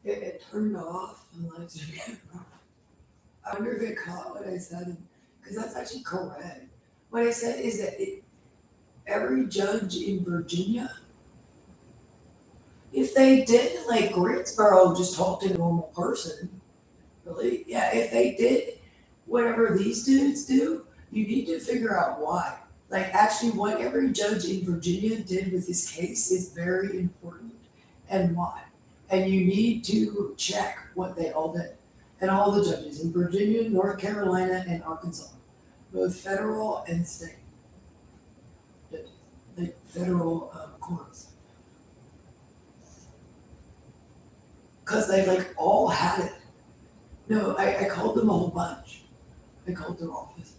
It turned off and like, I wonder if it caught what I said, because that's actually correct. What I said is that every judge in Virginia, if they did like Greensboro, just talk to a normal person, really, yeah, if they did whatever these dudes do, you need to figure out why. Like, actually, what every judge in Virginia did with this case is very important and why. And you need to check what they all did. And all the judges in Virginia, North Carolina, and Arkansas, both federal and state, the federal courts. Because they like all had it. No, I called them a whole bunch. I called their office.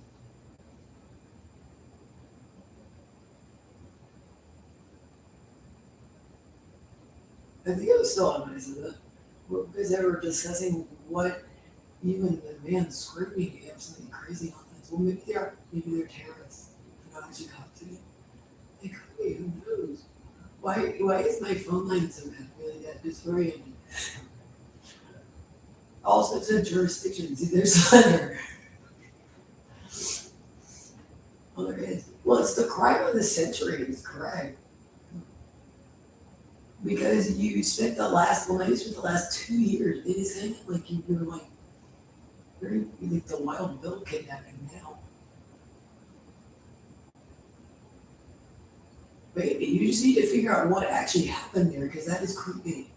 I think it was still on my side because they were discussing what even the man screaming absolutely crazy on this. Well, maybe they're terrorists. They're not actually cops again. They could be. Who knows? Why is my phone line so bad? Really, that disoriented. Also, it's a jurisdiction. See, there's under. Well, there is. Well, it's the crime of the century. It's correct. Because you spent the last, well, maybe spent the last 2 years. It is kind of like you're like, very like the Wild Bill kidnapping now. Maybe you just need to figure out what actually happened there because that is creepy.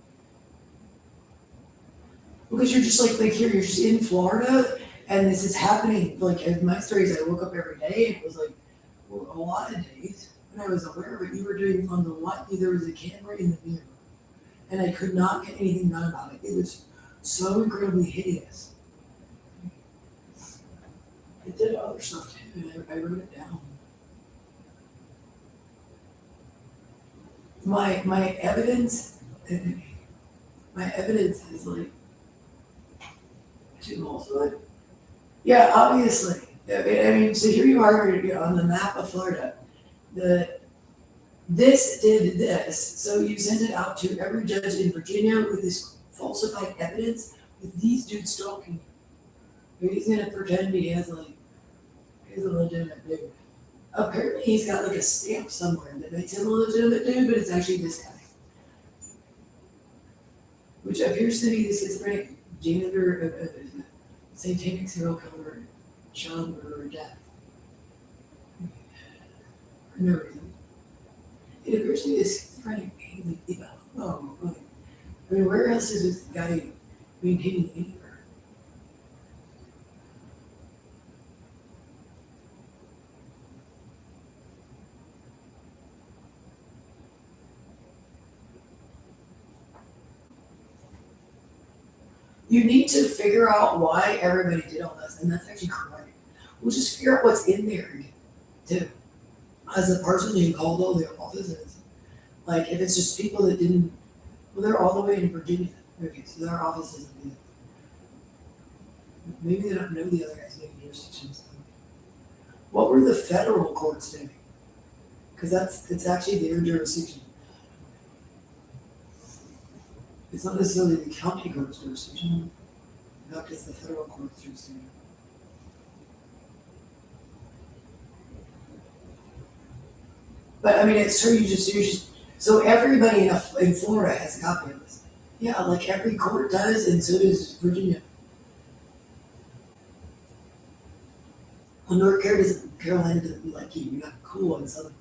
Because you're just like here, you're just in Florida, and this is happening. Like in my stories, I woke up every day, and it was like well, a lot of days when I was aware of it. You were doing on the what? There was a camera in the mirror, and I could not get anything done about it. It was so incredibly hideous. I did other stuff too, and I wrote it down. My evidence, my evidence is like too also. Yeah, obviously. I mean, so here you are on the map of Florida. The this did this, so you send it out to every judge in Virginia with this falsified evidence with these dudes stalking you. He's gonna pretend he's a legitimate dude. Apparently, he's got like a stamp somewhere that makes him a legitimate dude, but it's actually this guy, which appears to be the schizophrenic janitor of satanic serial killer, child murderer, death. For no reason. It appears to be a schizophrenic alien. Oh, okay. I mean, where else is this guy maintaining anywhere? You need to figure out why everybody did all this, and that's actually correct. We'll just figure out what's in there too. As the person who called all the offices, like if it's just people that didn't, well, they're all the way in Virginia. Okay, so their offices, maybe they don't know the other guys' making jurisdictions. What were the federal courts doing? Because it's actually their jurisdiction. It's not necessarily the county court's jurisdiction. In fact, it's the federal court's jurisdiction. But I mean, it's true. You just so everybody in Florida has a copy of this. Yeah, like every court does, and so does Virginia. Well, Carolina doesn't like you. You're not cool and Southern.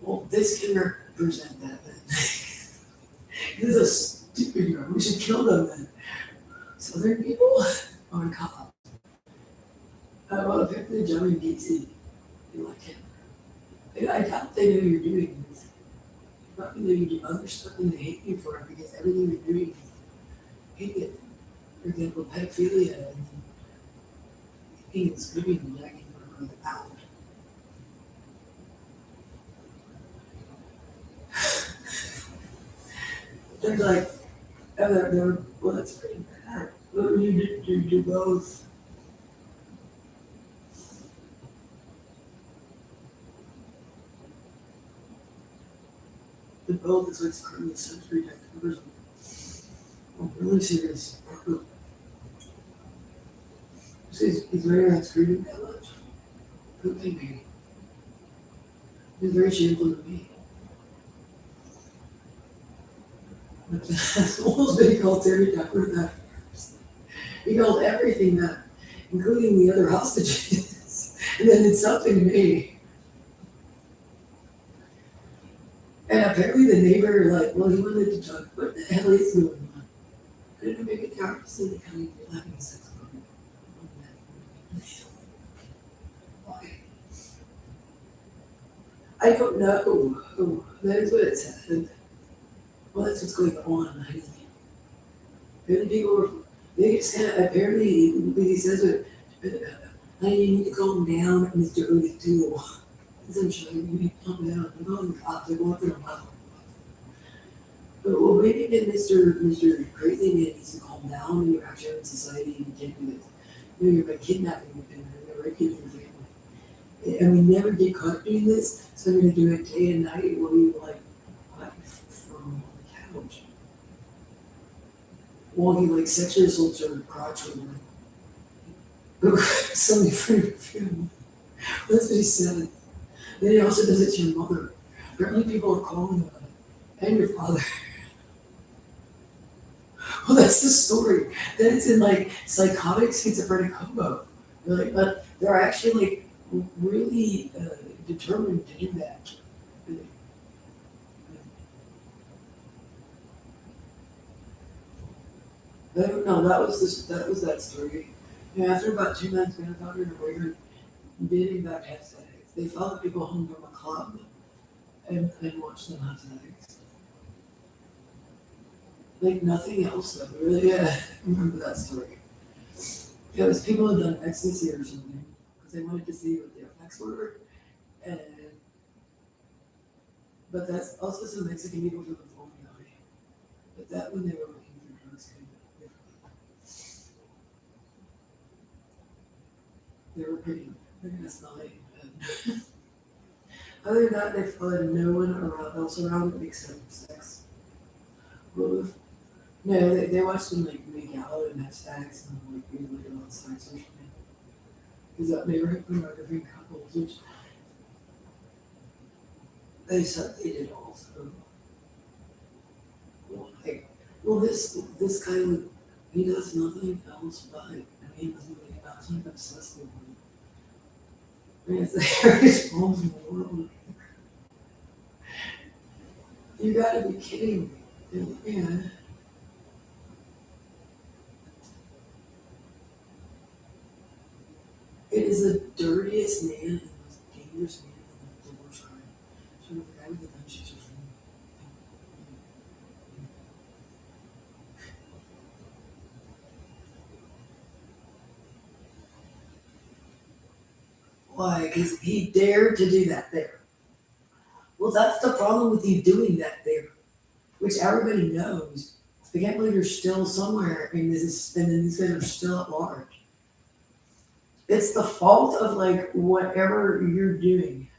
Well, this can represent that then. This is a stupid girl. We should kill them then. Southern people on cop. Well, apparently Johnny Gacy, they like him. I doubt they know you're doing this. They probably know you do other stuff and they hate you for it because everything you're doing is hated. For example, pedophilia and eating and screaming and dragging her out. They're like, oh, well, that's pretty bad. Well, you do both. The boat is like currently sensory type covers them. I'm really serious. He's very not screaming that much. Good thing, baby. He's very shameful to me. But that's almost been called Terry Tucker that. He called everything that, including the other hostages. And then did something to me. And apparently the neighbor, like, well, he wanted to talk, what the hell is going on? I don't know, maybe the officer they come in, you're having sex with him. Why? I don't know. Oh, that is what it said. Well, that's what's going on. Apparently people were, they just kind of, apparently, he says it, honey, you need to calm down, Mr. O'Toole. Essentially, you need to calm down. I'm calling the cops, I want them to help. But well, maybe then Mr. Crazy Man needs to calm down and you're actually in society and you can't do this. You know, you're like kidnapping with him, you're right kid for your family. And we never get caught doing this, so I'm gonna do it day and night where we like from the couch. While he like sexually assaults her crotch with him. Something for your family. That's what he said. Then he also does it to your mother. Apparently people are calling about it. And your father. Well, that's the story. Then it's in like psychotic schizophrenic homo. They're like, but they're actually like really determined to do that. I don't know. That was that story. Yeah, after about 2 months, my daughter and boyfriend dating back have sex. They followed people home from a club and watched them have sex. Like nothing else though. Really, yeah. I remember that story. Yeah, it was people had done ecstasy or something because they wanted to see what the effects were. And but that's also some Mexican people from the phone guy. But that when they were looking for drugs, they were pretty smelly. Other than that, they followed no one else around except sex. Well, no, they watched them like make out and have sex and like be like about sex or something. Because that neighborhood pornography couples, which they said they did also. Well, like, well, this guy would he does nothing else but I mean, he doesn't really I'm obsessed with him. I mean, it's the happiest balls in the world. You gotta be kidding me. Yeah. It is the dirtiest man and most dangerous man in the worst crime. So the guy with the gun shoots your friend. Why? Because he dared to do that there. Well, that's the problem with you doing that there, which everybody knows. I can't believe you're still somewhere and and then these guys are still at large. It's the fault of like whatever you're doing.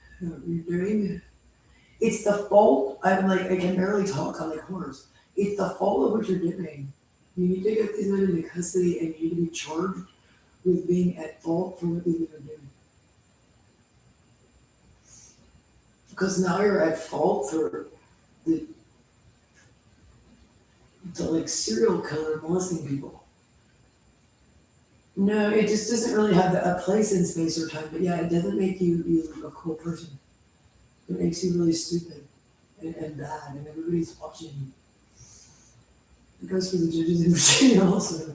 It's the fault. I'm like I can barely talk. I'm like horse. It's the fault of what you're doing. You need to get these men into custody and you need to be charged with being at fault for what these men are doing. Because now you're at fault for the like serial killer molesting people. No, it just doesn't really have a place in space or time. But yeah, it doesn't make you a cool person. It makes you really stupid and bad, and everybody's watching you. It goes for the judges in Virginia also.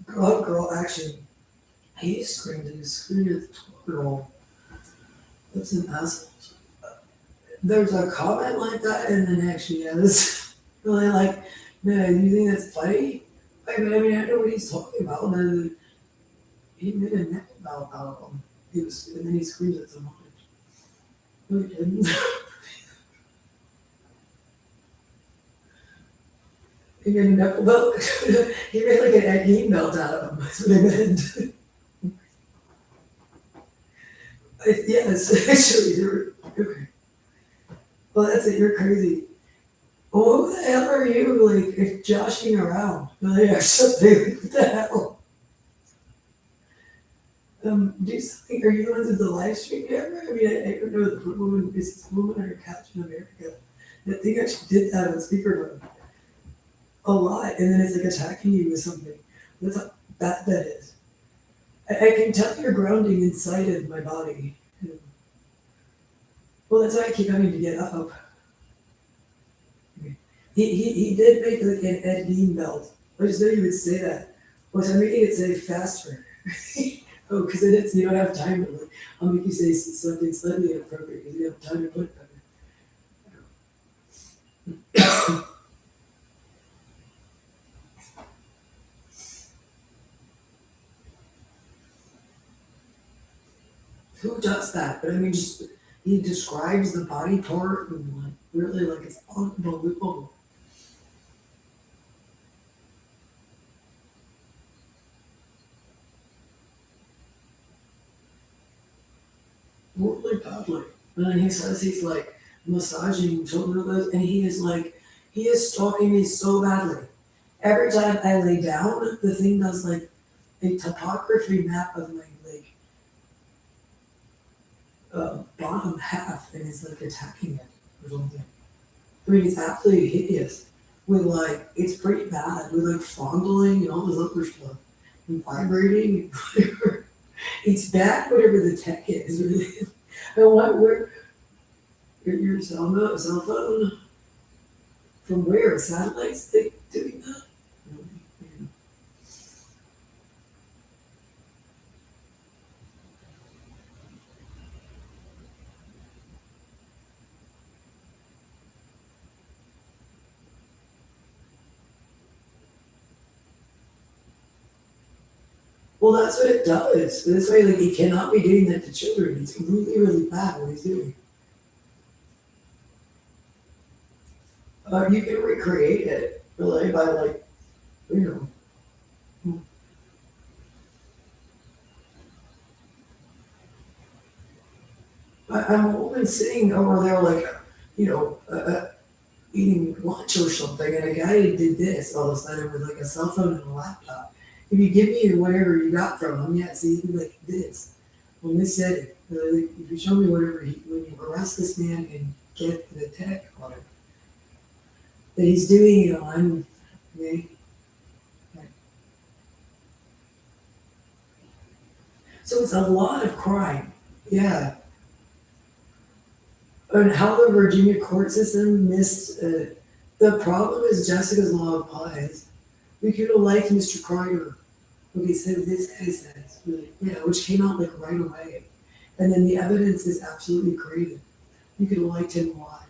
Girl action. He screamed and he screamed at the 12-year-old. That's an asshole. There's a comment like that, and then actually, yeah, this really like, man, you think that's funny? I mean, I know what he's talking about. And he made a neck about him. And then he screams at someone. No, he didn't. He made a knuckle belt. He made like an Agnew belt out of him. That's what he meant. Yes, actually, they were okay. Well, that's it, you're crazy. Well, who the hell are you, like, if joshing around? Like, or something, what the hell? Do something, are you the ones with the live stream camera? I mean, I don't know, the woman, is this woman on her couch in America. I think actually did that on speakerphone a lot, and then it's like attacking you with something. That's how bad that is. I can tell you're grounding inside of my body. Well, that's why I keep having to get up. He did make like an Ed Gein belt. I just knew you would say that. Was I making it say faster? Oh, because then it's, you don't have time to like, I'll make you say something slightly inappropriate because you don't have time to put it better. Who does that? But I mean, just he describes the body part and like really like it's unbelievable. Really badly. And then he says he's like massaging children of those, and he is like, he is stalking me so badly. Every time I lay down, the thing does like a topography map of my like bottom half and is like attacking it or something. I mean, it's absolutely hideous. With like, it's pretty bad with like fondling and all this other stuff and vibrating. It's bad, whatever the tech is. Really. And what, where, your cell phone, from where? Satellites they doing that? Really? Yeah. Well, that's what it does. This way, like, he cannot be doing that to children. It's really, really bad what he's doing. You can recreate it, really, by like, you know, I'm a woman sitting over there, like, you know, eating lunch or something, and a guy did this all of a sudden with like a cell phone and a laptop. If you give me whatever you got from him, yeah, see, like this. When they said it, like, if you show me whatever he, when you arrest this man and get the tech on it, that he's doing it on me. So it's a lot of crime. Yeah. And how the Virginia court system missed, the problem is Jessica's law applies. We could have liked Mr. Kreider. Okay, so this case says, really, yeah, which came out like right away. And then the evidence is absolutely great. You could have liked him a lot.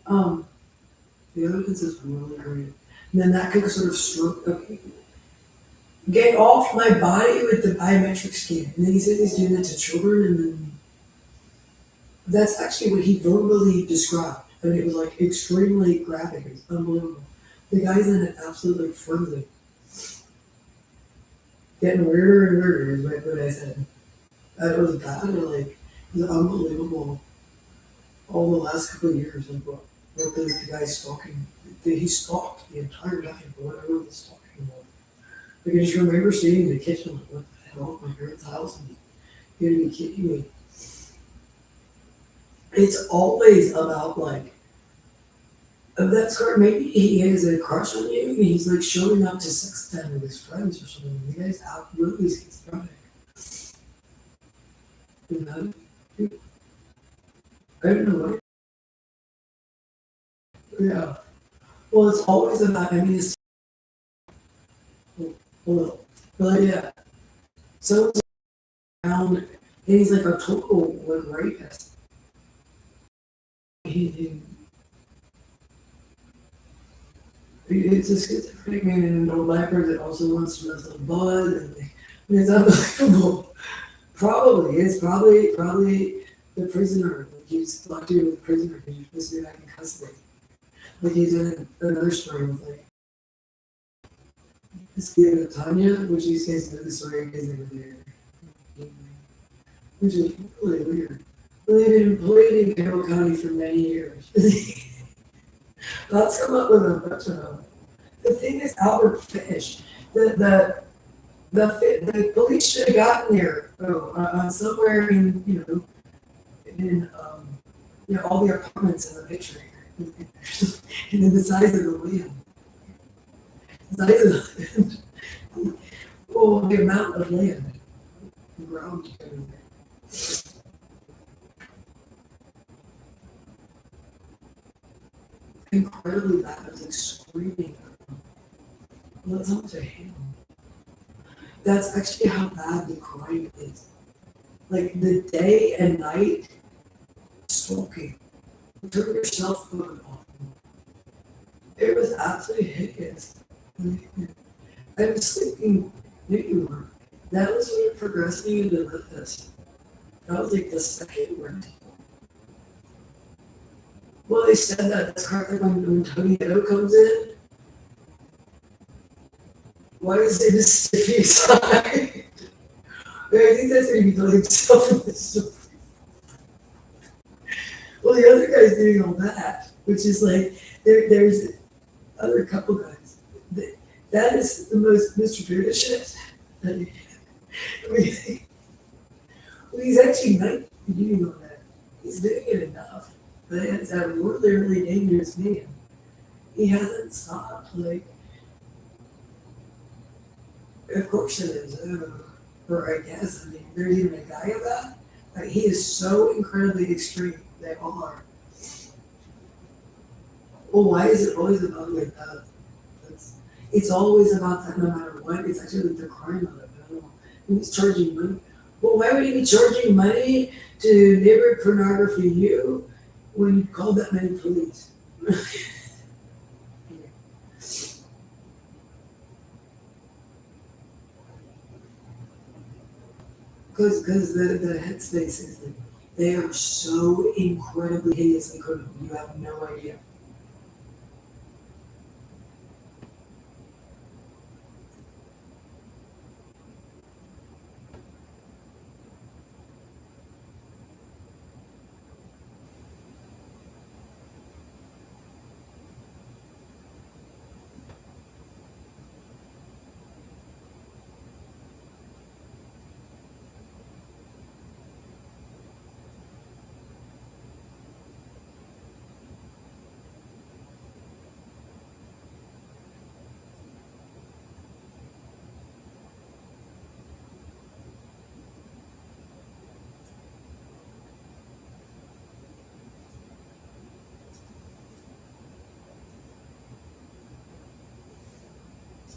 Um, the evidence is really great. And then that could sort of stroke, okay, get off my body with the biometric scan. And then he said he's doing that to children, and then that's actually what he verbally described. And it was like extremely graphic. It was unbelievable. The guy's in an absolute like frenzy. Getting weirder and weirder is what I said. That was bad, or like, it was unbelievable. All the last couple of years, like what the guy stalking, he stalked the entire time for whatever the stalking was. Like I just remember sitting in the kitchen, like, what the hell, my parents' house, and you gotta be kidding me. It's always about like, that's correct. Maybe he has a crush on you, and he's like showing up to sex time with his friends or something. The guy's out really schizophrenic. You know? I don't know what. Yeah. Well, it's always about. I mean, it's well, but yeah. So it's around, and he's like a total like rapist. He, it's a schizophrenic man and an old leper that also wants to wrestle blood, and it's unbelievable. Probably, it's probably the prisoner. Like he's locked in with the prisoner because you're supposed to be back in custody. Like he's in another story with like this kid Tanya, which these guys know the story because they were there. Which is really weird. They've been employed in Carroll County for many years. Let's come up with a bunch of them. The thing is, Albert Fish, the police should have gotten there, somewhere in, all the apartments in the picture here. And then the size of the land. The size of the land. Well, the amount of land. Ground everywhere. Incredibly bad. I was like screaming. Well, it's up to him. That's actually how bad the crime is. Like the day and night smoking. Turn your cell phone off. It was absolutely hideous. I was sleeping New York. That was when it progressed me into this. That was like the second one. Well, they said that that's correct when Tony Edo comes in. Why is it a stiffy side? I think that's going to be like stuff in this story. Well, the other guy's doing all that, which is like, there's other couple guys. That is the most Mr. Bearded shit. I mean, well, he's actually not doing all that. He's doing it enough. But it's a really, really dangerous man. He hasn't stopped, like, of course it is. Or I guess, I mean, there's even a guy of that. Like, he is so incredibly extreme. They all are. Well, why is it always about like that? It's always about that no matter what. It's actually like the crime of it. I don't know. He's charging money. Well, why would he be charging money to neighborhood pornography you when you called that many police? Because the headspace is like, they are so incredibly hideously criminal. You have no idea.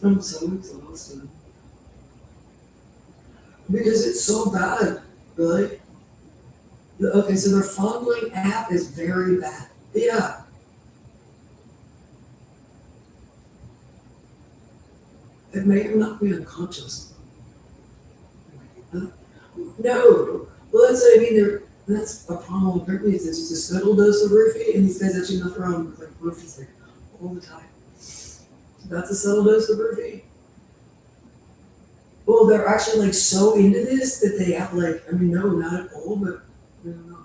I'm so exhausted. Because it's so bad, really. Okay, so their fondling app is very bad. Yeah. It may or not be unconscious. No. Well, that's what I mean. That's a problem with herpes. It's just a subtle dose of roofie, and these guys actually mess around with like roofies like all the time. So that's a subtle dose of roofie. Well, they're actually like so into this that they have like, I mean, no, not at all, but I don't know.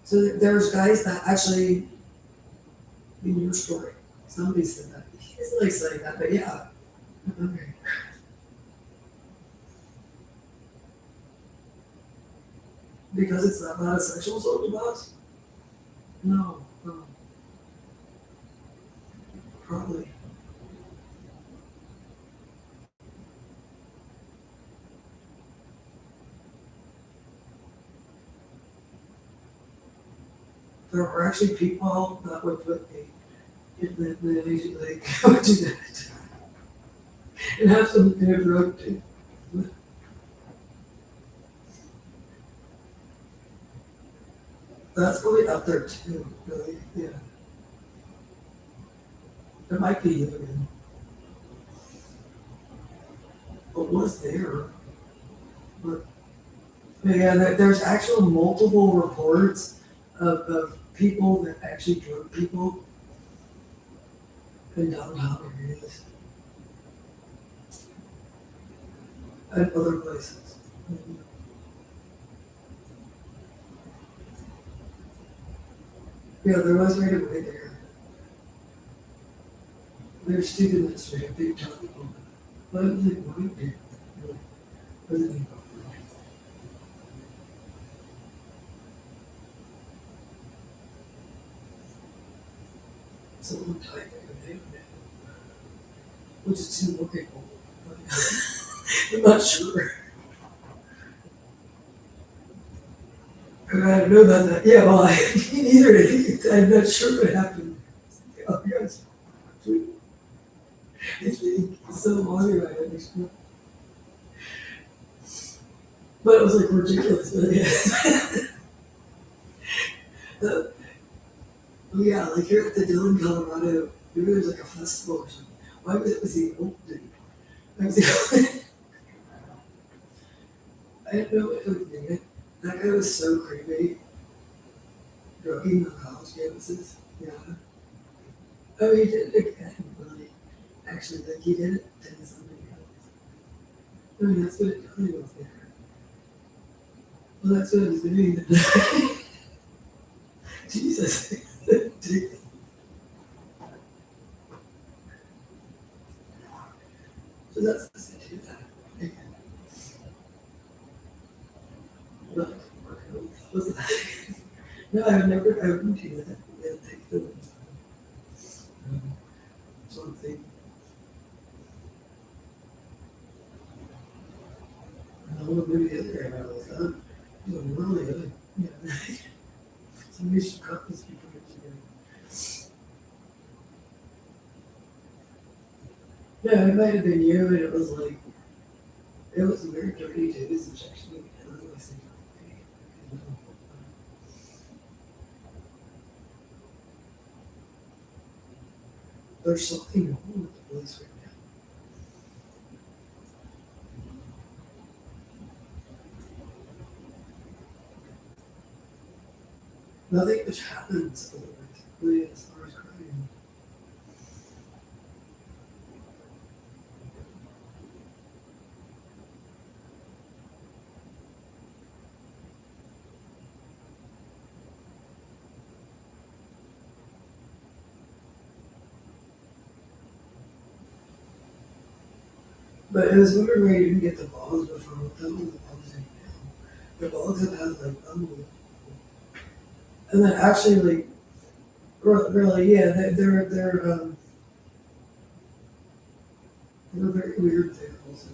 So there's guys that actually, in your story, somebody said that. He doesn't like saying that, but yeah. Okay. Because it's not a sexual assault class? No, no, probably. There are actually people that would put me in the like would do that and have some kind of drug too. That's probably out there too, really. Yeah. It might be even. But was there? But yeah, there's actual multiple reports of people that actually drug people in downtown areas and other places. Yeah, there was right away there. There's students that have big time on it. But I was like, why did it? Like, wasn't even someone type everything, which is too more people. I'm not sure. I don't know about that. Yeah, well, I, either. I'm not sure what happened. Oh, guys, it's so long about it. But it was like ridiculous. But yeah. Uh, yeah, like here at the Dillon, Colorado, maybe there's like a festival or something. Why was it was the old dude? I was the I didn't know what he was doing. That guy was so creepy. Drugging on college campuses. Yeah. Oh, he did it again. Really. Actually, like he did it to somebody else. I mean, that's what it really was there. Well, that's what I was doing. Jesus. So that's the city of that. Again. But, was that? No, I wouldn't do that. Yeah, take the something. I don't know, maybe the other guy was that. You know, really other. Yeah. Somebody should cut these people together. Yeah, it might have been you, and it was like, it was very dirty dudes, which actually, I don't know, I think, there's something wrong with the police right now. Nothing much happens otherwise, really, as far as crime. But it was wondering where you didn't get the balls before, what the hell the balls in now? The balls have had like unbelievable. And then actually, like, really, yeah, they're very weird there also.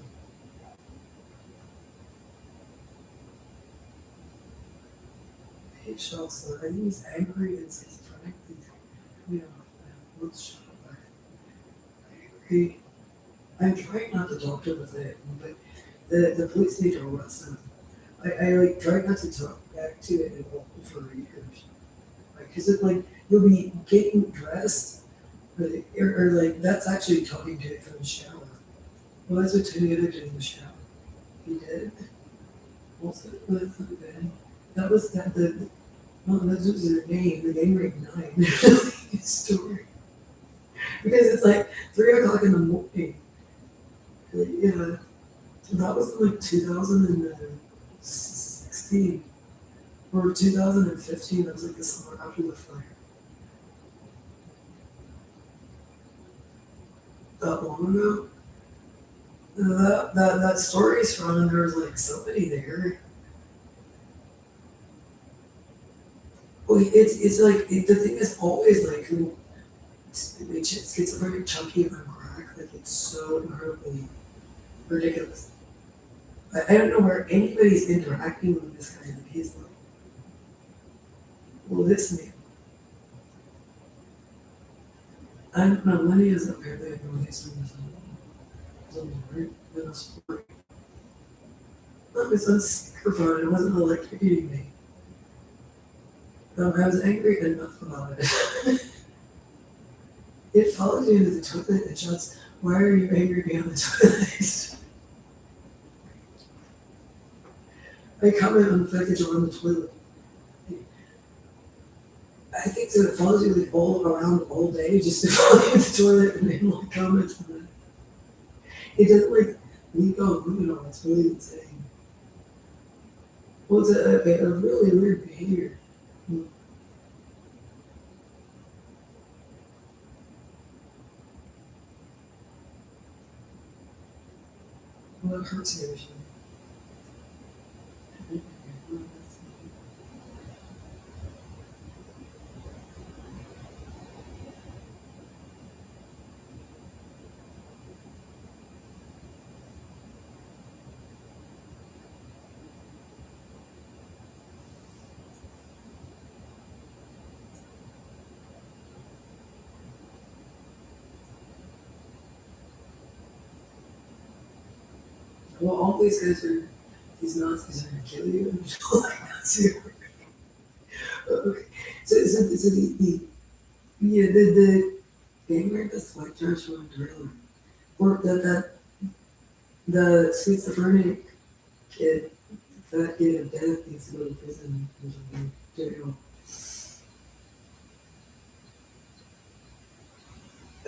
He shouts that, and he's angry and schizophrenic. He's, you know, let's shut up. Angry. I'm trying not to talk to him with it, but the police need to arrest him. I like try not to talk back to it at all for years. Like, cause it like, you'll be getting dressed, or like, that's actually talking to it from the shower. Well, that's what Toyota did in the shower. He did. Also, well, that's not bad. That was that the well, that was their name. The game rate 9. Story. Because it's like 3 o'clock in the morning. Yeah, that was in like 2016 or 2015. That was like the summer after the fire. That long ago. That story's from, and there was like somebody there. Well, it's like the thing is always like who it's very chunky on crack. Like it's so incredibly ridiculous. I don't know where anybody's interacting with this guy. Like he's like, well, this man. I don't know when he is up here. They have no history or something, right? Then a story. It was on speakerphone. It wasn't electrocuting me. I was angry enough about it. It follows you into the toilet and shouts, "Why are you angry behind the toilet?" I comment on the fact that you're on the toilet. I think that it follows you like all around all day just to follow you in the toilet and then like comment on that. It doesn't like leave out moving on. It's really insane. Well, it's a really weird behavior. Well, it hurts me. Well, all these guys are, these Nazis are gonna kill you. And like Nazi. Okay. So yeah, the gang rapist, like Joshua Driller, or the schizophrenic kid, that kid of death needs to go to prison or something, jail.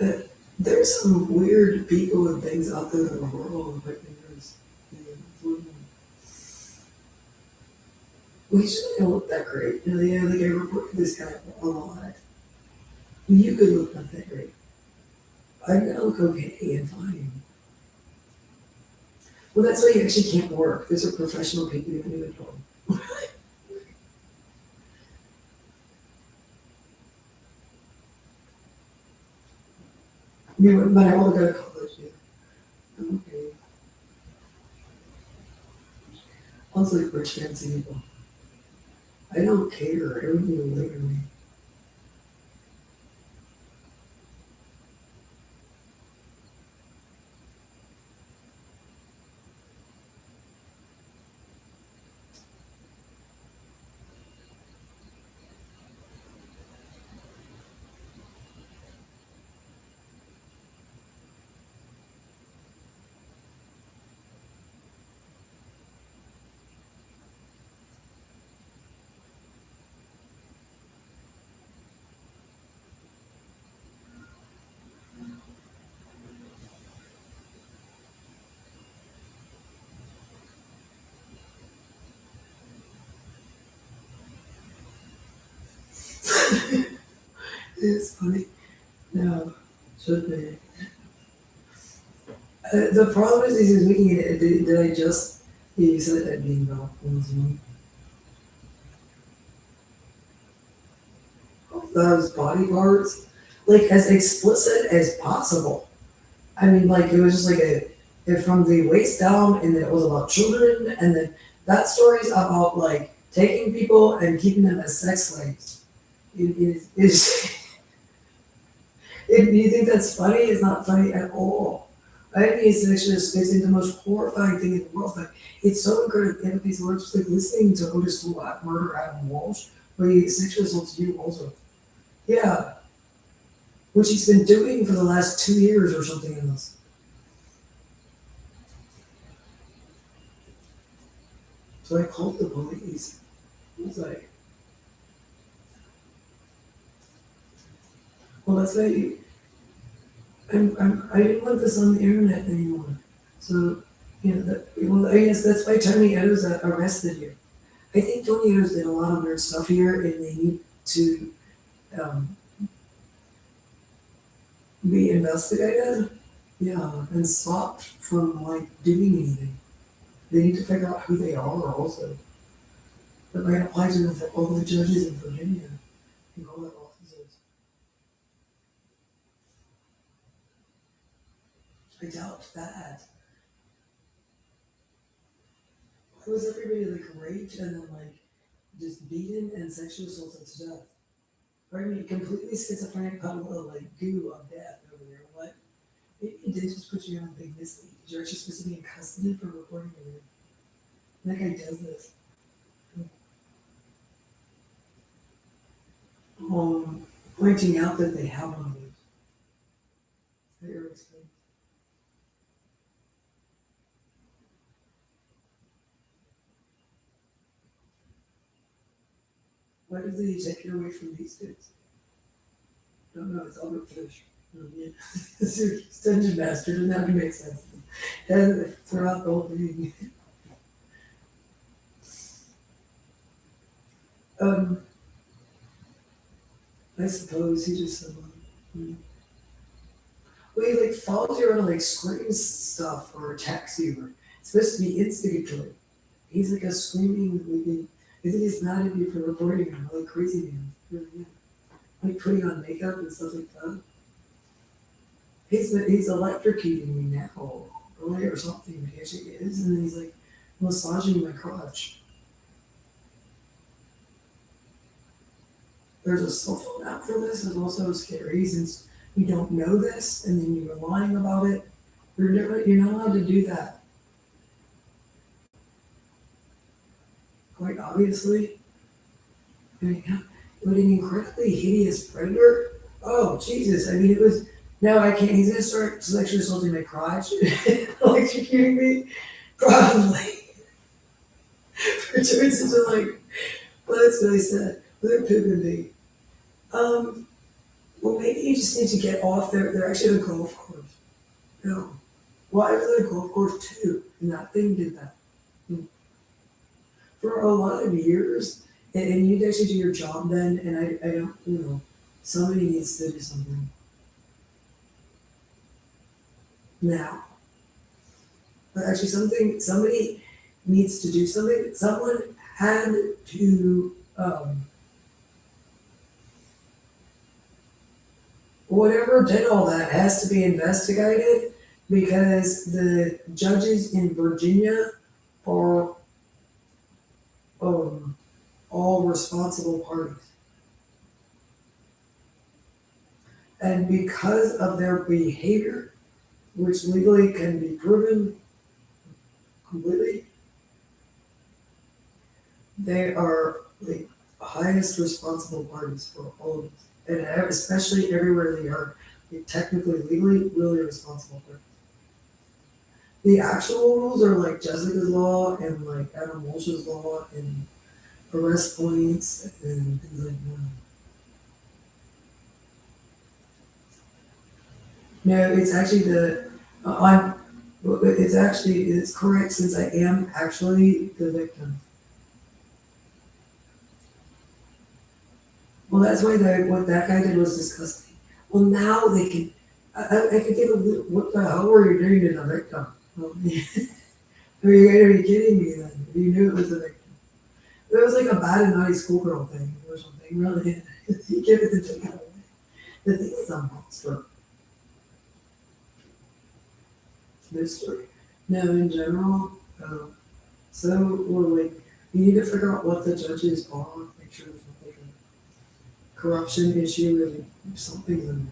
Uh, there's some weird people and things out there in the world, like there's, we usually don't look that great. You know, yeah, like I reported this guy a lot. You could look not that great. I'm gonna look okay and fine. Well, that's why you actually can't work. These are professional people you can do it for. You know, but I want to go to college. Yeah. I'm okay. Also, like rich fancy people. I don't care. I don't even later me. It's funny. No, should be. The problem is he's making it. Did I just? You said that being about those body parts, like as explicit as possible. I mean, like it was just like from the waist down, and then it was about children, and then that story's about like taking people and keeping them as sex slaves. It is. If you think that's funny, it's not funny at all. I think it's actually just it's the most horrifying thing in the world. But it's so incredible. And these words, just like listening to Otis murder Adam Walsh, where he sexually assaults you also. Yeah, which he's been doing for the last 2 years or something in this. So I called the police. I was like, well, that's why I didn't want this on the internet anymore. So, you know, well, I guess that's why Tony Eddowes arrested you. I think Tony Eddowes did a lot of weird stuff here, and they need to um, be investigated. Yeah, and stopped from like doing anything. They need to figure out who they are also. That might apply to all the judges in Virginia and all their officers. I doubt that. Why was everybody like raped and then like just beaten and sexually assaulted to death? I mean, completely schizophrenic puddle of like goo of death over there. What? Maybe he did just put you on a big mislead. You're actually supposed to be in custody for reporting everything. That guy does this. Um, Pointing out that they have one of these. They are explained. Why did they take it away from these dudes? Don't know, it's Albert Fish. Yeah. It's Dungeon Master, doesn't have to make sense. And throughout the whole thing. Um, I suppose he just said, hmm. Well, he like follows you around and like screams stuff or attacks you. It's supposed to be instigatory. He's like a screaming, like, I think he's mad at you for reporting him, like crazy man. Really, yeah. Like putting on makeup and stuff like that. He's electrocuting me now, or something. He actually is, and then he's like massaging my crotch. There's a cell phone app for this. It's also scary since you don't know this, and then you're lying about it. You're not allowed to do that. Quite obviously. I mean, what an incredibly hideous predator. Oh Jesus! I mean, it was. No, I can't. He's gonna start sexually assaulting my crotch, electrocuting me, probably. For doing such a like. Well, that's really sad. They're pooping me. Um. Well, maybe you just need to get off there. They're actually at a golf course. No. Well, I was at a golf course too, and that thing did that. For a lot of years, and you actually do your job then, and I don't, somebody needs to do something now. But actually, somebody needs to do something. Someone had to, whatever did all that has to be investigated because the judges in Virginia are um, all responsible parties. And because of their behavior, which legally can be proven completely, they are the highest responsible parties for all of this. And especially everywhere they are technically, legally, really responsible parties. The actual rules are like Jessica's law and like Adam Walsh's law and arrest points and things like that. No, it's actually it's correct since I am actually the victim. Well, that's why what that guy did was disgusting. Well, now they can. I could give a little. What the hell were you doing to the victim? Well, are you going to be kidding me then? You knew it was the victim. It was like a bad and naughty schoolgirl thing or something. Really, you give it the take it away. The thing is, a monster. Mystery. No, in general. So we're like, you need to figure out what the judges are. Make sure there's not like a corruption issue or something. And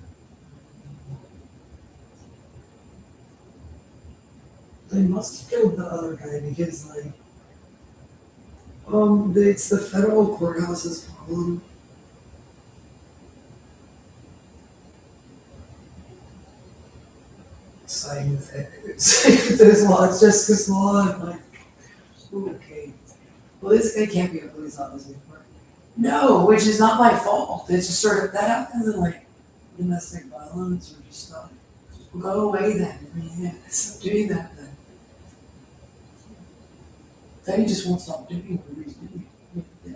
they must have killed the other guy because like it's the federal courthouse's problem. Siding with it. There's law, it's just this law and like okay. Well this guy can't be a police officer. No, which is not my fault. It's just sort of that happens in like domestic violence or just stuff. Well, go away then. I mean, yeah, stop doing that then. Then he just won't stop doing what he's doing. Yeah.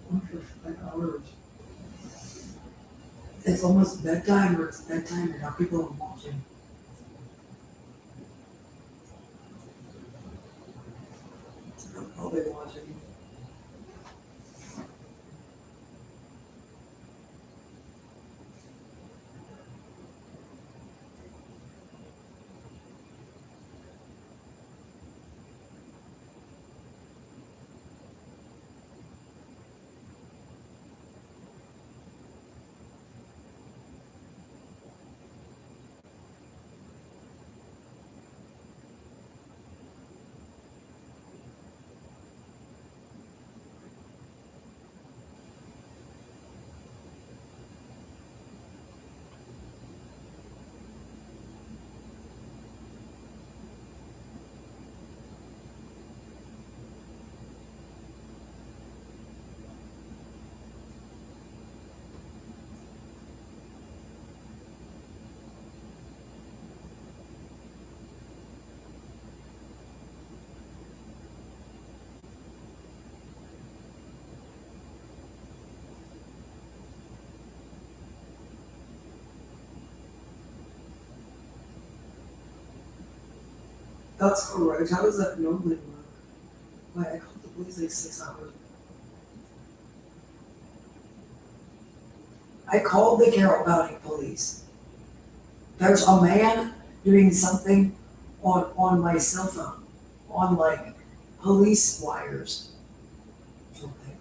One for 5 hours. It's almost bedtime or it's bedtime and now people are watching. I'm probably watching. That's correct. How does that normally work? Like, I called the police like 6 hours. I called the Carroll County Police. There's a man doing something on my cell phone, on like police wires. Something.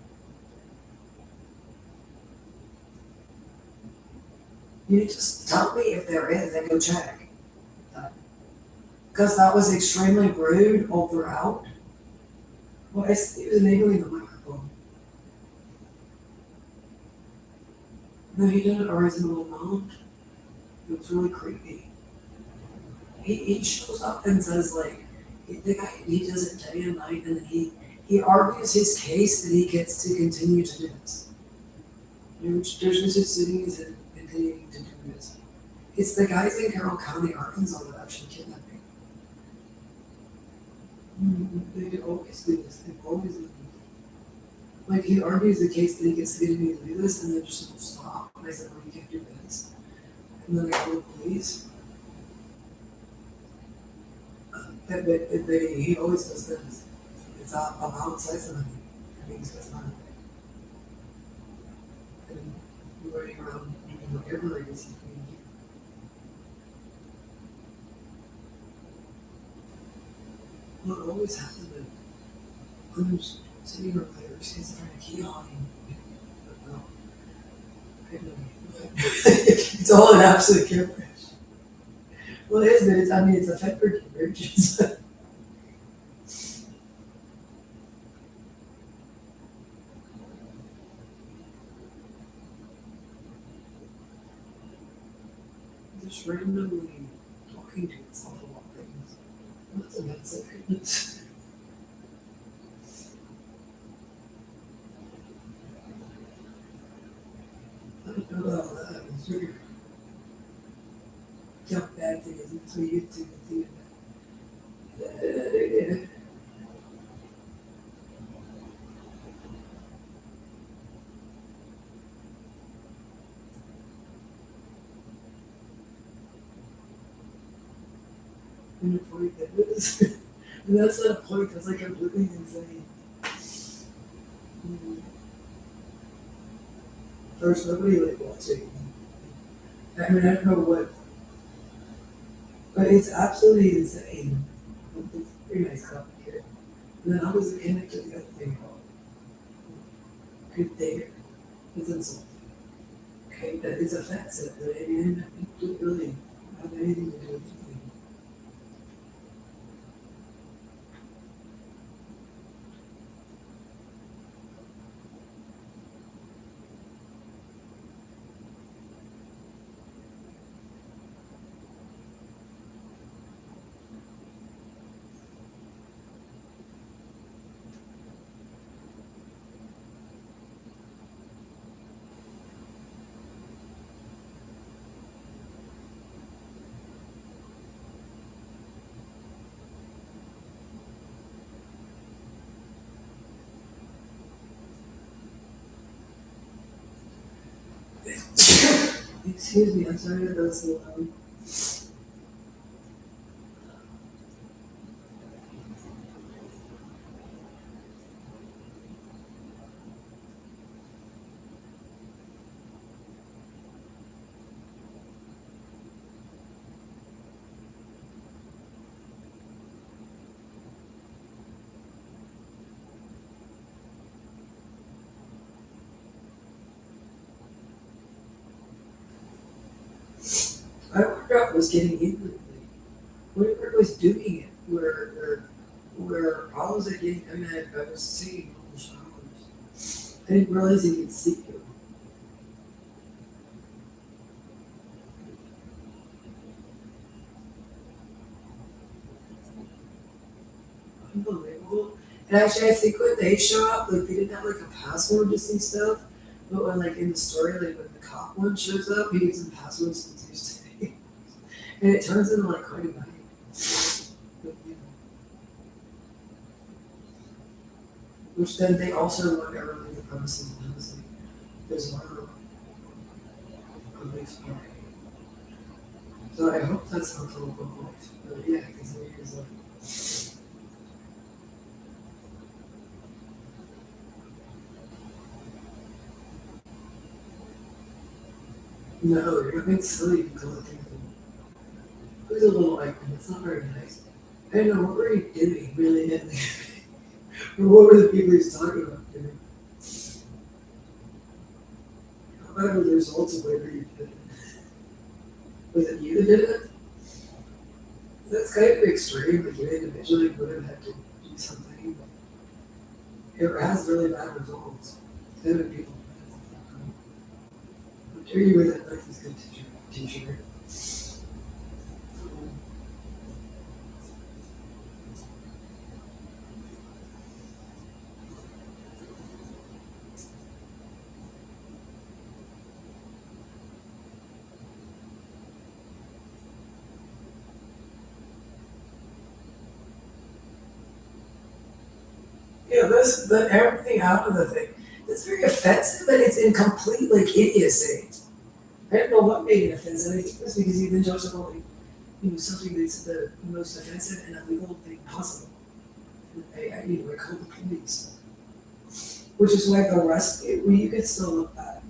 You just tell me if there is and go check. Because that was extremely rude all throughout. Well, it was enabling the microphone. No, he did it a reasonable amount. It was really creepy. He shows up and says like, the guy, he does it day and night, and then he argues his case that he gets to continue to do this. There's no such thing as continuing to do this. It's the guys in Carroll County, Arkansas that actually kidnapped me. They always do this. They always do this. Like he argues the case that he gets to continue to do this, and they just won't stop. And I said, well, you can't do this. And then I called the police. But he always does this. It's about sex and I think he's got money. And we're running around doing whatever it is. Well, it always happens that I'm just sitting over there, she's trying to key on him. But no, I have no idea. It's all an absolute gibberish. Well, it is, but it's a Fedford gibberish. Just randomly talking to itself about things. That's a bad secret. I don't know about that. It's weird. Jump bad things until you get to the thing. And the point that is, and that's not a point, that's like completely insane. There's nobody like watching. I mean, I don't know what, but it's absolutely insane. It's a pretty nice copy here. And then I was connected to the other thing called good there. It's insulting. Okay, but it's offensive, but it didn't really have anything to do with it. Excuse me, I'm sorry that was so loud. I wonder what was getting into it. Whatever was doing it, where I was getting, I mean, I was seeing all the showers. I didn't realize he could see you. Unbelievable. And actually, I think when they show up, like they didn't have like a password to see stuff, but when like in the story, like when the cop one shows up, he gives them passwords to do stuff. And it turns into like quite a night. But, you know. Which then they also want ever leave the premises and it's like there's one a big party. So I hope that's not the local voice. But yeah, because like No, you're not being silly, you can collect anything. There's a little icon, it's not very nice. I don't know, what were you doing, really? Or what were the people he's talking about doing? How about the results of whatever you did? Was it you that did it? That's kind of extreme, like you individually would have had to do something. It has really bad results. Other people. I'm sure you were that life is good teacher. Yeah, this the everything out of the thing. It's very offensive, but it's in complete like idiocy. I don't know what made it offensive. I think it was because you've been judged about like, something that's the most offensive and illegal thing possible. And I called the police, which is why the rest well, you could still look bad.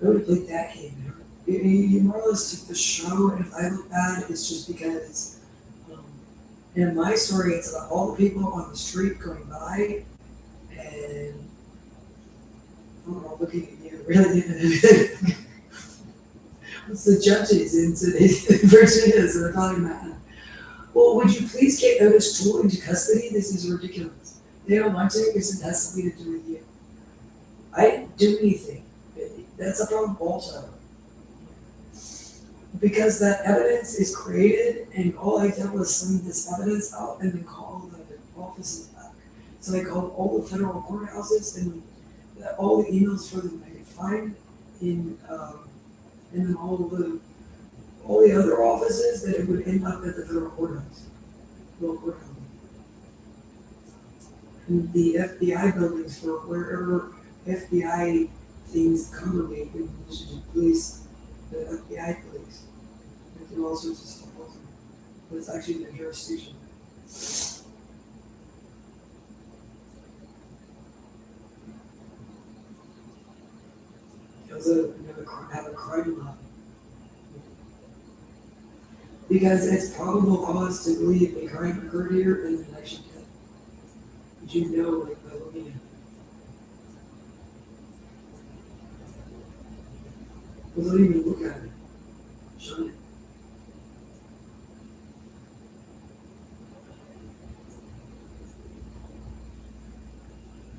Nobody played that game. You more or less took the show, and if I look bad, it's just because. Um, in my story, it's about all the people on the street going by, and all looking at you. Really, what's the judges in today's Virginia? So they're probably mad. Well, would you please get Otis Toole into custody? This is ridiculous. They don't want to because it has something to do with you. I didn't do anything. That's a problem also. Because that evidence is created, and all I did was send this evidence out and then call the offices back. So I called all the federal courthouses and all the emails for them I could find and then all the other offices that it would end up at the federal courthouse. Federal courthouse. And the FBI buildings for wherever FBI things congregate in the police, the FBI police. They do all sorts of stuff also. But it's actually their jurisdiction. It was have a crime lab. Because it's probable cause to believe a crime occurred here and then I should get. But you know, like by looking at it. Well, don't even look at it. Show it.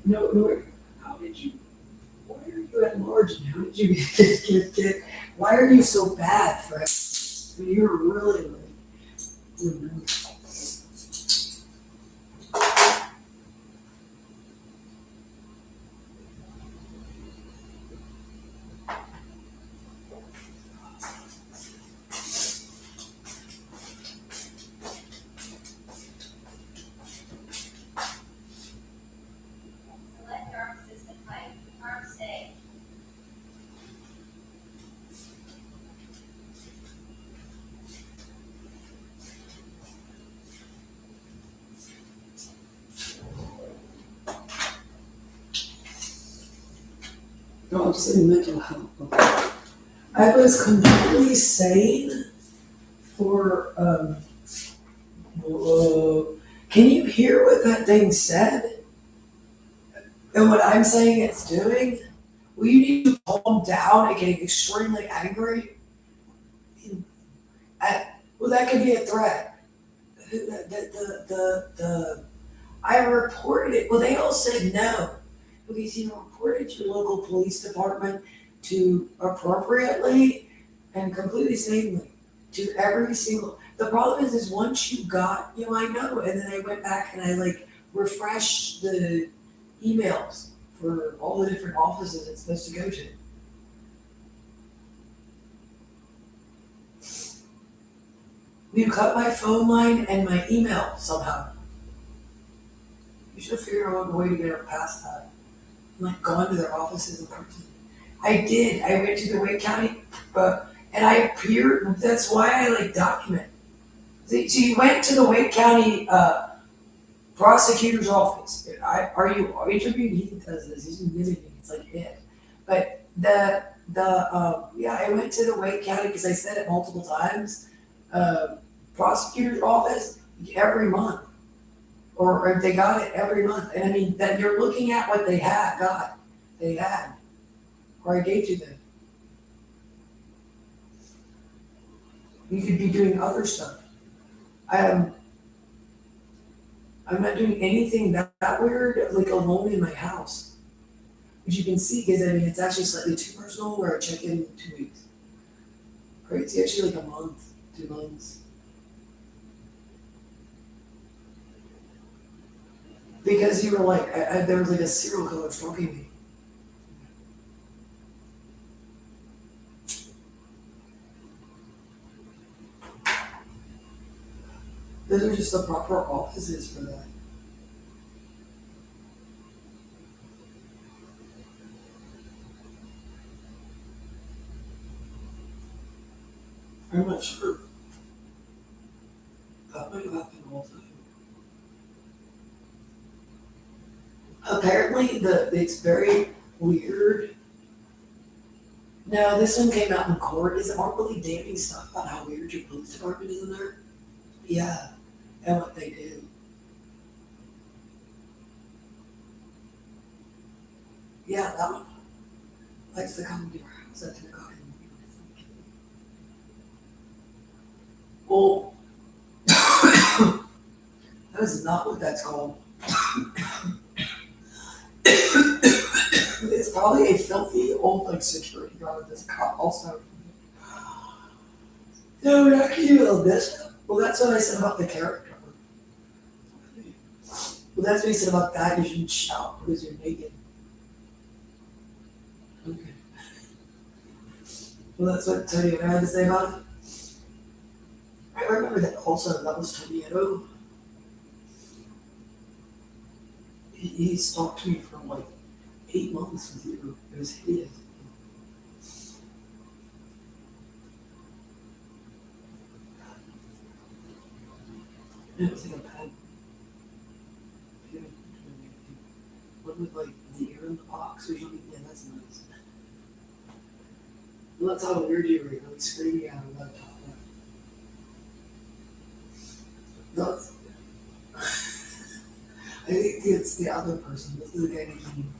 No, how did you, why are you at large and how did you get, why are you so bad, Fred? I mean, you're really like, Select arm system type, arm stay. no, I'm saying mental health. I was completely sane for, can you hear what that thing said? And what I'm saying it's doing? Well, you need to calm down and getting extremely angry. Well, that could be a threat. I reported it. Well, they all said no. Because you reported your local police department to appropriately and completely sanely to every single. The problem is once you got, I know, and then I went back and I like refreshed the emails for all the different offices it's supposed to go to. You cut my phone line and my email somehow. You should figure out a way to get her past that. I'm like gone to their offices in person. I did. I went to the Wake County, and I appeared. That's why I like document. So you went to the Wake County, prosecutor's office. Are you interviewing? He does this, he's mimicking, it's like it. But yeah, I went to the Wake County, because I said it multiple times, prosecutor's office every month. Or if they got it every month, and I mean, that you're looking at what they had, or I gave to them. You could be doing other stuff. I'm not doing anything that weird, like alone in my house. Which you can see, because I mean, it's actually slightly too personal, where I check in 2 weeks. Or it's actually like a month, 2 months. Because you were like, there was like a serial killer stalking me. Those are just the proper offices for that. I'm not sure. That might have happened all the time. Apparently, it's very weird. No, this one came out in court. Is it more really damning stuff about how weird your police department is in there? Yeah, and what they do. Yeah, that one likes to come to your house at 2 o'clock in the morning. Well, that is not what that's called. It's probably a filthy old like security guard that's caught also. No, we're not gonna do all this stuff. Well, that's what I said about the character. Well, that's what he said about that. You shouldn't shout because you're naked. Okay. Well, that's what Tony and I had to say about it. I remember that also. That was Tony Edo. He stalked me for like 8 months with you. It was hideous. It was like a bad. One with like the ear in the box or something. Yeah, that's nice. Well, that's how weird you were. You're like screaming at him about top. That's, I think it's the other person. This is the guy making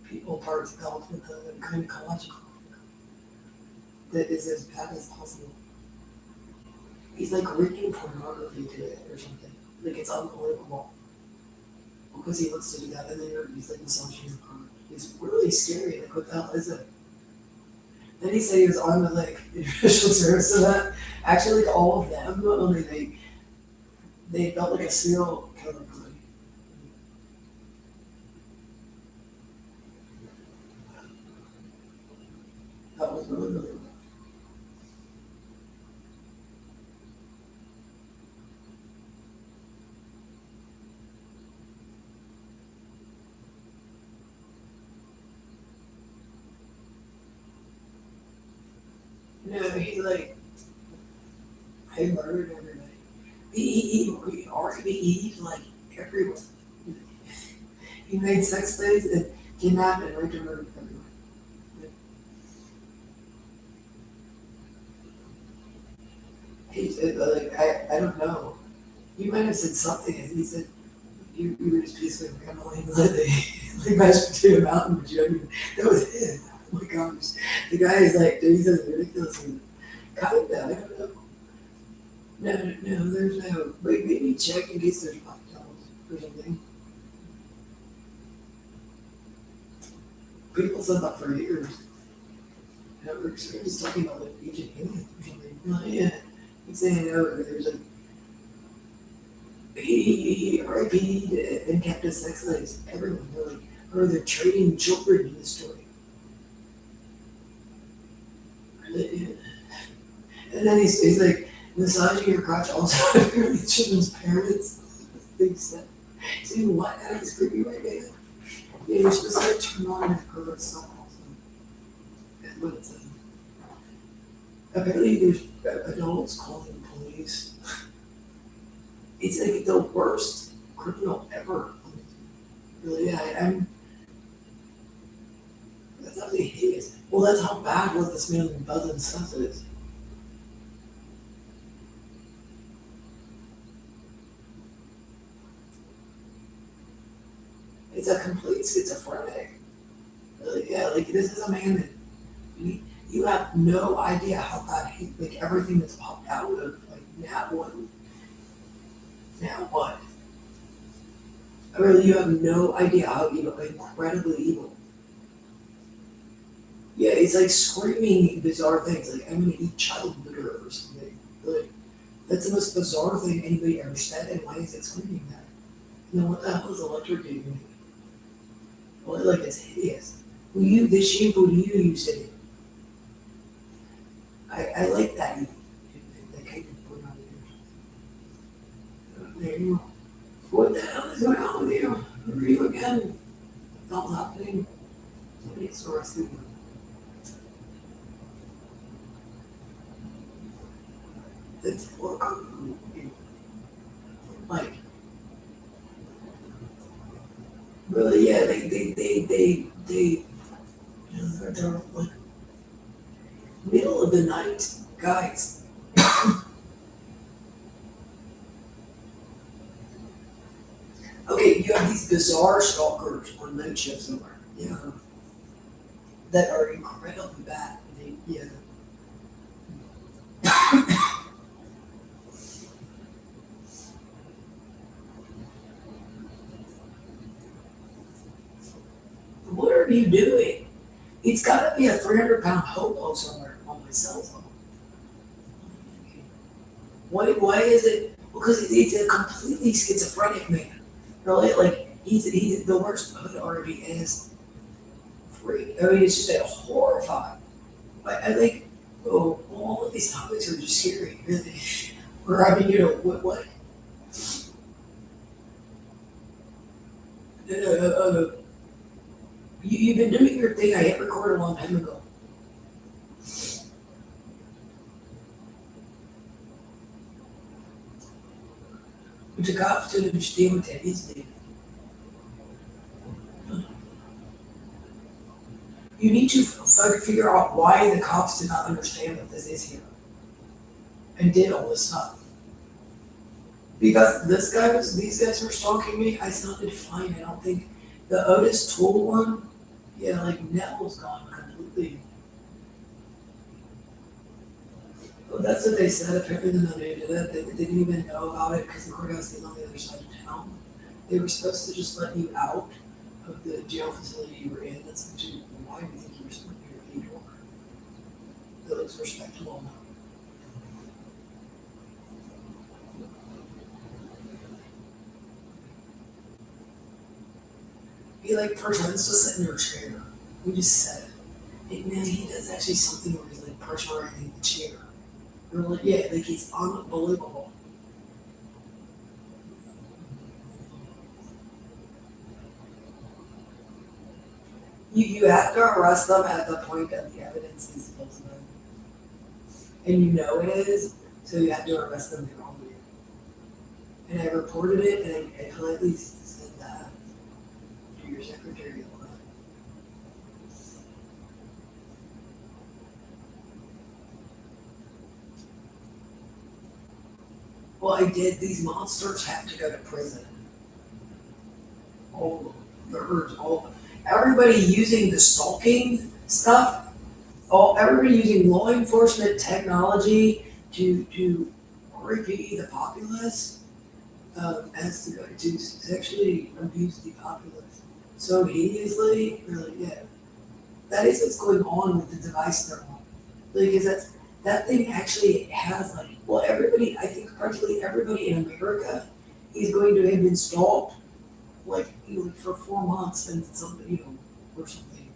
people parts belt with the gynecological that is as bad as possible. He's like reading pornography to it or something. Like it's unbelievable. Because he wants to do that, and then he's like massaging the part. It's really scary. Like, what the hell is it? Then he said he was on with like the official service of that. Actually, like all of them, only they felt like a serial killer company. That was really rough. No, he like he murdered everybody. He RBE'd like everyone. He made sex slaves and kidnapped and raped and murdered everyone. He said, like, I don't know. You might have said something, and he said, you were just peacefully rambling like like mashed potato mountain, but you don't even, that was it. Oh my gosh. The guy is like, dude, he says ridiculous and kind of, I don't know. No, there's no, wait, maybe check in case there's black devils or something. People said that for years. We're just talking about like ancient aliens or something. Oh, yeah. He's saying, oh, there's a he RIP'd and kept his sex slaves. Everyone, they're like, or they're trading children in the story. And then he's like massaging your crotch also. Apparently, children's parents. Things said, see what? That is creepy right now. Yeah, you're supposed to like turn on that pervert stuff also. That's what it said. Apparently, there's adults calling the police It's like the worst criminal ever. Really, that's absolutely hideous. Well, that's how bad what this man does and stuff is. It's a complete schizophrenic. Really, yeah, like this is a man that you have no idea how bad like everything that's popped out of like now what? I really, you have no idea how evil, incredibly evil. Yeah, it's like screaming bizarre things like I'm gonna eat child litter or something. Like that's the most bizarre thing anybody ever said, and why is it screaming that? And then what the hell is electrocuting me? Well, like it's hideous. This shampoo do you use it? I like that. That kind of put on there. You go. What the hell is going on with you? Who are you again? What's happening? Somebody's arrested. It's like really, yeah, they're like middle of the night guys. Okay, you have these bizarre stalkers on night shift somewhere, yeah, that are incredibly bad. Yeah. What are you doing? It's gotta be a 300-pound hobo somewhere on my cell phone. Why is it? Because it's a completely schizophrenic man. Really, like he's the worst hood already is. Freak. I mean, it's just horrifying. I think, oh, all of these topics are just scary, really. Or I mean, what? You've been doing your thing. I hit record a long time ago. But the cops didn't understand what that is, David. You need to figure out why the cops did not understand what this is here and did all this stuff. Because these guys were stalking me. I sounded fine. I don't think the Otis Tool one, yeah, like Neville's gone completely. Well, that's what they said. Apparently, the they did it. They didn't even know about it because the courthouse is on the other side of town. They were supposed to just let you out of the jail facility you were in. That's actually why we think you were still in your door. That looks respectable enough. He like pretends to sit in your chair. We just said it. Man, he does actually something where he's like pressurizing the chair. We're like, yeah, like it's unbelievable. You have to arrest them at the point that the evidence is supposed to be. And you know it is, so you have to arrest them there all year. And I reported it, and I politely said that to your secretary. Well, I did. These monsters have to go to prison. All murderers, all everybody using the stalking stuff. Everybody using law enforcement technology to RIP the populace, as to sexually abuse the populace so hideously. Really, yeah, that is what's going on with the device they're on. Like, is that thing actually has like, well, everybody, I think practically everybody in America is going to have been stalked, like, for 4 months and something, or something.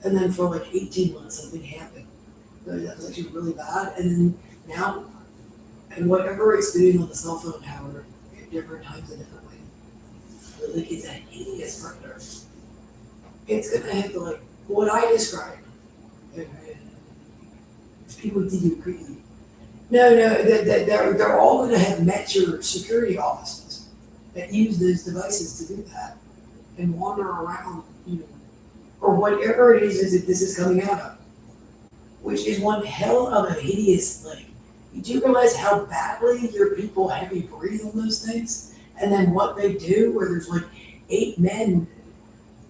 And then for like 18 months, something happened. That was actually really bad. And then now, and whatever it's doing on the cell phone tower at different times in different ways, like it's a hideous predator. It's gonna have to like what I described. And people think you're crazy. No, no, they're all gonna have met your security offices that use those devices to do that and wander around, or whatever it is that this is coming out of, which is one hell of a hideous thing. You do realize how badly your people heavy breathe on those things? And then what they do, where there's like 8 men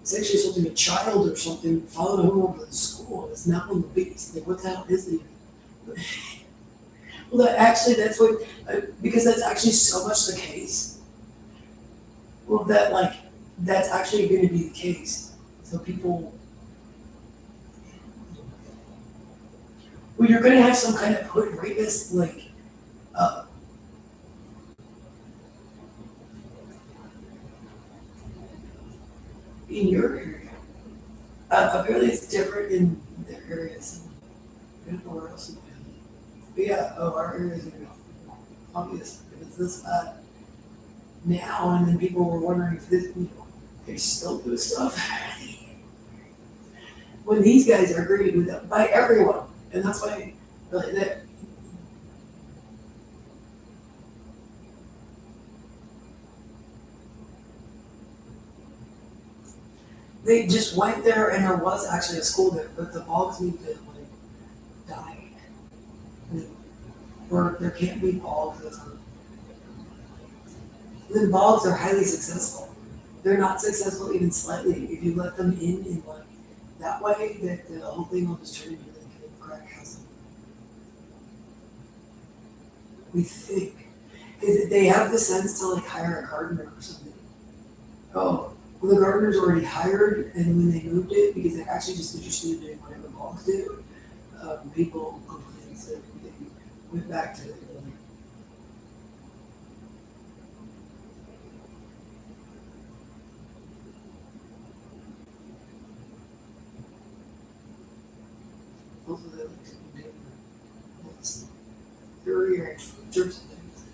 sexually assaulting a child or something, following home over to the school, and it's not one of the biggest, like, what the hell is it? Well, that's what, because that's actually so much the case. Well, that's actually gonna be the case. So people, well, you're gonna have some kind of hood rapist, uh, in your area. Apparently it's different in their areas. I don't know where else in Miami. But yeah, our area is gonna be obvious. If it's this bad now, and then people were wondering if they still do stuff. When these guys are agreed with it by everyone, and that's why that they just went there, and there was actually a school there, but the Bogs need to die. Or there can't be Bogs. The Bogs are highly successful. They're not successful even slightly if you let them in that way. That the whole thing will just turn into like a crack house. We think because they have the sense to hire a gardener or something. Oh, well, the gardener's already hired, and when they moved it, because they're actually just interested in doing whatever Bogs do, people complained, so they went back to also they like to do this theory or church things.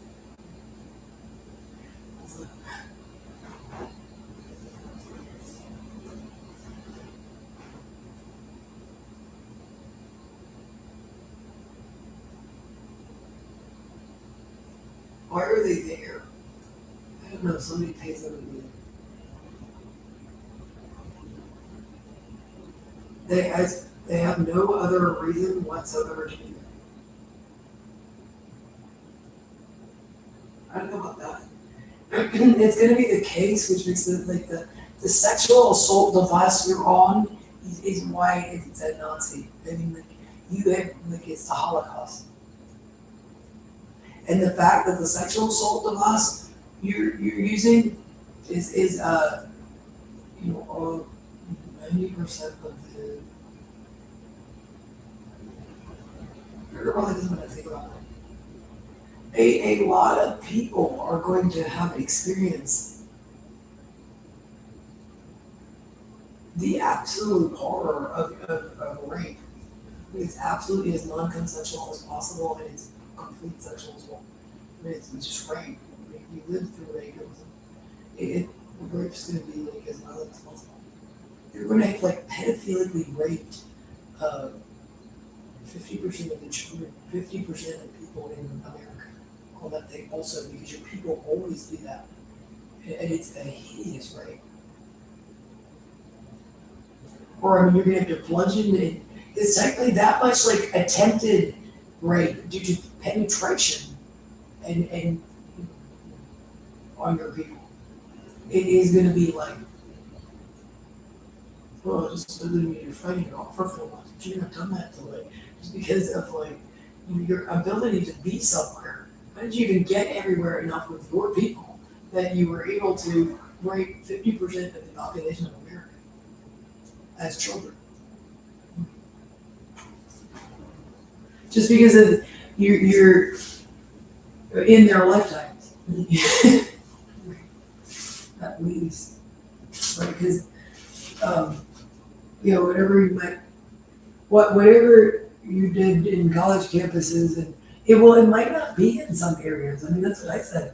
So, why are they there? I don't know. Somebody pays them to be there. They have no other reason whatsoever to be there. I don't know about that. It's going to be the case, which makes it the sexual assault device you're on is why it's a Nazi. I mean, you have it's the Holocaust, and the fact that the sexual assault device you're using is 90% of the. It really doesn't matter to think about it. A lot of people are going to have experienced the absolute horror of rape. It's absolutely as non-consensual as possible, and it's complete sexual assault. I mean, it's just rape. I mean, you live through rape. Rape's going to be as violent as possible. You're going to have pedophilically raped 50% of the children, 50% of people in America on that thing also, because your people always do that, and it's a hideous rape. Or I mean, you're gonna have to bludgeon it. It's technically that much attempted rape due to penetration and on your people. It is gonna be well, just literally you're fighting it off for 4 months, but you're not done that till just because of your ability to be somewhere. How did you even get everywhere enough with your people that you were able to rape 50% of the population of America as children? Just because of you're in their lifetimes, at least, right? Because whatever you might, whatever you did in college campuses, and it might not be in some areas. I mean, that's what I said.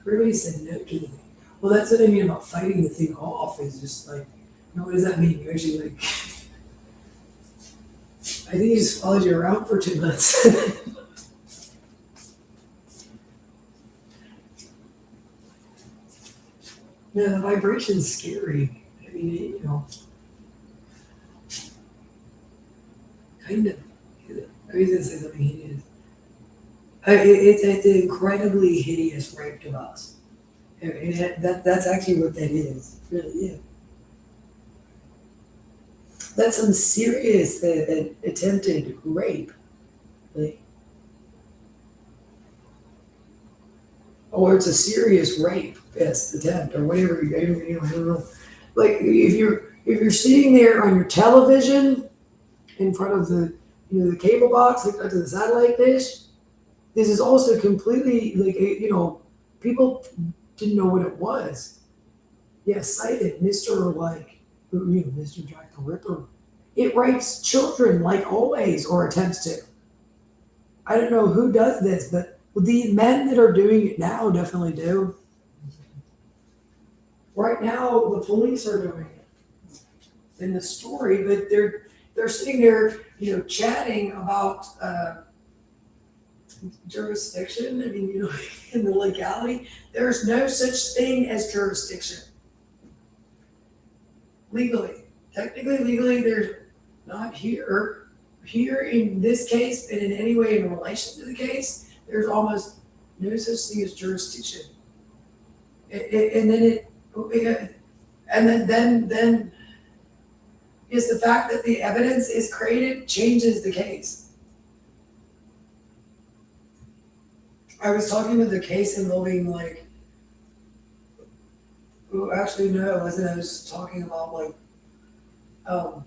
Everybody said no to the thing. Well, that's what I mean about fighting the thing off. Is just what does that mean? You actually I think he just followed you around for 2 months. Yeah, the vibration's scary. I mean, kind of. I was gonna say something hideous. It's an incredibly hideous rape device. And that's actually what that is. Really, yeah. That's some serious attempted rape. Like, or it's a serious rape, yes, attempt, or whatever. I don't know. Like if you're sitting there on your television in front of the cable box hooked up to the satellite dish, this is also completely like people didn't know what it was. Yeah, cited Mr. like Mr. Jack the Ripper. It rapes children like always or attempts to. I don't know who does this, but the men that are doing it now definitely do. Right now, the police are doing it in the story, but they're sitting there, chatting about jurisdiction. I mean, in the legality, there's no such thing as jurisdiction legally. Technically, legally, there's not here. Here in this case, and in any way in relation to the case, there's almost no such thing as jurisdiction. And then then is the fact that the evidence is created changes the case. I was talking with the case involving actually no, I wasn't. I was talking about um,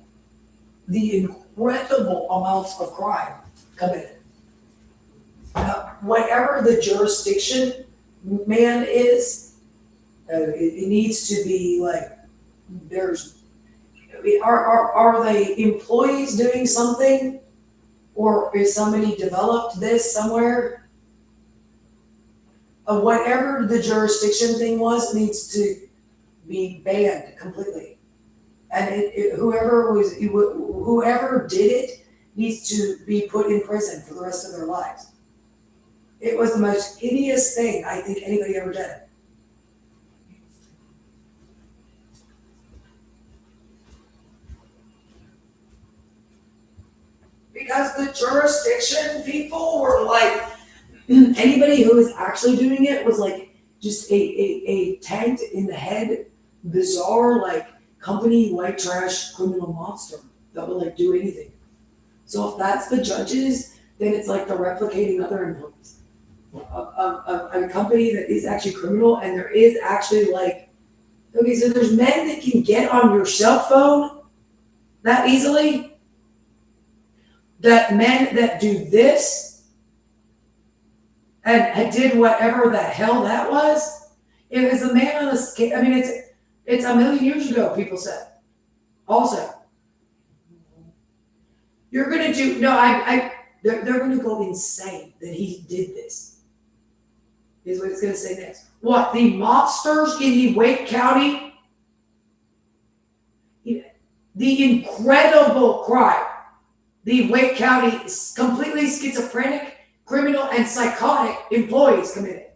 the incredible amounts of crime committed. Whatever the jurisdiction man is, it needs to be there's are they employees doing something, or is somebody developed this somewhere? Whatever the jurisdiction thing was needs to be banned completely, and whoever did it needs to be put in prison for the rest of their lives. It was the most hideous thing I think anybody ever did. Because the jurisdiction people were like, anybody who was actually doing it was like just a tanked in the head, bizarre, company white trash criminal monster that would do anything. So if that's the judges, then it's like they're replicating other employees. A company that is actually criminal, and there is actually okay, so there's men that can get on your cell phone that easily, that men that do this and did whatever the hell that was. It was a man on the scale. I mean, it's a million years ago, people said. Also, you're gonna do no, they're gonna go insane that he did this. Is what it's gonna say next. What, the mobsters in the Wake County, the incredible crime, the Wake County completely schizophrenic, criminal, and psychotic employees committed.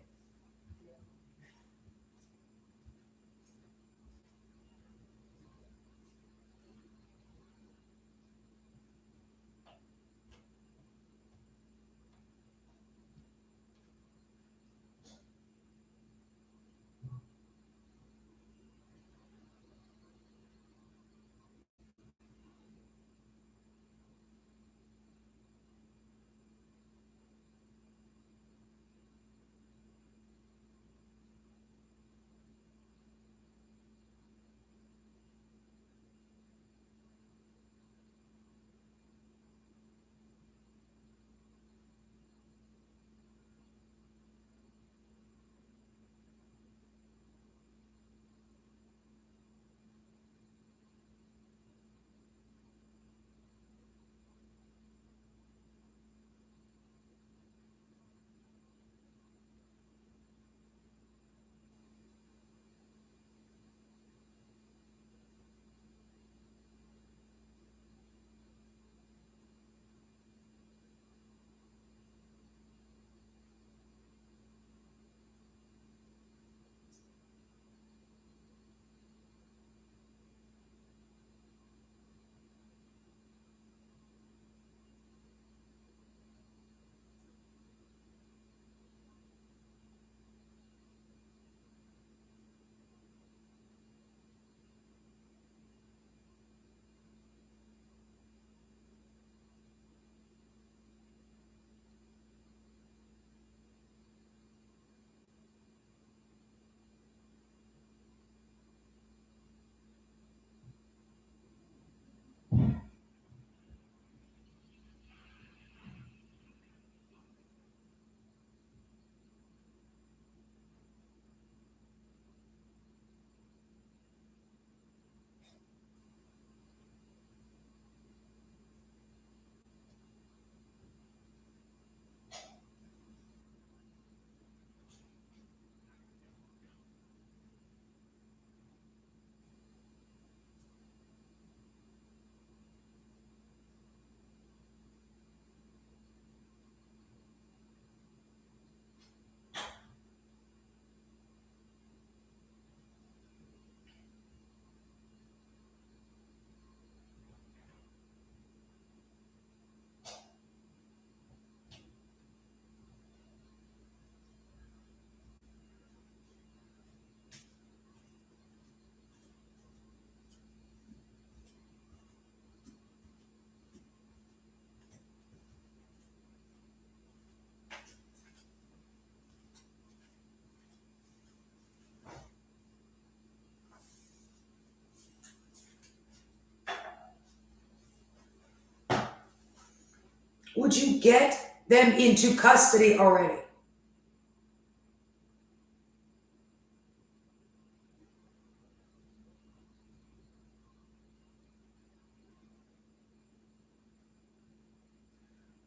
wouldn't you get them into custody already?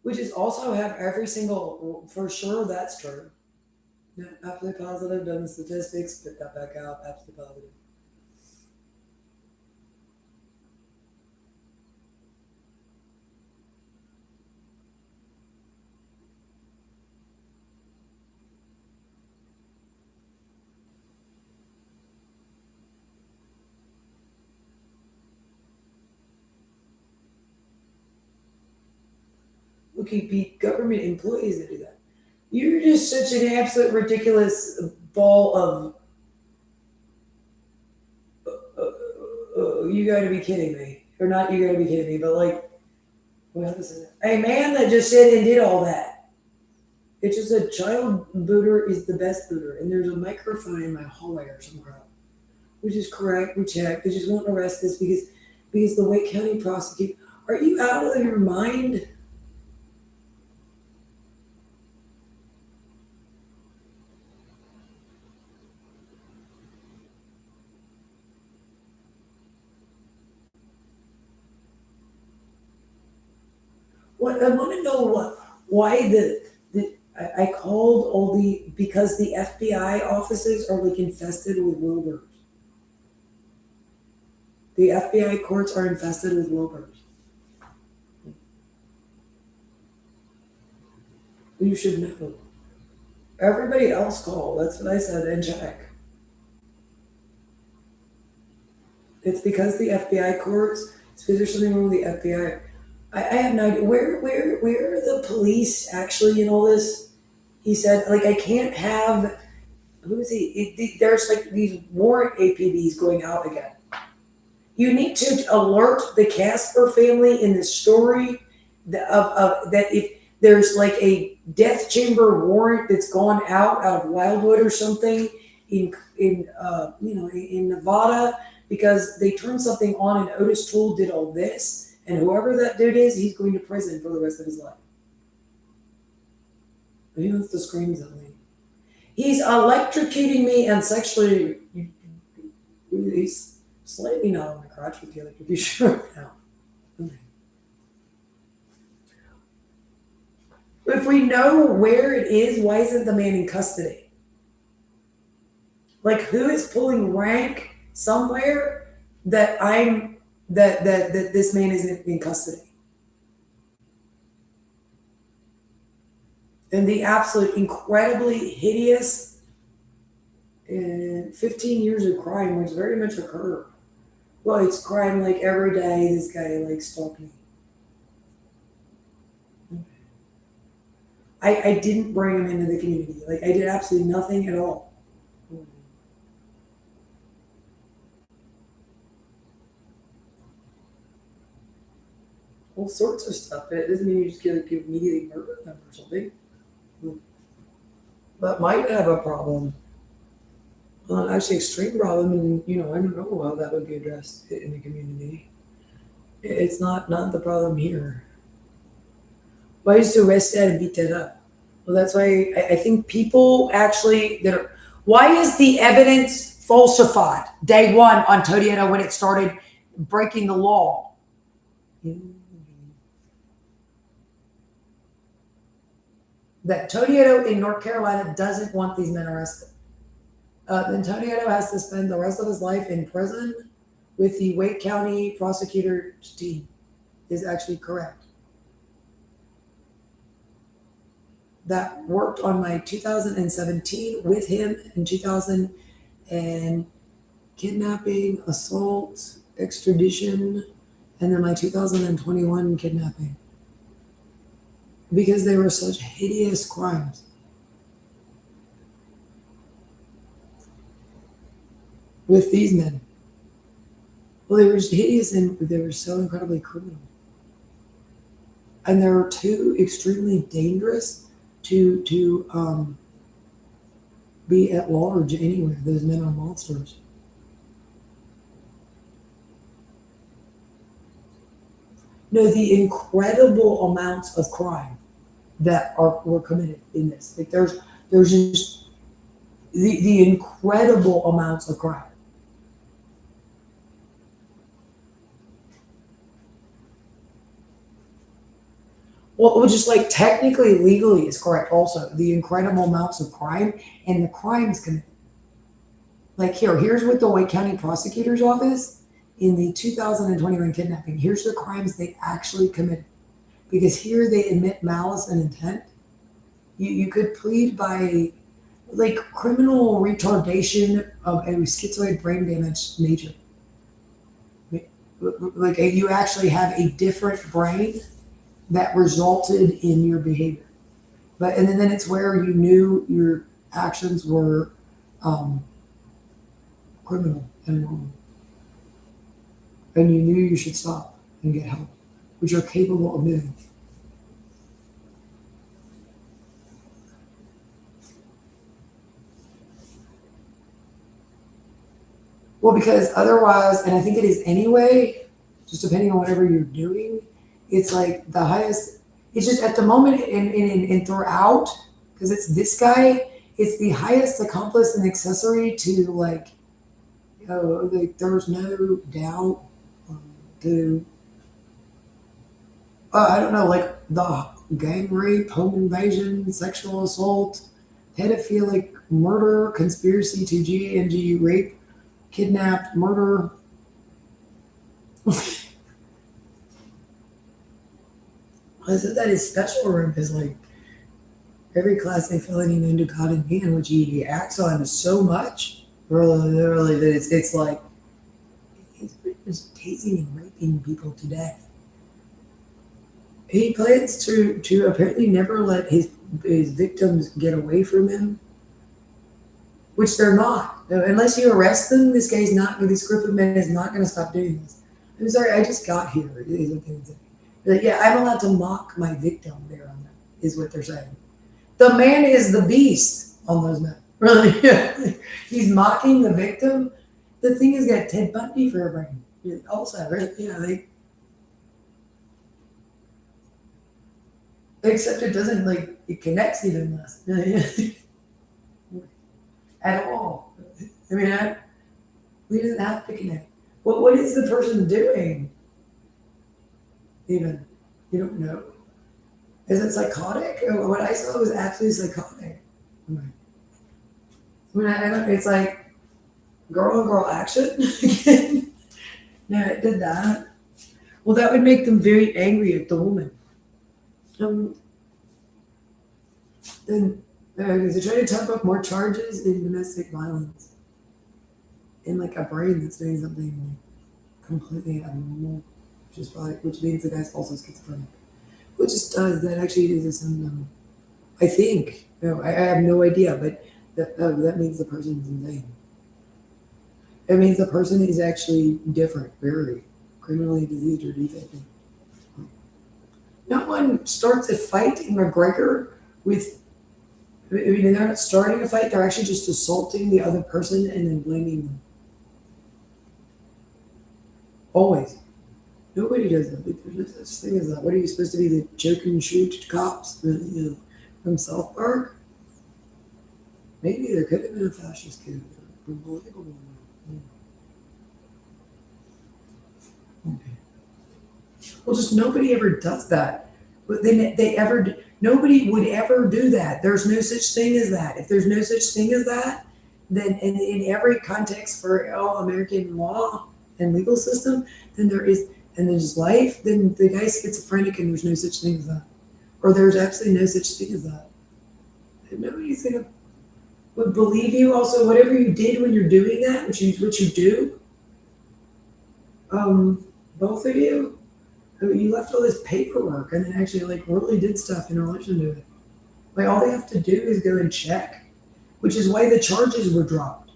We just also have every single, for sure, that's true. Yeah, absolutely positive, done the statistics, spit that back out, absolutely positive. Look, you beat government employees that do that. You're just such an absolute ridiculous ball of. You gotta be kidding me. Or not, you gotta be kidding me, but like, what is it? A man that just said and did all that. It's just a child booter is the best booter, and there's a microphone in my hallway or some crap. Which is correct, we checked. They just won't arrest us because the Wake County prosecutor. Are you out of your mind? What I want to know why I called all the because the FBI offices are like infested with Wilbur's. The FBI courts are infested with Wilbur's. You should know. Everybody else call. That's what I said and check. It's because the FBI courts. It's because there's something wrong with the FBI. I have no idea where are the police actually in all this. He said like I can't have. Who is he? There's like these warrant APBs going out again. You need to alert the Casper family in the story of that if there's like a death chamber warrant that's gone out of Wildwood or something in Nevada because they turned something on and Otis Toole did all this and whoever that dude is, he's going to prison for the rest of his life. He wants to scream something. He's electrocuting me and sexually. He's slightly not on my crotch with the electrocution right now. Okay. If we know where it is, why isn't the man in custody? Like, who is pulling rank somewhere that this man isn't in custody? And the absolute incredibly hideous 15 years of crime, which very much occurred. Well, it's crime like every day. This guy like stalked me. I didn't bring him into the community. Like I did absolutely nothing at all. All sorts of stuff. But it doesn't mean you just get people immediately murder them or something. That might have a problem. Actually, extreme problem, and I don't know how that would be addressed in the community. It's not the problem here. Why is to arrest that and beat that up? Well, that's why I think people actually that are. Why is the evidence falsified day one on Todietto when it started breaking the law? That Todietto in North Carolina doesn't want these men arrested. Then Todietto has to spend the rest of his life in prison with the Wake County prosecutor's team. Is actually correct. That worked on my 2017 with him in 2000 and kidnapping, assault, extradition, and then my 2021 kidnapping. Because they were such hideous crimes. With these men. Well, they were just hideous and they were so incredibly criminal. And they were too extremely dangerous to be at large anywhere. Those men are monsters. No, the incredible amounts of crime that were committed in this. Like there's just the incredible amounts of crime. Well, just like technically, legally is correct. Also, the incredible amounts of crime and the crimes committed. Like here's what the White County Prosecutor's Office in the 2021 kidnapping. Here's the crimes they actually committed. Because here they admit malice and intent. You could plead by like criminal retardation of a schizoid brain damage nature. Like you actually have a different brain that resulted in your behavior. But and then it's where you knew your actions were criminal and wrong. And you knew you should stop and get help, which you're capable of doing. Well, because otherwise, and I think it is anyway, just depending on whatever you're doing, it's like the highest, it's just at the moment and throughout, because it's this guy, it's the highest accomplice and accessory to like, like there's no doubt to, I don't know, like the gang rape, home invasion, sexual assault, pedophilic murder, conspiracy to G rape, kidnapped, murder. I said that his special room is like every class A felony known to God and man, which he acts on so much, really that it's like he's pretty much tasing and raping people to death. He plans to apparently never let his victims get away from him, which they're not. Unless you arrest them, this group of men is not going to stop doing this. I'm sorry, I just got here. Is what they're saying. Like, yeah, I'm allowed to mock my victim there on them, is what they're saying. The man is the beast on those men. Really? He's mocking the victim. The thing has got Ted Bundy for a brain. Also, right? Except it doesn't, like, it connects even less. At all. I mean, we didn't have to connect. What is the person doing? Even, you don't know. Is it psychotic? What I saw was absolutely psychotic. I mean, I don't. It's like girl on girl action. No, it did that. Well, that would make them very angry at the woman. Then they try to type up more charges in domestic violence in like a brain that's doing something completely abnormal, which means the guy's also schizophrenic. Which just does that actually is a symptom. I think. I have no idea, but that means the person's insane. It means the person is actually different, very criminally diseased or defective. No one starts a fight in McGregor with. I mean, they're not starting a fight; they're actually just assaulting the other person and then blaming them. Always. Nobody does that. There's no such thing as that. What are you supposed to be, the choke and shoot cops from South Park? Maybe there could have been a fascist coup. Unbelievable. Okay. Well, just nobody ever does that. But nobody would ever do that. There's no such thing as that. If there's no such thing as that, then in every context for all American law and legal system, then there is. And there's life, then the guy's schizophrenic and there's no such thing as that. Or there's absolutely no such thing as that. And nobody's would believe you. Also, whatever you did when you're doing that, which you do, both of you, I mean, you left all this paperwork and then actually like really did stuff in relation to it. Like all they have to do is go and check, which is why the charges were dropped.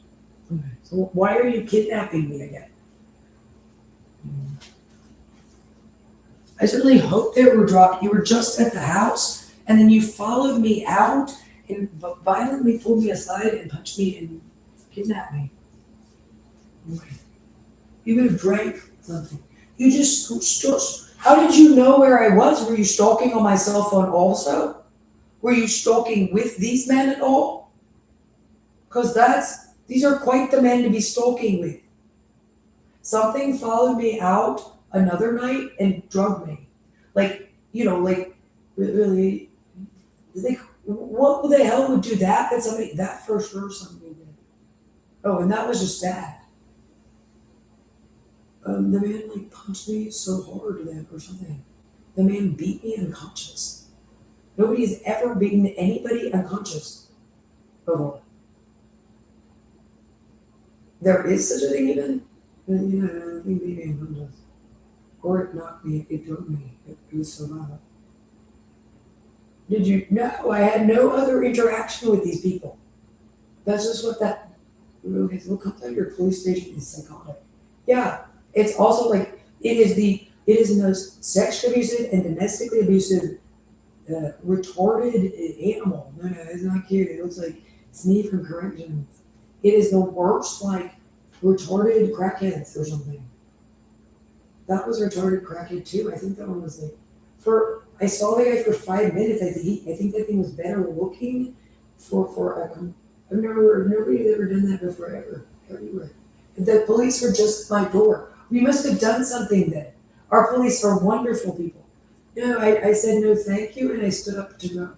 Okay. So why are you kidnapping me again? I certainly hope they were dropped. You were just at the house, and then you followed me out and violently pulled me aside and punched me and kidnapped me. Okay. You could have drank something. You just, how did you know where I was? Were you stalking on my cell phone also? Were you stalking with these men at all? Because these are quite the men to be stalking with. Something followed me out another night and drugged me. Like, like, really, like, what the hell would do that? That for sure somebody did. Oh, and that was just bad. The man like punched me so hard then or something. The man beat me unconscious. Nobody has ever beaten anybody unconscious before. There is such a thing even? I think beat me unconscious. Or it knocked me, it drove me. It was so bad. Did you? No, I had no other interaction with these people. That's just what that. Okay, so come to your police station is psychotic. Yeah, it's also like it is the most sexually abusive and domestically abusive, retarded animal. No, it's not cute. It looks like it's me from corrections. It is the worst, like retarded crackheads or something. That was retarded crackhead too. I think that one was like I saw the guy for 5 minutes. I think that thing was better looking for nobody's ever done that before ever. Everywhere. The police were just at my door. We must have done something then. Our police are wonderful people. No, I said no thank you and I stood up to go.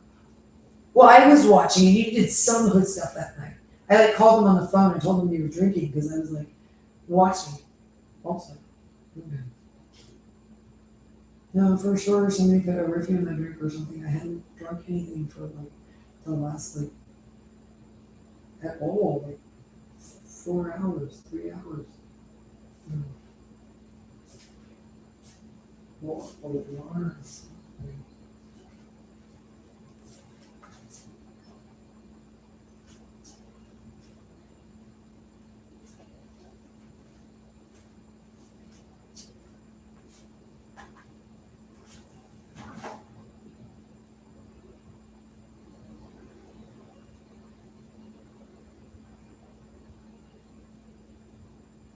Well, I was watching and you did some hood stuff that night. I like called him on the phone and told him you were drinking because I was like watching also. Okay. No, for sure somebody put a roofie on my drink or something. I hadn't drunk anything for like the last like at all, like 4 hours, 3 hours. Water.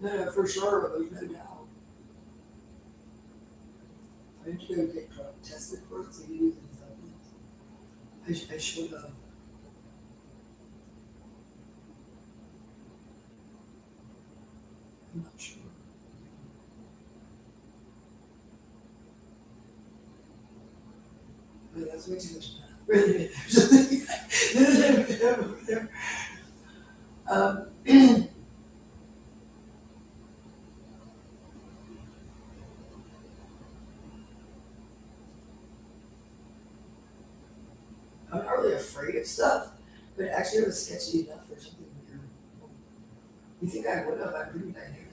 No, for sure, there's no doubt. I need to go get drug tested for it, so you use I should have. I'm not sure. But that's way too much time. Really, there's I'm not really afraid of stuff, but actually it was sketchy enough for something weird. You think I would have? I really dynamic.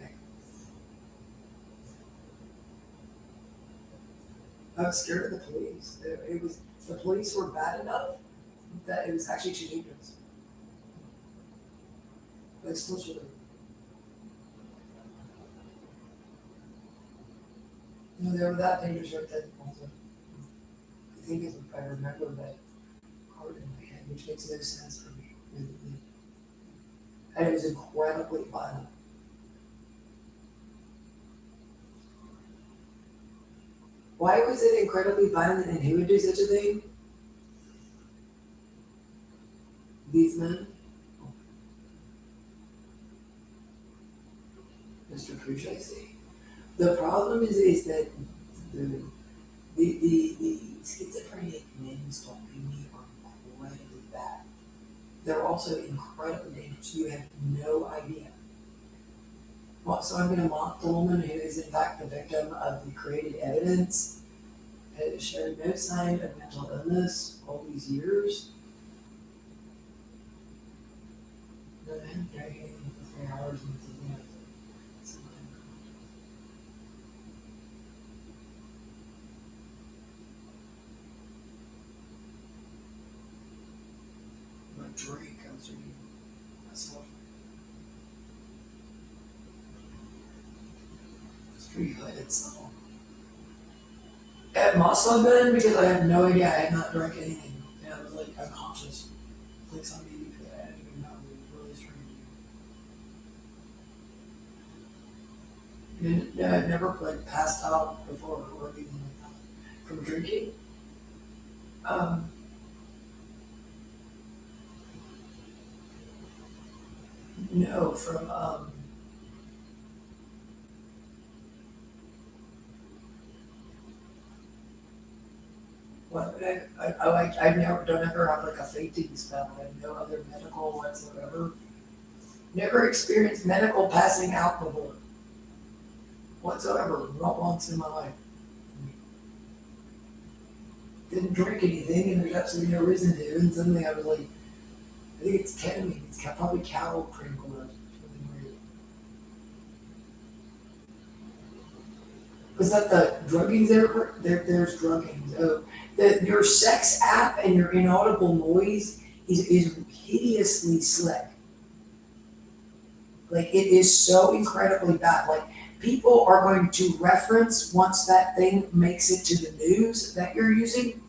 I was scared of the police. It was the police were bad enough that it was actually too dangerous. But I still should have. They were that dangerous right then. Also, I think if I remember that card in my head, which makes no sense for me. And it was incredibly violent. Why was it incredibly violent and who would do such a thing? These men? Mr. Pooch, I see. The problem is that the schizophrenic men stalking me are incredibly bad. They're also incredibly dangerous. You have no idea. Well, so I'm going to mock the woman who is in fact the victim of the created evidence, has shown no sign of mental illness all these years. No, I haven't drank anything for 3 hours and it's my drink, I was reading myself. It's pretty good, so. It must have been because I had no idea. I had not drank anything. And I was like unconscious. Like somebody I didn't even know. It was really strange. And I've never like passed out before or anything like that from drinking. Um, no, from what I like I've never don't ever have like a fainting spell. I have no other medical whatsoever. Never experienced medical passing out before whatsoever. Not once in my life. Didn't drink anything, and there's absolutely no reason to. And suddenly I was like, I think it's ketamine. It's probably cattle critical or something weird. Was that the druggings there? There's druggings. Oh, your sex app and your inaudible noise is hideously slick. Like it is so incredibly bad. Like people are going to reference once that thing makes it to the news that you're using.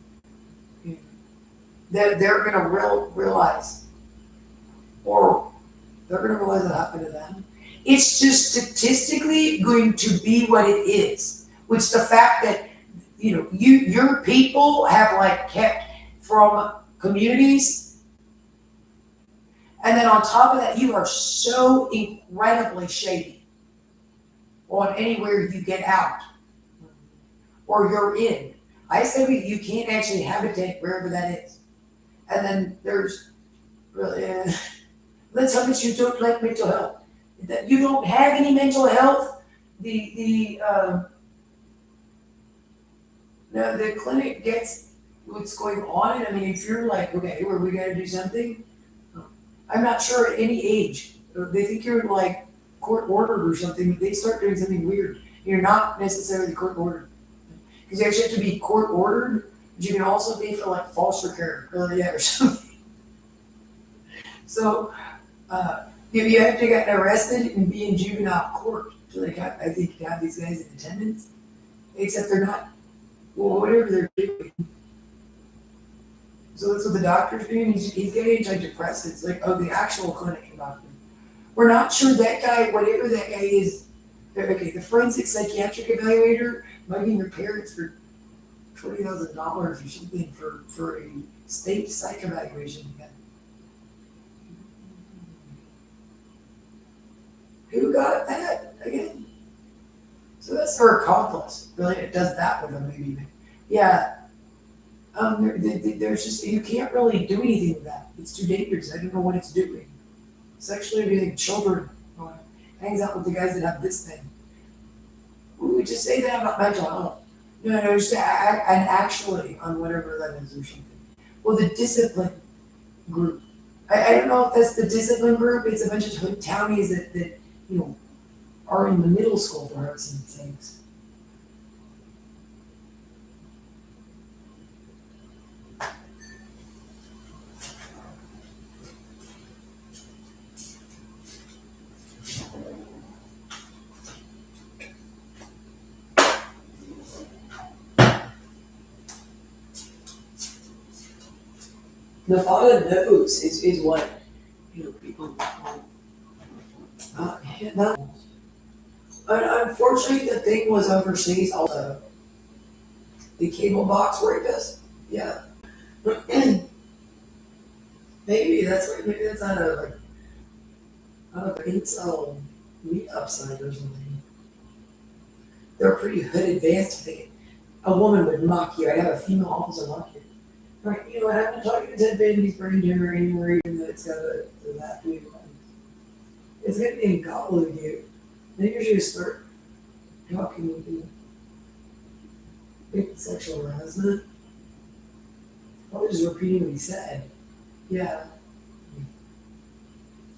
They're gonna realize, or they're gonna realize what happened to them. It's just statistically going to be what it is. Which the fact that your people have like kept from communities, and then on top of that, you are so incredibly shady on anywhere you get out or you're in. I say you can't actually habitate wherever that is. And then there's really, let's hope that you don't like mental health. That you don't have any mental health. The clinic gets what's going on. And I mean, if you're like, okay, well, we got to do something. I'm not sure at any age they think you're like court ordered or something. They start doing something weird. You're not necessarily court ordered because you actually have to be court ordered. But you can also be for like foster care, or something. So you have to get arrested and be in juvenile court. So I think you have these guys in attendance, except they're not. Well, whatever they're doing. So that's what the doctor's doing. He's getting antidepressants, like the actual clinic doctor. We're not sure that guy, whatever that guy is. Okay, the forensic psychiatric evaluator mugging your parents for $20,000 or something for a state psych evaluation. Who got that again? So that's her accomplice. Really, it does that with them, maybe. Yeah. There's just you can't really do anything with that. It's too dangerous. I don't know what it's doing. Sexually abusing children. Hangs out with the guys that have this thing. We would just say that about mental health. No, just and actually on whatever that is or something. Well, the discipline group. I don't know if that's the discipline group. It's a bunch of townies that are in the middle school for heaven's sakes. The thought of those is what people want. Unfortunately, the thing was overseas also. The cable box rapist. Yeah. maybe that's not a incel meetup site or something. They're pretty hood advanced. A woman would mock you. I'd have a female officer mock you. Right, I've been talking to Ted Bundy's brain tumor anywhere, even though it's got that weird one. It's going to be gobbledygook. Maybe you should start talking with you. Big sexual harassment. Probably just repeating what he said. Yeah.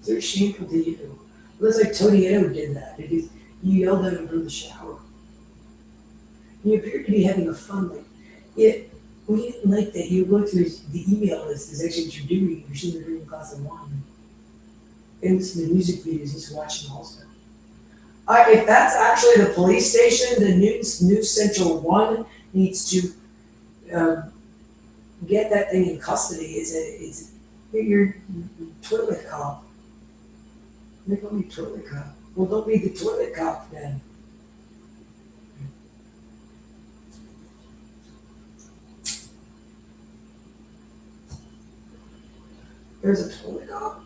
It's very shameful to you. It looks like Tony Edo did that. You yelled at him from the shower. You appeared to be having a fun like it. We didn't like that you looked through the email list is actually what you're doing. You should have been drinking a glass of wine. And listen to music videos he's watching also. If that's actually the police station, the News Central 1 needs to get that thing in custody. It's your toilet cop. They call me toilet cop. Well, don't be the toilet cop then. There's a total cop.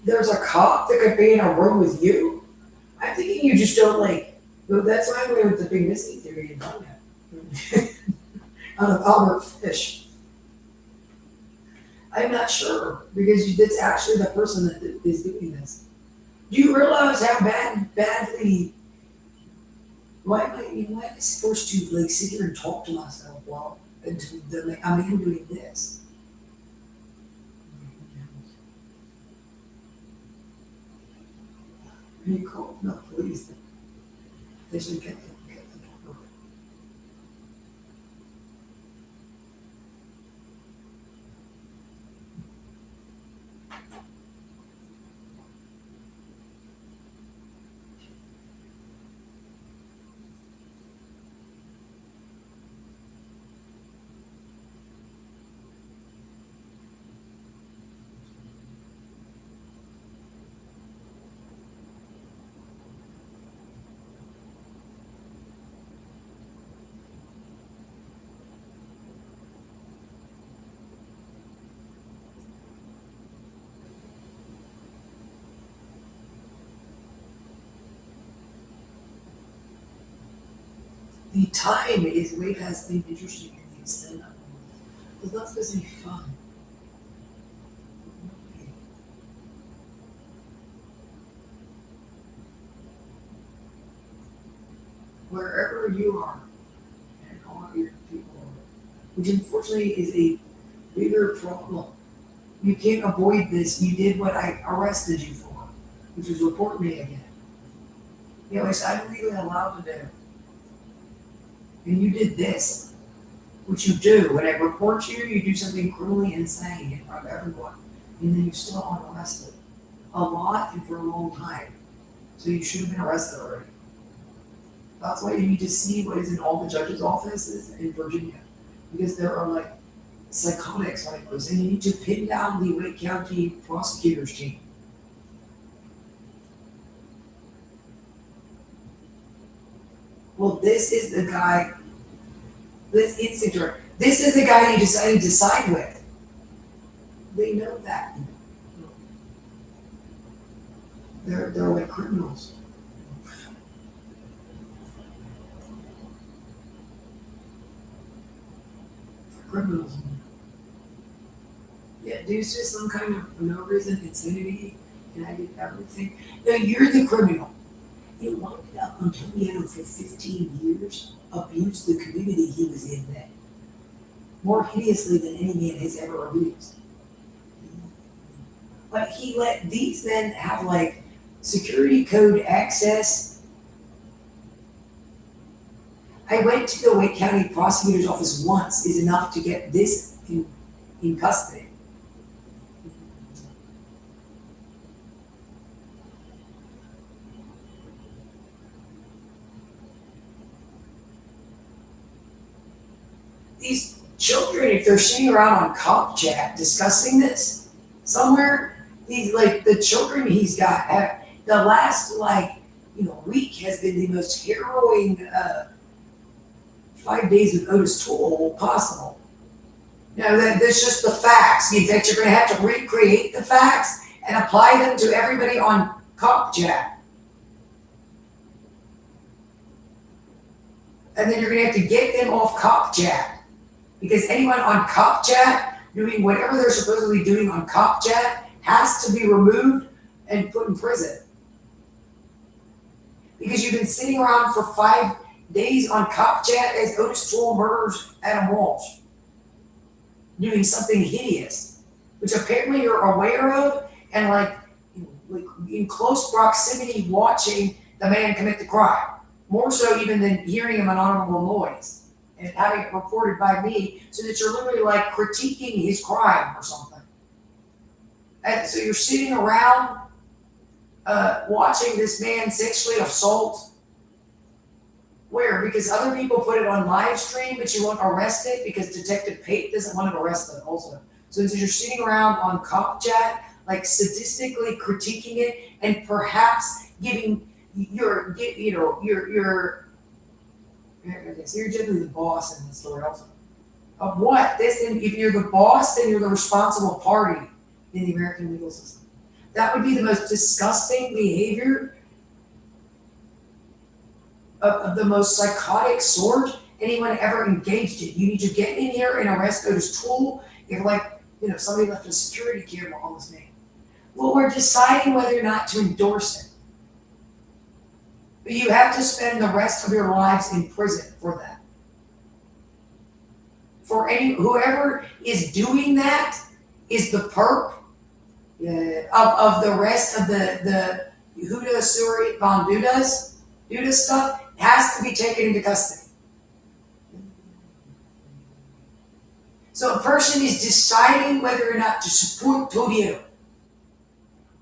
There's a cop that could be in a room with you. I'm thinking you just don't like. Well, that's why I went with the big missing theory in China. Out of Albert Fish. I'm not sure because that's actually the person that is doing this. Do you realize how badly? Why am I forced to like sit here and talk to myself while I'm doing this? And you call the police. They should get them. The time is way past being interesting in these things. It's not supposed to be fun. Wherever you are, and all your people are, which unfortunately is a bigger problem. You can't avoid this. You did what I arrested you for, which was report me again. You know, I'm legally allowed to do. And you did this, which you do. When I report you, you do something criminally insane in front of everyone. And then you still aren't arrested. A lot and for a long time. So you should have been arrested already. That's why you need to see what is in all the judges' offices in Virginia. Because there are like psychotics like this. And you need to pin down the Wake County prosecutor's team. Well, this is the guy, this instinctor, this is the guy you decided to side with. They know that. They're like criminals. Criminals. Yeah, dude's just some kind of for no reason insanity, and I did everything. No, you're the criminal. You locked up Antonio for 15 years, abused the community he was in then, more hideously than any man has ever abused. But he let these men have like security code access. I went to the Wake County prosecutor's office once is enough to get this in custody. These children, if they're sitting around on cop chat discussing this somewhere, these like the children he's got have the last week has been the most harrowing 5 days with Otis Toole possible. That's just the facts. In fact, you're going to have to recreate the facts and apply them to everybody on cop chat. And then you're going to have to get them off cop chat. Because anyone on cop chat doing whatever they're supposedly doing on cop chat has to be removed and put in prison. Because you've been sitting around for 5 days on cop chat as Otis Toole murders Adam Walsh. Doing something hideous, which apparently you're aware of and like in close proximity watching the man commit the crime. More so even than hearing him an honorable noise. And having it reported by me so that you're literally like critiquing his crime or something. And so you're sitting around watching this man sexually assault. Where? Because other people put it on live stream, but you won't arrest it because Detective Pate doesn't want it arrested also. So instead you're sitting around on cop chat, like sadistically critiquing it and perhaps giving you're generally the boss in the story also. Of what? This, and if you're the boss, then you're the responsible party in the American legal system. That would be the most disgusting behavior of the most psychotic sort anyone ever engaged in. You need to get in here and arrest those tool if, like, somebody left a security camera on this man. Well, we're deciding whether or not to endorse it. But you have to spend the rest of your lives in prison for that. For whoever is doing that is the perp of the rest of the Huda Suri Von Duda stuff has to be taken into custody. So a person is deciding whether or not to support Todiero.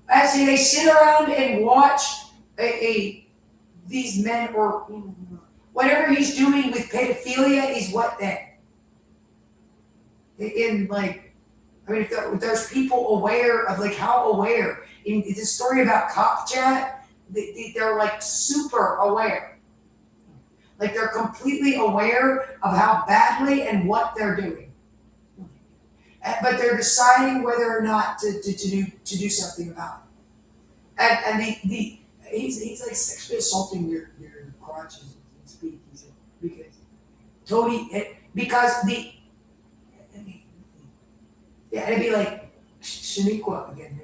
Actually, they sit around and watch these men, or whatever he's doing with pedophilia is what then? If there's people aware of, like, how aware, in the story about Cop Chat, they're like super aware. Like, they're completely aware of how badly and what they're doing. But they're deciding whether or not to do something about it. And he's like sexually assaulting your crotches and speak. It'd be like Shaniqua again.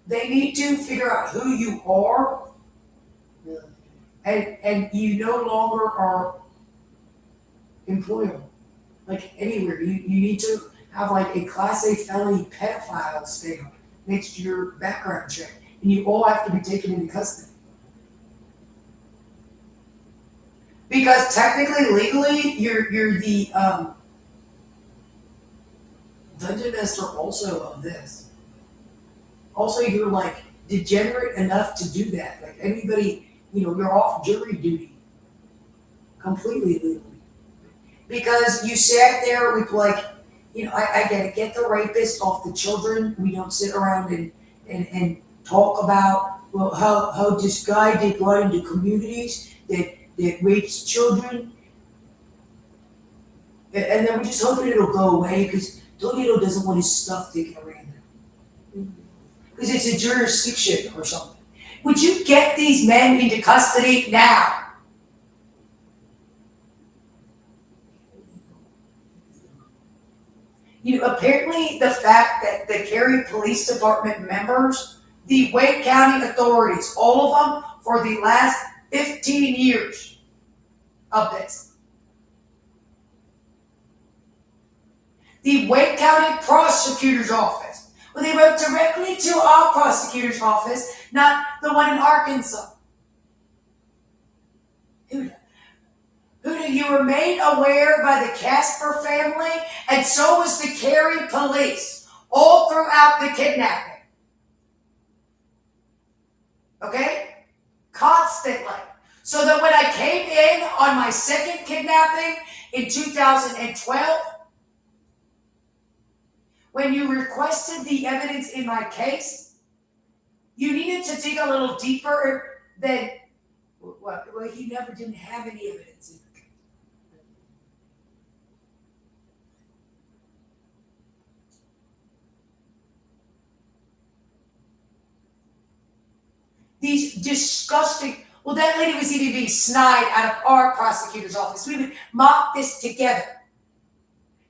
They need to figure out who you are, and you no longer are employable. Like, anywhere. You need to have, like, a Class A felony pedophile stamp next to your background check. And you all have to be taken into custody. Because technically, legally, you're the dungeon master also of this. Also, you're, like, degenerate enough to do that. Like, anybody, you're off jury duty. Completely legally. Because you sat there with, like, I gotta get the rapist off the children. We don't sit around and talk about, well, how this guy did go into communities that rapes children. And then we're just hoping it'll go away because Toledo doesn't want his stuff taken around him. Because it's a jurisdiction or something. Would you get these men into custody now? Apparently the fact that the Cary Police Department members, the Wake County authorities, all of them, for the last 15 years of this. The Wake County Prosecutor's Office. Well, they wrote directly to our prosecutor's office, not the one in Arkansas. Huda, you were made aware by the Casper family, and so was the Cary police, all throughout the kidnapping. Okay? Constantly. So that when I came in on my second kidnapping in 2012, when you requested the evidence in my case, you needed to dig a little deeper than, well, he didn't have any evidence in the case. These disgusting, well, that lady was even being snide out of our prosecutor's office. We would mock this together.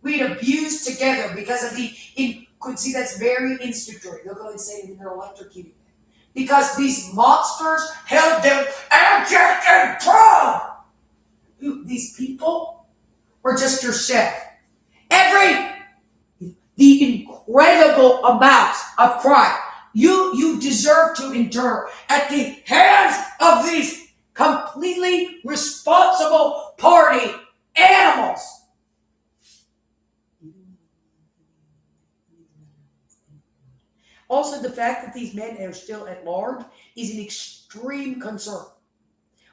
We'd abuse together because of see, that's very instinctory. They'll go insane and they're electrocuting. Because these monsters held them abject and proud. These people were just yourself. The incredible amount of crime you deserve to endure at the hands of these completely responsible party animals. Also, the fact that these men are still at large is an extreme concern.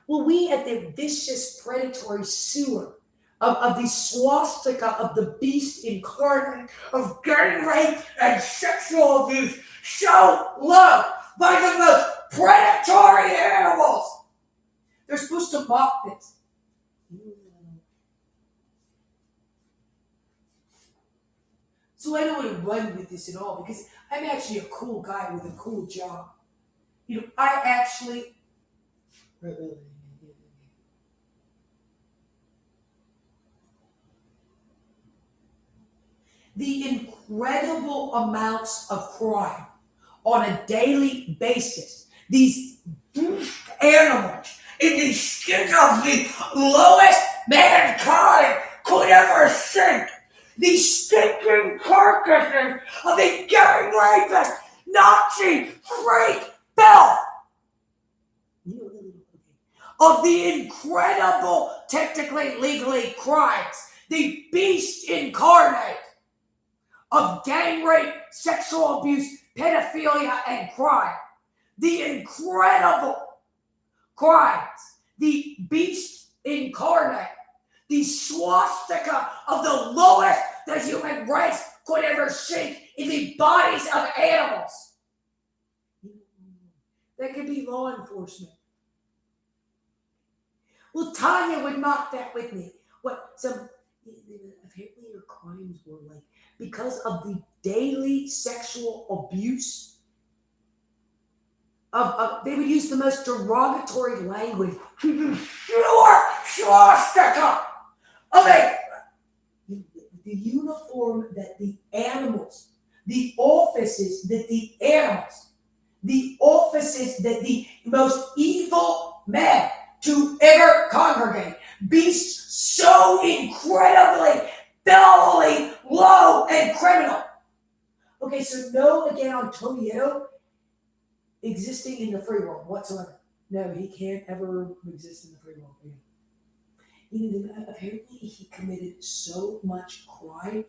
Well, we at the vicious predatory sewer of the swastika of the beast incarnate of gang rape and sexual abuse so low by the most predatory animals. They're supposed to mock this. So I don't want to run with this at all because I'm actually a cool guy with a cool job. I actually. The incredible amounts of crime on a daily basis. These animals in the skin of the lowest mankind could ever sink. These stinking carcasses of the gang rapist, Nazi, freak, filth. Of the incredible, technically, legally crimes. The beast incarnate of gang rape, sexual abuse, pedophilia, and crime. The incredible crimes. The beast incarnate. The swastika of the lowest the human race could ever sink in the bodies of animals. That could be law enforcement. Well, Tanya would mock that with me. Apparently her crimes were like, because of the daily sexual abuse they would use the most derogatory language. Pure swastika of the uniform that the animals, the offices that the most evil men to ever congregate, beasts so incredibly, bellowly, low, and criminal. Okay, so no, again, on Tonio existing in the free world whatsoever. No, he can't ever exist in the free world. Apparently, he committed so much crime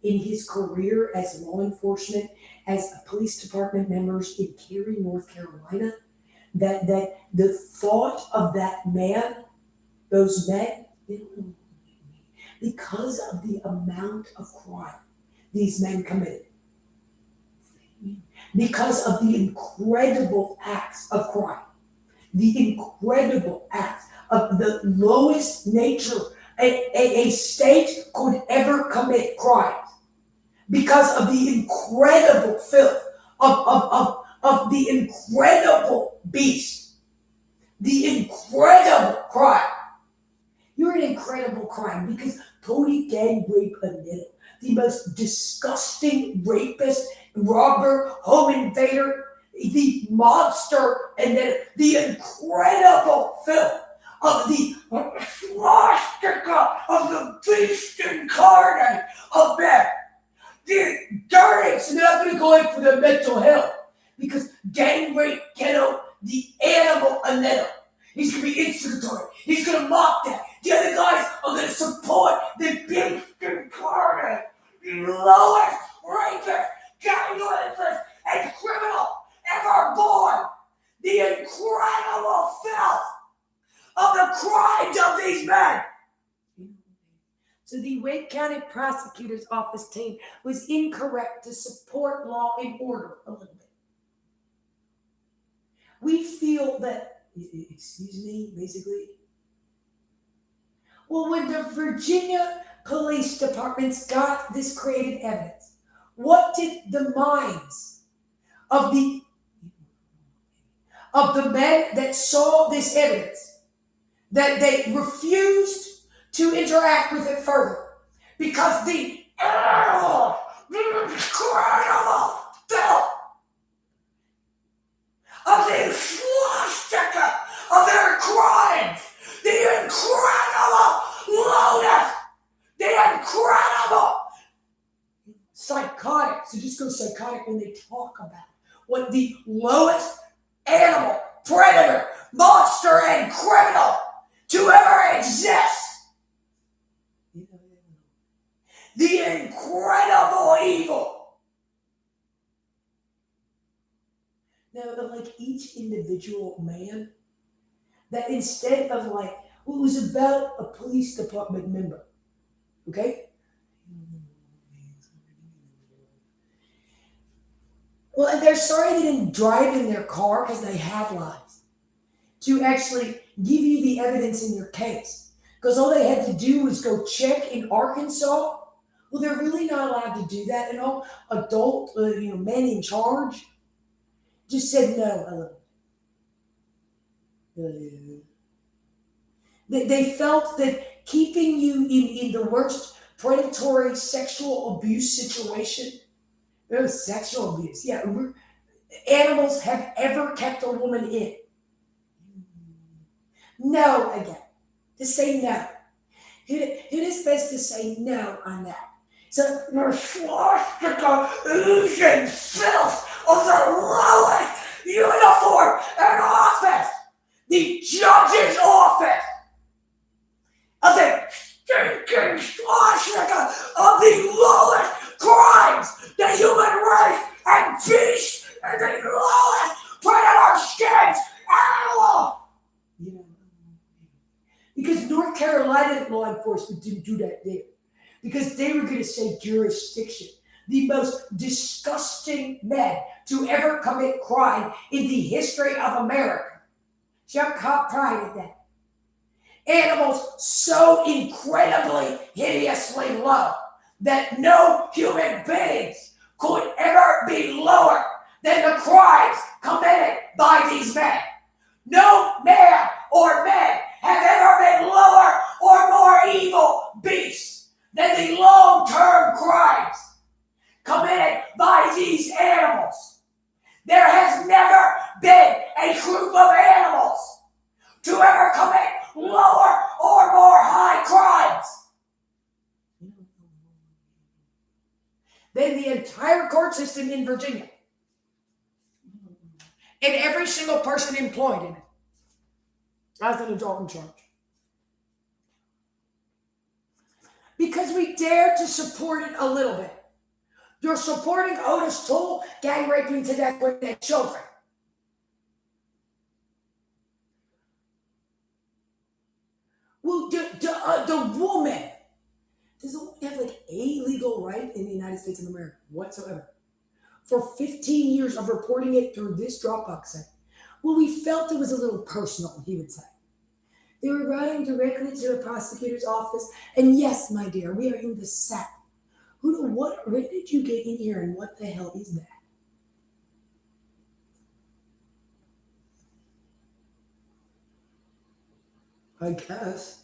in his career as law enforcement, as a police department members in Cary, North Carolina, that the thought of that man, those men, because of the amount of crime these men committed, because of the incredible acts of crime, the incredible acts of the lowest nature a state could ever commit crimes, because of the incredible filth of the incredible beast, the incredible crime. You're an incredible crime because Tony gang rape Anita, the most disgusting rapist, robber, home invader, the monster, and then the incredible filth of the swastika of the beast incarnate of men. The dirty, so they're not going to go in for their mental health because gang rape Ghetto, the animal Aneta. He's going to be instigatory. He's going to mock that. The other guys are going to support the beast incarnate, the lowest rapist, gang rapist, and criminal ever born. The incredible filth of the crimes of these men. So the Wake County Prosecutor's Office team was incorrect to support law and order a little bit. We feel that, excuse me, basically. Well, when the Virginia Police Departments got this created evidence, what did the minds of the men that saw this evidence, that they refused to interact with it further because the incredible filth of the swastika of their crimes, the incredible lowness, the incredible psychotic. So just go psychotic when they talk about what the lowest animal, predator, monster, and criminal to ever exist. The incredible evil. Now, like each individual man, that instead of like, well, it was about a police department member, okay? Well, and they're sorry they didn't drive in their car because they have lives to actually give you the evidence in your case. Because all they had to do was go check in Arkansas. Well, they're really not allowed to do that. And all adult, men in charge just said no. They felt that keeping you in the worst predatory sexual abuse situation, it was sexual abuse. Yeah, animals have ever kept a woman in. No, again. To say no. It is best to say no on that. So your swastika oozing filth of the lowest uniform and office, the judge's office, of the stinking swastika of the lowest crimes, the human race and beast, and the lowest predator skins animal. Because North Carolina law enforcement didn't do that there. Because they were going to say jurisdiction. The most disgusting men to ever commit crime in the history of America. Chuck caught pride in that. Animals so incredibly hideously low that no human beings could ever be lower than the crimes committed by these men. No man or men have ever been lower or more evil beasts than the long-term crimes committed by these animals. There has never been a group of animals to ever commit lower or more high crimes than the entire court system in Virginia. And every single person employed in it as an adult in charge. Because we dare to support it a little bit. You're supporting Otis Toole gang raping to death with their children. Well, the woman, does the woman have like a legal right in the United States of America whatsoever? For 15 years of reporting it through this Dropbox site. Well, we felt it was a little personal, he would say. They were writing directly to the prosecutor's office. And yes, my dear, we are in the South. When did you get in here and what the hell is that? I guess.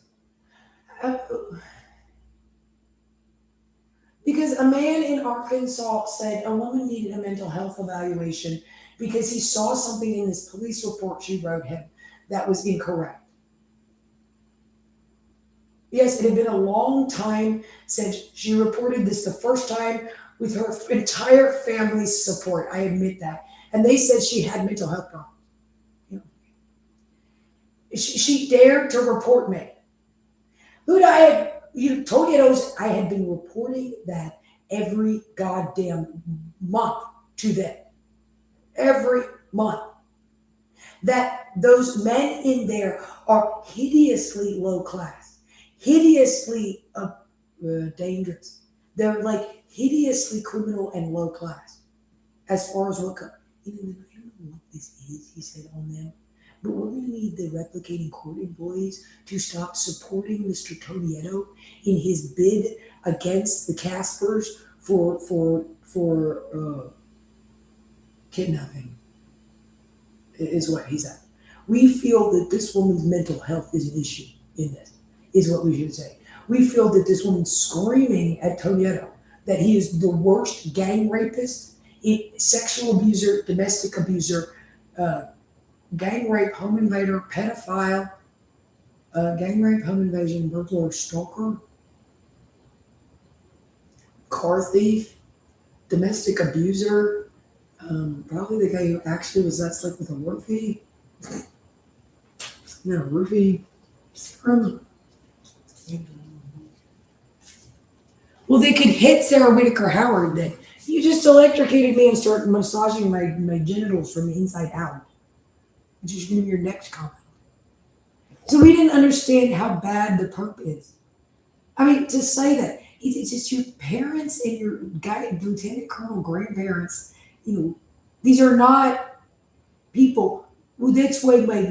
Because a man in Arkansas said a woman needed a mental health evaluation because he saw something in this police report she wrote him that was incorrect. Yes, it had been a long time since she reported this the first time with her entire family's support. I admit that. And they said she had mental health problems. She dared to report me. Told I had been reporting that every goddamn month to them. Every month. That those men in there are hideously low class, hideously dangerous. They're like hideously criminal and low class. As far as what, I don't know what this is, he said on them. But we're going to need the replicating court employees to stop supporting Mr. Tonetto in his bid against the Caspers for kidnapping, is what he said. We feel that this woman's mental health is an issue in this, is what we should say. We feel that this woman's screaming at Tonetto that he is the worst gang rapist, sexual abuser, domestic abuser, gang rape, home invader, pedophile, gang rape, home invasion, burglar, stalker, car thief, domestic abuser, probably the guy who actually was that slick with a roofie. No, roofie. Well, they could hit Sarah Whitaker Howard then. You just electrocuted me and started massaging my genitals from the inside out. Which is going to be your next comment. So we didn't understand how bad the perp is. I mean, to say that, it's just your parents and your lieutenant colonel grandparents, These are not people. Well, that's why my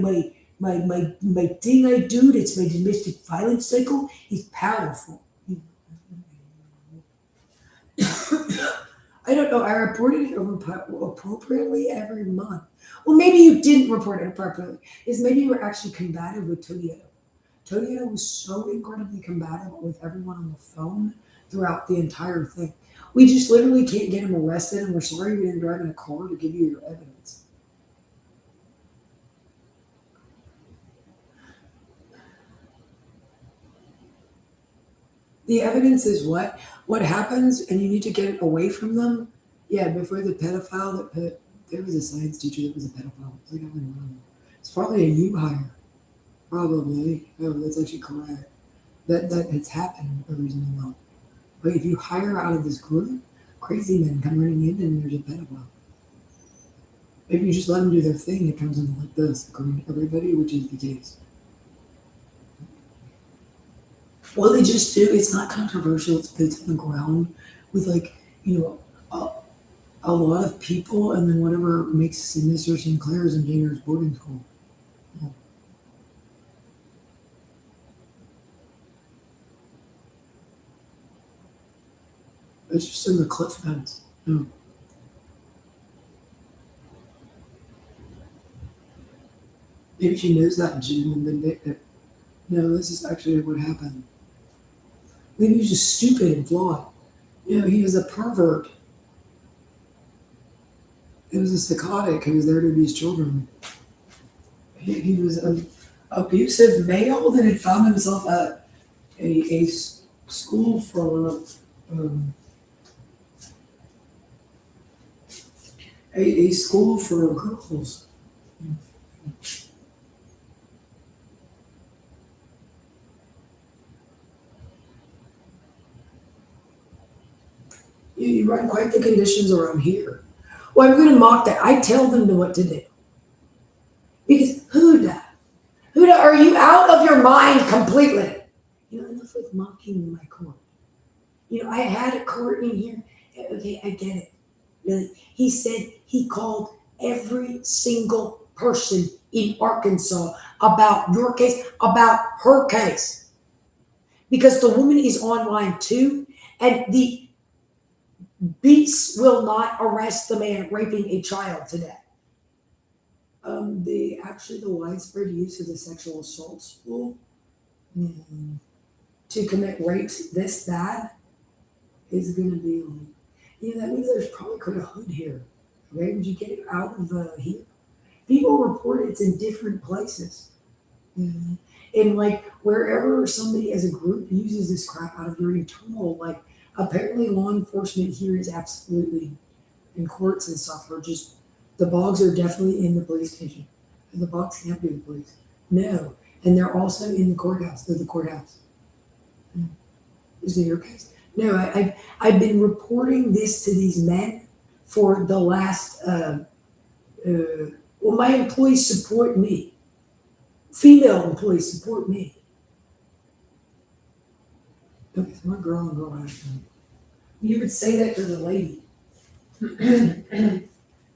thing I do, that's my domestic violence cycle, is powerful. I don't know. I reported it appropriately every month. Well, maybe you didn't report it appropriately. Is maybe you were actually combative with Toyota. Toyota was so incredibly combative with everyone on the phone throughout the entire thing. We just literally can't get him arrested, and we're sorry we didn't drive in a car to give you your evidence. The evidence is what? What happens, and you need to get it away from them? Yeah, before the pedophile that put, there was a science teacher that was a pedophile. It's like, I don't know. It's probably a you hire. Probably. Oh, that's actually correct. That it's happened originally well. But if you hire out of this group, crazy men come running in and there's a pedophile. If you just let them do their thing, it comes in like this, according to everybody, which is the case. Well, they just do. It's not controversial. It's boots on the ground with like, you know, a lot of people, and then whatever makes Mr. Sinclair's and Junior's boarding school. Yeah. It's just in the cliff notes. Yeah. Maybe she knows that and she didn't admit it. No, this is actually what happened. Maybe he was just stupid and flawed. You know, he was a pervert. He was a psychotic who was there to abuse children. He was an abusive male that had found himself at a school for a school for girls. You run quite the conditions around here. Well, I'm going to mock that. I tell them to what to do. Because Huda, are you out of your mind completely? You know, enough with mocking my court. You know, I had a court in here. Okay, I get it. Really. He said he called every single person in Arkansas about your case, about her case. Because the woman is online too, and the beasts will not arrest the man raping a child today. The widespread use of the sexual assault school to commit rapes this bad is going to be like, you know, that means there's probably quite a hood here. Okay, would you get it out of here? People report it's in different places. And like wherever somebody as a group uses this crap out of your internal, like apparently law enforcement here is absolutely in courts and stuff are just the bogs are definitely in the police station. And the bogs can't be the police. No. And they're also in the courthouse. They're the courthouse. Is it your case? No, I've been reporting this to these men for the last well, my employees support me. Female employees support me. Okay, so my girl and girl action. You would say that to the lady.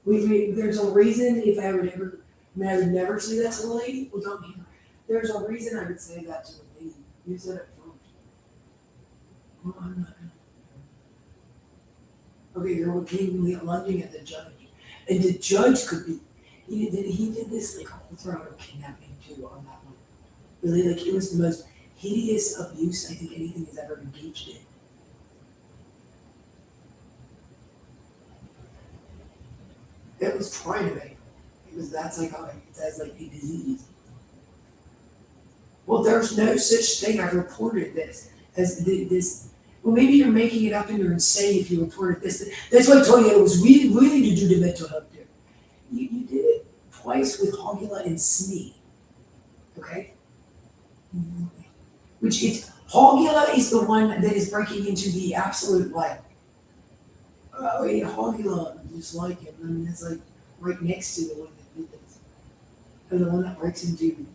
There's a reason if I would ever, I would never say that to the lady. Well, don't hear. There's a reason I would say that to the lady. You said it first. Well, I'm not. Okay, you're lunging at the judge. And the judge could be, he did this like whole throughout of kidnapping too on that one. Really, like it was the most hideous abuse I think anything has ever engaged in. It was trying to make. It was that psychotic. It's as like a disease. Well, there's no such thing. I reported this as this. Well, maybe you're making it up and you're insane if you reported this. That's why I told you it was really, really to do the mental health there. You did it twice with Hogula and Smee. Okay? Which is, Hogula is the one that is breaking into the absolute like, oh, yeah, Hogula, just like him. I mean, it's like right next to the one that did this. And the one that breaks into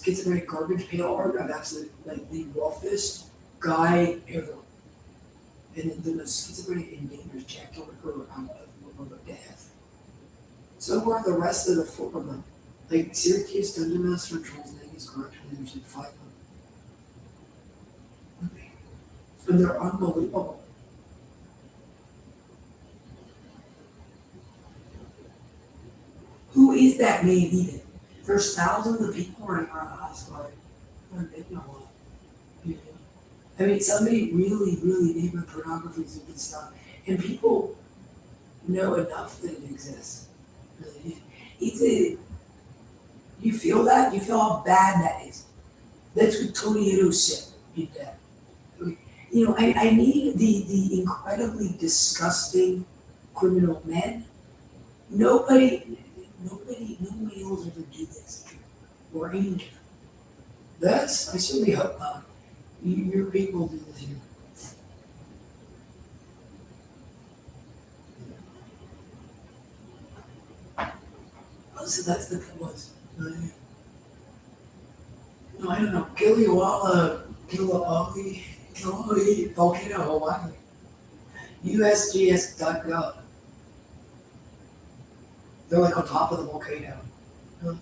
schizophrenic garbage pail art of absolute, like the roughest guy ever. And then the most schizophrenic and dangerous Jack Killer out of death. So are the rest of the four of them. Like Syracuse, Dungeon Master, and Charles Navy's correctional, there's like 5 of them. And they're unbelievable. Who is that man even? There's thousands of people running around the high school. They're making a lot. You know? I mean, somebody really, really named pornography is good stuff. And people know enough that it exists. Really. You feel that? You feel how bad that is. That's what Tony Edo said. Did that. You know, I need the incredibly disgusting criminal men. No males ever do this or any. I certainly hope not. Your people do this here. Oh, so that's the was. No, I don't know. Kilauea Volcano, Hawaii. USGS.gov. They're like on top of the volcano. It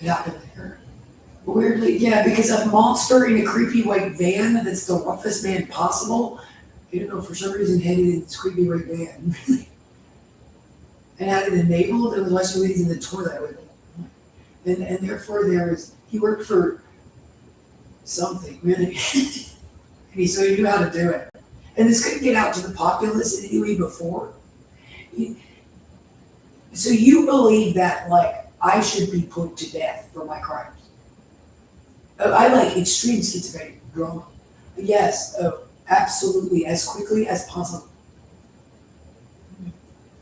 happened there. Weirdly, yeah, because a monster in a creepy white van that's the roughest man possible, I don't know, for some reason headed in this creepy white van. And had it enabled, and was watching ladies in the toilet with him. And therefore he worked for something, really. So he knew how to do it. And this couldn't get out to the populace in any way before. So you believe that, like, I should be put to death for my crimes? I like extreme schizophrenic drama. Yes, absolutely, as quickly as possible.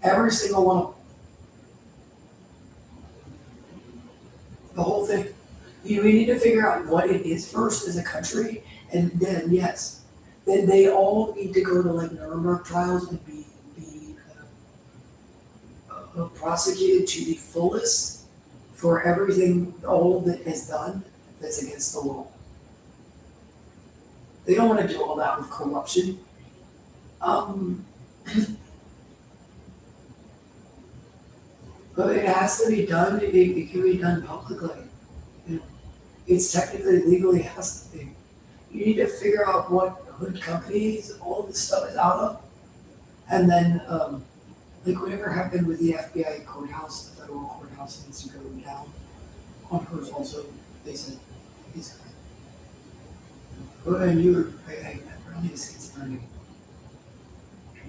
Every single one of them. The whole thing. We need to figure out what it is first as a country, and then, yes, then they all need to go to like Nuremberg trials and be prosecuted to the fullest for everything, all that is done that's against the law. They don't want to do all that with corruption. But it has to be done. It can be done publicly. You know, it's technically legally has to be. You need to figure out what hood companies all this stuff is out of, and then like whatever happened with the FBI courthouse, the federal courthouse needs to go down. On hers also, they said he's correct. But and you were I really schizophrenic.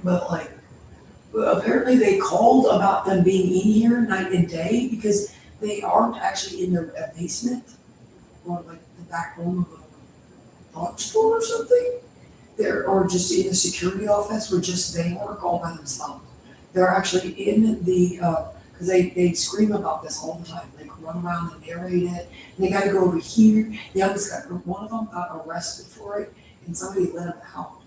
But like. Well, apparently they called about them being in here night and day because they aren't actually in their basement or like the back room of a dog store or something. Or just in the security office where just they work all by themselves. They're actually in the, because they scream about this all the time. They run around and narrate it. And they got to go over here. They almost one of them got arrested for it and somebody let him out.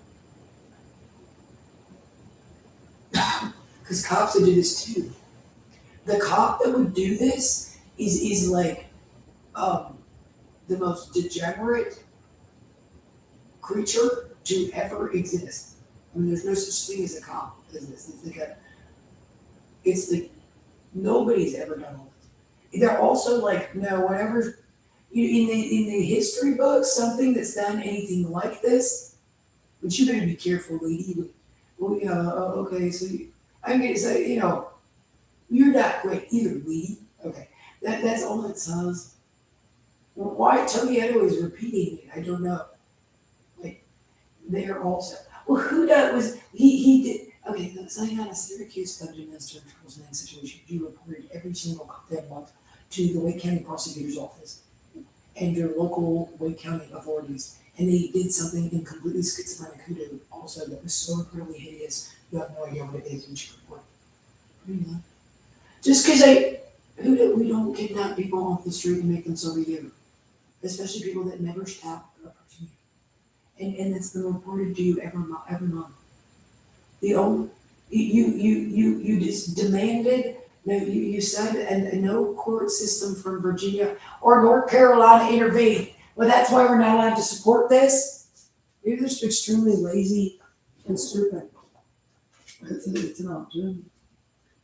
Because cops would do this too. The cop that would do this is like the most degenerate creature to ever exist. I mean, there's no such thing as a cop business. It's like nobody's ever done all this. They're also like, no, whatever in the history books, something that's done anything like this, but you better be careful, lady. Well, yeah, okay, so I'm gonna say, you're not great either, lady. Okay, that's all it says. Well, why Tony Edo is repeating it, I don't know. Like, they're also, well, who was, he did, okay, so I had a Syracuse Dungeon Master and Charles Mann situation. You reported every single goddamn month to the Wake County Prosecutor's Office and your local Wake County authorities. And they did something in completely schizophrenic hoodoo also that was so incredibly hideous, you have no idea what it is, you should report. Just because we don't kidnap people off the street and make them so you. Especially people that never stab a person. And it's been reported to you every month. You just demanded, no, you said, and no court system from Virginia or North Carolina intervened. Well, that's why we're not allowed to support this. You're just extremely lazy and stupid. It's an option.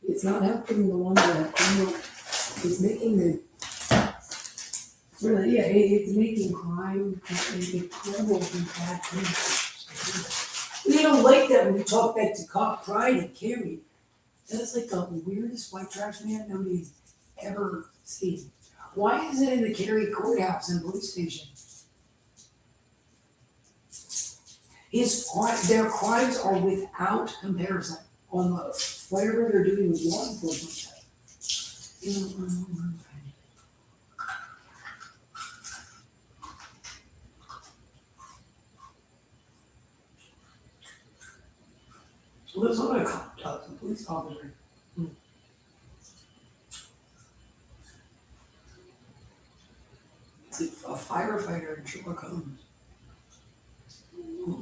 It's not helping the ones that have criminal, it's making the, really, yeah, it's making crime and incredible and bad things. They don't like that when you talk back to cop pride and Cary. That's like the weirdest white trash man nobody's ever seen. Why is it in the Cary courthouse and police station? Their crimes are without comparison on whatever they're doing with law enforcement. So that's what I call the police officer. It's a firefighter in Sherlock Holmes.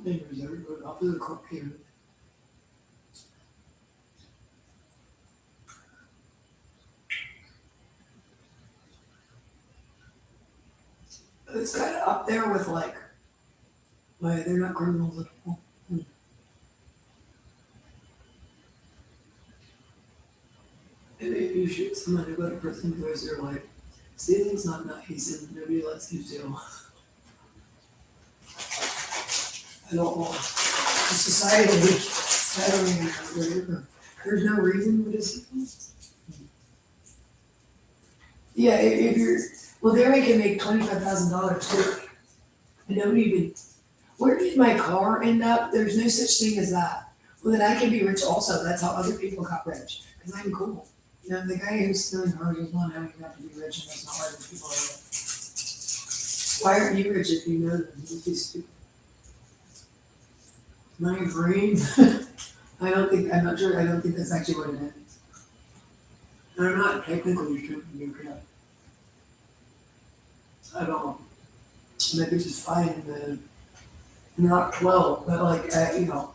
They reserved it off of the court here. It's kind of up there with like, why they're not criminals at all. And if you shoot somebody go to prison because they're like, stealing's not nice and nobody lets you steal. I don't want society, whatever. There's no reason for this. Yeah, if you're, well, there I can make $25,000 too. And nobody even, where did my car end up? There's no such thing as that. Well, then I can be rich also. That's how other people got rich. Because I'm cool. You know, the guy who's stealing cars is not having enough to be rich, and that's not why the people are rich. Why aren't you rich if you know them? You'd be stupid. My brain, I'm not sure, I don't think that's actually what it is. I'm not technically sure to look it up. I don't, maybe just fine, I'm not 12, but like, you know,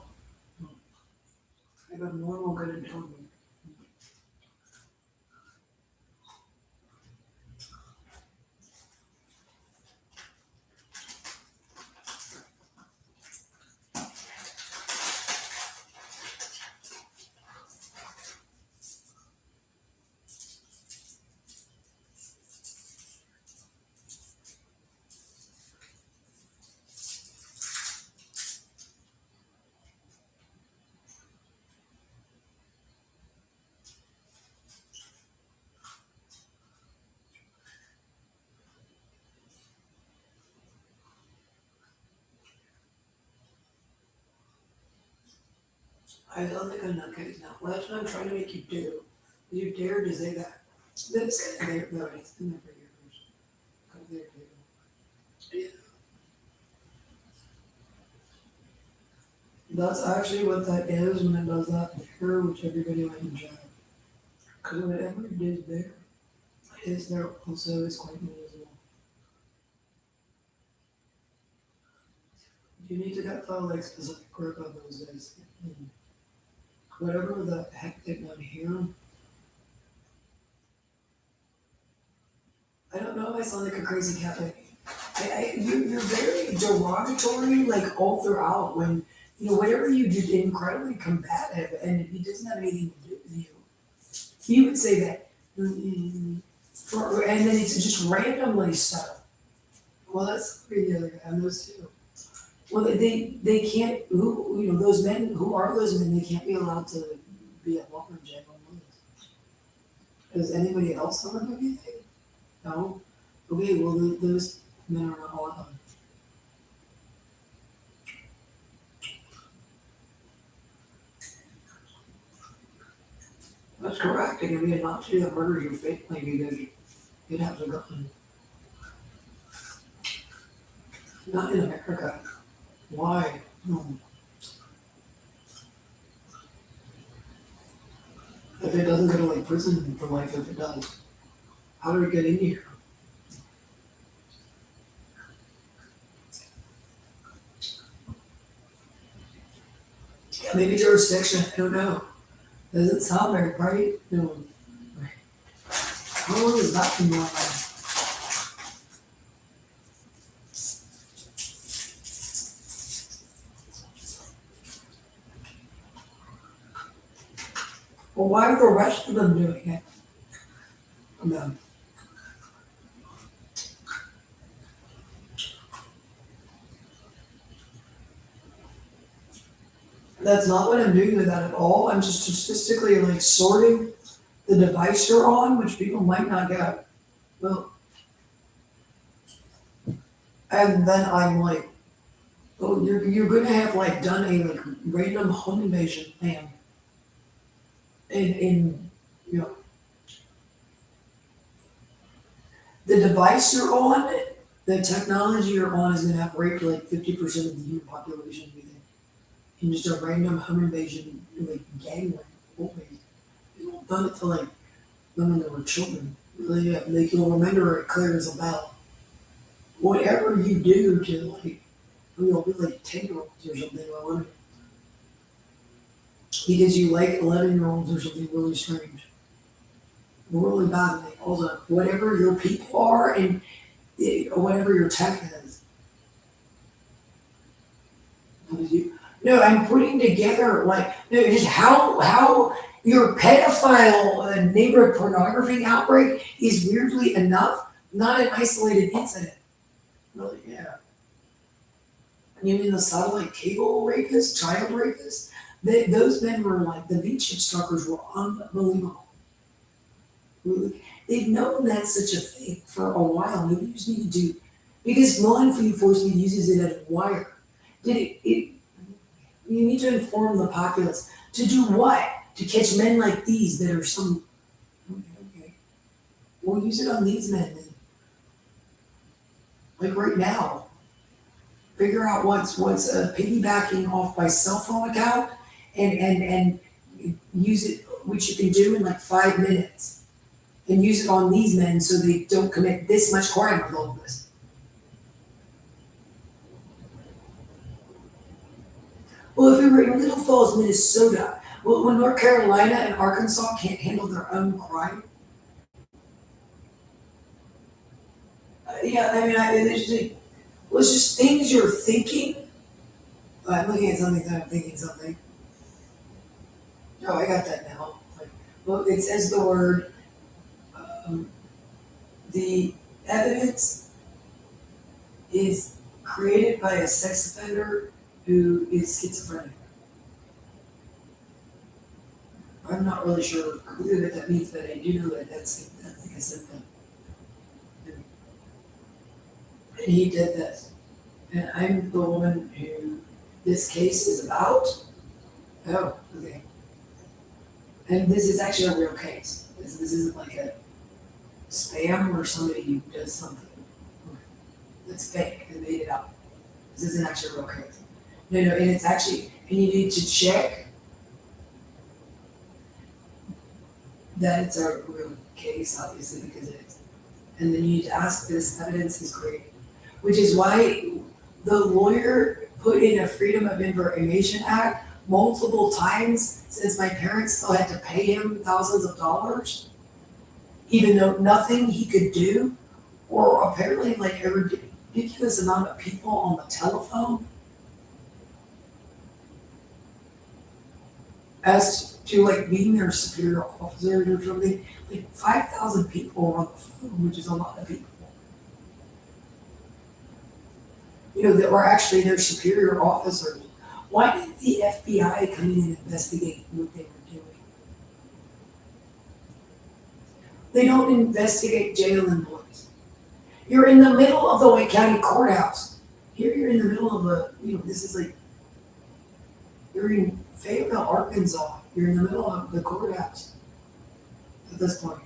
I have a normal good intelligence. I don't think I'm nutcase now. Well, that's what I'm trying to make you do. You dared to say that. Then it's kind of there, no, it's been there for years. Kind of there too. Yeah. That's actually what that is when it does that there, which everybody went in jail. Because whatever it is there, is there also is quite invisible. You need to get the like specific work on those days. Whatever the heck they done here. I don't know if I sound like a crazy cat lady. You're very derogatory, like all throughout. When you know whatever you do, incredibly combative, and it doesn't have anything to do with you. You would say that, and then it's just randomly stuff. Well, that's pretty the other guy. And those two. Well, they can't. Who you know those men? Who are those men? They can't be allowed to be at Walker General Motors. Does anybody else know anything? No. Okay. Well, those men are not allowed. That's correct. It can be a Nazi that murders your family because you'd have to go. Not in America. Why? No. If it doesn't go to like prison for life, if it does, how do we get in here? Yeah, maybe jurisdiction. I don't know. Doesn't sound very right. No. How long has that been going on? Well, why are the rest of them doing it? I'm done. That's not what I'm doing with that at all. I'm just statistically like sorting the device you're on, which people might not get. Well, and then I'm like, oh, you're gonna have like done a like random home invasion plan. In you know the device you're on, the technology you're on is gonna have raped like 50% of the human population within in just a random home invasion like gang rape. People have done it to like women that were children. They can remember it clear as a bell. Whatever you do to like, be like 10-year-olds or something, or 11, because you like 11-year-olds or something really strange, really bad. Like all the whatever your people are and or whatever your tech is. What did you? No, I'm putting together like no, just how your pedophile neighborhood pornography outbreak is weirdly enough not an isolated incident. Really, yeah. You mean the satellite cable rapists, child rapists? Those men were like the V chip stalkers were unbelievable. Really. They've known that's such a thing for a while. Maybe you just need to do because law enforcement uses it as a wire. You need to inform the populace to do what? To catch men like these that are some okay. We'll use it on these men then. Like right now. Figure out what's piggybacking off my cell phone account and use it, which you can do in like 5 minutes. And use it on these men so they don't commit this much crime with all of this. Well, if we were in Little Falls, Minnesota, well, when North Carolina and Arkansas can't handle their own crime, yeah, I mean, it's just things you're thinking. I'm looking at something that I'm thinking something. Oh, I got that now. Like, well, it says the word, um, the evidence is created by a sex offender who is schizophrenic. I'm not really sure clearly what that means, but I do know that that's like a symptom. And he did this. And I'm the woman who this case is about. Oh, okay. And this is actually a real case. This isn't like a spam or somebody who does something that's fake and made it up. This isn't actually a real case. No, and it's actually, and you need to check that it's a real case, obviously, because it is. And then you need to ask this evidence is created, which is why the lawyer put in a Freedom of Information Act multiple times since my parents still had to pay him thousands of dollars, even though nothing he could do, or apparently like a ridiculous amount of people on the telephone as to like being their superior officer or something. Like 5,000 people were on the phone, which is a lot of people. That were actually their superior officers. Why didn't the FBI come in and investigate what they were doing? They don't investigate jail employees. You're in the middle of the Wake County Courthouse. Here you're in the middle of this is like, you're in Fayetteville, Arkansas. You're in the middle of the courthouse at this point.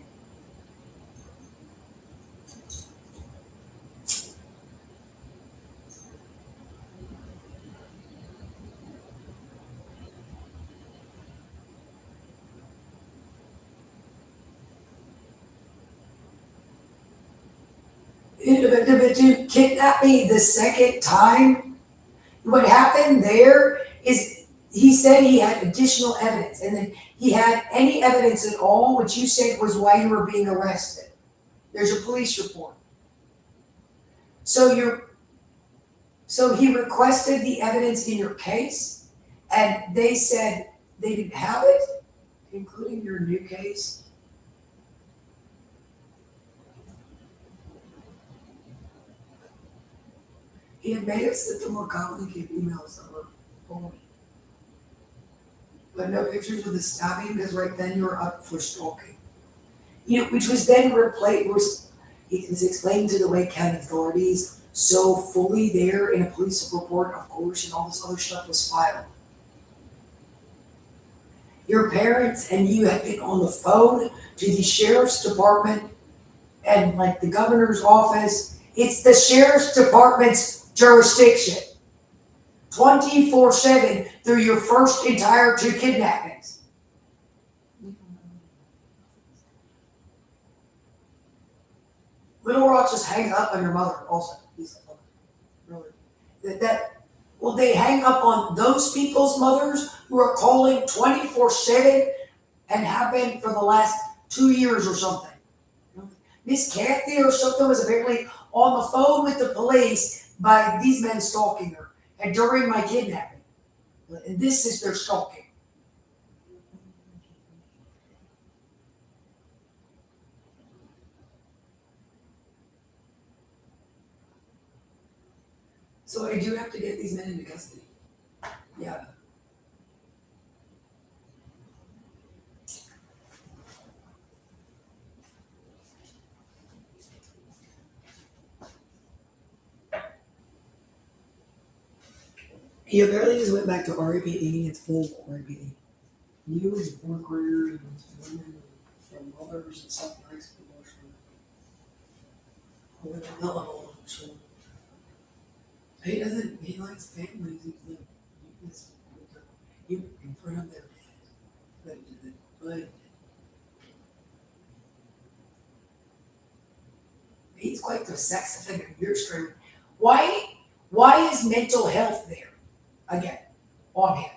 To kidnap me the second time, what happened there is he said he had additional evidence, and then he had any evidence at all, which you said was why you were being arrested. There's a police report. So he requested the evidence in your case, and they said they didn't have it, including your new case. He had made us that the more complicated emails that were phony. But no pictures of the stabbing, because right then you were up for stalking. You know, which was then replaced, it was explained to the Wake County authorities so fully there in a police report, of course, and all this other stuff was filed. Your parents and you had been on the phone to the sheriff's department and like the governor's office. It's the sheriff's department's jurisdiction. 24/7 through your first entire 2 kidnappings. Little Rock just hangs up on your mother also. He's like, really? Well, they hang up on those people's mothers who are calling 24/7 and have been for the last 2 years or something. Miss Kathy or something was apparently on the phone with the police by these men stalking her and during my kidnapping. And this is their stalking. So I do have to get these men into custody. Yeah. He apparently just went back to RAPD. It's full RAPD. You and 4th graders and women and mothers and stuff in high school. So he doesn't, he likes families. He's you in front of their dad. But he's quite the sex offender. You're straight. Why is mental health there? Again, on him.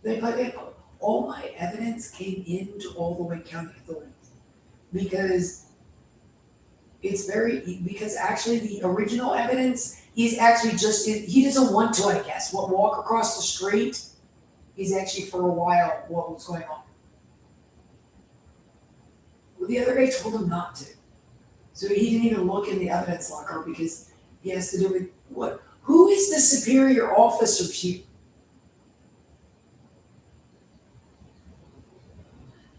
They put in, all my evidence came into all the Wake County authorities. Because because actually the original evidence is actually he doesn't want to, I guess, walk across the street. He's actually for a while what was going on. Well, the other guy told him not to. So he didn't even look in the evidence locker because he has to do with what? Who is the superior officer here?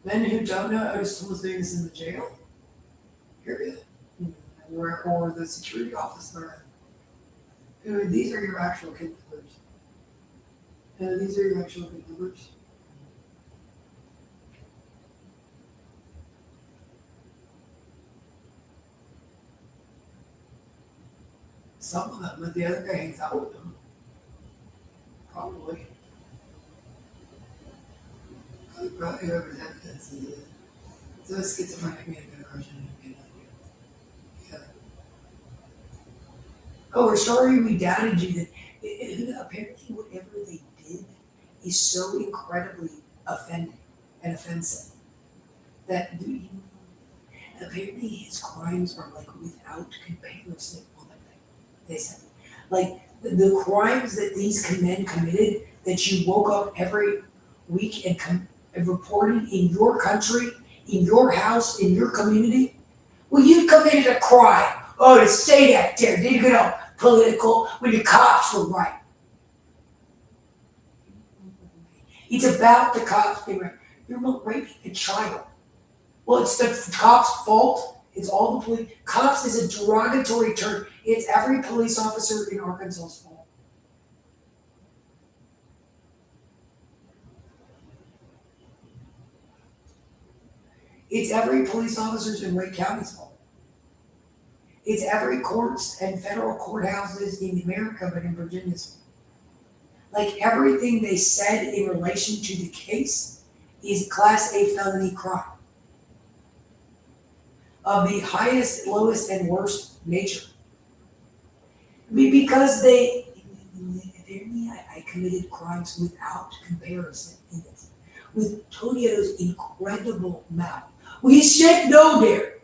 Men who don't know Otis was doing this in the jail? Period. Or the security officer. These are your actual kidnappers. These are your actual kidnappers. Some of them, but the other guy hangs out with them. Probably. Probably whoever's evidence is it. So a schizophrenic man got a crush on him. Yeah. Oh, we're sorry we doubted you. That apparently whatever they did is so incredibly offending and offensive that apparently his crimes are like without comparison on the thing. They said, like the crimes that these men committed, that you woke up every week and reported in your country, in your house, in your community. Well, you committed a crime. Oh, to say that there, didn't get all political when the cops were right. It's about the cops being right. You're raping a child. Well, it's the cops' fault. It's all the police. Cops is a derogatory term. It's every police officer in Arkansas's fault. It's every police officer's in Wake County's fault. It's every courts and federal courthouses in America, but in Virginia's fault. Like everything they said in relation to the case is Class A felony crime of the highest, lowest, and worst nature. Because apparently I committed crimes without comparison in this. With Tonio's incredible mouth. We said no there.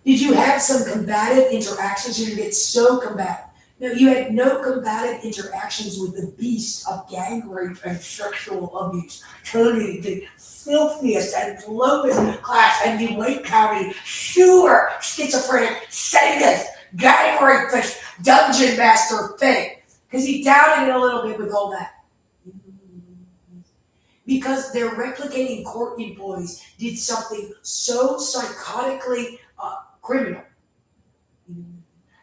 Did you have some combative interactions? You get so combative. No, you had no combative interactions with the beast of gang rape and sexual abuse. Tony, the filthiest and lowest class and the Wake County sewer schizophrenic sadist, gang rapist, dungeon master thing. Because he doubted it a little bit with all that. Because their replicating court employees did something so psychotically criminal.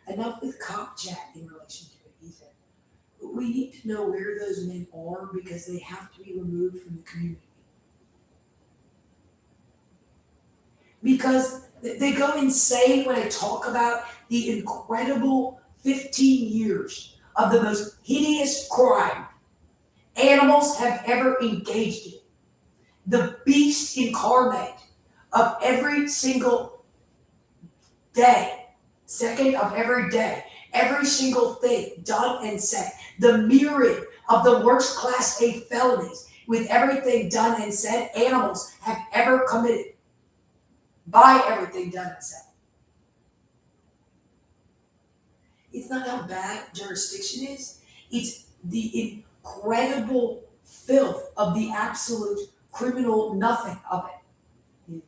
Enough with cop chat in relation to it, he said. We need to know where those men are because they have to be removed from the community. Because they go insane when I talk about the incredible 15 years of the most hideous crime animals have ever engaged in. The beast incarnate of every single day, second of every day, every single thing done and said, the myriad of the worst class A felonies with everything done and said animals have ever committed by everything done and said. It's not how bad jurisdiction is, it's the incredible filth of the absolute criminal nothing of it.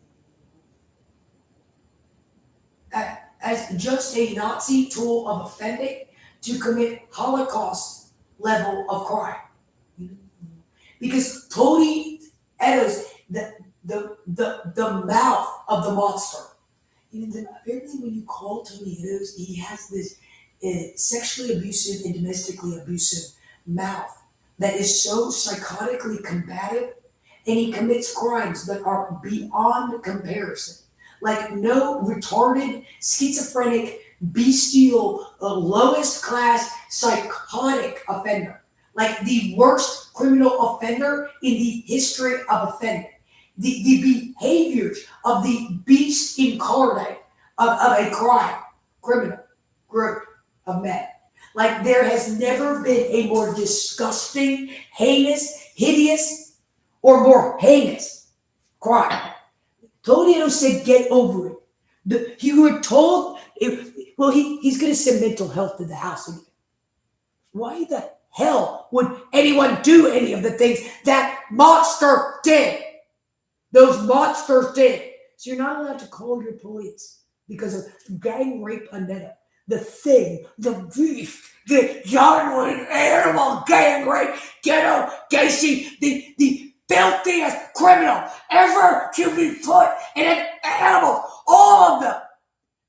As just a Nazi tool of offending to commit Holocaust level of crime. Because Tony Edos, the mouth of the monster. Apparently when you call Tony Edos, he has this sexually abusive and domestically abusive mouth that is so psychotically combative, and he commits crimes that are beyond comparison. Like no retarded, schizophrenic, bestial, lowest class, psychotic offender. Like the worst criminal offender in the history of offending. The behaviors of the beast incarnate of a criminal group of men. Like there has never been a more disgusting, heinous, hideous, or more heinous crime. Tony Edos said, get over it. You were told, he's going to send mental health to the house again. Why the hell would anyone do any of the things that monster did? Those monsters did. So you're not allowed to call your police because of gang rape Annetta. The thing, the beast, the young animal gang rape, ghetto, Gacy, the filthiest criminal ever to be put in an animal. All of them.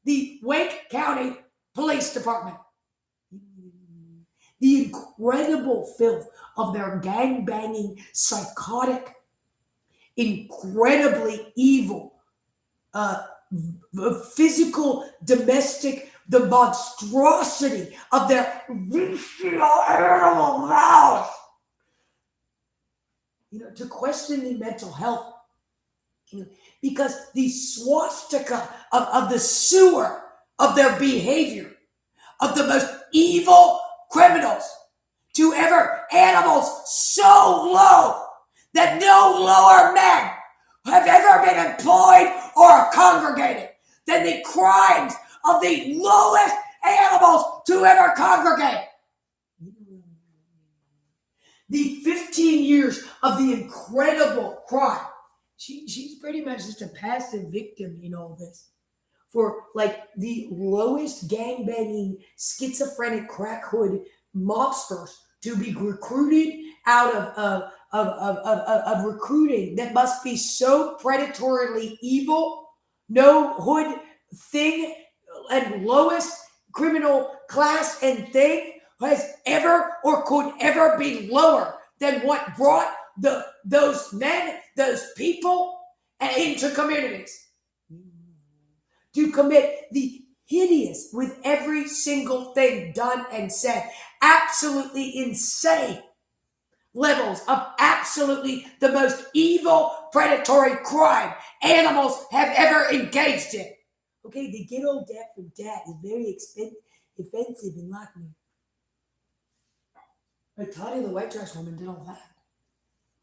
The Wake County Police Department. The incredible filth of their gang-banging, psychotic, incredibly evil, physical, domestic, the monstrosity of their animal mouths. To question the mental health, because the swastika of the sewer of their behavior, of the most evil criminals to ever animals so low that no lower men have ever been employed or congregated than the crimes of the lowest animals to ever congregate. The 15 years of the incredible crime. She's pretty much just a passive victim in all this. For like the lowest gangbanging, schizophrenic crack hood monsters to be recruited out of recruiting that must be so predatorily evil, no hood thing and lowest criminal class and thing has ever or could ever be lower than what brought those men, those people into communities. To commit the hideous with every single thing done and said, absolutely insane levels of absolutely the most evil predatory crime animals have ever engaged in. Okay, the ghetto debt for dad is very offensive in Lockman. Like Toddy the white trash woman did all that.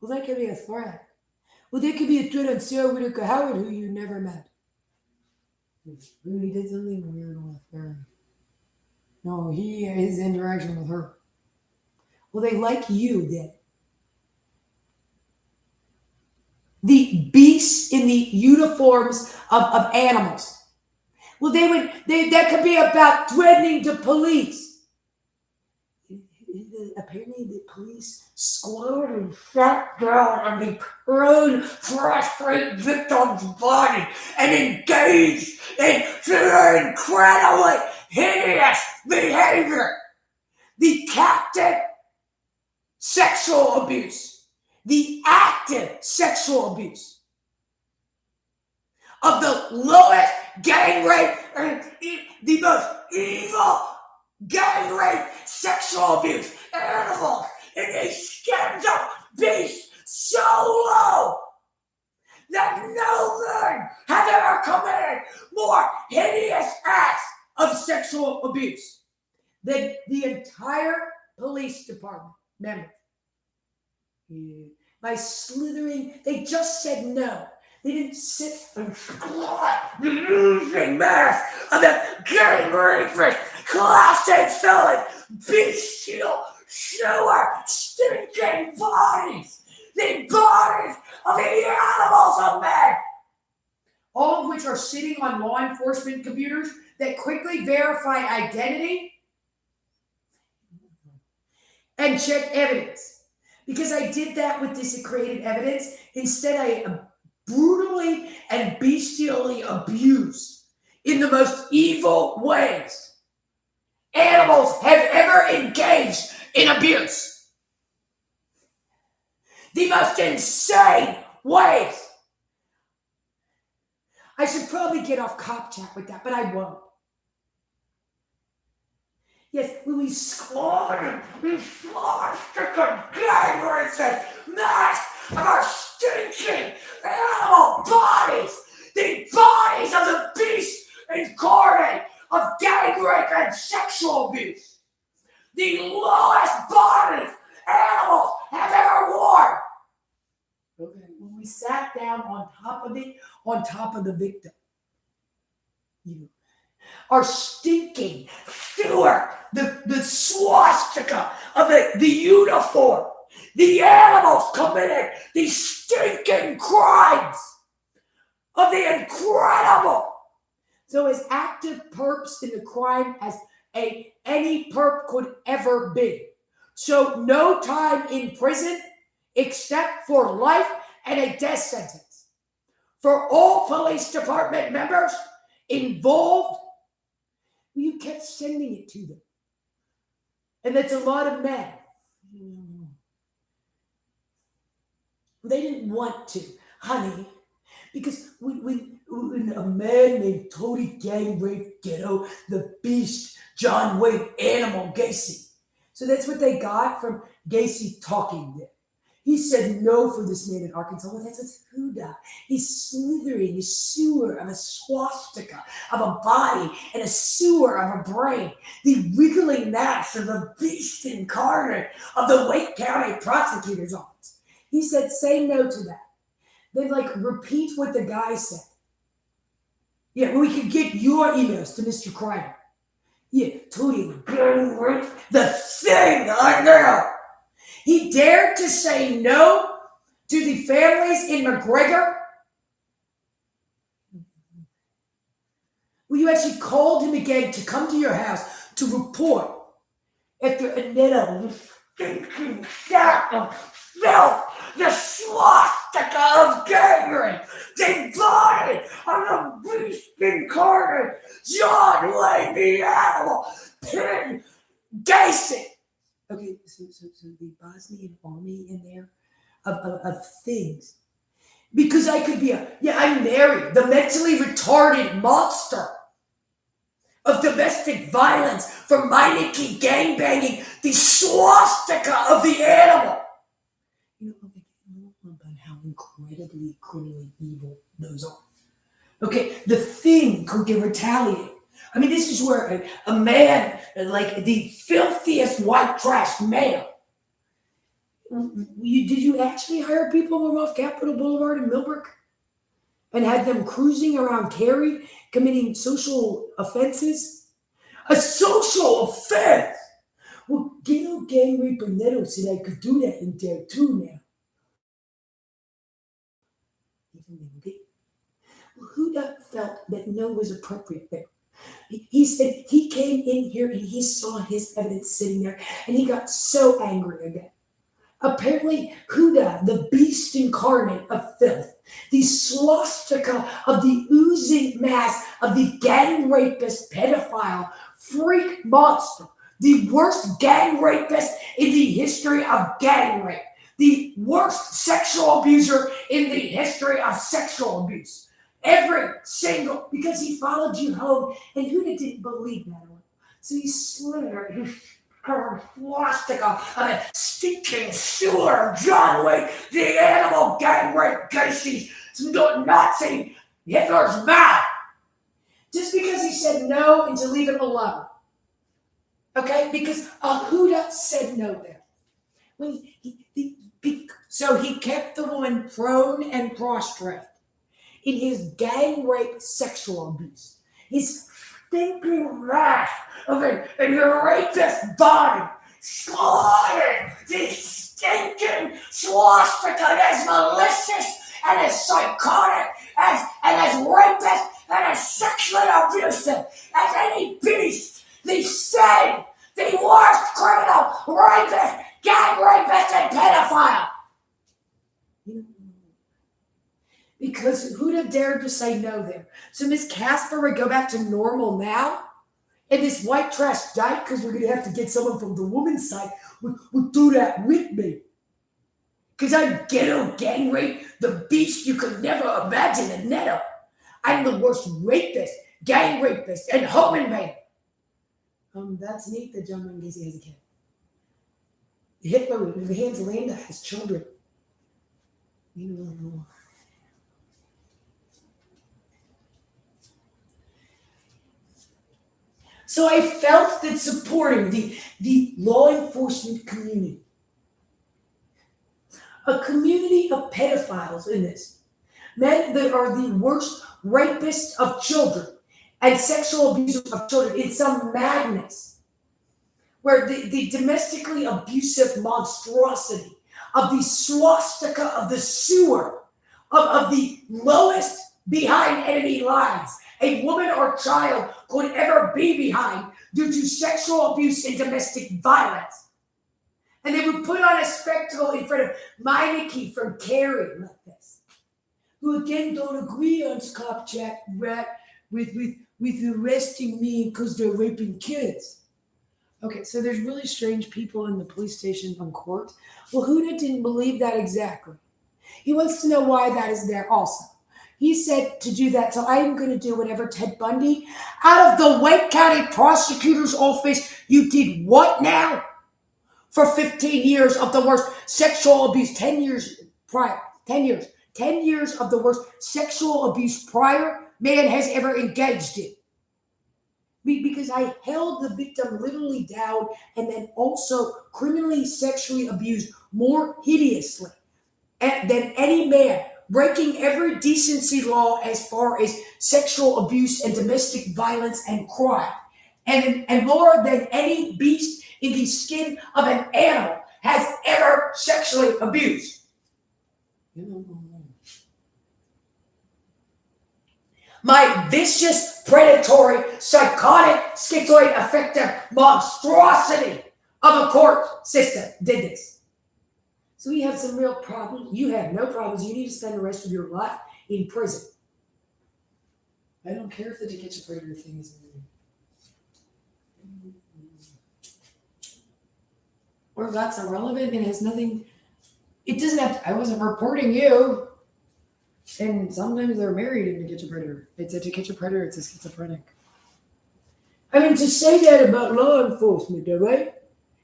Well, that could be a threat. Well, there could be a threat on Sarah Whitaker Howard who you never met. Rudy did something weird with her. No, his interaction with her. Well, they like you then. The beasts in the uniforms of animals. Well, that could be about threatening the police. Apparently, the police squatted and sat down on the prone, prostrate victim's body and engaged in their incredibly hideous behavior. The captive sexual abuse, the active sexual abuse of the lowest gang rape and the most evil gang rape, sexual abuse, animals in these skins of beasts so low that no man has ever committed more hideous acts of sexual abuse than the entire police department members. By slithering, they just said no. They didn't sit and squat the losing mass of the gang rapist, classic felon, bestial, sewer, stinking bodies. The bodies of the animals of men. All of which are sitting on law enforcement computers that quickly verify identity and check evidence. Because I did that with desecrated evidence. Instead, I brutally and bestially abused in the most evil ways animals have ever engaged in abuse. The most insane ways. I should probably get off cop chat with that, but I won't. Yes, when we slaughtered these swastika gang rapists, mass of our stinking animal bodies, the bodies of the beast incarnate of gang rape and sexual abuse, the lowest bodies animals have ever worn. Okay, when we sat down on top of the victim, our stinking sewer, the swastika of the uniform, the animals committed these stinking crimes of the incredible. So as active perps in the crime as any perp could ever be. So no time in prison except for life and a death sentence. For all police department members involved, you kept sending it to them. And that's a lot of men. They didn't want to, honey, because when a man named Tony Gang raped Ghetto, the beast, John Wayne Animal Gacy. So that's what they got from Gacy talking there. He said no for this man in Arkansas. Well, that's who died. He's slithering a sewer of a swastika of a body and a sewer of a brain. The wriggling mass of a beast incarnate of the Wake County Prosecutor's Office. He said, say no to that. Then, repeat what the guy said. Yeah, we could get your emails to Mr. Kreider. Yeah, Tony, the thing I know. He dared to say no to the families in McGregor. Well, you actually called him again to come to your house to report after Annetta was stinking sack of filth, the swastika of gang rape, the body of the beast incarnate, John Wayne the Animal, Pin Gacy. Okay, so the Bosnian army in there of things. Because I could be I'm married, the mentally retarded monster of domestic violence from Meineke gangbanging, the swastika of the animal. About how incredibly criminally evil those are. Okay, the thing could get retaliated. I mean, this is where a man, like the filthiest white trash male. Did you actually hire people off Capitol Boulevard in Millbrook and had them cruising around Cary committing social offenses? a social offense. Well, Ghetto Gang Raper Neto said I could do that in there too now. Even then, okay? Well, who felt that no was appropriate there? He said he came in here and he saw his evidence sitting there and he got so angry again. Apparently, Huda, the beast incarnate of filth, the swastika of the oozing mass of the gang rapist, pedophile, freak monster, the worst gang rapist in the history of gang rape, the worst sexual abuser in the history of sexual abuse. Every single, because he followed you home and Huda didn't believe that one. So he slithered his swastika of a stinking sewer of John Wick, the animal gang rape Casey's Nazi Hitler's mouth. Just because he said no and to leave it alone. Okay? Because Huda said no there. When so he kept the woman prone and prostrate in his gang rape sexual abuse. His stinking wrath of a rapist body slaughtered this stinking swastika as malicious and as psychotic and as rapist and as sexually abusive as any beast, the same, the worst criminal, rapist, gang rapist, and pedophile. Because Huda dared to say no there. So Miss Casper would go back to normal now? And this white trash dyke, because we're going to have to get someone from the woman's side, would do that with me. Because I'm ghetto gang rape, the beast you could never imagine in Neto. I'm the worst rapist, gang rapist, and home invader. That's neat that John Wayne Gacy has a kid. Hitler, in the hands of Landa, has children. You know. So I felt that supporting the law enforcement community, a community of pedophiles in this, men that are the worst rapists of children and sexual abusers of children in some madness, where the domestically abusive monstrosity of the swastika of the sewer, of the lowest behind enemy lines, a woman or child could ever be behind due to sexual abuse and domestic violence. And they would put on a spectacle in front of Meineke from Carrie like this, who again don't agree on Scott Jack with arresting me because they're raping kids. Okay, so there's really strange people in the police station on court. Well, Huda didn't believe that exactly. He wants to know why that is there also. He said to do that, so I am going to do whatever Ted Bundy. Out of the Wake County Prosecutor's Office, you did what now? For 15 years of the worst sexual abuse, 10 years prior, 10 years. 10 years of the worst sexual abuse prior man has ever engaged in. Because I held the victim literally down and then also criminally sexually abused more hideously than any man, breaking every decency law as far as sexual abuse and domestic violence and crime. And more than any beast in the skin of an animal has ever sexually abused. My vicious, predatory, psychotic, schizoid, affective monstrosity of a court system did this. So we have some real problems. You have no problems. You need to spend the rest of your life in prison. I don't care if the To Catch a Predator thing is moving. Or if that's irrelevant and has nothing. It doesn't have to, I wasn't reporting you. And sometimes they're married in To Catch a Predator. It's a To Catch a Predator, it's a schizophrenic. I mean, to say that about law enforcement, all right?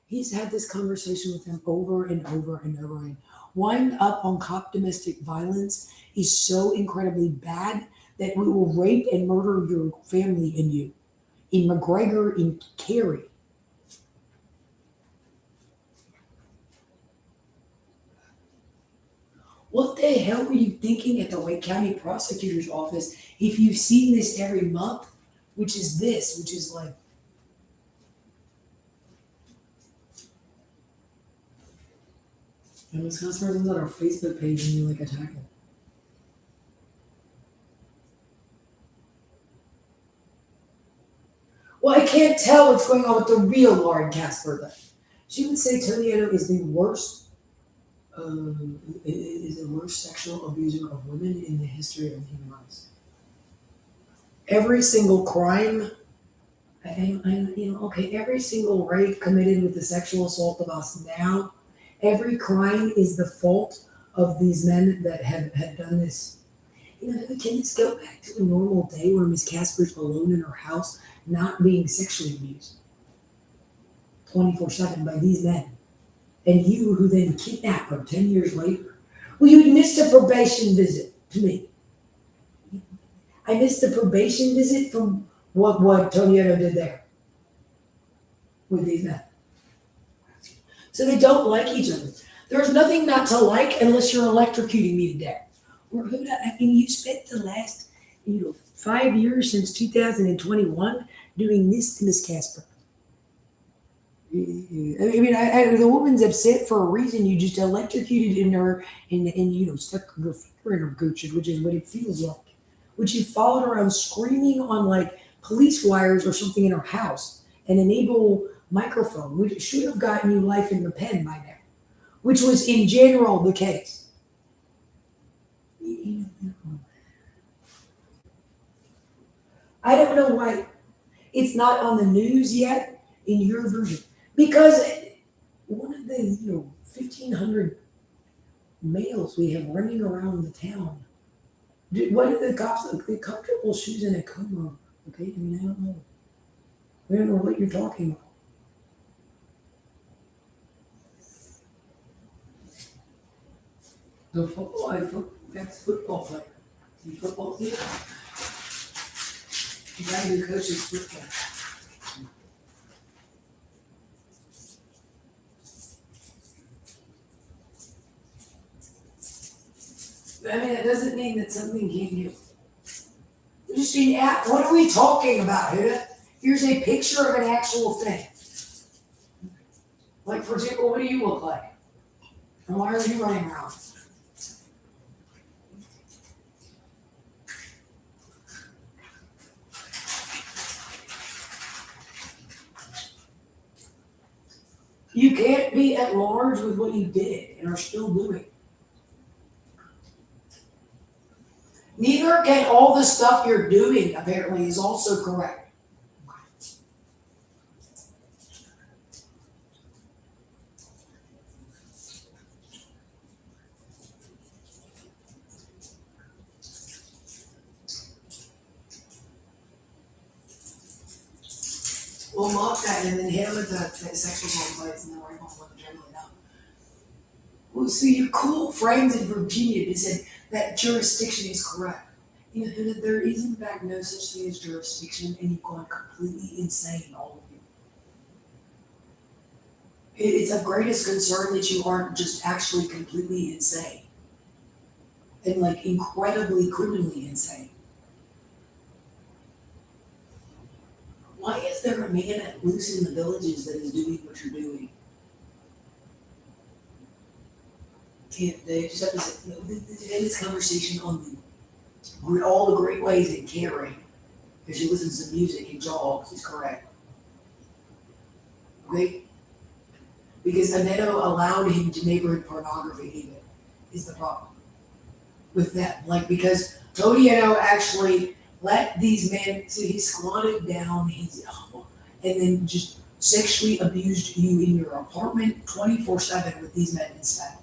He's had this conversation with him over and over and over again. Wind up on cop domestic violence is so incredibly bad that we will rape and murder your family and you. In McGregor, in Carey. What the hell were you thinking at the Wake County Prosecutor's Office if you've seen this every month? Which is like And Wisconsin person's on our Facebook page and you like attack it. Well, I can't tell what's going on with the real Lauren Casper, but she would say Tonietto is the worst, is the worst sexual abuser of women in the history of the human race. Every single crime, okay, every single rape committed with the sexual assault of us now, every crime is the fault of these men that have done this. Can this go back to a normal day where Miss Casper's alone in her house, not being sexually abused 24/7 by these men? And you, who then kidnap her 10 years later. Well, you missed a probation visit to me. I missed a probation visit from what Tonietto did there with these men. So they don't like each other. There's nothing not to like unless you're electrocuting me to death. Or you spent the last 5 years since 2021 doing this to Miss Casper. The woman's upset for a reason. You just electrocuted in her and stuck your finger in her gooch, which is what it feels like. Which you followed around screaming on like police wires or something in her house, an enable microphone, which should have gotten you life in the pen by now, which was in general the case. I don't know why it's not on the news yet in your version. Because one of the 1,500 males we have running around the town. What did the cops look? The comfortable shoes in a coma. Okay, I don't know. I don't know what you're talking about. The football, that's football player. The football team. The guy who coaches football. That doesn't mean that something can't get. We just need what are we talking about, Huda? Here's a picture of an actual thing. Like, for example, what do you look like? And why are you running around? You can't be at large with what you did and are still doing. Neither can all the stuff you're doing, apparently, is also correct. We'll mock that and then hit them with the sexual assault plates and then we're going to let them generally know. Well, so your cool friends in Virginia just said that jurisdiction is correct. There is in fact no such thing as jurisdiction, and you've gone completely insane, all of you. It's of greatest concern that you aren't just actually completely insane. And like incredibly criminally insane. Why is there a man loose in the villages that is doing what you're doing? They just have to say, end this conversation on all the great ways in caring, because she listens to music and jogs, is correct. Okay? Because Aneto allowed him to neighborhood pornography even, is the problem with that. Like, because Tonietto actually let these men, so he squatted down, and then just sexually abused you in your apartment 24/7 with these men instead.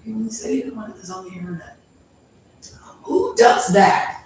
He said he didn't want this on the internet. Who does that?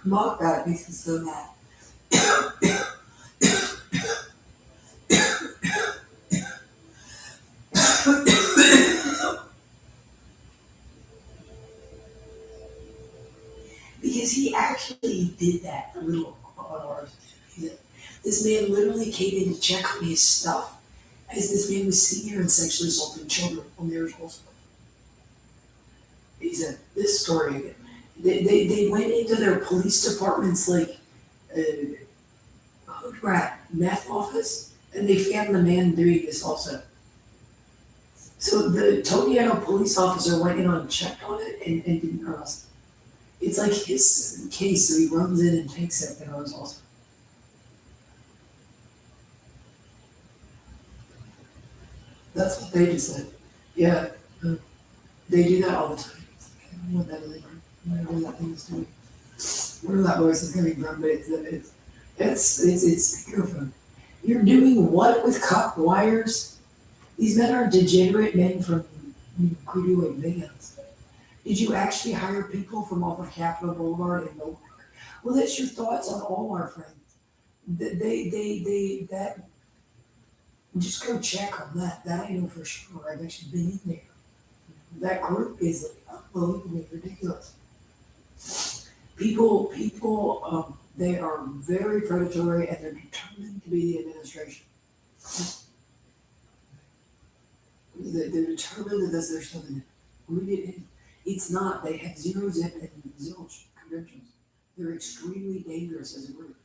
mock that, it makes me so mad. Because he actually did that a little on ours. This man literally came in to check on his stuff as this man was sitting here and sexually assaulting children on theirs also. He said, this story again. They went into their police department's like hood rat meth office and they found the man doing this also. So the Toniano police officer went in and checked on it and didn't arrest him. It's like his case, so he runs in and takes it and goes also. That's what they just said. Yeah, they do that all the time. It's like, I don't know what that is, whatever that thing is doing. Where that voice is coming from, but it's microphone. You're doing what with cop wires? These men are degenerate men from graduate vans. Did you actually hire people from off of Capitol Boulevard in Millbrook? Well, that's your thoughts on all our friends. That just go check on that. That I know for sure. I've actually been in there. That group is like unbelievably ridiculous. People, they are very predatory and they're determined to be the administration. They're determined that that's their something. It's not. They have zero zip and zilch credentials. They're extremely dangerous as a group.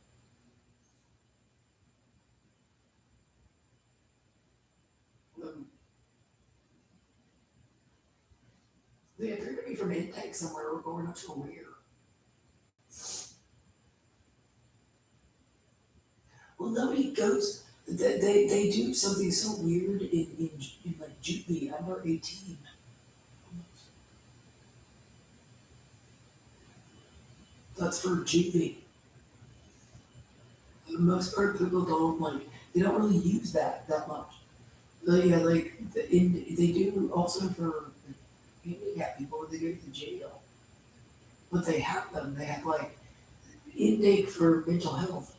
They appear to be from intake somewhere, but we're not sure where. Well, nobody goes. They do something so weird in like juvie under 18. That's for juvie. For the most part, people don't like. They don't really use that much. But yeah, they do also for handicap people. They go to the jail, but they have them. They have like intake for mental health,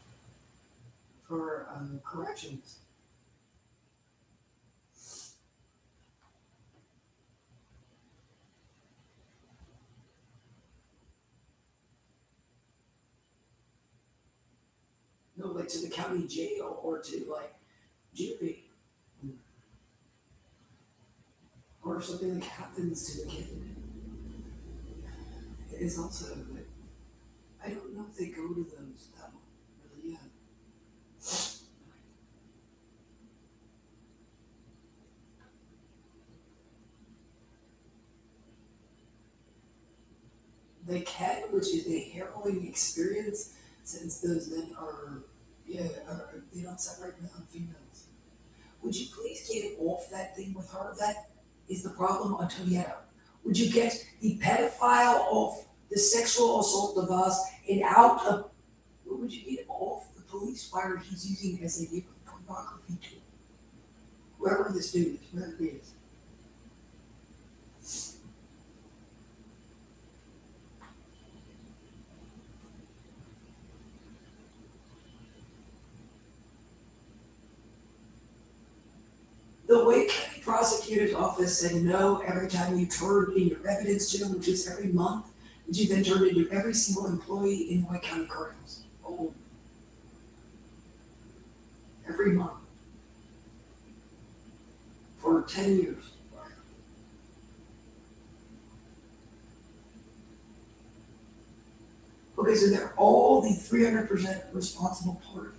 for corrections. No, like to the county jail or to like juvie, or something like happens to the kid. It is also, but I don't know if they go to those that really yet. They can, which is a harrowing experience since those men are, they don't separate male and females. Would you please get off that thing with her? That is the problem, Antonietta. Would you get the pedophile off the sexual assault of us and out of, would you get off the police fire he's using as a pornography tool? Whoever this dude is, whoever he is. The Wake County Prosecutor's Office said no every time you turned in your evidence to them, which is every month, which you then turned into every single employee in Wake County Courthouse. Oh. Every month. For 10 years. Okay, so they're all the 300% responsible party.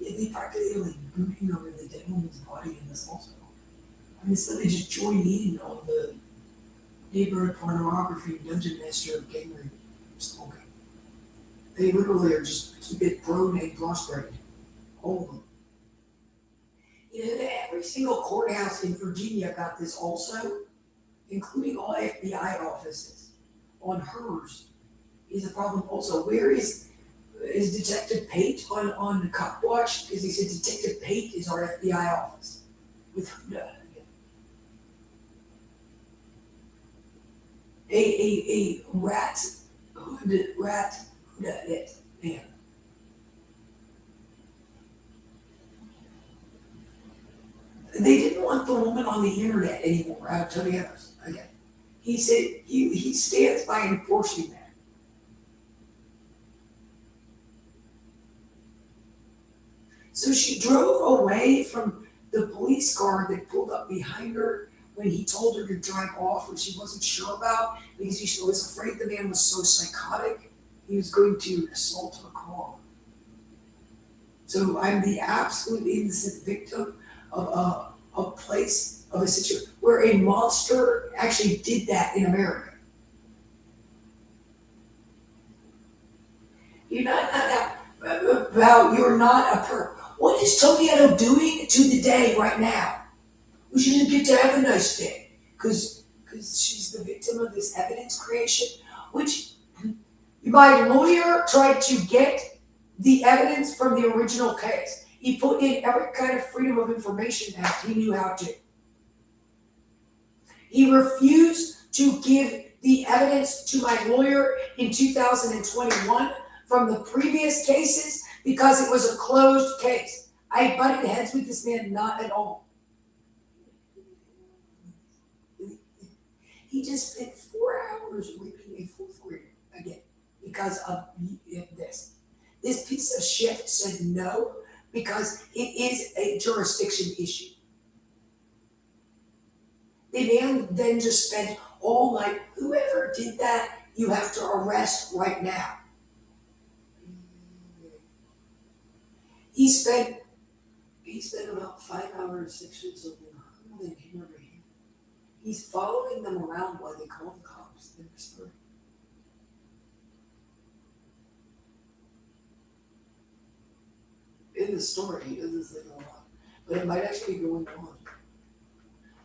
Yeah, they practically like booting over the dead woman's body in this also. I mean, so they just join in on the neighborhood pornography dungeon master gang rape stalking. They literally are just keep it prone and prostrate. All of them. You know, every single courthouse in Virginia got this also, including all FBI offices. On hers is a problem also. Where is Detective Pate on Cop Watch? Because he said Detective Pate is our FBI office. With Huda. A rat Yes, yeah. They didn't want the woman on the internet anymore out of Tony Evers. Okay. He said he stands by enforcing that. So she drove away from the police car that pulled up behind her when he told her to drive off, which she wasn't sure about because she was afraid the man was so psychotic he was going to assault her car. So I'm the absolute innocent victim of a place of a situation where a monster actually did that in America. You're not about you're not a per. What is Tobiano doing to the day right now? Well, she didn't get to have a nice day because she's the victim of this evidence creation, which my lawyer tried to get the evidence from the original case. He put in every kind of Freedom of Information Act he knew how to. He refused to give the evidence to my lawyer in 2021 from the previous cases because it was a closed case. I butted heads with this man, not at all. He just spent 4 hours raping a fourth grader again because of this. This piece of shit said no because it is a jurisdiction issue. The man then just spent all night, whoever did that, you have to arrest right now. He spent about 5 hours, 6 weeks of them hurling him over here. He's following them around while they call the cops in the story. In the story, he doesn't say a lot, but it might actually be going on.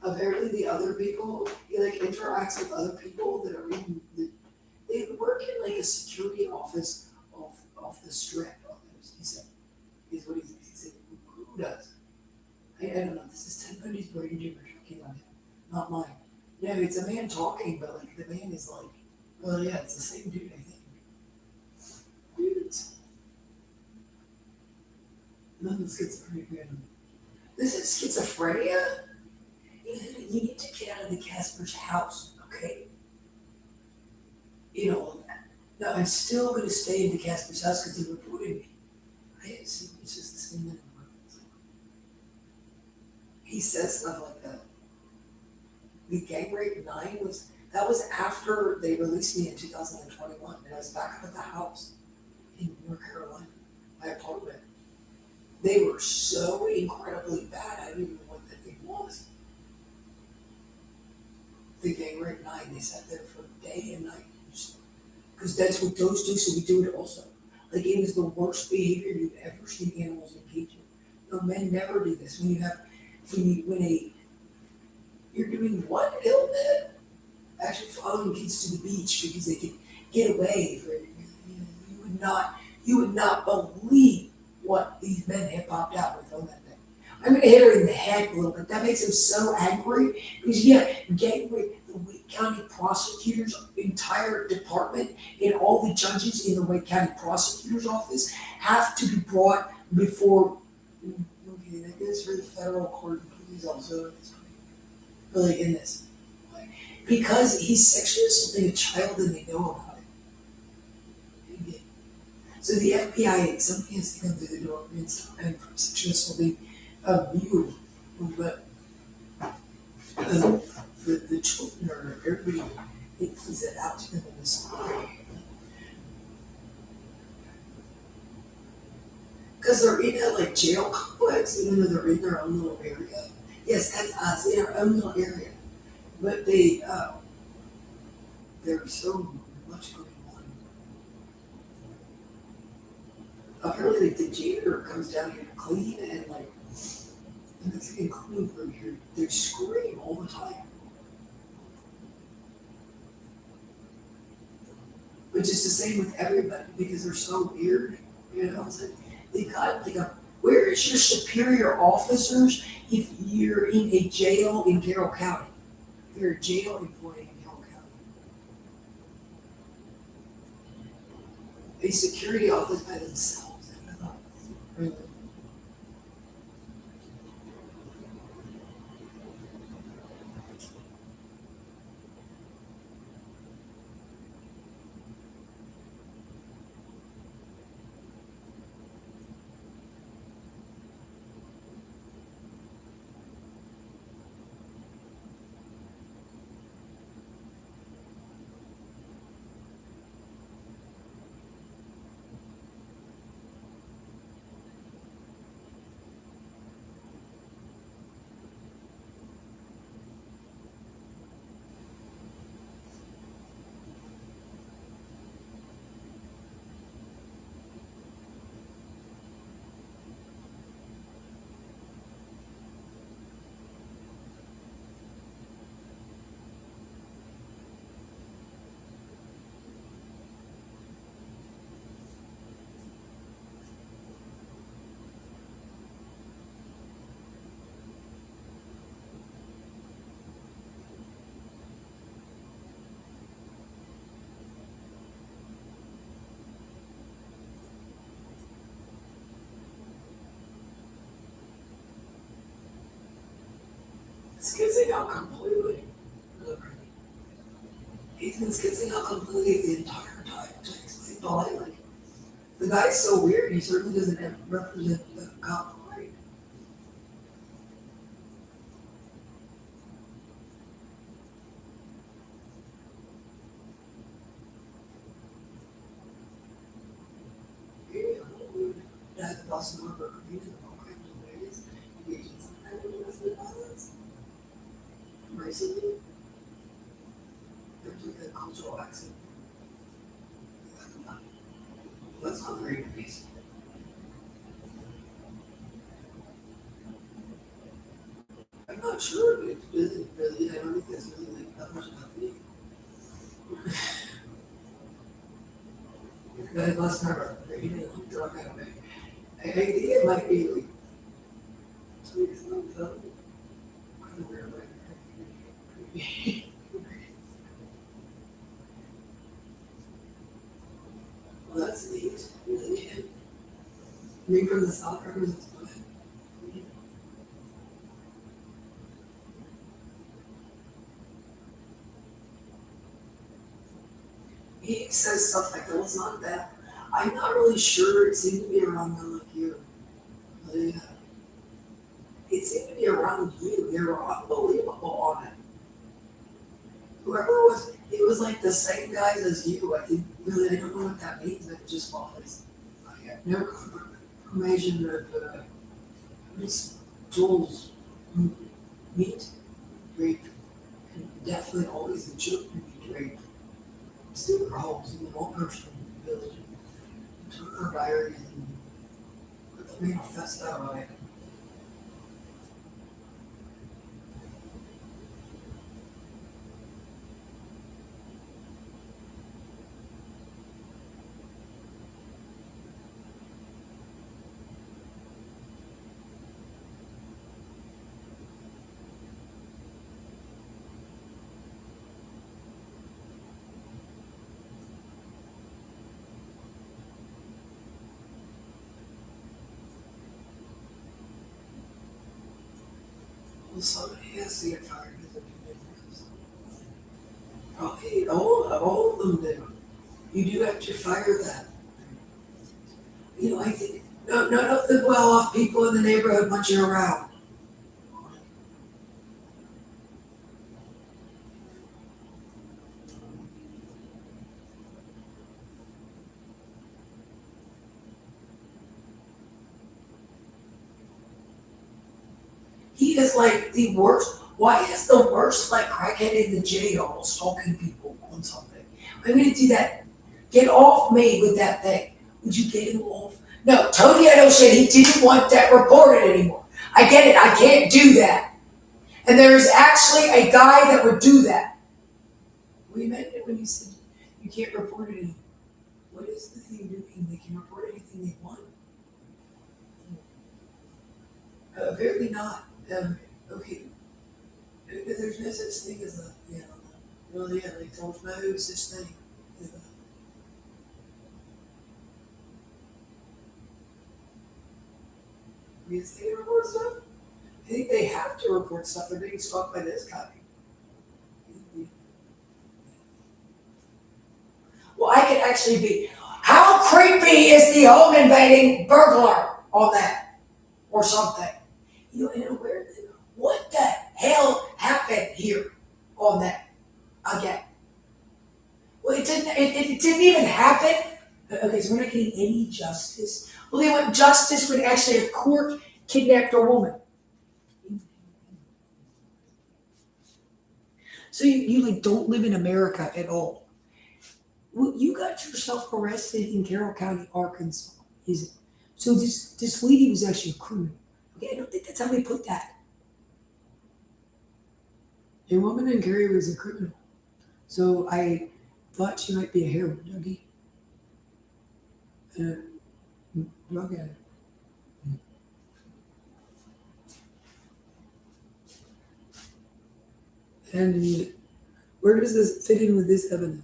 Apparently the other people, he like interacts with other people that are in they work in like a security office off the strip almost, he said. Is what he said. Who does? I don't know, this is Ted Bundy's brain tumor talking on him, not mine. No, it's a man talking, but like the man is like, well yeah, it's the same dude, I think. Dudes. None of schizophrenia. This is schizophrenia? You need to get out of the Casper's house, okay? You know all that. Now, I'm still going to stay in the Casper's house because they reported me. It's just the same thing. He says stuff like that. The gang rape 9 was after they released me in 2021, and I was back at the house in North Carolina, my apartment. They were so incredibly bad, I didn't even know what that thing was. The gang rape 9, they sat there for day and night. Because that's what those do, so we do it also. Like it was the worst behavior you've ever seen animals engage in. No, men never do this. You're doing what, Hillman? Actually following kids to the beach because they can get away. You would not believe what these men have popped out with on that thing. I'm gonna hit her in the head a little bit. That makes him so angry because gang rape, the Wake County prosecutor's entire department and all the judges in the Wake County prosecutor's office have to be brought before. Okay, that goes for the federal court. Please also really in this because he's sexually assaulting a child and they know about it. So the FBI, something has to come through the door and stop him from sexually assaulting a view, but the children or everybody thinks it out to them in the story. Because they're in a like jail complex, even though they're in their own little area. Yes, that's us in our own little area, but there's so much going on. Apparently, the janitor comes down here to clean and like. And it's including from here, they scream all the time. Which is the same with everybody because they're so weird, you know. It's like they got like where is your superior officers if you're in a jail in Carroll County? If you're a jail employee in Carroll County. a security office by themselves. I thought, really? Skizzing out completely. He's been skizzing out completely the entire time, which I explained why. Like, the guy's so weird, he certainly doesn't represent the cop right. Yeah, the Boston Harbor Marine in all kinds of ways, engaging some kind of domestic violence. Recently, there's like a cultural accent. That's not very nice. I'm not sure if it really, I don't think that's really like that much about me. That Boston Harbor Marine and drug out of it. I think it might be like 2 weeks long, so kind of weird, like, well, that's neat. Really. Me from the South represents my. He says stuff like, "Well, it's not that." I'm not really sure. It seemed to be around men like you. Yeah. It seemed to be around you. They were unbelievable on it. Whoever was, it was like the same guys as you. I think really, I don't know what that means. But it just was. I have no confirmation of Miss Jules meat rape, and definitely always the children meat rape. Stupid holes in the whole person in the village. Took her diaries and put the manifesto on it. Well, somebody has to get fired because of difference. Probably all of them do. You do have to fire that. You know, I think none of the well-off people in the neighborhood want you around. He is like the worst. Why is the worst like crackhead in the jail stalking people on something? I'm gonna do that. Get off me with that thing. Would you get him off? No, Tony Edo said he didn't want that reported anymore. I get it. I can't do that. And there is actually a guy that would do that. We meant it when you said you can't report it anymore. What is the thing doing? They can report anything they want. Apparently not. Okay. There's no such thing as a, well, yeah, they told no such thing. Because they report stuff. I think they have to report stuff. They're being stalked by this guy. Well, I could actually be. How creepy is the home invading burglar on that, or something? Where? What the hell happened here on that again? Well, it didn't. It didn't even happen. Okay, so we're not getting any justice. Well, they want justice when actually a court kidnapped a woman. So you like don't live in America at all. Well, you got yourself arrested in Carroll County, Arkansas. Is it? So this lady was actually a criminal. Okay, I don't think that's how they put that. A woman in Gary was a criminal. So I thought she might be a heroin junkie. Drug addict. And where does this fit in with this evidence?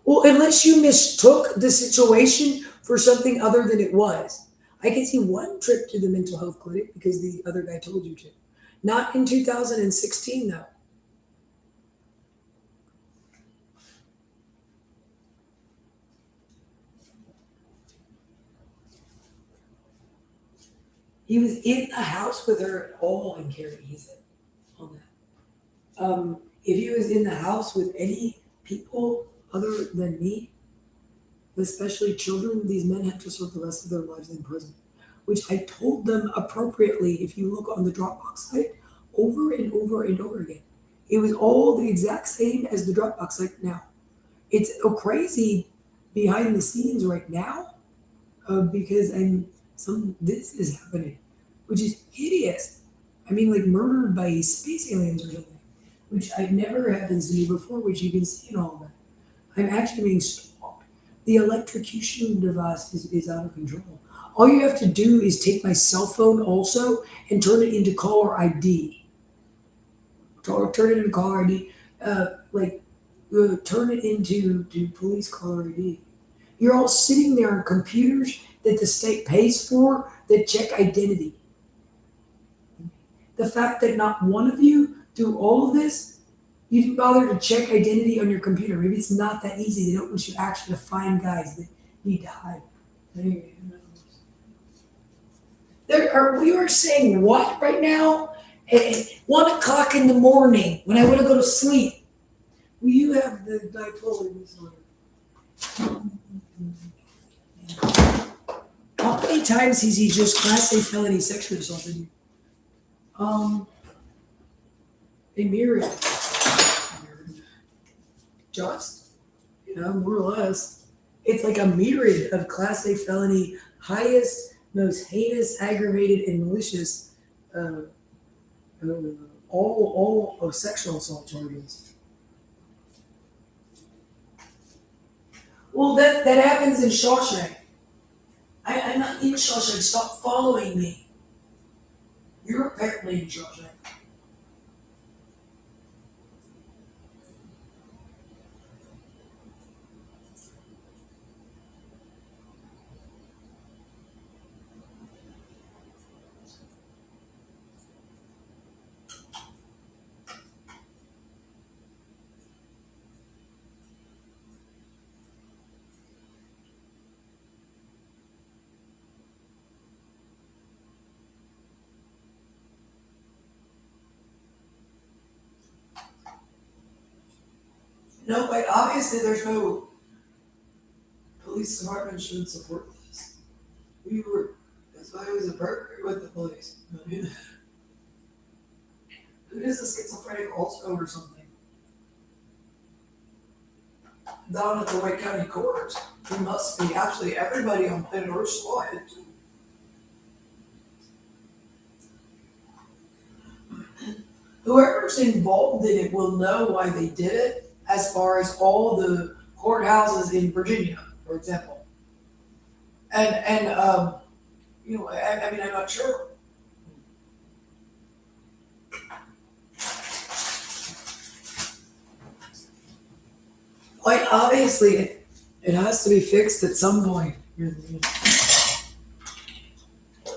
Well, unless you mistook the situation for something other than it was. I can see one trip to the mental health clinic because the other guy told you to. Not in 2016, though. He was in the house with her at all and Carrie, he said on that. If he was in the house with any people other than me, especially children, these men have to serve the rest of their lives in prison, which I told them appropriately. If you look on the Dropbox site over and over and over again, it was all the exact same as the Dropbox site now. It's so crazy behind the scenes right now because this is happening, which is hideous. I mean, like murdered by space aliens or something, which I've never happens to me before, which you can see in all of that. I'm actually being stalked. The electrocution device is out of control. All you have to do is take my cell phone also and turn it into caller ID. Turn it into caller ID. Turn it into police caller ID. You're all sitting there on computers that the state pays for that check identity. The fact that not one of you, through all of this, you didn't bother to check identity on your computer. Maybe it's not that easy. They don't want you actually to find guys that need to hide. Anyway, who knows? We were saying what right now? At 1 o'clock in the morning when I want to go to sleep. Will you have the bipolar disorder? How many times has he just class A felony sexually assaulted you? A myriad. Just, more or less. It's like a myriad of class A felony, highest, most heinous, aggravated, and malicious, all of sexual assault charges. Well, that happens in Shawshank. I'm not in Shawshank. Stop following me. You're apparently in Shawshank. No, but obviously there's no police department should support this. That's why it was appropriate with the police. I mean, who is a schizophrenic also or something? Down at the White County Courts, there must be absolutely everybody on planet Earth saw it. Whoever's involved in it will know why they did it, as far as all the courthouses in Virginia, for example. And I mean, I'm not sure. Quite obviously, it has to be fixed at some point.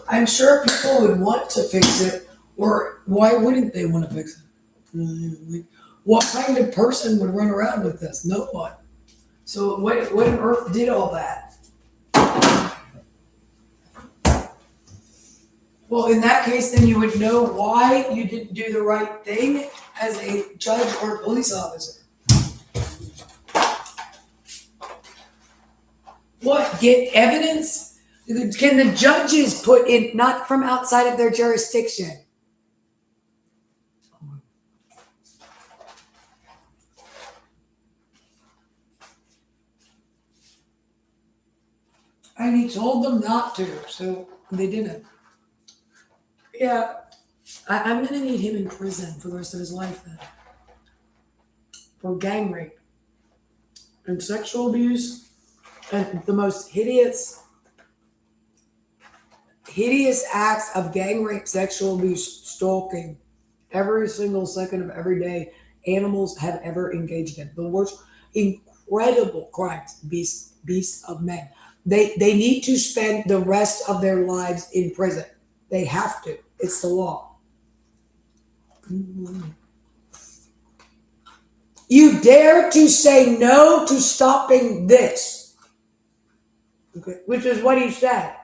I'm sure people would want to fix it, or why wouldn't they want to fix it? Like, what kind of person would run around with this? No one. So what on earth did all that? Well, in that case, then you would know why you didn't do the right thing as a judge or police officer. What, get evidence? Can the judges put in, not from outside of their jurisdiction? And he told them not to, so they didn't. Yeah, I'm gonna need him in prison for the rest of his life then. For gang rape and sexual abuse and the most hideous acts of gang rape, sexual abuse, stalking, every single second of every day animals have ever engaged in. The worst, incredible crimes, beasts of men. They need to spend the rest of their lives in prison. They have to. It's the law. You dare to say no to stopping this. Okay. Which is what he said.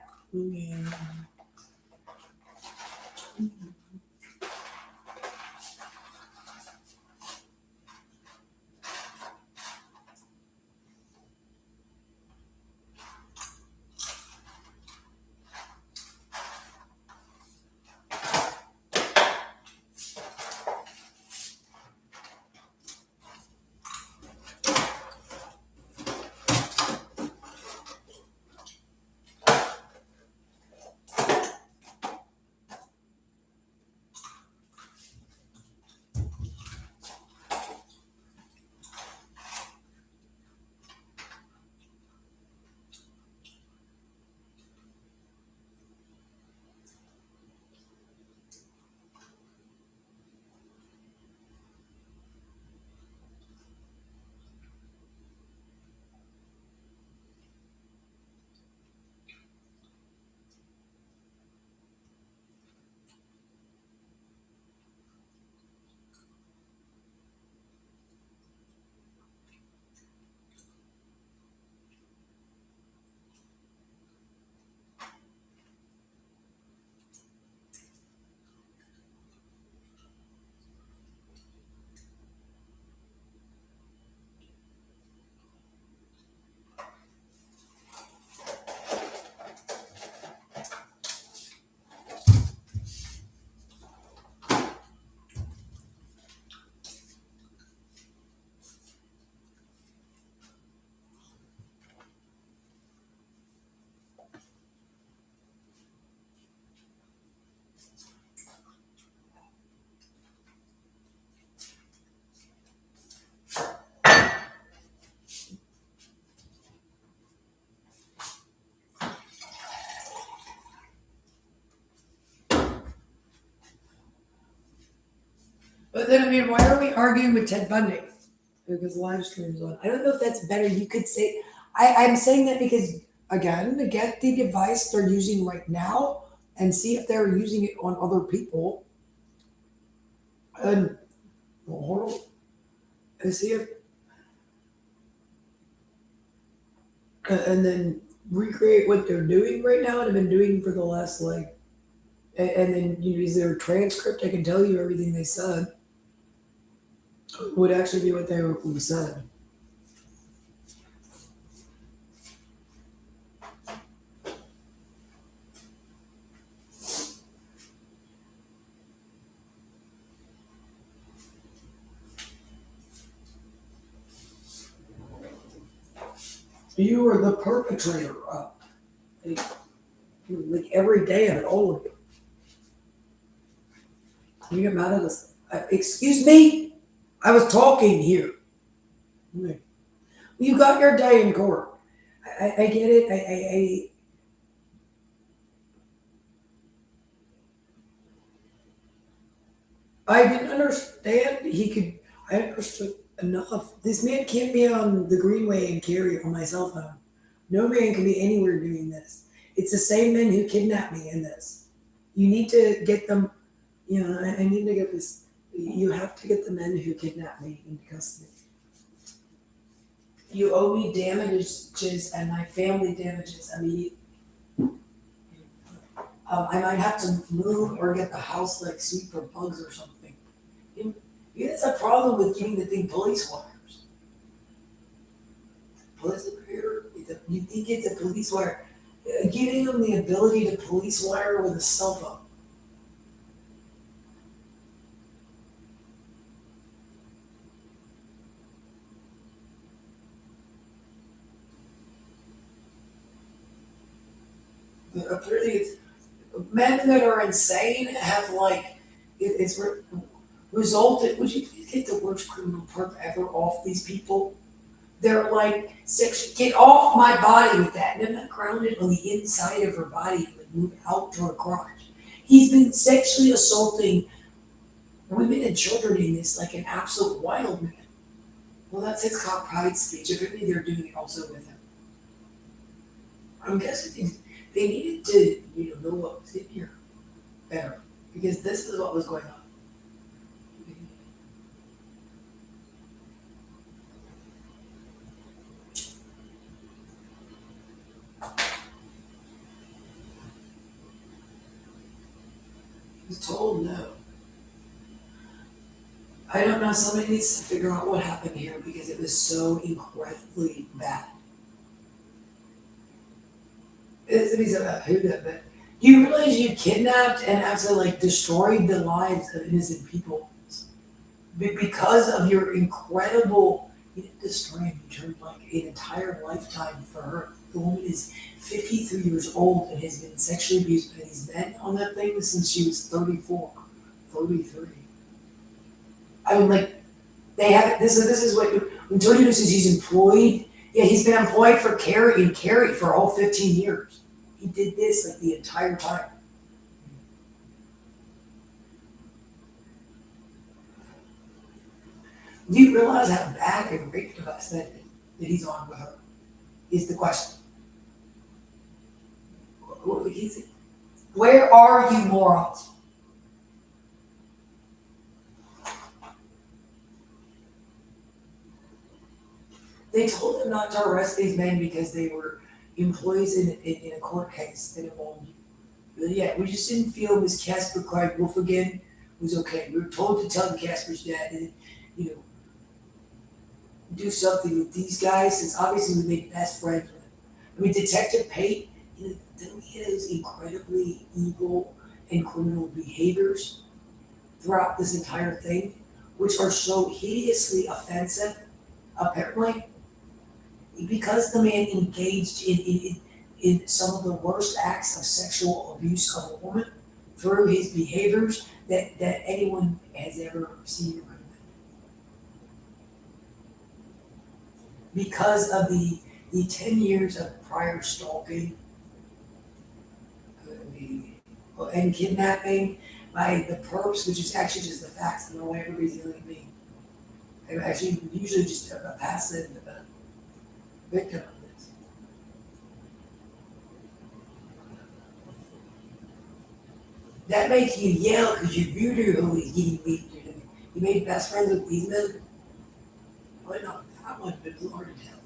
But then, I mean, why are we arguing with Ted Bundy? Because live stream's on. I don't know if that's better. You could say, I'm saying that because, again, to get the device they're using right now and see if they're using it on other people. And, well, hold on. And see if, and then recreate what they're doing right now and have been doing for the last, like, and then you use their transcript. I can tell you everything they said. Would actually be what they said. You were the perpetrator of like every day of it, all of you. You get mad at us. Excuse me? I was talking here. You got your day in court. I get it. I didn't understand. I understood enough. This man can't be on the Greenway and carry on my cell phone. No man can be anywhere doing this. It's the same men who kidnapped me in this. You need to get them, I need to get this. You have to get the men who kidnapped me into custody. You owe me damages and my family damages immediately. I might have to move or get the house like sweep for bugs or something. That's a problem with giving the thing police wires. Police wire, you think it's a police wire? Giving them the ability to police wire with a cell phone. Apparently, men that are insane have like it's resulted. Would you please get the worst criminal perp ever off these people? They're like get off my body with that. And I'm not grounded on the inside of her body and like move out to her crotch. He's been sexually assaulting women and children in this like an absolute wild man. Well, that's his cop pride speech. Apparently, they're doing it also with him. I'm guessing they needed to, know what was in here better because this is what was going on. He was told no. I don't know. Somebody needs to figure out what happened here because it was so incredibly bad. It's about who that, but do you realize you kidnapped and absolutely like destroyed the lives of innocent people because of your incredible? You didn't destroy him. You turned like an entire lifetime for her. The woman is 53 years old and has been sexually abused by these men on that thing since she was 34, 33. I mean, like, they have this is what when Tony says he's employed. Yeah, he's been employed for Carrie for all 15 years. He did this like the entire time. Do you realize how bad and rape device that he's on with her? Is the question. Where are you, morons? They told him not to arrest these men because they were employees in a court case that involved you. But yeah, we just didn't feel Miss Casper cried wolf again was okay. We were told to tell the Casper's dad and do something with these guys since obviously we made best friends with him. I mean, Detective Pate, then he had those incredibly evil and criminal behaviors throughout this entire thing, which are so hideously offensive, apparently, because the man engaged in some of the worst acts of sexual abuse of a woman through his behaviors that anyone has ever seen or heard. Because of the 10 years of prior stalking and kidnapping by the perps, which is actually just the facts and the way everybody's dealing with me. I'm actually usually just a passive victim of this. That makes you yell because you voodoo who is getting beat. You made best friends with these men? Well, no, that one would be hard to tell.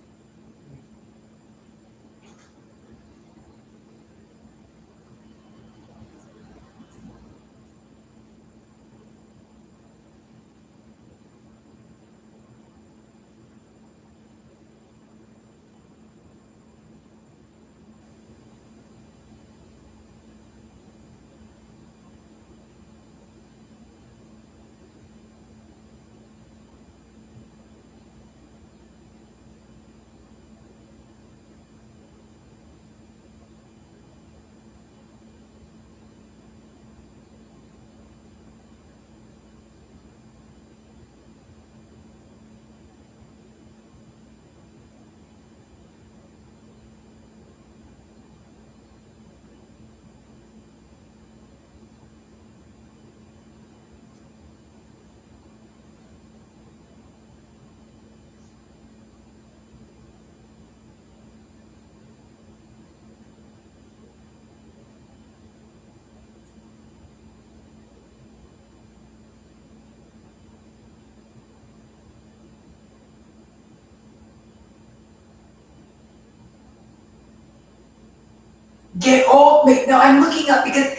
Get off me. No, I'm looking up because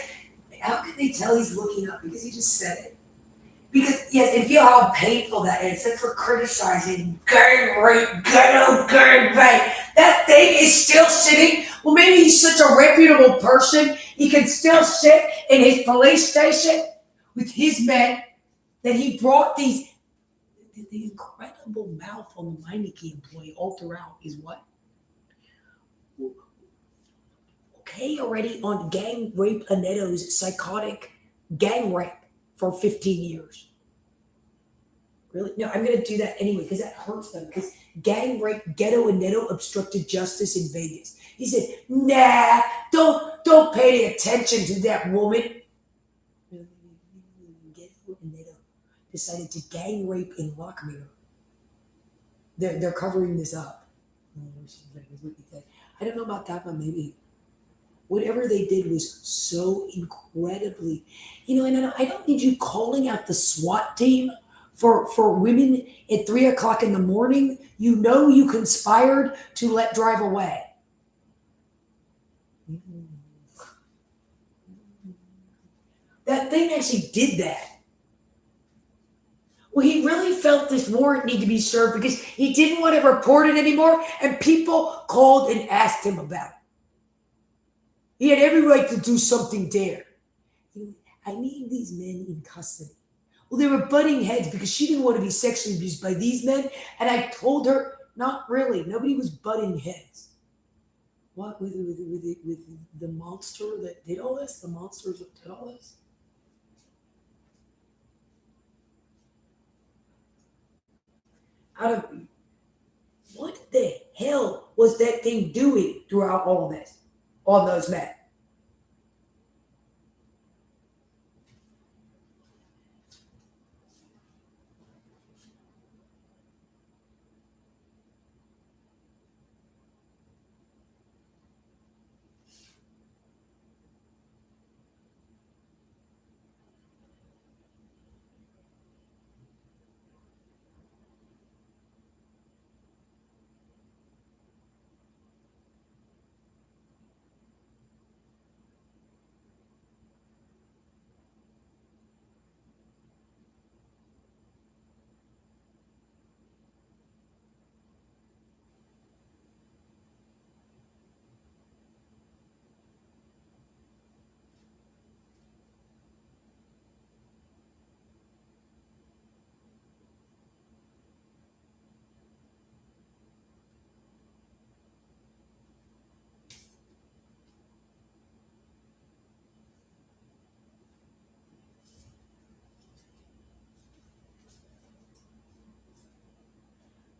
how can they tell he's looking up? Because he just said it. Because yes, and feel how painful that is. That's for criticizing gang rape, ghetto gang rape. That thing is still sitting. Well, maybe he's such a reputable person, he can still sit in his police station with his men that he brought these. The incredible mouth on the Meineke employee all throughout is what? Okay, already on gang rape Aneto's psychotic gang rape for 15 years. Really? No, I'm gonna do that anyway because that hurts them. Because gang rape Ghetto Aneto obstructed justice in Vegas. He said, "Nah, don't pay any attention to that woman." Ghetto Aneto decided to gang rape in Lockmere. They're covering this up. I don't know about that, but maybe whatever they did was so incredibly, and I don't need you calling out the SWAT team for women at 3 o'clock in the morning. You know you conspired to let drive away. That thing actually did that. Well, he really felt this warrant need to be served because he didn't want to report it anymore, and people called and asked him about it. He had every right to do something there. I need these men in custody. Well, they were butting heads because she didn't want to be sexually abused by these men. And I told her, not really. Nobody was butting heads. What, with the monster that did all this? The monsters that did all this? Out of what the hell was that thing doing throughout all of this on those men?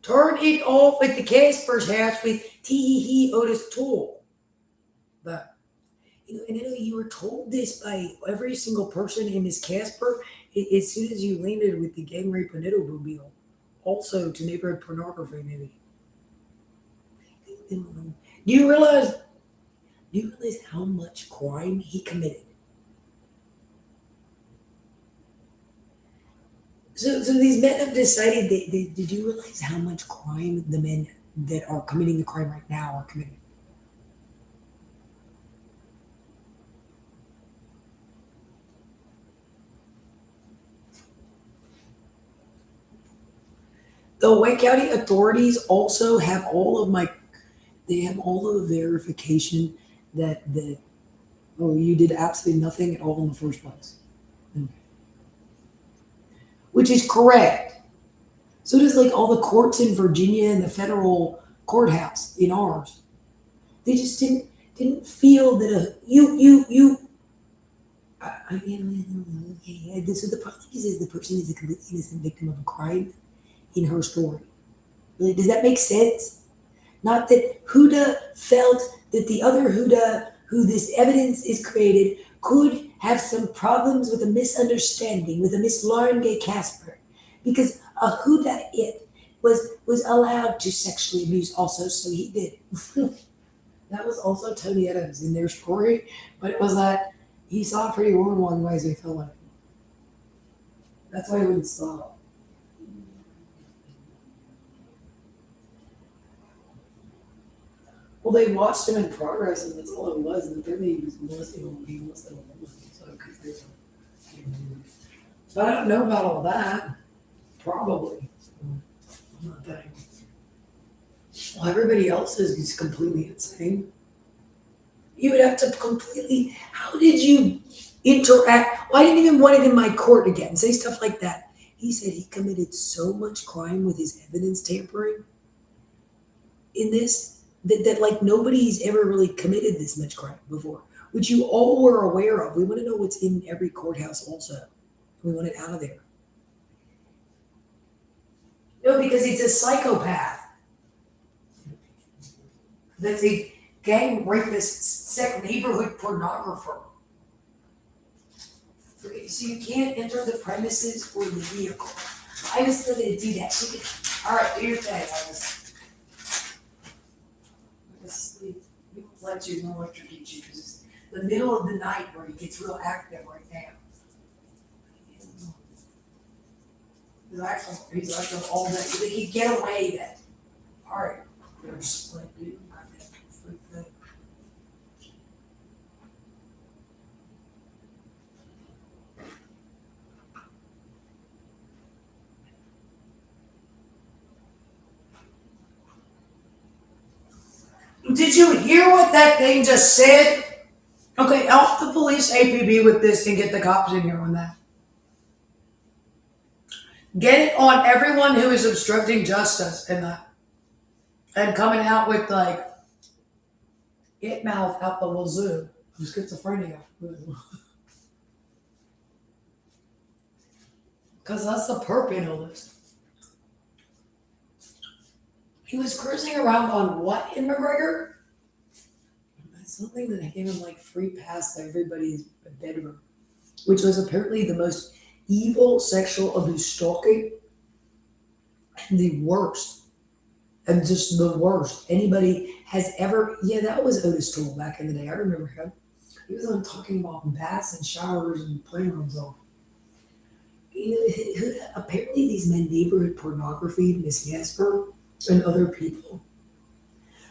Turn it off at the Casper's house with Tee Otis Tool. But and I know you were told this by every single person in Miss Casper as soon as you landed with the gang rape mobile. Also to neighborhood pornography, maybe. Do you realize? Do you realize how much crime he committed? So these men have decided. Did you realize how much crime the men that are committing the crime right now are committing? The White County authorities also have all of my. They have all of the verification that you did absolutely nothing at all in the first place, which is correct. So does like all the courts in Virginia and the federal courthouse in ours. They just didn't feel that you. Okay. So the problem is the person is a completely innocent victim of a crime in her story. Really, does that make sense? Not that Huda felt that the other Huda, who this evidence is created, could have some problems with a misunderstanding with a Miss Lauren Gay Casper, because a Huda it was allowed to sexually abuse also, so he did. That was also Tony Adams in their story, but it was that he saw a pretty woman walking by, so he felt like that's why he wouldn't stop. Well, they watched him in progress, and that's all it was. And apparently, he was molesting a woman. So, but I don't know about all that. Probably. I'm not betting. Well, everybody else is just completely insane. You would have to completely. How did you interact? Well, I didn't even want it in my court again. Say stuff like that. He said he committed so much crime with his evidence tampering in this that like nobody's ever really committed this much crime before, which you all were aware of. We want to know what's in every courthouse also. We want it out of there. No, because it's a psychopath. That's a gang rapist, neighborhood pornographer. Okay, so you can't enter the premises or the vehicle. I was going to do that. All right, do your thing. I'll just sleep. We won't let you know electrocute you because it's the middle of the night where he gets real active right now. He's acting all day. He can get away then. All right, you're just like, dude. Did you hear what that thing just said? Okay, help the police APB with this and get the cops in here on that. Get it on everyone who is obstructing justice in that. And coming out with like it mouth out the wazoo. Schizophrenia. Because that's the perp in all this. He was cruising around on what in McGregor? Something that gave him like free pass to everybody's bedroom, which was apparently the most evil sexual abuse stalking and the worst, and just the worst anybody has ever. Yeah, that was Otis Toole back in the day. I remember him. He was on talking about baths and showers and playrooms. All. Apparently these men neighborhood pornography Miss Jasper and other people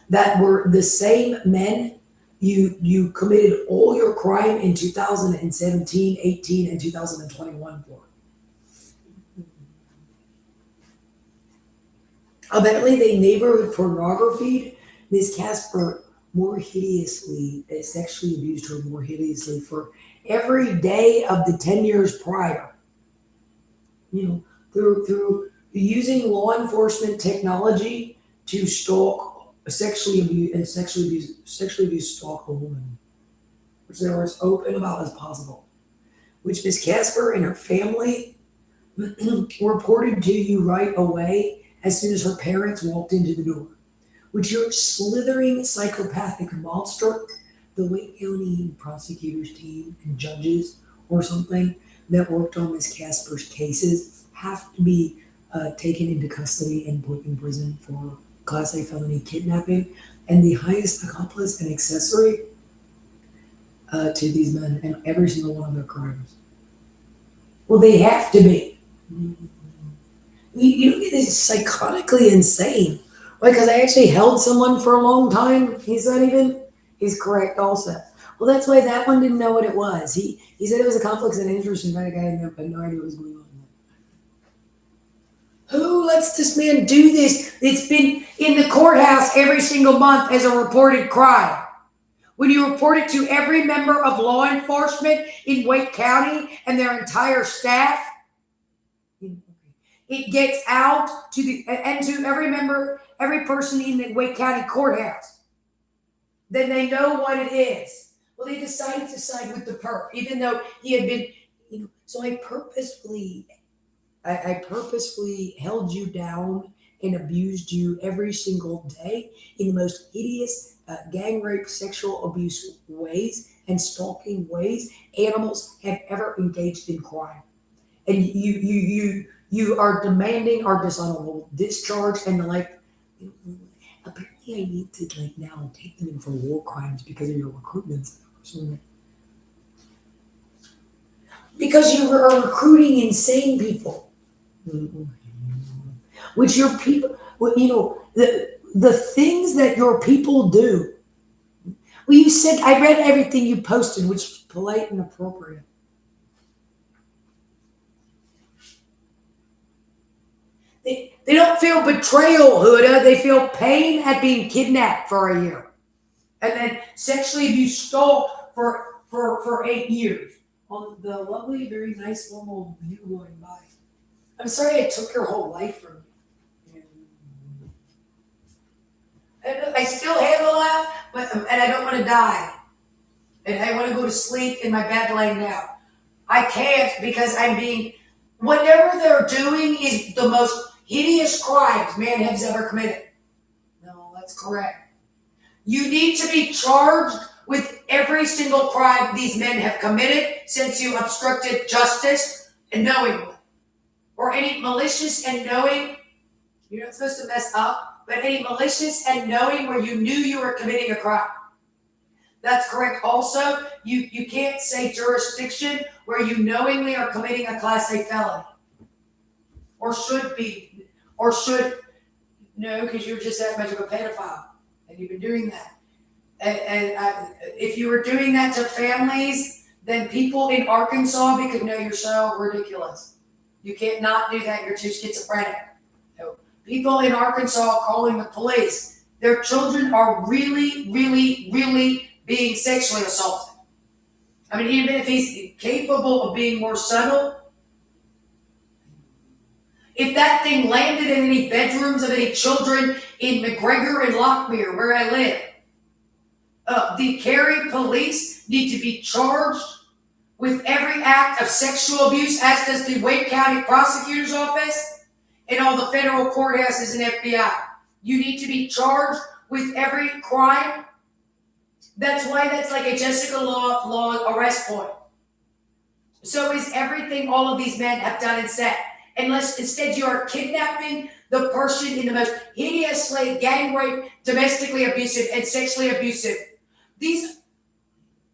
that were the same men you committed all your crime in 2017, 18, and 2021 for. Apparently they neighborhood pornography Miss Casper more hideously, sexually abused her more hideously for every day of the 10 years prior. Through using law enforcement technology to stalk sexually abuse stalk a woman, which they were as open about as possible, which Miss Casper and her family reported to you right away as soon as her parents walked into the door, which you're slithering psychopathic monster, the Wake County prosecutors team and judges or something that worked on Miss Casper's cases have to be taken into custody and put in prison for Class A felony kidnapping, and the highest accomplice and accessory to these men and every single one of their crimes. Well, they have to be. You know, it's psychotically insane. Right? Because I actually held someone for a long time. He's correct also. Well, that's why that one didn't know what it was. He said it was a conflict of interest, and that guy had no idea what was going on. Who lets this man do this? It's been in the courthouse every single month as a reported crime. When you report it to every member of law enforcement in Wake County and their entire staff, it gets out to every person in the Wake County courthouse. Then they know what it is. Well, they decided to side with the perp, even though he had been, so I purposefully held you down and abused you every single day in the most hideous gang rape, sexual abuse ways and stalking ways animals have ever engaged in crime. And you are demanding our dishonorable discharge and apparently I need to now take them in for war crimes because of your recruitment. Because you are recruiting insane people. Which your people, the things that your people do. Well, you said I read everything you posted, which was polite and appropriate. They don't feel betrayal, Huda. They feel pain at being kidnapped for a year and then sexually abused stole for 8 years. On the lovely, very nice, normal view going by. I'm sorry I took your whole life from you. And I still have a laugh, and I don't want to die. And I want to go to sleep in my bed laying down. I can't because I'm being. Whatever they're doing is the most hideous crimes man has ever committed. No, that's correct. You need to be charged with every single crime these men have committed since you obstructed justice and knowingly. Or any malicious and knowing, you're not supposed to mess up, but any malicious and knowing where you knew you were committing a crime. That's correct. Also, you can't say jurisdiction where you knowingly are committing a Class A felony. Or should be. Or should, no, because you're just that much of a pedophile. And you've been doing that. If you were doing that to families, then people in Arkansas, because no, you're so ridiculous. You can't not do that. You're too schizophrenic. No. People in Arkansas calling the police. Their children are really, really, really being sexually assaulted. I mean, even if he's capable of being more subtle, if that thing landed in any bedrooms of any children in McGregor and Lockmere, where I live, the Cary police need to be charged with every act of sexual abuse, as does the Wake County Prosecutor's Office and all the federal courthouses and FBI. You need to be charged with every crime. That's why that's like a Jessica Law arrest point. So is everything all of these men have done and said. Unless instead you are kidnapping the person in the most hideously gang rape, domestically abusive, and sexually abusive. These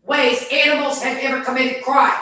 ways animals have ever committed crime.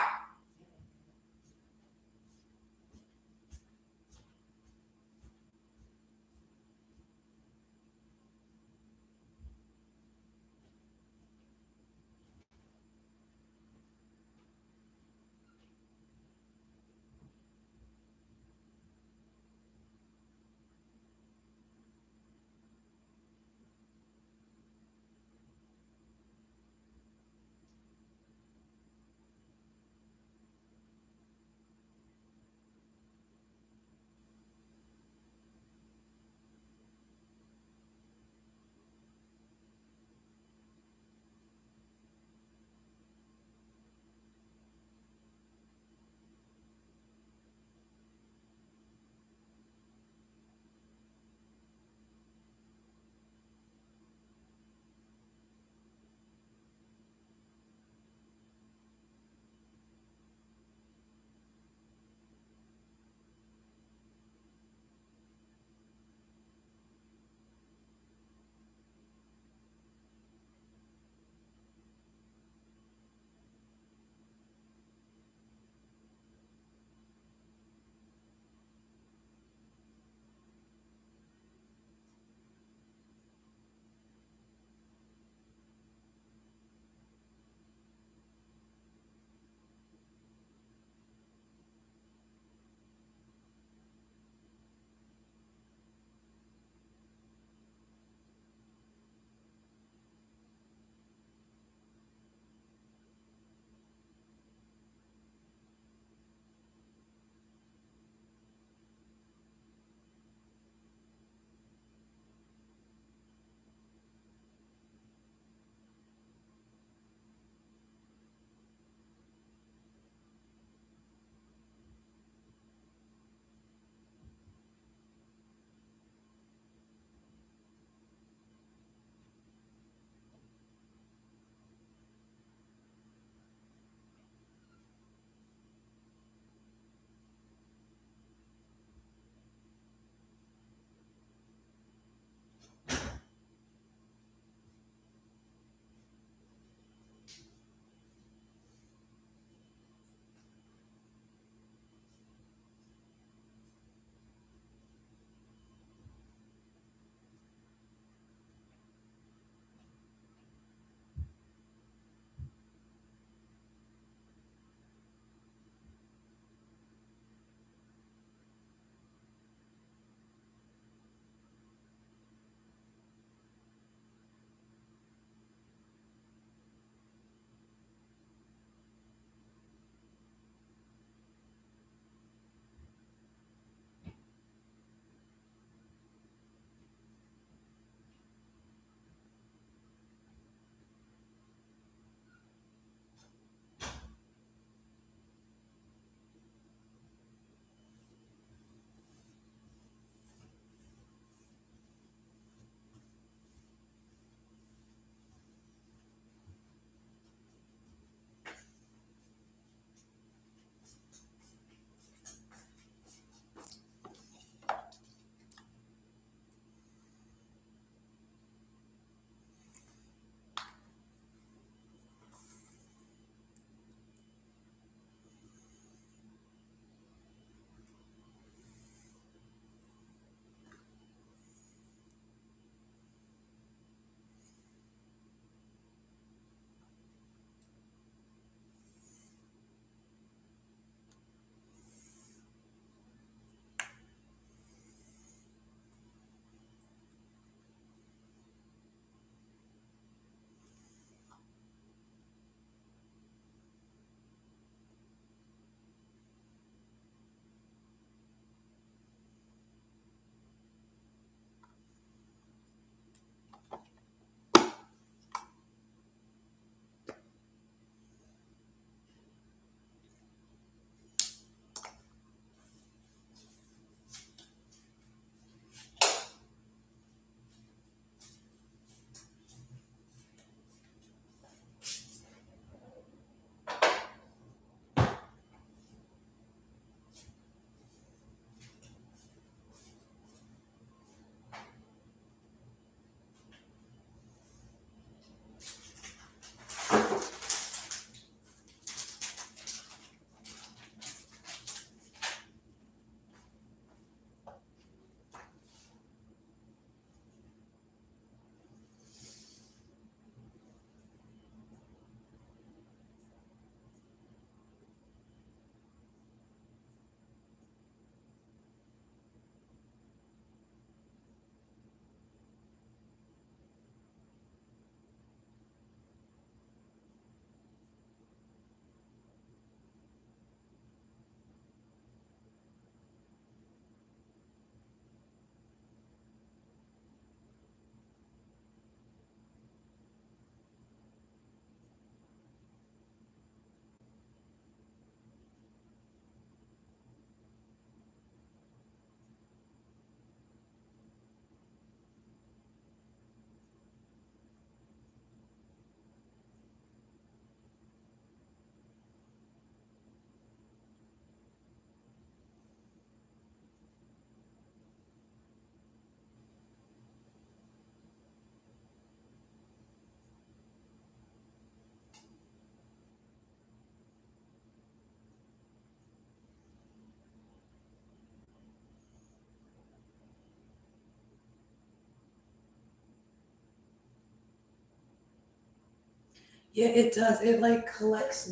Yeah, it does. It like collects.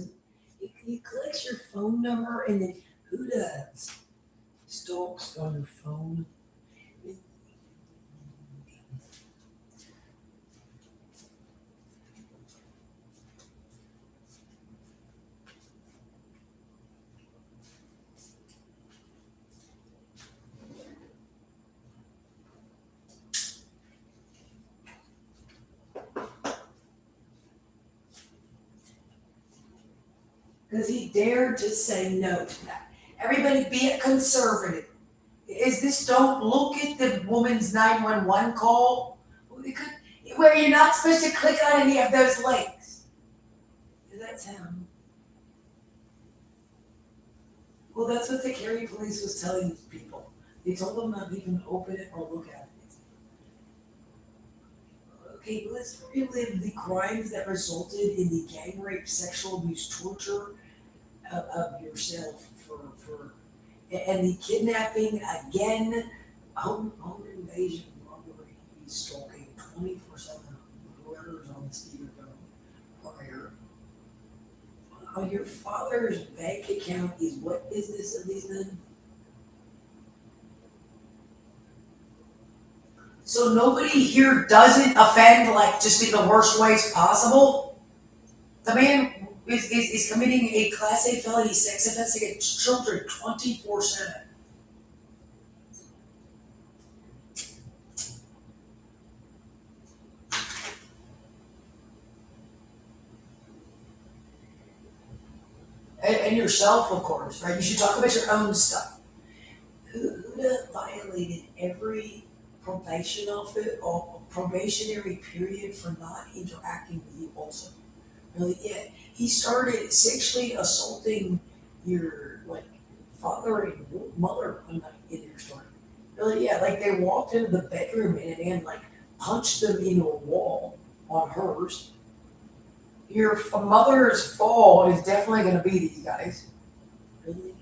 It collects your phone number, and then who does? Stalks on your phone. Because he dared to say no to that. Everybody be a conservative. Is this, don't look at the woman's 911 call? Where you're not supposed to click on any of those links. That's him. Well, that's what the Cary police was telling people. They told them not to even open it or look at it. Okay, let's relive the crimes that resulted in the gang rape, sexual abuse, torture of yourself and the kidnapping again, home invasion, robbery, stalking, 24/7, whoever's on the speakerphone prior. Your father's bank account is what business of these men? So nobody here doesn't offend like just in the worst ways possible? The man is committing a class A felony sex offense against children 24/7. And yourself, of course, right? You should talk about your own stuff. Who violated every probationary period for not interacting with you also? Really, yeah. He started sexually assaulting your like father and mother one night in your story. Really, yeah. Like they walked into the bedroom and like punched them into a wall on hers. Your mother's fall is definitely going to be these guys. Really?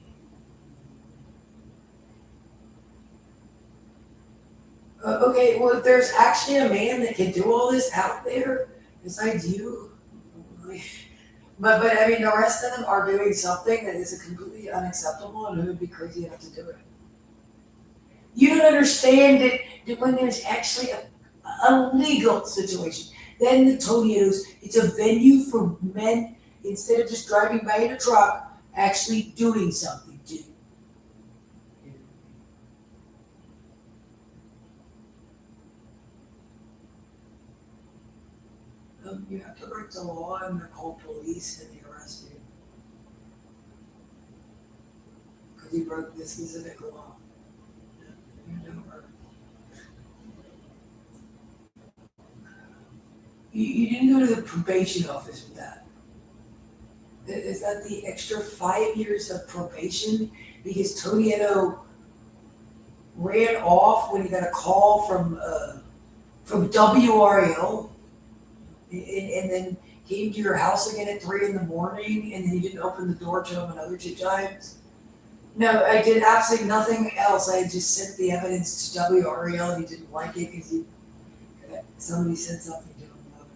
Okay, well, if there's actually a man that can do all this out there besides you, but I mean, the rest of them are doing something that is completely unacceptable, and who would be crazy enough to do it? You don't understand that when there's actually a legal situation, then the Tonio's, it's a venue for men instead of just driving by in a truck, actually doing something too. You have to break the law and they're called police and they arrest you because you broke this specific law. You know, or you didn't go to the probation office with that. Is that the extra 5 years of probation? Because Tonieto ran off when he got a call from WRAL and then came to your house again at 3 a.m. and then you didn't open the door to him another 2 times. No, I did absolutely nothing else. I just sent the evidence to WRAL and he didn't like it because somebody said something to him about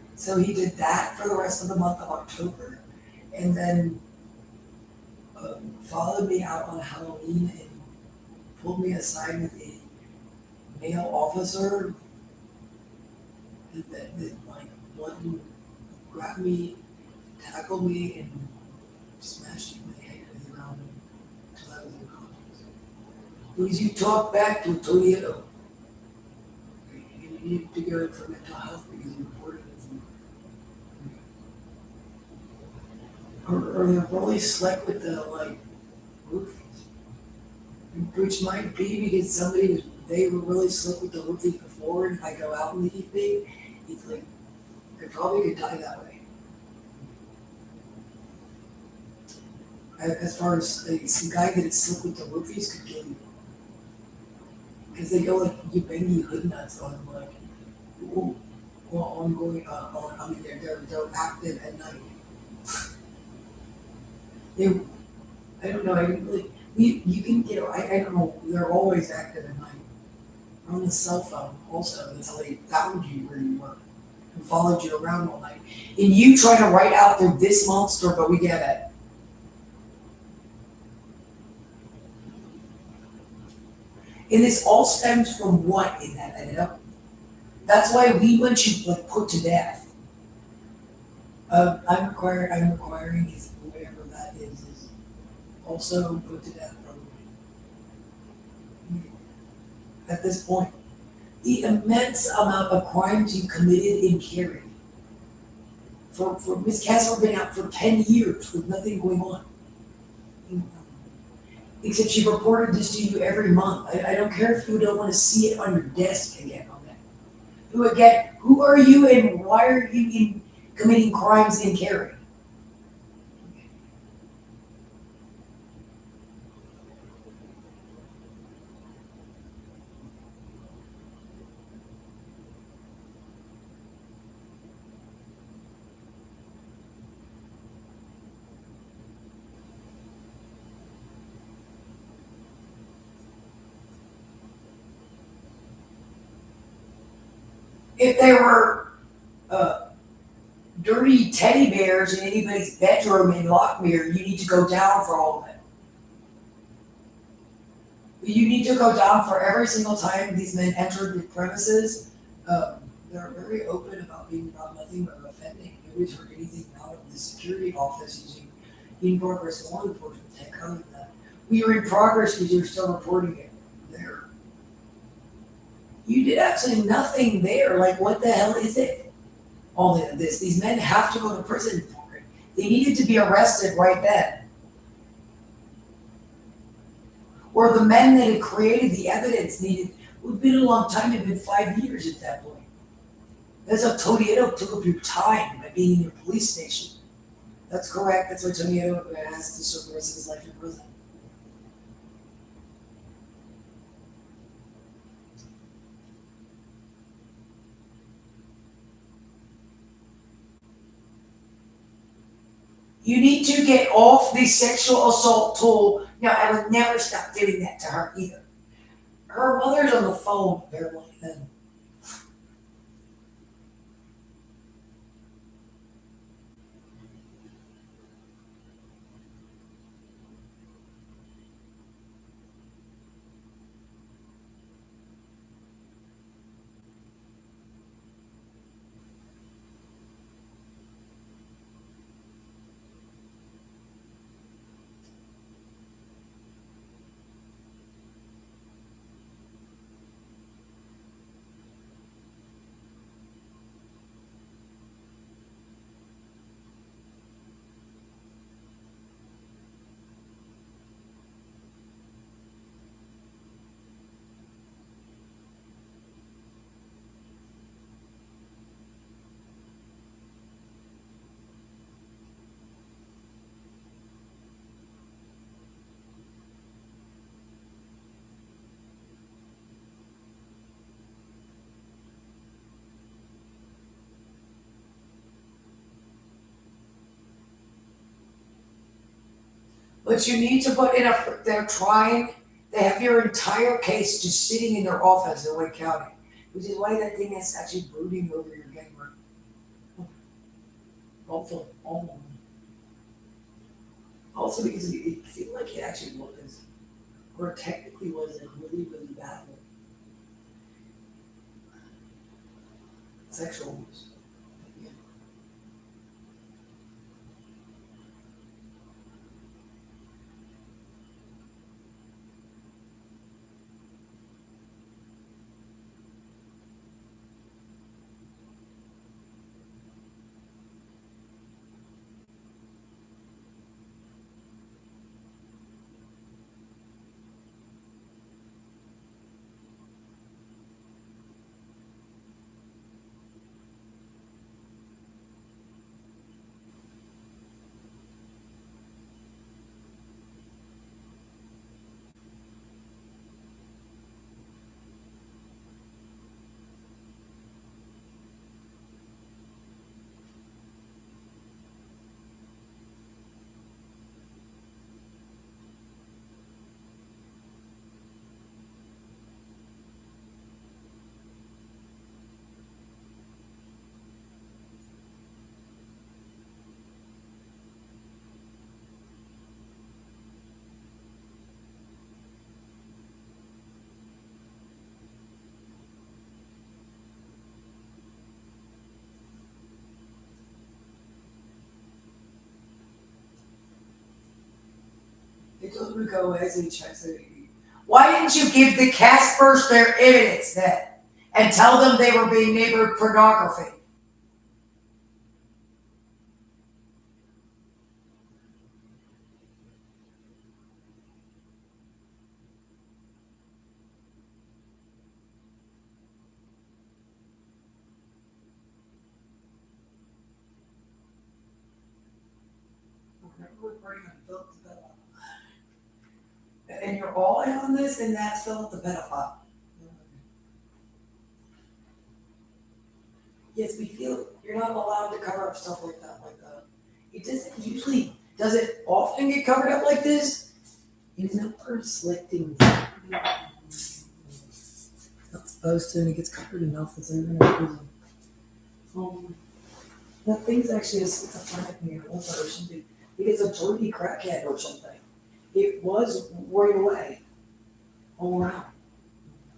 it. So he did that for the rest of the month of October and then followed me out on Halloween and pulled me aside with a male officer that like one grabbed me, tackled me, and smashed my head around until I was unconscious. Because you talk back to Toledo, you need to go for mental health because you reported it. Or they're really slick with the like roofies. Which might be because they were really slick with the roofies before, and if I go out in the evening, it's like, I probably could die that way. As far as like, some guy that is slick with the roofies could kill you. Because they go like, you bang you hood nuts on them, like, ooh, well, I'm going, I mean, they're active at night. They, I don't know, I didn't really, you can get, I don't know, they're always active at night. on the cell phone also. That's how they found you where you were and followed you around all night. And you try to write out through this monster, but we get it. And this all stems from what in that, I know. That's why we want you like put to death. I'm requiring is whatever that is also put to death probably. At this point, the immense amount of crimes you committed in Cary. For Miss Castle been out for 10 years with nothing going on. Except she reported this to you every month. I don't care if you don't want to see it on your desk again on that. Who are you and why are you committing crimes in Cary? If there were uh, dirty teddy bears in anybody's bedroom in Lockmere, you need to go down for all of it. You need to go down for every single time these men entered the premises. They're very open about being about nothing but offending. Nobody's heard anything out of the security office using in progress law enforcement tech other than that. We are in progress because you're still reporting it there. You did absolutely nothing there. Like, what the hell is it? All of this. These men have to go to prison for it. They needed to be arrested right then. Or the men that had created the evidence needed, it would have been a long time, it had been 5 years at that point. That's how Tonietto took up your time by being in your police station. That's correct, that's why Tonietto has to serve the rest of his life in prison. You need to get off the sexual assault tool. No, I would never stop doing that to her either. Her mother's on the phone apparently, and but you need to put in a, they're trying, they have your entire case just sitting in their office in Wake County, which is why that thing is actually brooding over your gang work. Hopefully, all of them. Also because it seemed like it actually was, or technically was a really, really bad one. Sexual abuse. Yeah. told him to go as he checks it. Why didn't you give the Caspers their evidence then and tell them they were being neighbored pornography? We're bringing Philip the pedophile. And you're all in on this, and that's Philip the pedophile. Yes, we feel you're not allowed to cover up stuff like that, It doesn't usually, does it often get covered up like this? It's not for selecting. It's not supposed to, and it gets covered enough that they're gonna prison. That thing's actually a schizophrenic near or something. It's a dirty crackhead or something. It was right away. All around.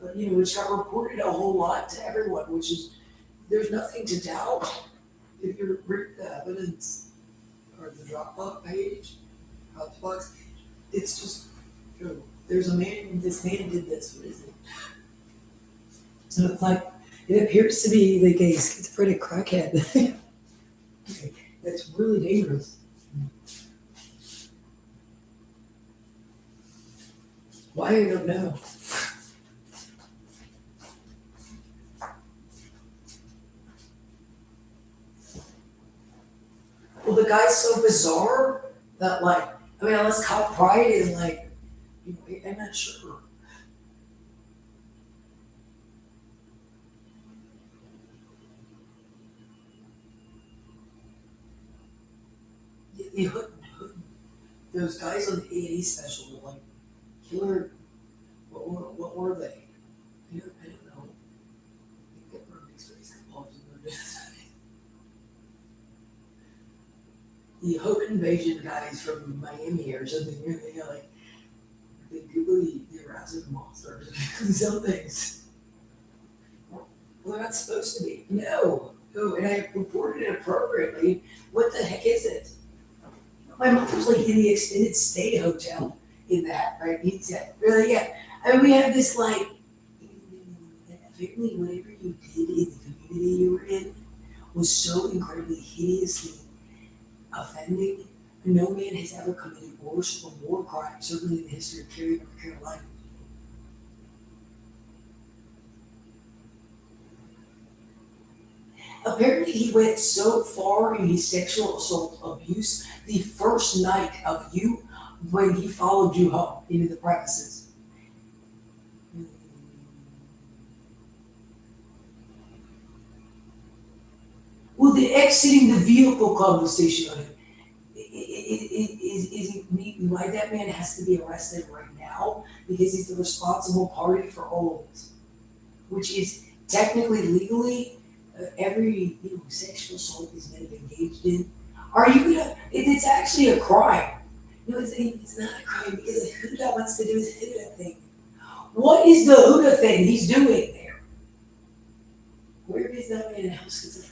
But it's got reported a whole lot to everyone, which is there's nothing to doubt if you read the evidence or the Dropbox page, Dropbox page. It's just there's a man. This man did this. What is it? So it's like it appears to be like a schizophrenic crackhead. That's really dangerous. Why I don't know. Well, the guy's so bizarre that unless Kyle Pride is I'm not sure. The hood, those guys on the A&E special were like killer. What were they? I don't know. I think they were mixed race couples. The home invasion guys from Miami or something. They googly the arousing monsters. Some things. Well, they're not supposed to be. No, and I reported it appropriately. What the heck is it? My mother's in the extended stay hotel in that, right? He said, really, yeah. We have this apparently whatever you did in the community you were in was so incredibly hideously offending. No man has ever committed worse or more crime, certainly in the history of Cary, North Carolina. Apparently he went so far in his sexual assault abuse the first night of you when he followed you home into the premises. Well, the exiting the vehicle conversation on him. Why that man has to be arrested right now? Because he's the responsible party for all of this. Which is technically, legally, every sexual assault is men have engaged in. Are you gonna? It's actually a crime. It's not a crime because the Huda wants to do his Huda thing. What is the Huda thing he's doing there? Where is that man in house schizophrenia?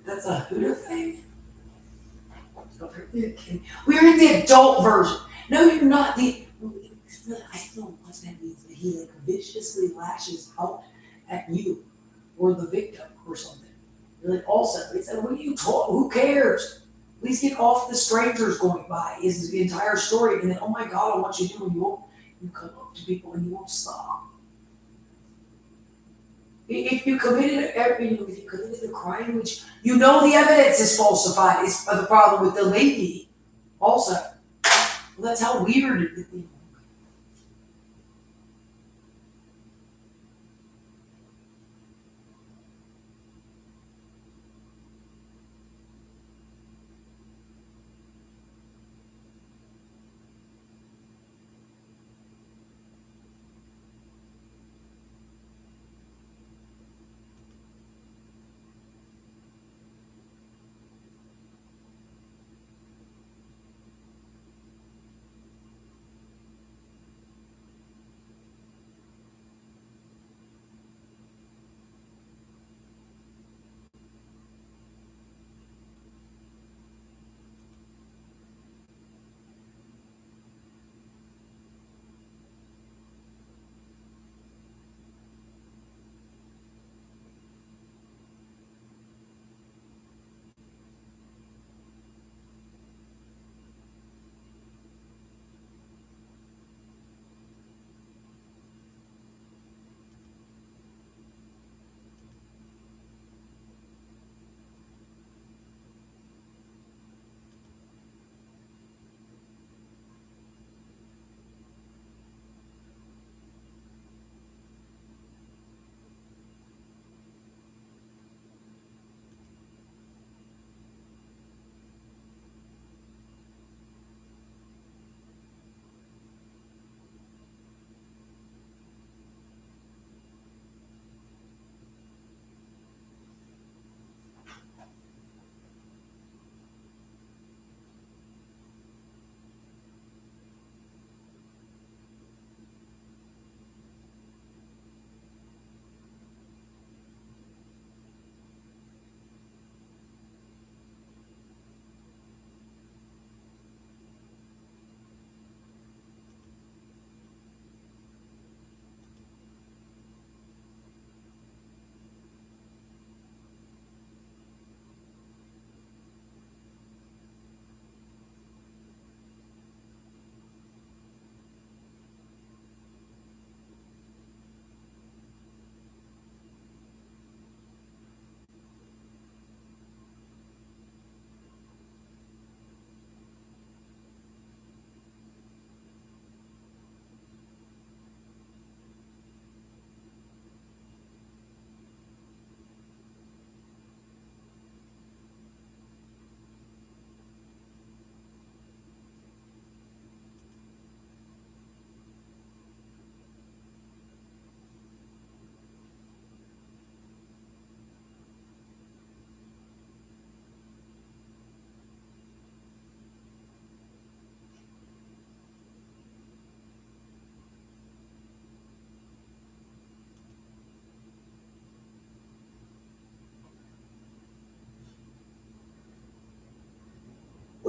That's a Huda thing? We're in the adult version. No, you're not. I don't know what that means, but he viciously lashes out at you or the victim or something. You're also, it's what are you talking? Who cares? Please get off the strangers going by is the entire story. And then, oh my God, I want you to do when you come up to people and you won't stop. If you committed a crime, which the evidence is falsified, is the problem with the lady. Also, well, that's how weird it is.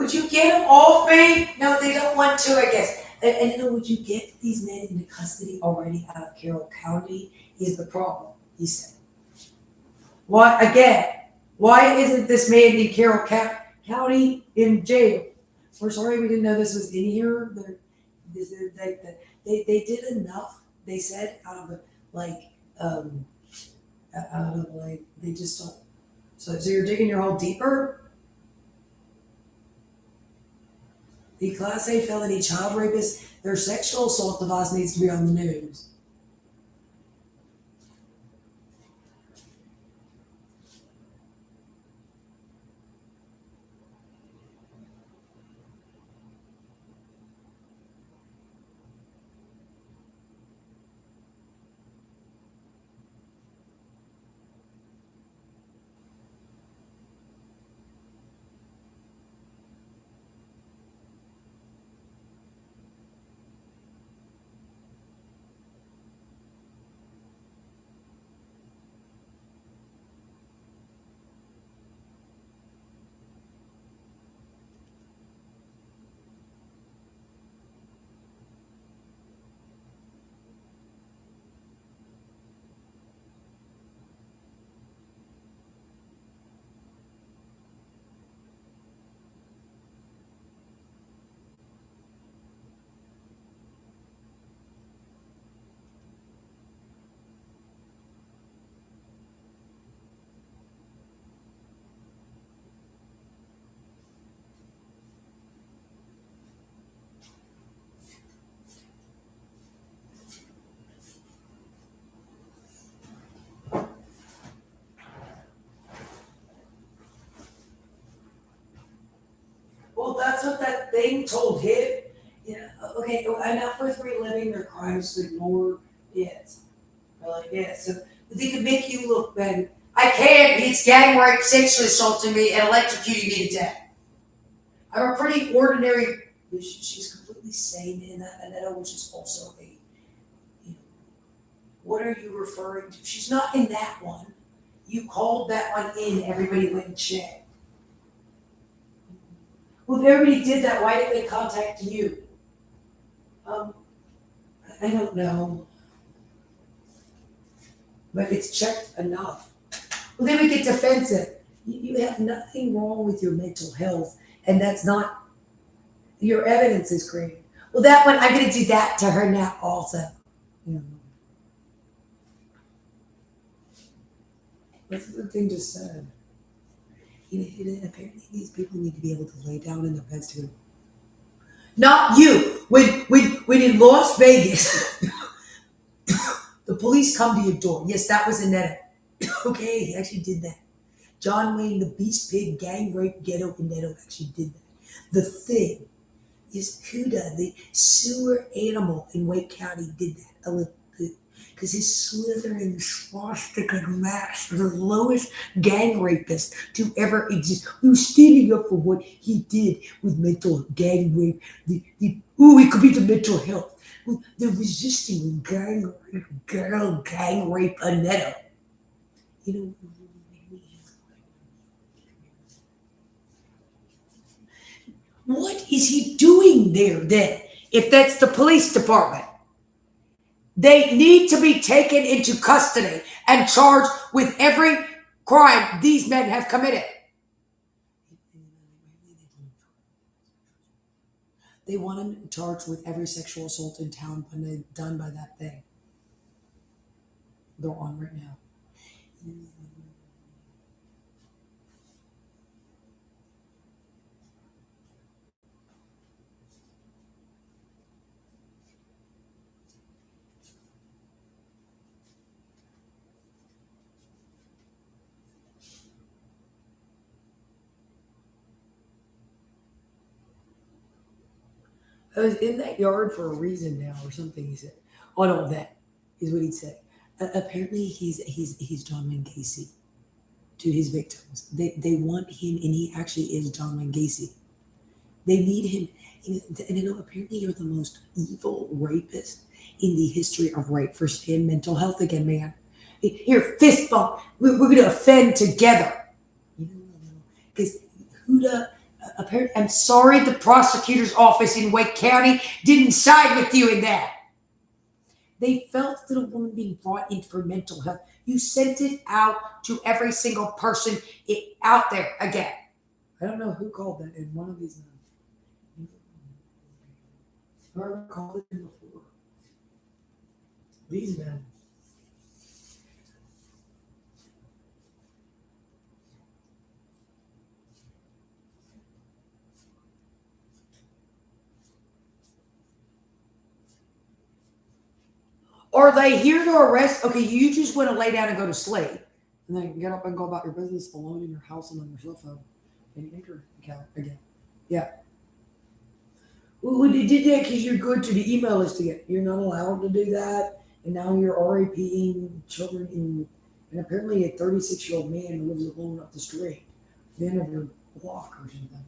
Would you get them off me? No, they don't want to, I guess. And you know, would you get these men into custody already out of Carroll County is the problem, he said. What, again, why isn't this man in Carroll County in jail? We're sorry we didn't know this was in here. They did enough, they said, out of they just don't. So you're digging your hole deeper? The Class A felony child rapist, their sexual assault device needs to be on the news. Well, that's what that thing told him. Yeah, okay, enough with reliving their crimes to ignore it. So they could make you look bad. I can't. He's gang rape, sexually assaulting me, and electrocuting me to death. I'm a pretty ordinary. She's completely sane in that Annetta, which is also what are you referring to? She's not in that one. You called that one in, everybody went and checked. Well, if everybody did that, why didn't they contact you? I don't know. But it's checked enough. Well, then we get defensive. You have nothing wrong with your mental health, and that's not, your evidence is great. Well, that one, I'm going to do that to her now also. What's the thing just said? Apparently these people need to be able to lay down in their beds too. Not you. When in Las Vegas, the police come to your door. Yes, that was Annetta. Okay, he actually did that. John Wayne, the Beast Pig gang rape ghetto Annetta actually did that. The thing is Huda, the sewer animal in Wake County, did that a little bit. Because his slithering swastika mask, the lowest gang rapist to ever exist, who's standing up for what he did with mental gang rape. It could be the mental health. They're resisting gang rape Annetta. What is he doing there then? If that's the police department, they need to be taken into custody and charged with every crime these men have committed. They want him charged with every sexual assault in town done by that thing. They're on right now. I was in that yard for a reason now, or something. He said, "On all that," is what he'd say. Apparently, he's John Wayne Gacy to his victims. They want him, and he actually is John Wayne Gacy. They need him. And apparently, you're the most evil rapist in the history of rape. First, in mental health again, man. Here, fist bump. We're going to offend together. Because Huda, Apparently, I'm sorry the prosecutor's office in Wake County didn't side with you in that. They felt that a woman being brought in for mental health. You sent it out to every single person out there again. I don't know who called that in one of these men. Whoever called it in before. These men. Are they here to arrest? Okay, you just want to lay down and go to sleep. And then get up and go about your business alone in your house and on your cell phone. And anchor account again. Yeah. Well, they did that because you're good to the email list again. You're not allowed to do that. And now you're RAPing children and apparently a 36-year-old man who lives alone up the street. The end of your block or something.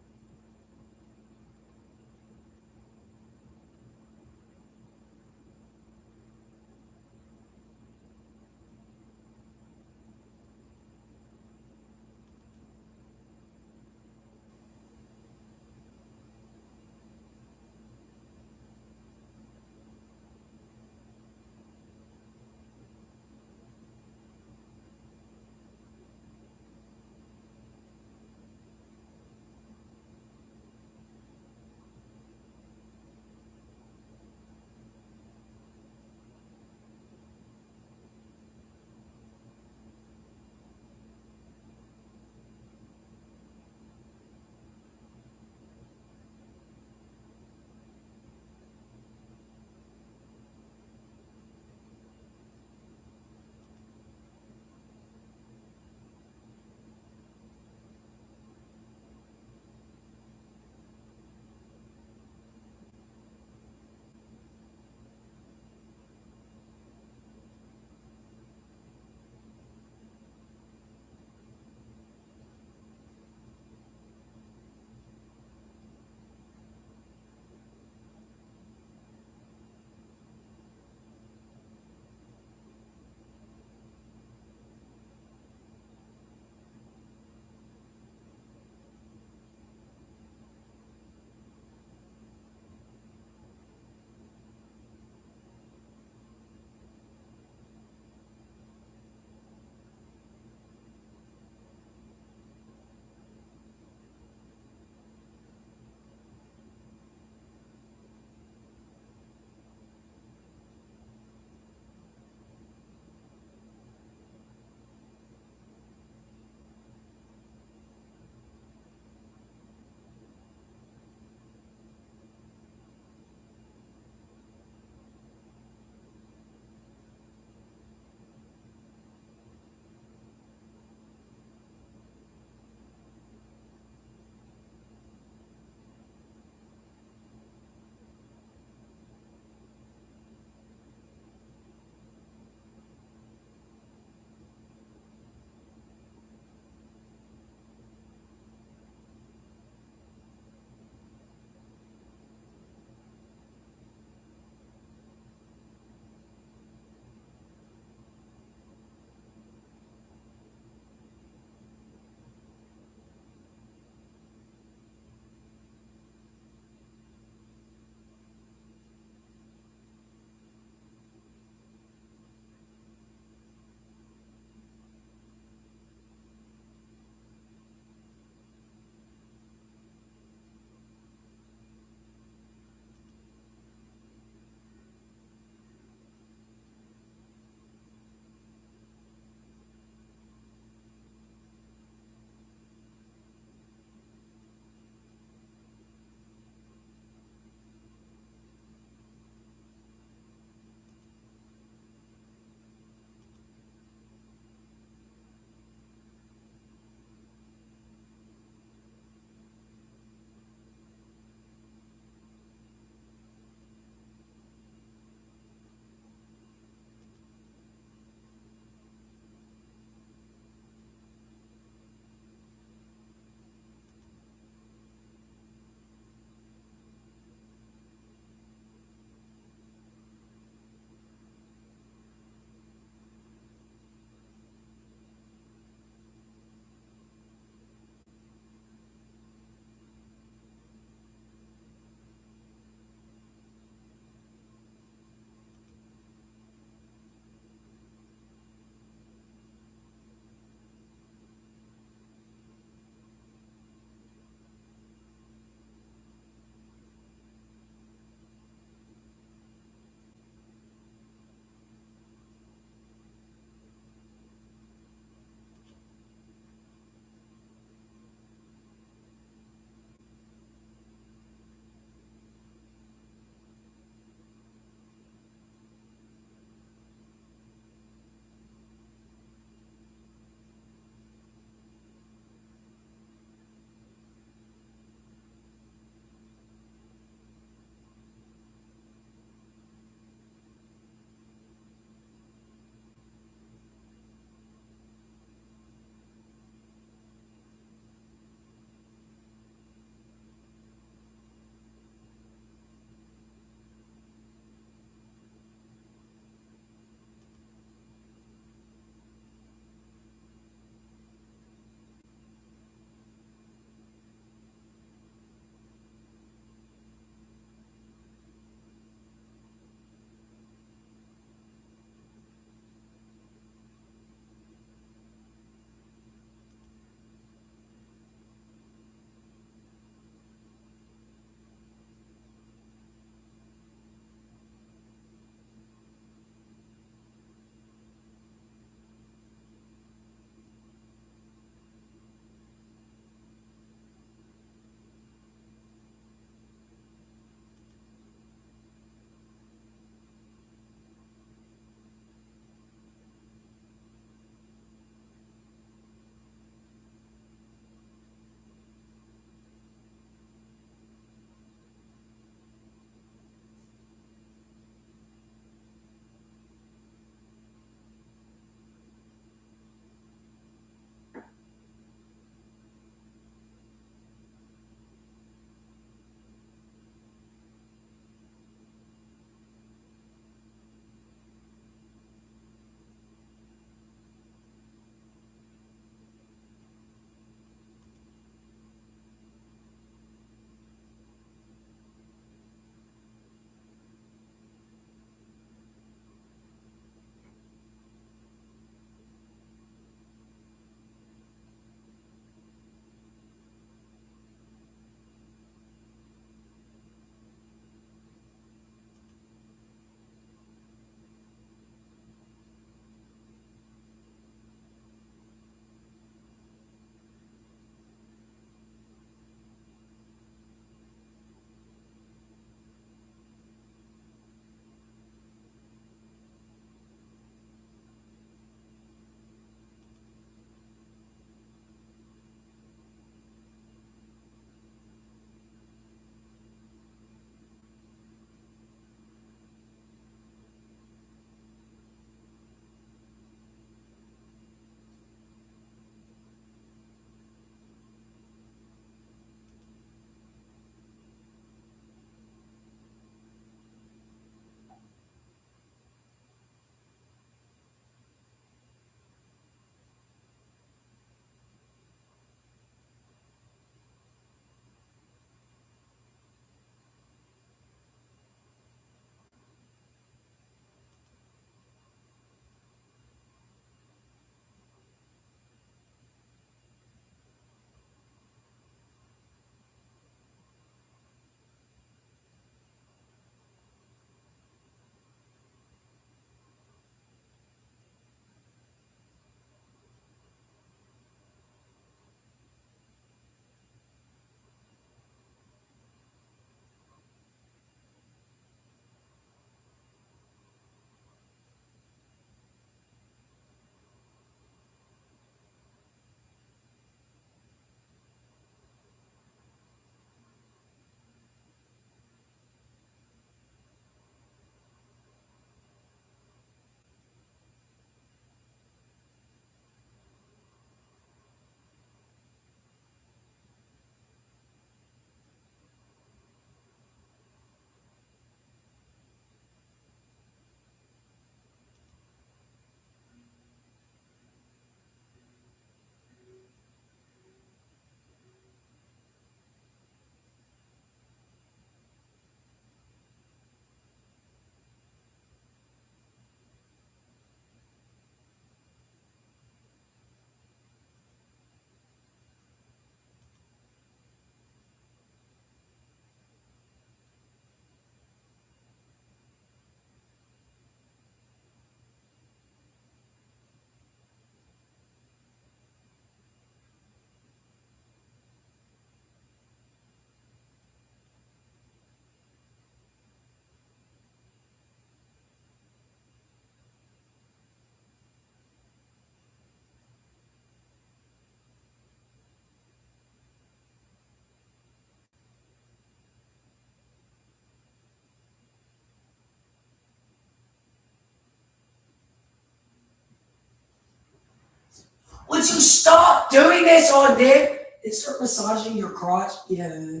would you stop doing this on them? They start massaging your crotch. Yeah.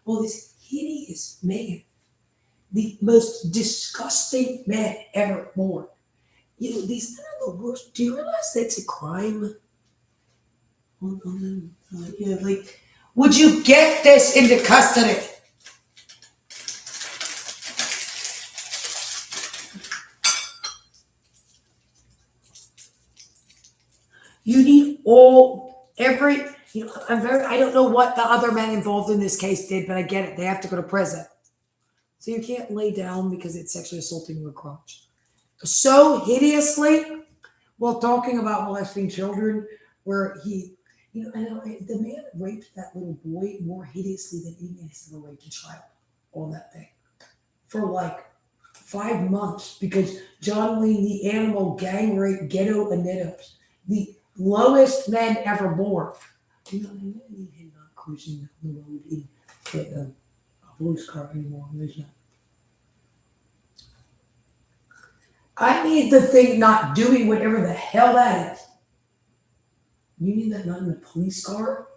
Well, this hideous man, the most disgusting man ever born. You know, these men are the worst. Do you realize that's a crime? Yeah, like, would you get this into custody? You need I don't know what the other men involved in this case did, but I get it. They have to go to prison. So you can't lay down because it's sexually assaulting your crotch. So hideously, while talking about molesting children, where he, the man raped that little boy more hideously than any man has ever raped a child on that thing for like 5 months because John Wayne, the animal gang rape ghetto Anetos, the lowest man ever born. I need him not cruising down the road in a police car anymore. There's not. I need the thing not doing whatever the hell that is. You need that not in a police car?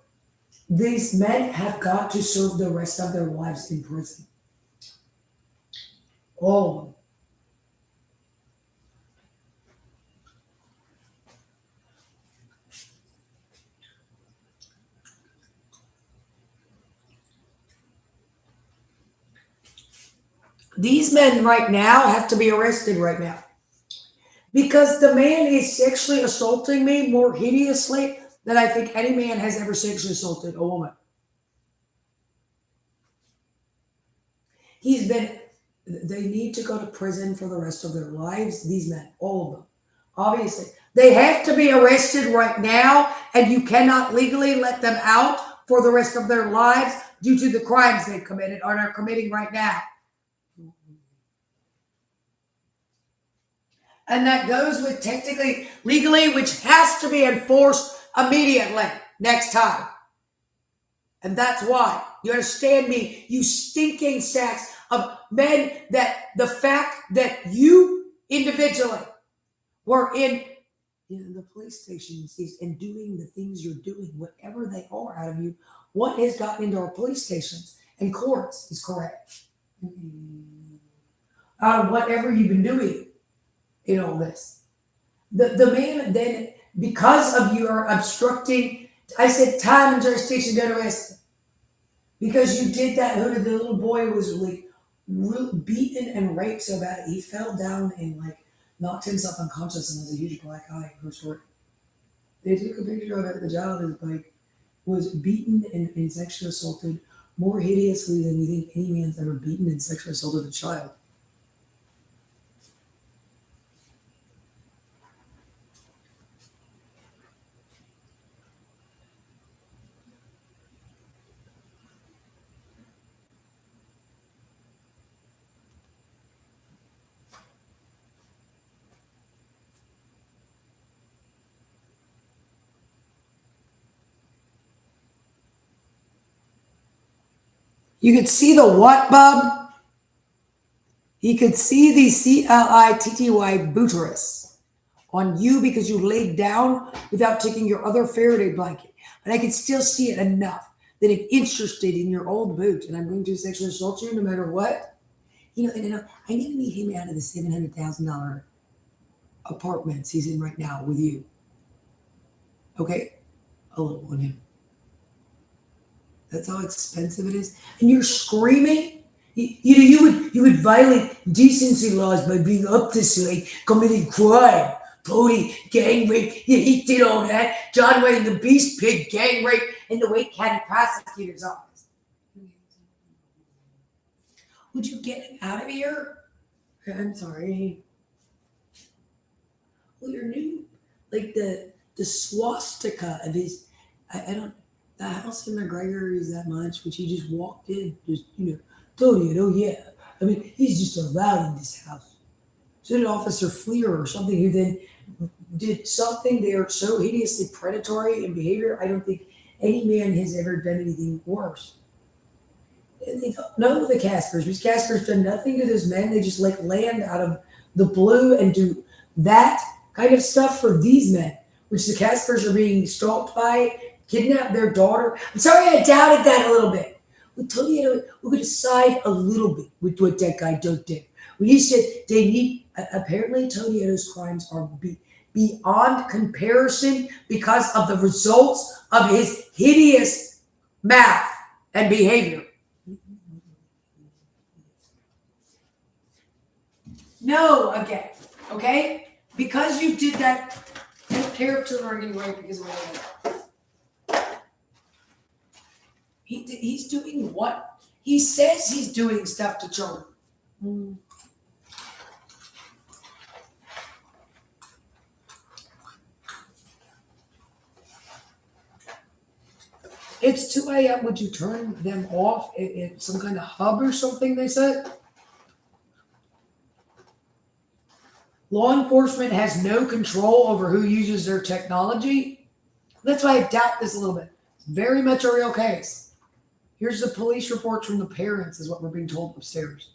These men have got to serve the rest of their lives in prison. All of them. These men right now have to be arrested right now. Because the man is sexually assaulting me more hideously than I think any man has ever sexually assaulted a woman. They need to go to prison for the rest of their lives, these men, all of them. Obviously, they have to be arrested right now, and you cannot legally let them out for the rest of their lives due to the crimes they've committed or are committing right now. And that goes with technically, legally, which has to be enforced immediately next time. And that's why. You understand me? You stinking sacks of men, that the fact that you individually were in the police stations and doing the things you're doing, whatever they are out of you, what has gotten into our police stations and courts is correct. Out of whatever you've been doing in all this. The man then, because of your obstructing, I said time and jurisdiction to arrest him. Because you did that, the little boy was like beaten and raped so bad he fell down and like knocked himself unconscious and was a huge black eye. Her story. They took a picture of it. The child was beaten and sexually assaulted more hideously than you think any man's ever beaten and sexually assaulted a child. You could see the what, Bob? He could see the CLITTY booterus on you because you laid down without taking your other Faraday blanket. But I can still see it enough that I'm interested in your old boot and I'm going to sexually assault you no matter what. I need to meet him out of the $700,000 apartments he's in right now with you. Okay? A little on him. That's how expensive it is. And you're screaming. You would violate decency laws by being up this late, committing crime, Tony, gang rape. Yeah, he did all that. John Wayne, the Beast Pig, gang rape in the Wake County Prosecutor's Office. Would you get him out of here? I'm sorry. Well, you're new. Like the swastika of his, I don't. The house in McGregor is that much, which he just walked in, Tony, oh yeah. I mean, he's just allowed in this house. So did Officer Fleer or something who then did something there so hideously predatory in behavior. I don't think any man has ever done anything worse. And they don't know the Caspers, because Casper's done nothing to those men. They just land out of the blue and do that kind of stuff for these men. which the Caspers are being stalked by, kidnapped their daughter. I'm sorry I doubted that a little bit. With Tony, we're going to side a little bit with what that guy did. When he said they need, apparently Tony Edo's crimes are beyond comparison because of the results of his hideous mouth and behavior. No, again, okay? Because you did that, I don't care if children are getting raped because of whatever. He's doing what? He says he's doing stuff to children. It's 2 a.m. Would you turn them off at some kind of hub or something, they said? Law enforcement has no control over who uses their technology. That's why I doubt this a little bit. It's very much a real case. Here's the police reports from the parents, is what we're being told upstairs.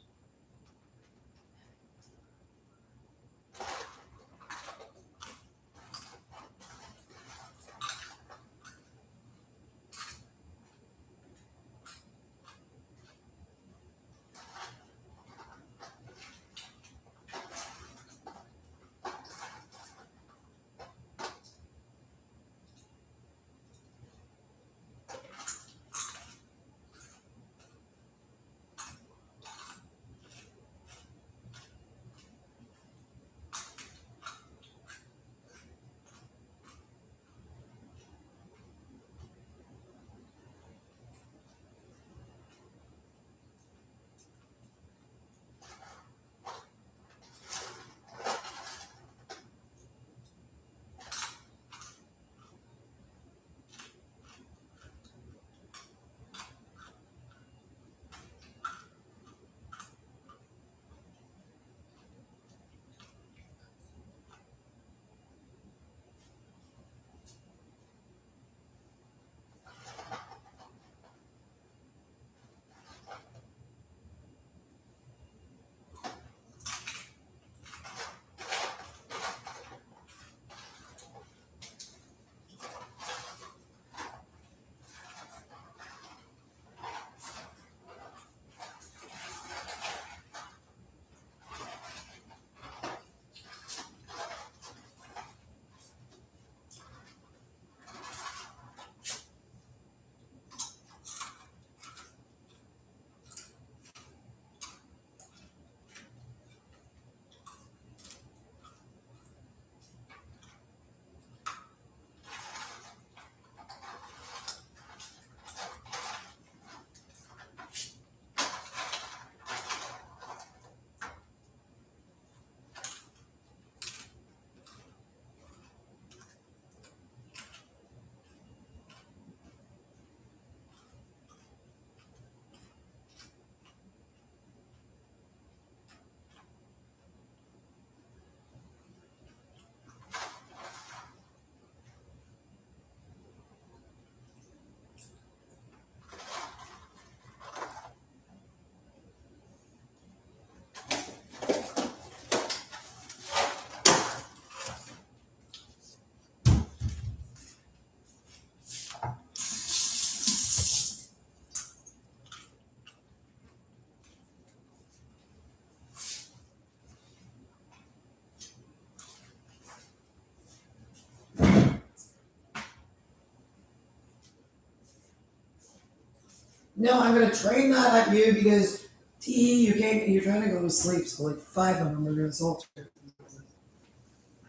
No, I'm gonna train that at you because you're trying to go to sleep, so like 5 of them are gonna assault you.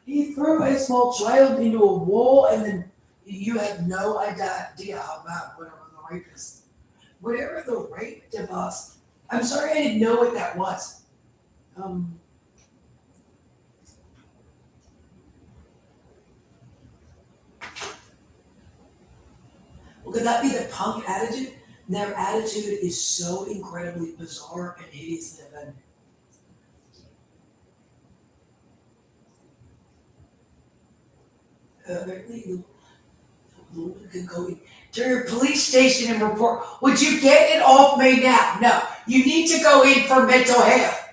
He threw a small child into a wall, and then you have no idea about whatever the rape device. I'm sorry, I didn't know what that was. Well, could that be the punk attitude? Their attitude is so incredibly bizarre and hideously offending. Apparently, the woman could go to your police station and report. Would you get it off me now? No, you need to go in for mental health.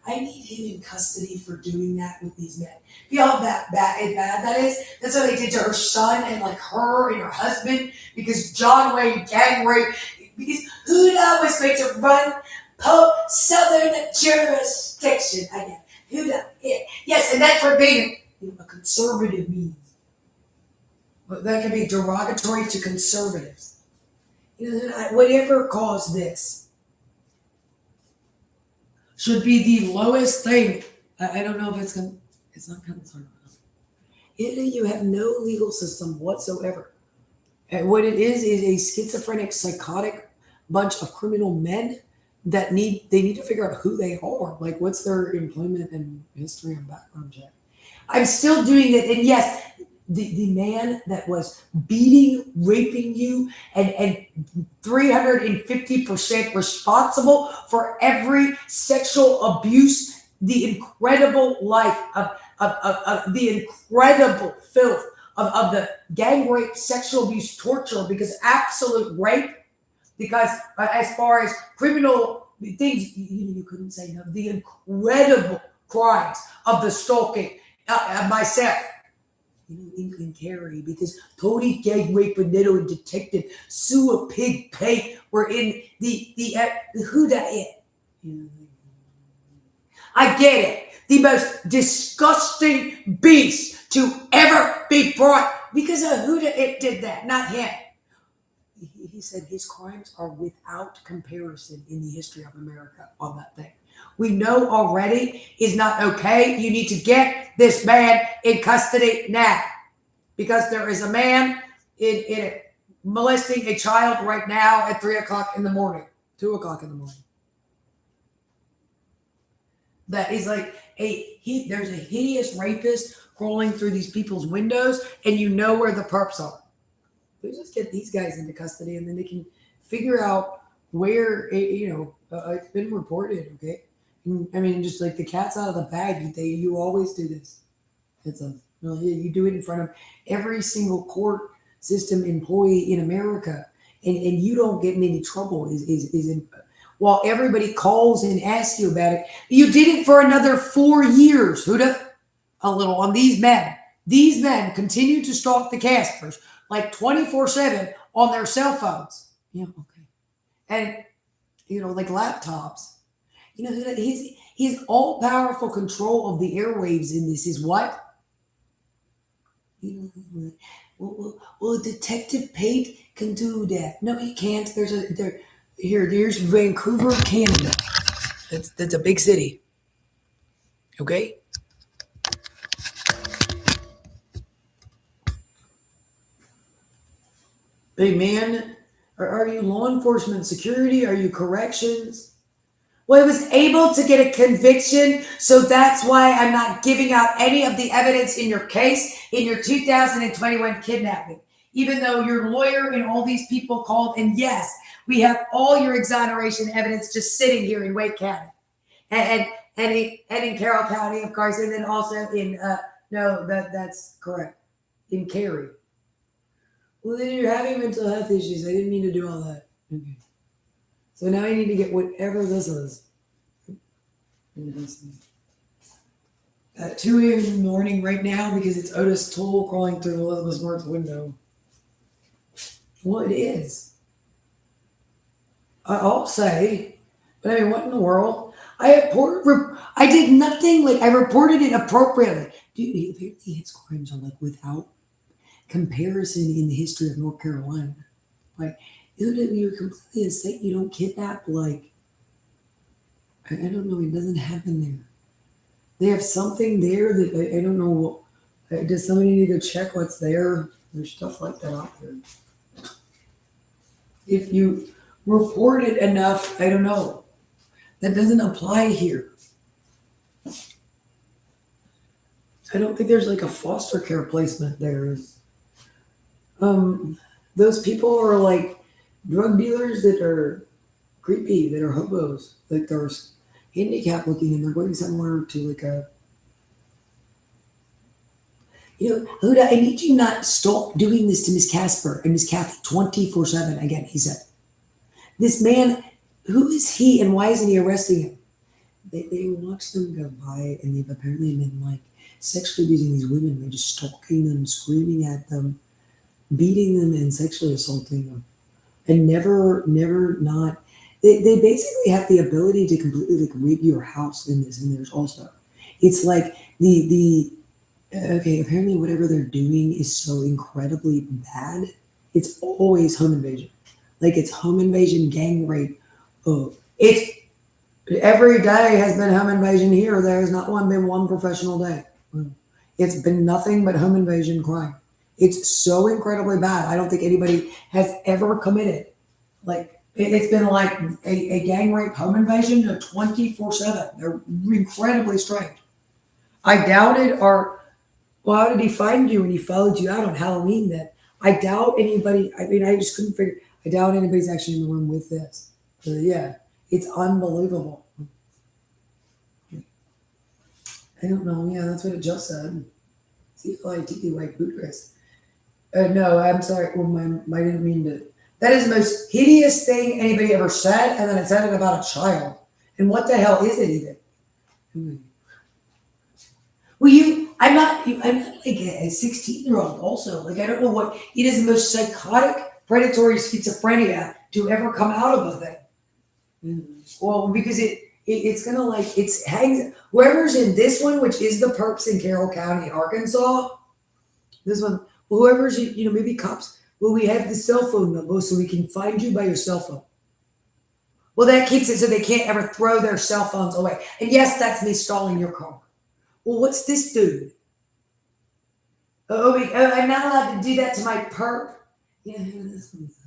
I need him in custody for doing that with these men. You know how bad that is? That's what they did to her son and like her and her husband because John Wayne gang rape. Because Huda was going to run Southern jurisdiction again. Huda, yeah. Yes, and that's what being a conservative means. But that can be derogatory to conservatives. Whatever caused this should be the lowest thing. I don't know if it's going to, it's not going to. You have no legal system whatsoever. And what it is a schizophrenic, psychotic bunch of criminal men that need to figure out who they are. Like, what's their employment and history and background check. I'm still doing it. And yes, the man that was beating, raping you, and 350% responsible for every sexual abuse, the incredible life of the incredible filth of the gang rape, sexual abuse, torture, because absolute rape, because as far as criminal things, you couldn't say no. The incredible crimes of the stalking, myself, in Carrie, because Tony gang rape Benito and Detective Sue a Pig Pate were in the who that is. I get it. The most disgusting beast to ever be brought because of who it did that, not him. He said his crimes are without comparison in the history of America on that thing. We know already is not okay. You need to get this man in custody now because there is a man in molesting a child right now at 3 o'clock in the morning, 2 o'clock in the morning. That is like there's a hideous rapist crawling through these people's windows, and you know where the perps are. We just get these guys into custody, and then they can figure out where it's been reported. Okay, I mean, just like the cat's out of the bag. You always do this. You do it in front of every single court system employee in America, and you don't get in any trouble. While everybody calls and asks you about it, you did it for another 4 years. Huda, a little on these men. These men continue to stalk the Caspers like 24/7 on their cell phones. Yeah, okay. And, like laptops. His all-powerful control of the airwaves in this is what? Well, Detective Pate can do that. No, he can't. Here's Vancouver, Canada. That's a big city. Okay? Hey, man, are you law enforcement security? Are you corrections? Well, I was able to get a conviction, so that's why I'm not giving out any of the evidence in your case in your 2021 kidnapping. Even though your lawyer and all these people called, and yes, we have all your exoneration evidence just sitting here in Wake County. And in Carroll County, of course, and then also in, that's correct, in Cary. Well, then you're having mental health issues. I didn't mean to do all that. Okay. So now I need to get whatever this is. At 2 a.m. in the morning right now because it's Otis Toole crawling through Elizabeth Moore's window. Well, it is. I'll say, but I mean, what in the world? I did nothing. Like, I reported it appropriately. Dude, apparently his crimes are like without comparison in the history of North Carolina. Like, you're completely insane. You don't kidnap. Like, I don't know. It doesn't happen there. They have something there that I don't know. Does somebody need to check what's there? There's stuff like that out there. If you report it enough, I don't know. That doesn't apply here. I don't think there's like a foster care placement there. Those people are like drug dealers that are creepy, that are hobos. Like they're handicapped looking and they're going somewhere to like a... Huda, I need you not stop doing this to Miss Casper and Miss Kathy 24/7. Again, he said. This man, who is he and why isn't he arresting him? they watch them go by, and they've apparently been like sexually abusing these women. They're just stalking them, screaming at them, beating them, and sexually assaulting them, and never not. They basically have the ability to completely like rig your house in this. And there's also, it's like the okay. Apparently, whatever they're doing is so incredibly bad. It's always home invasion. Like it's home invasion, gang rape. Oh, it's every day has been home invasion here. There has not been one professional day. It's been nothing but home invasion crime. It's so incredibly bad. I don't think anybody has ever committed. Like it's been like a gang rape home invasion 24/7. They're incredibly strange. I doubted our. Well, how did he find you when he followed you out on Halloween? Then I doubt anybody. I mean, I just couldn't figure. I doubt anybody's actually in the room with this. So, yeah, it's unbelievable. I don't know. Yeah, that's what it just said. CLITT white boot race. No, I'm sorry. Well, I didn't mean to. That is the most hideous thing anybody ever said, and then it said it about a child. And what the hell is it even? Well, I'm not like a 16-year-old also. Like, I don't know what, it is the most psychotic, predatory schizophrenia to ever come out of a thing. Well, because it's gonna like, it's hangs, whoever's in this one, which is the perps in Carroll County, Arkansas, this one, whoever's, maybe cops, well, we have the cell phone number so we can find you by your cell phone. Well, that keeps it so they can't ever throw their cell phones away. And yes, that's me stalling your car. Well, what's this dude? I'm not allowed to do that to my perp. Yeah, this one's.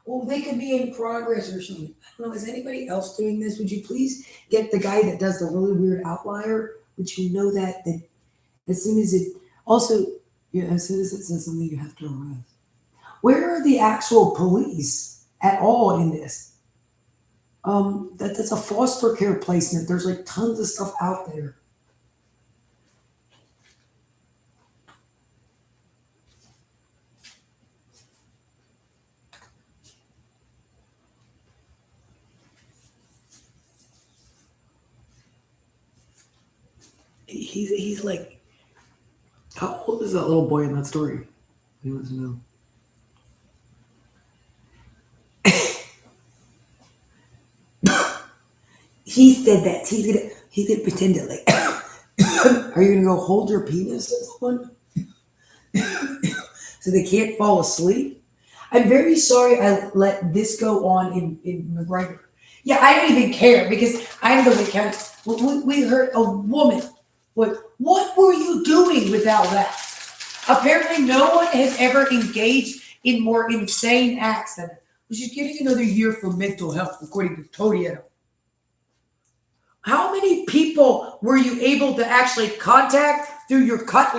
Well, they could be in progress or something. I don't know. Is anybody else doing this? Would you please get the guy that does the really weird outlier? Would you know that as soon as it also, as soon as it says something, you have to arrest. Where are the actual police at all in this? That's a foster care placement. There's like tons of stuff out there. He's like, how old is that little boy in that story? He wants to know. He said that he's gonna pretend it like. Are you gonna go hold your penis at someone so they can't fall asleep? I'm very sorry I let this go on in McGregor. Yeah, I don't even care because I'm the one. We heard a woman. What were you doing without that? Apparently, no one has ever engaged in more insane acts than it. She's getting another year for mental health, according to Toriano. How many people were you able to actually contact through your cut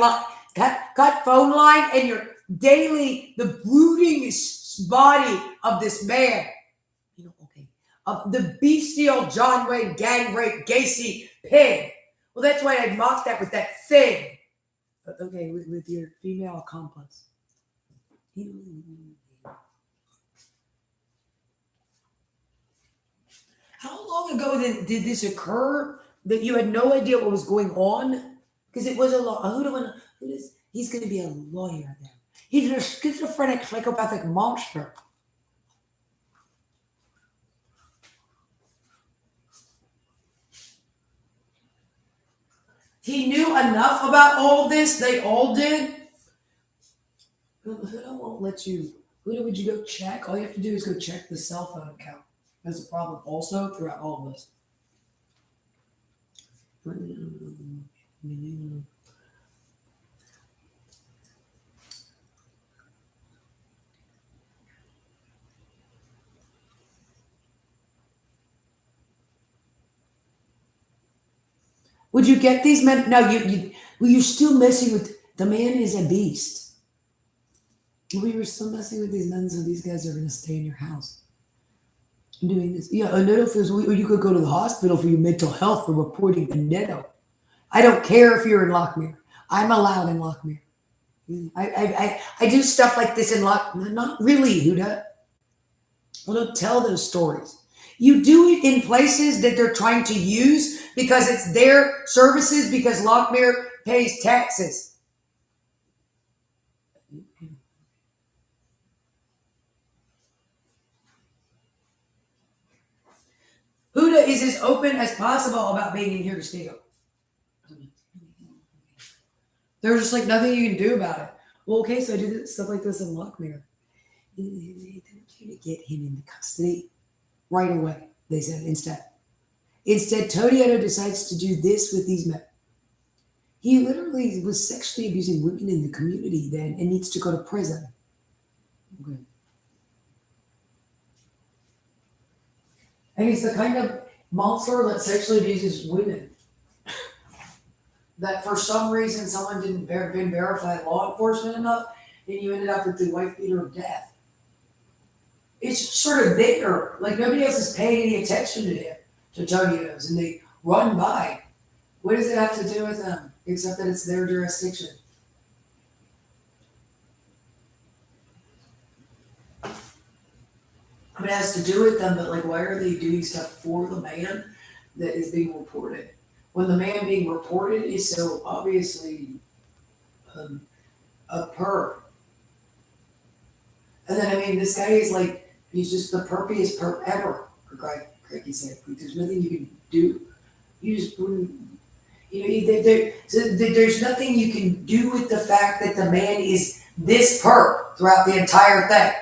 phone line and your daily, the brooding body of this man? Okay. Of the bestial John Wayne gang rape Gacy pig. Well, that's why I mocked that with that thing. But okay, with your female accomplice. How long ago did this occur that you had no idea what was going on? Because it was a law. He's going to be a lawyer then. He's a schizophrenic, psychopathic monster. He knew enough about all this. They all did. Who won't let you? Who would you go check? All you have to do is go check the cell phone account. That's a problem also throughout all of this. Would you get these men? No, you're still messing with, the man is a beast. We were still messing with these men, so these guys are going to stay in your house. I'm doing this. Yeah, a neto feels, you could go to the hospital for your mental health for reporting a neto. I don't care if you're in Lockmere. I'm allowed in Lockmere. I do stuff like this in Lockmere. Not really, Huda. Well, don't tell those stories. You do it in places that they're trying to use because it's their services, because Lockmere pays taxes. Huda is as open as possible about being in here to steal. There's just like nothing you can do about it. Well, okay, so I do stuff like this in Lockmere. They want you to get him into custody right away, they said instead. Instead, Todietto decides to do this with these men. He literally was sexually abusing women in the community then and needs to go to prison. Okay. And he's the kind of monster that sexually abuses women. That for some reason someone didn't been verified law enforcement enough, and you ended up with the wife beater of death. It's sort of there. Like nobody else is paying any attention to him, to Todietto's, and they run by. What does it have to do with them? Except that it's their jurisdiction. It has to do with them, but like, why are they doing stuff for the man that is being reported? When the man being reported is so obviously a perp. And then, I mean, this guy is like, he's just the perpiest perp ever, for Craigie said. There's nothing you can do. You just wouldn't, there's nothing you can do with the fact that the man is this perp throughout the entire thing.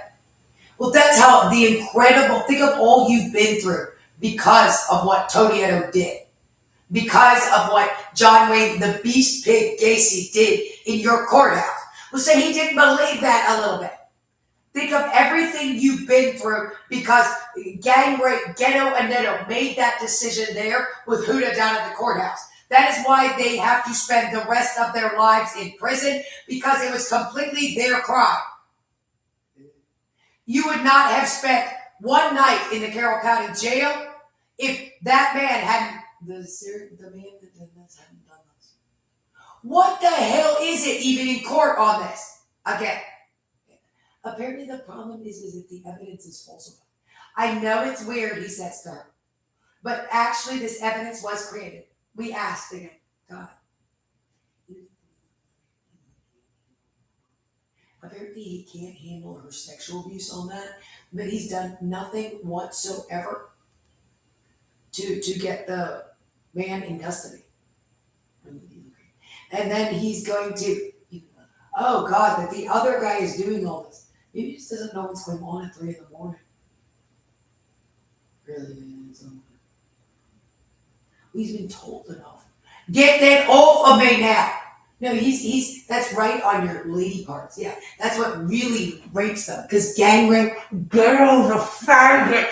Well, that's how the incredible, think of all you've been through because of what Todietto did. Because of what John Wayne, the Beast Pig Gacy did in your courthouse. Well, say he didn't believe that a little bit. Think of everything you've been through because gang rape, Ghetto and Netto made that decision there with Huda down at the courthouse. That is why they have to spend the rest of their lives in prison, because it was completely their crime. You would not have spent one night in the Carroll County Jail if that man hadn't, the man that did this hadn't done this. What the hell is it even in court on this? Again, apparently the problem is that the evidence is falsified. I know it's weird, he says to her, but actually this evidence was created. We asked again, God. Apparently he can't handle her sexual abuse on that, but he's done nothing whatsoever to get the man in custody. And then he's going to, oh God, that the other guy is doing all this. Maybe he just doesn't know what's going on at 3 a.m. Really, man, it's over. He's been told enough. Get that off of me now. No, he's that's right on your lady parts. Yeah, that's what really rapes them. Because gang rape, girls are faggot.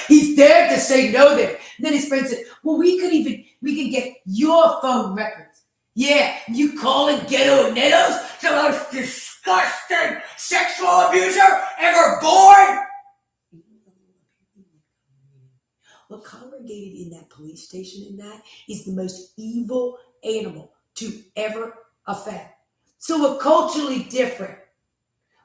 He's there to say no there. And then his friend said, well, we can get your phone records. Yeah, you calling Ghetto Nettos the most disgusting sexual abuser ever born? What congregated in that police station in that is the most evil animal to ever offend. So we're culturally different.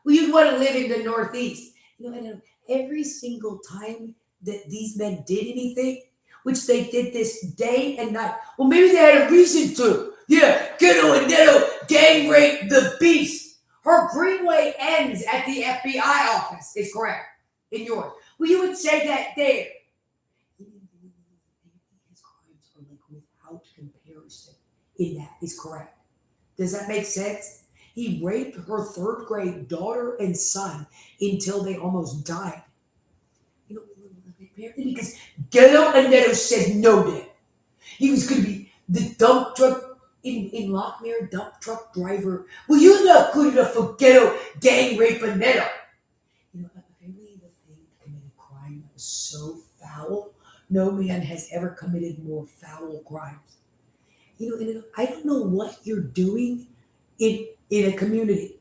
Well, you'd want to live in the Northeast. You know, every single time that these men did anything, which they did this day and night. Well, maybe they had a reason to. Yeah, Ghetto and Netto gang rape the beast. Her Greenway ends at the FBI office, is correct, in yours. Well, you would say that there. His crimes are like without comparison in that is correct. Does that make sense? He raped her 3rd grade daughter and son until they almost died. You know, apparently because Ghetto and Netto said no to him. He was going to be the dump truck in Lockmere, dump truck driver. Well, you're not good enough for Ghetto gang rape and Netto. You know, apparently the thing to commit a crime that was so foul, no man has ever committed more foul crimes. You know, and I don't know what you're doing in a community.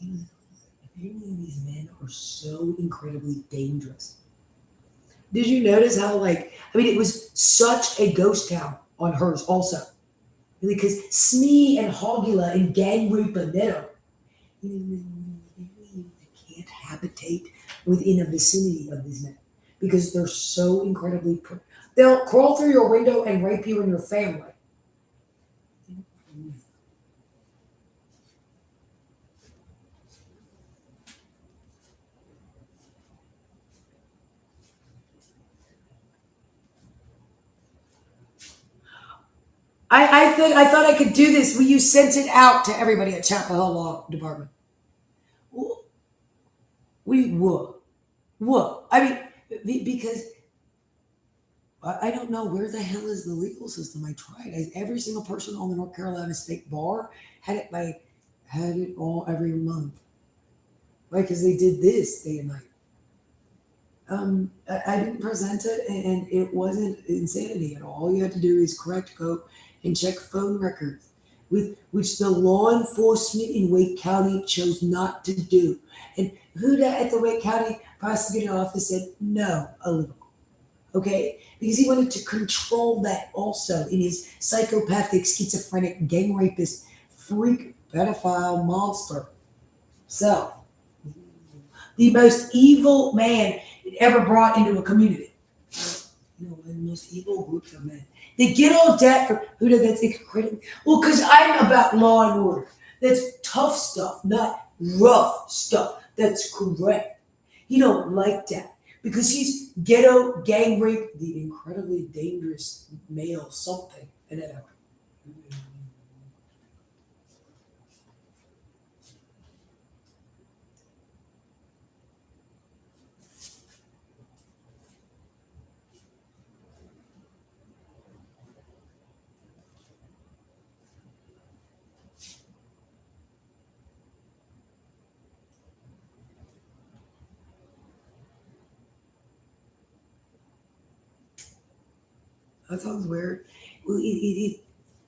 You know, apparently these men are so incredibly dangerous. Did you notice how, it was such a ghost town on hers also. Because Smee and Hogula and gang rape and Netto, you can't habitate within a vicinity of these men because they're so incredibly. They'll crawl through your window and rape you and your family. I thought I could do this. Will you sent it out to everybody at Chapel Hill Law Department? We would. What? I mean, because I don't know where the hell is the legal system. I tried. Every single person on the North Carolina State Bar had it all every month, right? Because they did this day and night. I didn't present it, and it wasn't insanity at all. All you had to do is correct code and check phone records, with which the law enforcement in Wake County chose not to do. And Huda at the Wake County prosecuting office said no, illegal. Okay, because he wanted to control that also in his psychopathic, schizophrenic, gang rapist, freak, pedophile monster self. The most evil man ever brought into a community. The most evil groups of men. They get all that for Huda. That's incredible. Well, because I'm about law and order. That's tough stuff, not rough stuff. That's correct. He don't like that because he's ghetto gang rape, the incredibly dangerous male something, and then. That sounds weird.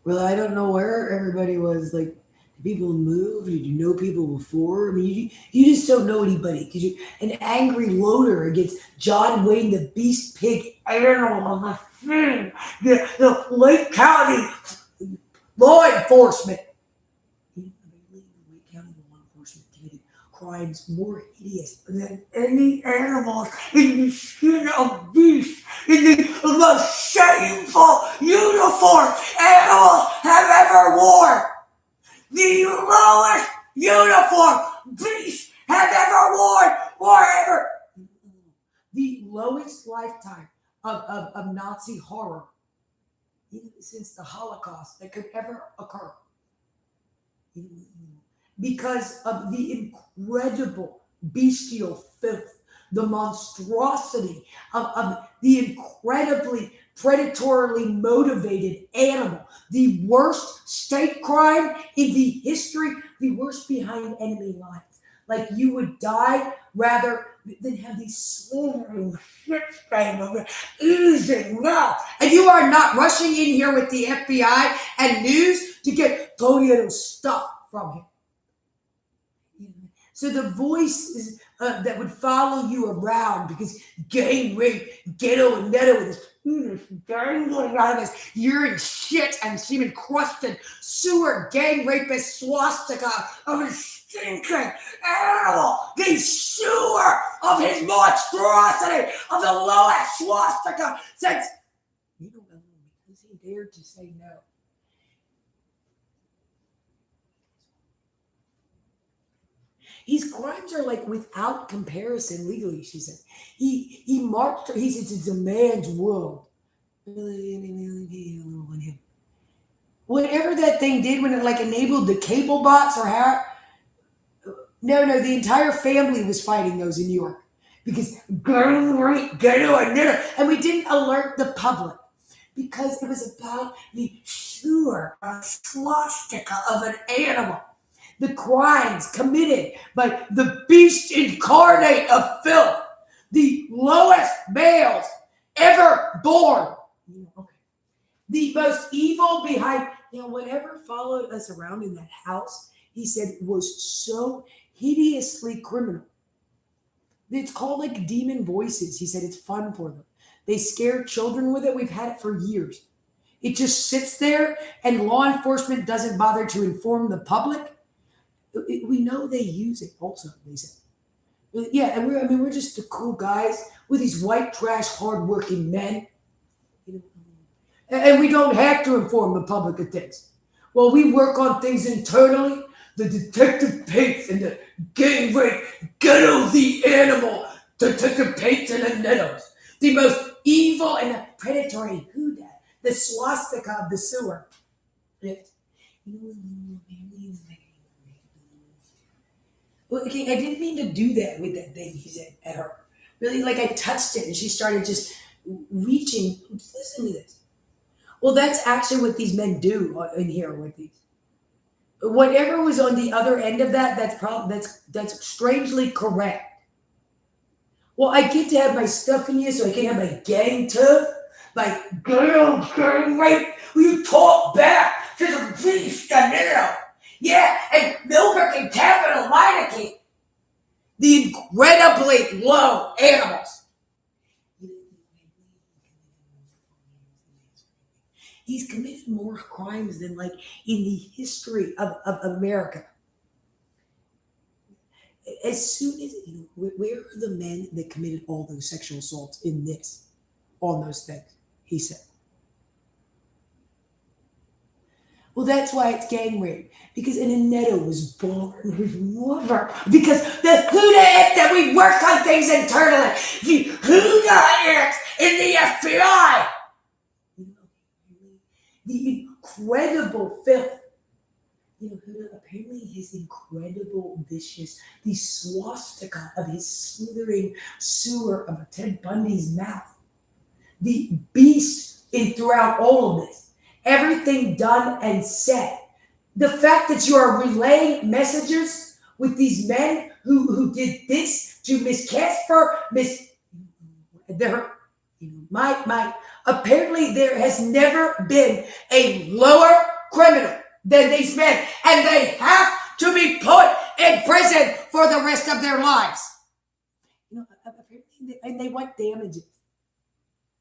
Well, I don't know where everybody was. Like, did people move? Did you know people before? I mean, you just don't know anybody because you're an angry loner against John Wayne, the Beast Pig animal, the Lake County law enforcement. The Lake County law enforcement committed crimes more hideous than any animals in the skin of beasts. In the most shameful uniform animals have ever worn. The lowest uniform beasts have ever worn or ever. The lowest lifetime of Nazi horror since the Holocaust that could ever occur. Because of the incredible bestial filth, the monstrosity of the incredibly predatorily motivated animal, the worst state crime in the history, the worst behind enemy lines. Like, you would die rather than have these slithering shit stains oozing now. And you are not rushing in here with the FBI and news to get Tonio's stuff from him. So the voices that would follow you around because gang rape, ghetto and netto with his penis dangling out of his urine shit and semen crusted sewer gang rapist swastika of his stinking animal, the sewer of his monstrosity of the lowest swastika since because he dared to say no. His crimes are like without comparison legally, she said. He marched her, he says it's a man's world. Whatever that thing did when it like enabled the cable box or how. No, the entire family was fighting those in New York. Because ghetto and dinner. And we didn't alert the public. Because it was about the sewer swastika of an animal. The crimes committed by the beast incarnate of filth, the lowest males ever born. Okay. The most evil behind, whatever followed us around in that house, he said was so hideously criminal. It's called like demon voices. He said it's fun for them. They scare children with it. We've had it for years. It just sits there and law enforcement doesn't bother to inform the public. We know they use it also, they said. Yeah, and we're just the cool guys with these white trash, hardworking men. You know, and we don't have to inform the public of things. Well, we work on things internally. The detective Pates and the gang rape ghetto the animal, Detective Pates and the Nettles, the most evil and the predatory Huda, the swastika of the sewer. Well, okay, I didn't mean to do that with that thing he said at her. Really, like I touched it and she started just reaching. Listen to this. Well, that's actually what these men do in here with these. Whatever was on the other end of that, that's strangely correct. Well, I get to have my stuff in here so I can have my gang tough, my girl gang rape. Will you talk back to the beast now? Yeah, and Milberg and Capital Meineke, the incredibly low animals. He's committed more crimes than like in the history of America. As soon as where are the men that committed all those sexual assaults in this, on those things? He said. Well, that's why it's gang rape. Because Annetta was born with mother. Because the Huda that we work on things internally. The Huda in the FBI. The incredible filth. Huda apparently his incredible vicious, the swastika of his slithering sewer of Ted Bundy's mouth. The beast in throughout all of this. Everything done and said. The fact that you are relaying messages with these men who did this to Miss Casper, apparently there has never been a lower criminal than these men, and they have to be put in prison for the rest of their lives. Apparently, and they want damages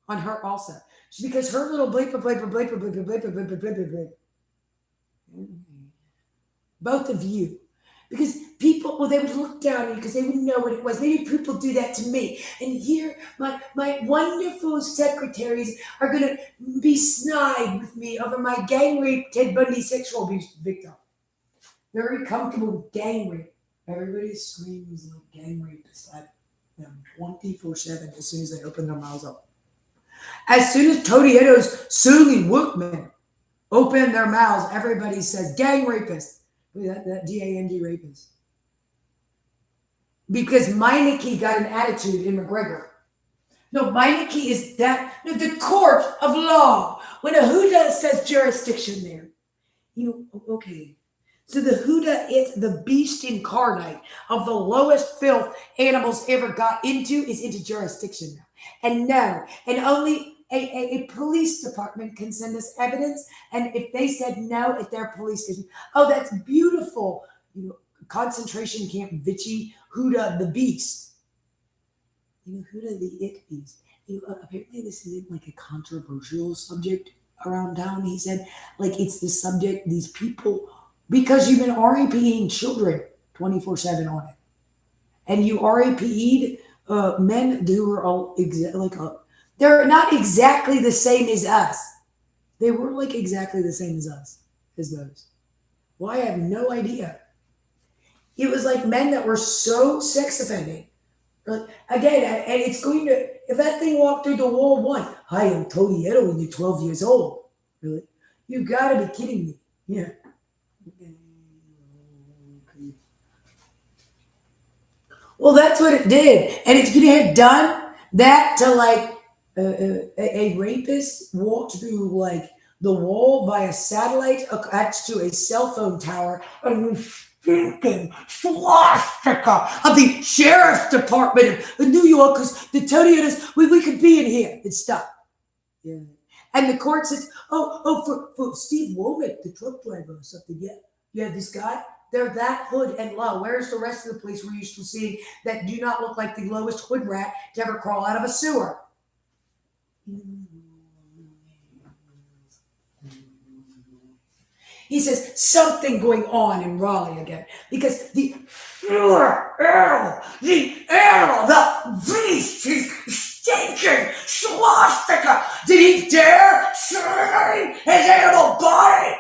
on her also. Because her little bleeper. Both of you. Because people, well, they would look down on you because they would know what it was. Maybe people do that to me. And here, my wonderful secretaries are going to be snide with me over my gang rape Ted Bundy sexual abuse victim. Very comfortable with gang rape. Everybody screams like gang rapists at them 24/7 as soon as they open their mouths up. As soon as Todiero's silly workmen open their mouths, everybody says gang rapist. That D-A-N-G rapist. Because Meineke got an attitude in McGregor. No, Meineke is that, the court of law. When a Huda says jurisdiction there, okay. So the Huda is the beast incarnate of the lowest filth animals ever got into is into jurisdiction now. And no, and only a police department can send us evidence. And if they said no at their police station, oh, that's beautiful. Concentration camp Vichy, Huda the beast. Huda the it beast. Apparently this isn't like a controversial subject around town. He said, like it's the subject, these people, because you've been RAPing children 24/7 on it. And you RAP'd men who are they're not exactly the same as us. They were like exactly the same as us, as those. Well, I have no idea. It was like men that were so sex offending. Again, and it's going to, if that thing walked through the wall once, hi, I'm Todiero when you're 12 years old. Really? You gotta be kidding me. Yeah. Well, that's what it did. And it's going to have done that to like a rapist walked through like the wall via satellite attached to a cell phone tower and freaking swastika of the sheriff's department of New York because the Todieros, we could be in here and stuff. Yeah. And the court says, for Steve Womack, the truck driver or something, yeah, this guy, they're that hood and low. Where's the rest of the police we're used to seeing that do not look like the lowest hood rat to ever crawl out of a sewer? He says something going on in Raleigh again because the sewer animal, the animal, the beast, his stinking swastika. Did he dare survey his animal body?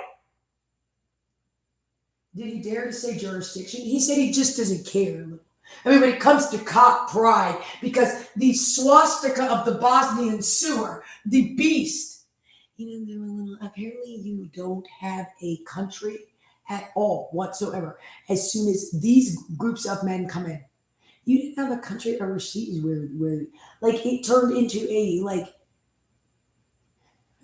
Did he dare to say jurisdiction? He said he just doesn't care. I mean, when it comes to cock pride, because the swastika of the Bosnian sewer, the beast, apparently you don't have a country at all whatsoever. As soon as these groups of men come in, you didn't have a country overseas where like it turned into a like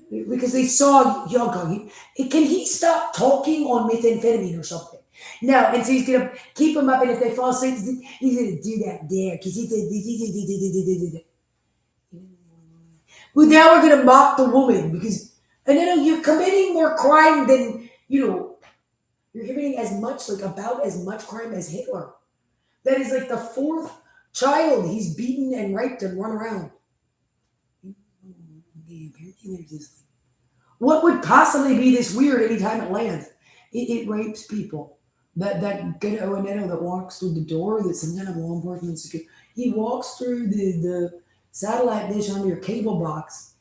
because they saw Young Kong. Can he stop talking on methamphetamine or something? No, and so he's gonna keep them up, and if they fall asleep, he's gonna do that there because he did. Well, now we're gonna mock the woman because you're committing more crime than you're committing as much about as much crime as Hitler. That is like the fourth child he's beaten and raped and run around. What would possibly be this weird anytime it lands? It rapes people. That ghetto Anetto that walks through the door, that some kind of law enforcement security. He walks through the satellite dish on your cable box.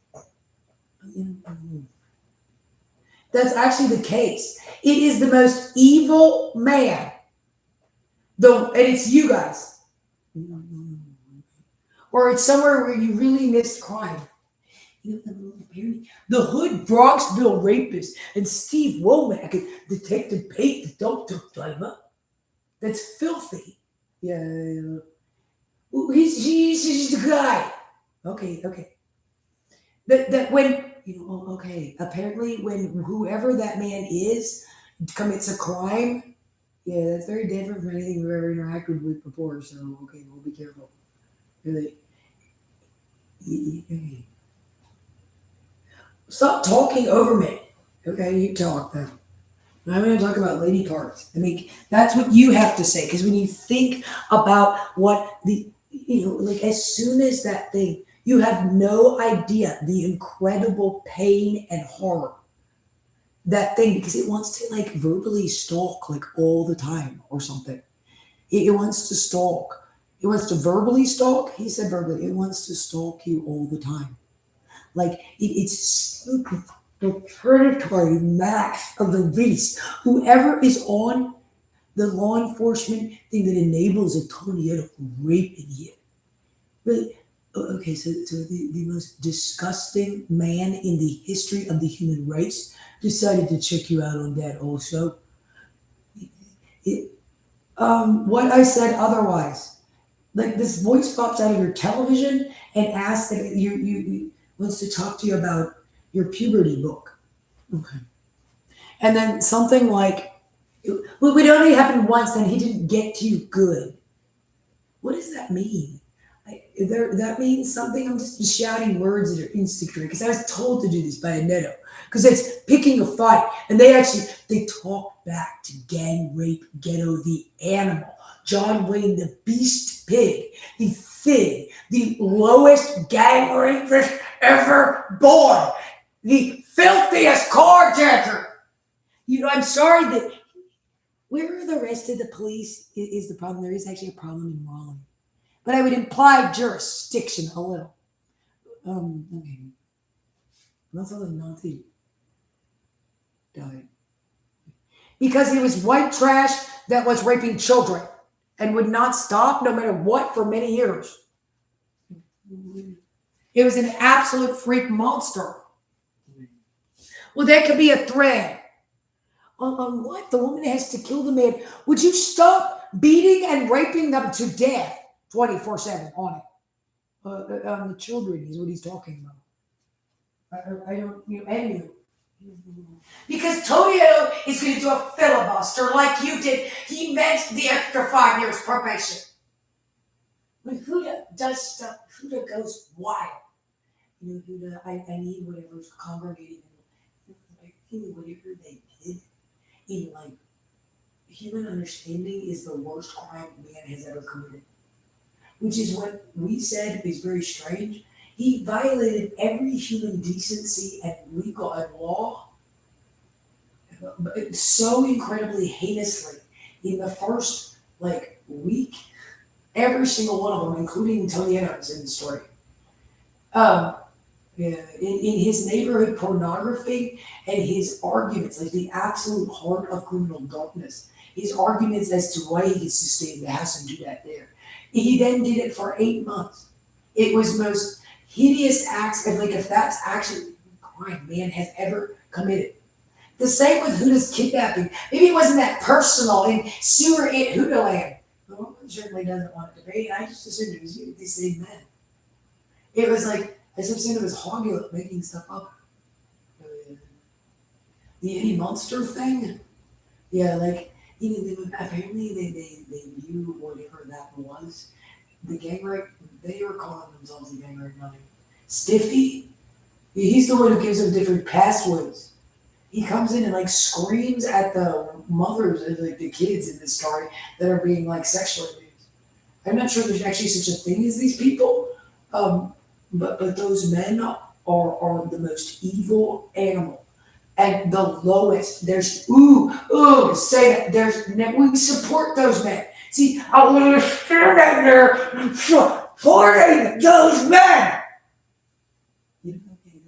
That's actually the case. It is the most evil man. And it's you guys. Or it's somewhere where you really missed crime. The Hood Bronxville rapist and Steve Womack and Detective Pate the Dope Driver. That's filthy. Yeah. He's the guy. Okay. That when apparently when whoever that man is commits a crime, yeah, that's very different from anything we've ever interacted with before. So okay, we'll be careful. Really. Stop talking over me. Okay, you talk then. I'm going to talk about lady parts. I mean, that's what you have to say. Because when you think about what as soon as that thing, you have no idea the incredible pain and horror that thing, because it wants to verbally stalk all the time or something. It wants to stalk. It wants to verbally stalk. He said verbally. It wants to stalk you all the time. It's the predatory mass of the beast. Whoever is on the law enforcement thing that enables Antonio raping you. Really? Okay, so the most disgusting man in the history of the human race decided to check you out on that also. What I said otherwise. This voice pops out of your television and asks that you wants to talk to you about your puberty book. Okay. And then something like, well, it only happened once and he didn't get to you good. What does that mean? That means something. I'm just shouting words that are instinctive because I was told to do this by Anetto because it's picking a fight. And they talk back to gang rape ghetto the animal. John Wayne the Beast Pig, the Fig, the lowest gang rapist ever born, the filthiest carjacker. I'm sorry that where are the rest of the police is the problem. There is actually a problem in Raleigh. But I would imply jurisdiction a little. Okay. That's how the Nazi died. Because he was white trash that was raping children and would not stop no matter what for many years. It was an absolute freak monster. Well, that could be a thread. On what? The woman has to kill the man. Would you stop beating and raping them to death 24/7 on it? The children is what he's talking about. I don't, and you. Because Tonio is going to do a filibuster like you did. He meant the extra 5 years probation. When Huda does stuff, Huda goes wild. Huda, I need whatever's congregating. I feel whatever they did in human understanding is the worst crime man has ever committed. Which is what we said is very strange. He violated every human decency and legal and law, but so incredibly heinously in the first week. Every single one of them, including Tony Adams in the story. Yeah, in his neighborhood pornography and his arguments, like the absolute heart of criminal darkness, his arguments as to why he gets to stay in the house and do that there. He then did it for 8 months. It was the most hideous acts of, like, if that's actually a crime man has ever committed. The same with Huda's kidnapping. Maybe it wasn't that personal in sewer in Huda land. The woman certainly doesn't want to debate. I just assumed it was you, these same men. It was like, as if it was Hogula making stuff up. The Eddie Munster thing? Yeah, like, apparently they view whatever that was. The gang rape, they were calling themselves the gang rape money. Stiffy, he's the one who gives them different passwords. He comes in and like screams at the mothers of like the kids in this story that are being like sexually abused. I'm not sure there's actually such a thing as these people, but those men are the most evil animal and the lowest. There's say that we support those men. See, I want to stand out there supporting those men.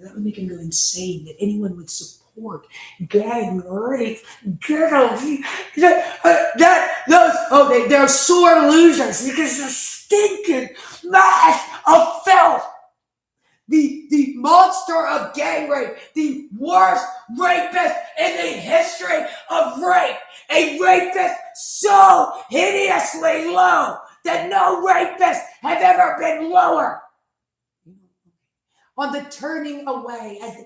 That would make him go insane that anyone would support gang rape, ghetto. They're sore losers because they're stinking mass of filth. The monster of gang rape, the worst rapist in the history of rape. A rapist so hideously low that no rapist have ever been lower. On the turning away as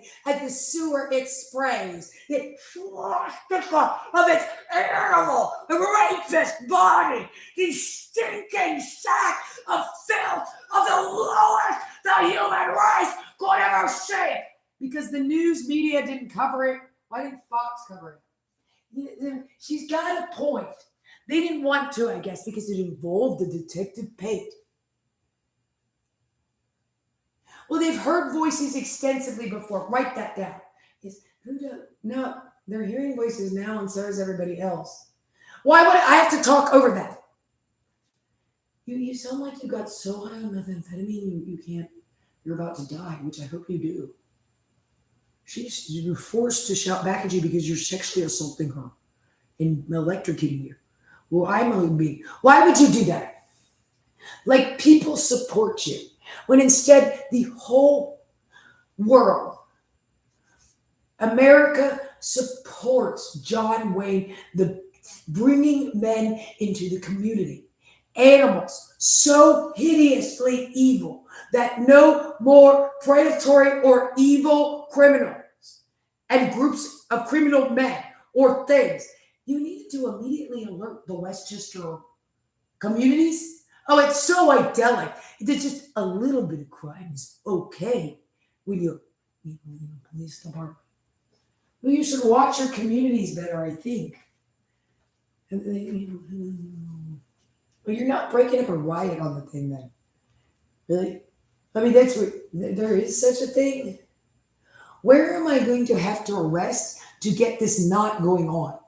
the sewer it sprays, it swastika of its animal rapist body, the stinking sack of filth of the lowest the human race could ever see. Because the news media didn't cover it. Why didn't Fox cover it? She's got a point. They didn't want to, I guess, because it involved the detective Pate. Well, they've heard voices extensively before. Write that down. No, they're hearing voices now, and so is everybody else. Why would I have to talk over that? You sound like you got so high on methamphetamine you can't. You're about to die, which I hope you do. You're forced to shout back at you because you're sexually assaulting her and electrocuting you. Well, why would you do that? Like, people support you. When instead the whole world, America supports John Wayne, the bringing men into the community. Animals so hideously evil that no more predatory or evil criminals and groups of criminal men or things. You needed to immediately alert the Westchester communities. Oh, it's so idyllic. There's just a little bit of crime is okay when you're in the police department. Well, you should watch your communities better, I think. Well, you're not breaking up a riot on the thing then. Really? I mean, that's what, there is such a thing. Where am I going to have to arrest to get this not going on?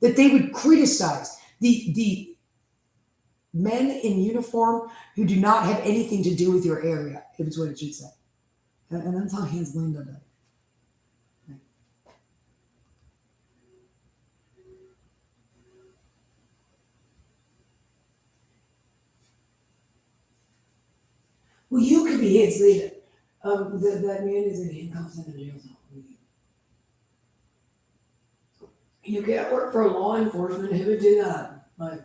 That they would criticize the men in uniform who do not have anything to do with your area, if it's what it should say. And that's how Hans Landa died. Right. Well, you could be Hans Landa. That man is in handcuffs in a jail cell. You can't work for law enforcement. Who would do that? Like,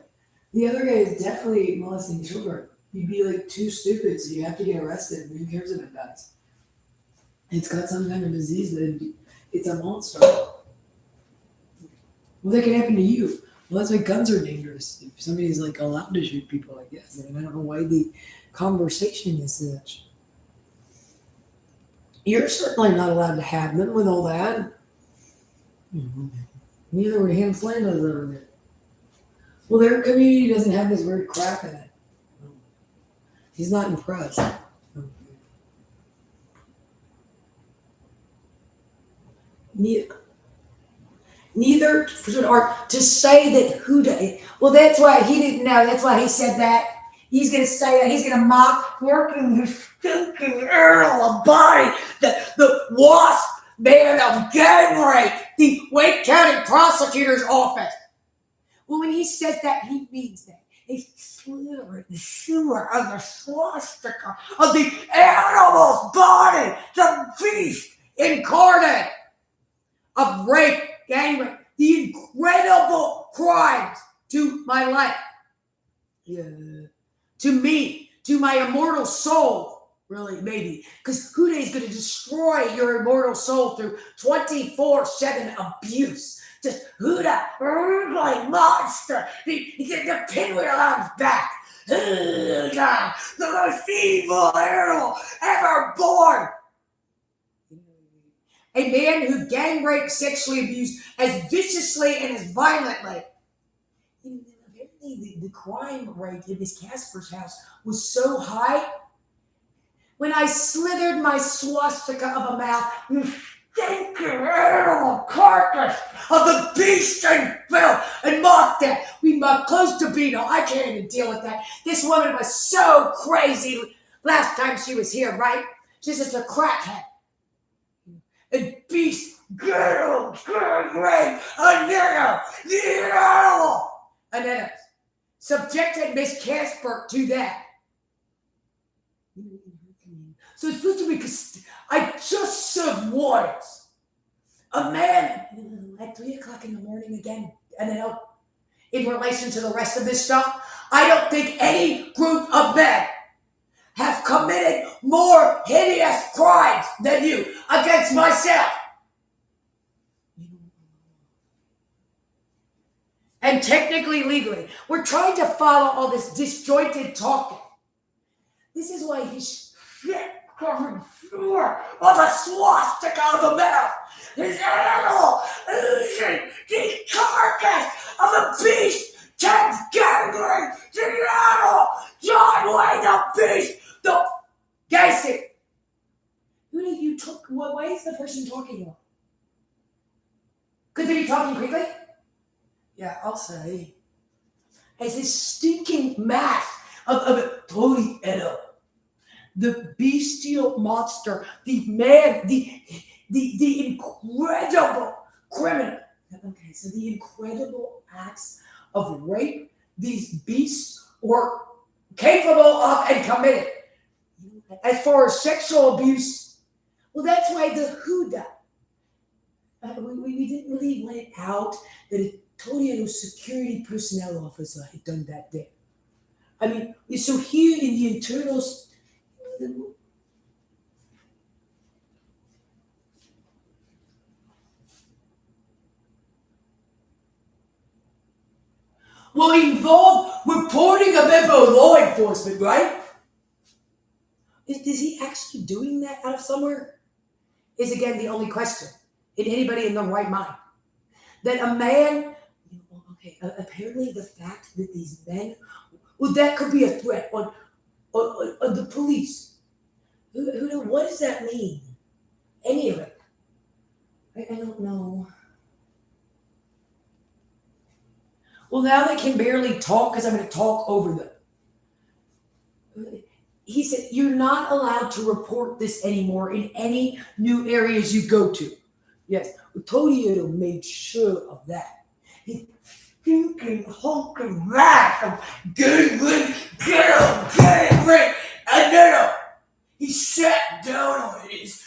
the other guy is definitely molesting children. You'd be like too stupid, so you have to get arrested. Who cares about that? It's got some kind of disease that it's a monster. Well, that can happen to you. Well, that's why guns are dangerous. If somebody's like allowed to shoot people, I guess. I don't know why the conversation is such. You're certainly not allowed to have them with all that. Neither would Hans Landa's over there. Well, their community doesn't have this weird crap in it. He's not impressed. neither should art. To say that Huda, well, that's why he didn't know. That's why he said that. He's gonna say that. He's gonna mock working his stinking animal body, the wasp man of gang rape, the Wake County prosecutor's office. Well, when he says that, he means that. He's slithering the sewer of the swastika of the animal's body, the beast incarnate of rape, gang rape, the incredible crimes to my life. Yeah. To me, to my immortal soul, really, maybe. Because Huda is going to destroy your immortal soul through 24/7 abuse. Just Huda, like monster. The pinwheel on his back. Huda, the most evil animal ever born. A man who gang raped, sexually abused as viciously and as violently. Apparently, the crime rate in this Casper's house was so high. When I slithered my swastika of a mouth, you stinking animal carcass of the beast and filth and mocked that. We mocked close to Beano. I can't even deal with that. This woman was so crazy last time she was here, right? She's just a crackhead. And beast, girl, rape, Annetta, the animal. Annetta subjected Miss Casper to that. So it's supposed to be because I just served warrants. A man at 3 o'clock in the morning again, and then in relation to the rest of this stuff, I don't think any group of men have committed more hideous crimes than you against myself. And technically, legally, we're trying to follow all this disjointed talking. This is why he's shit-covered floor of a swastika of the mouth. His animal oozing the carcass of a beast. Ted's gangrene, the animal. John Wayne the beast. The Gacy. Who did you talk? Why is the person talking about? Could they be talking quickly? Yeah, I'll say. As this stinking mass of Tony Edo, the bestial monster, the man, the incredible criminal. Okay, so the incredible acts of rape these beasts were capable of and committed. As far as sexual abuse, well, that's why the Huda. We didn't really let it out that a Toledo security personnel officer had done that day. I mean, so here in the internals. Will involve reporting a member of law enforcement, right? Is he actually doing that out of somewhere? Is again the only question in anybody in their right mind. That a man, okay, apparently the fact that these men, well, that could be a threat on the police. What does that mean? Any of it? I don't know. Well, now they can barely talk because I'm going to talk over them. He said, you're not allowed to report this anymore in any new areas you go to. Yes, Toledo made sure of that. He stinking hunk of mass of gangrene, and then he sat down on his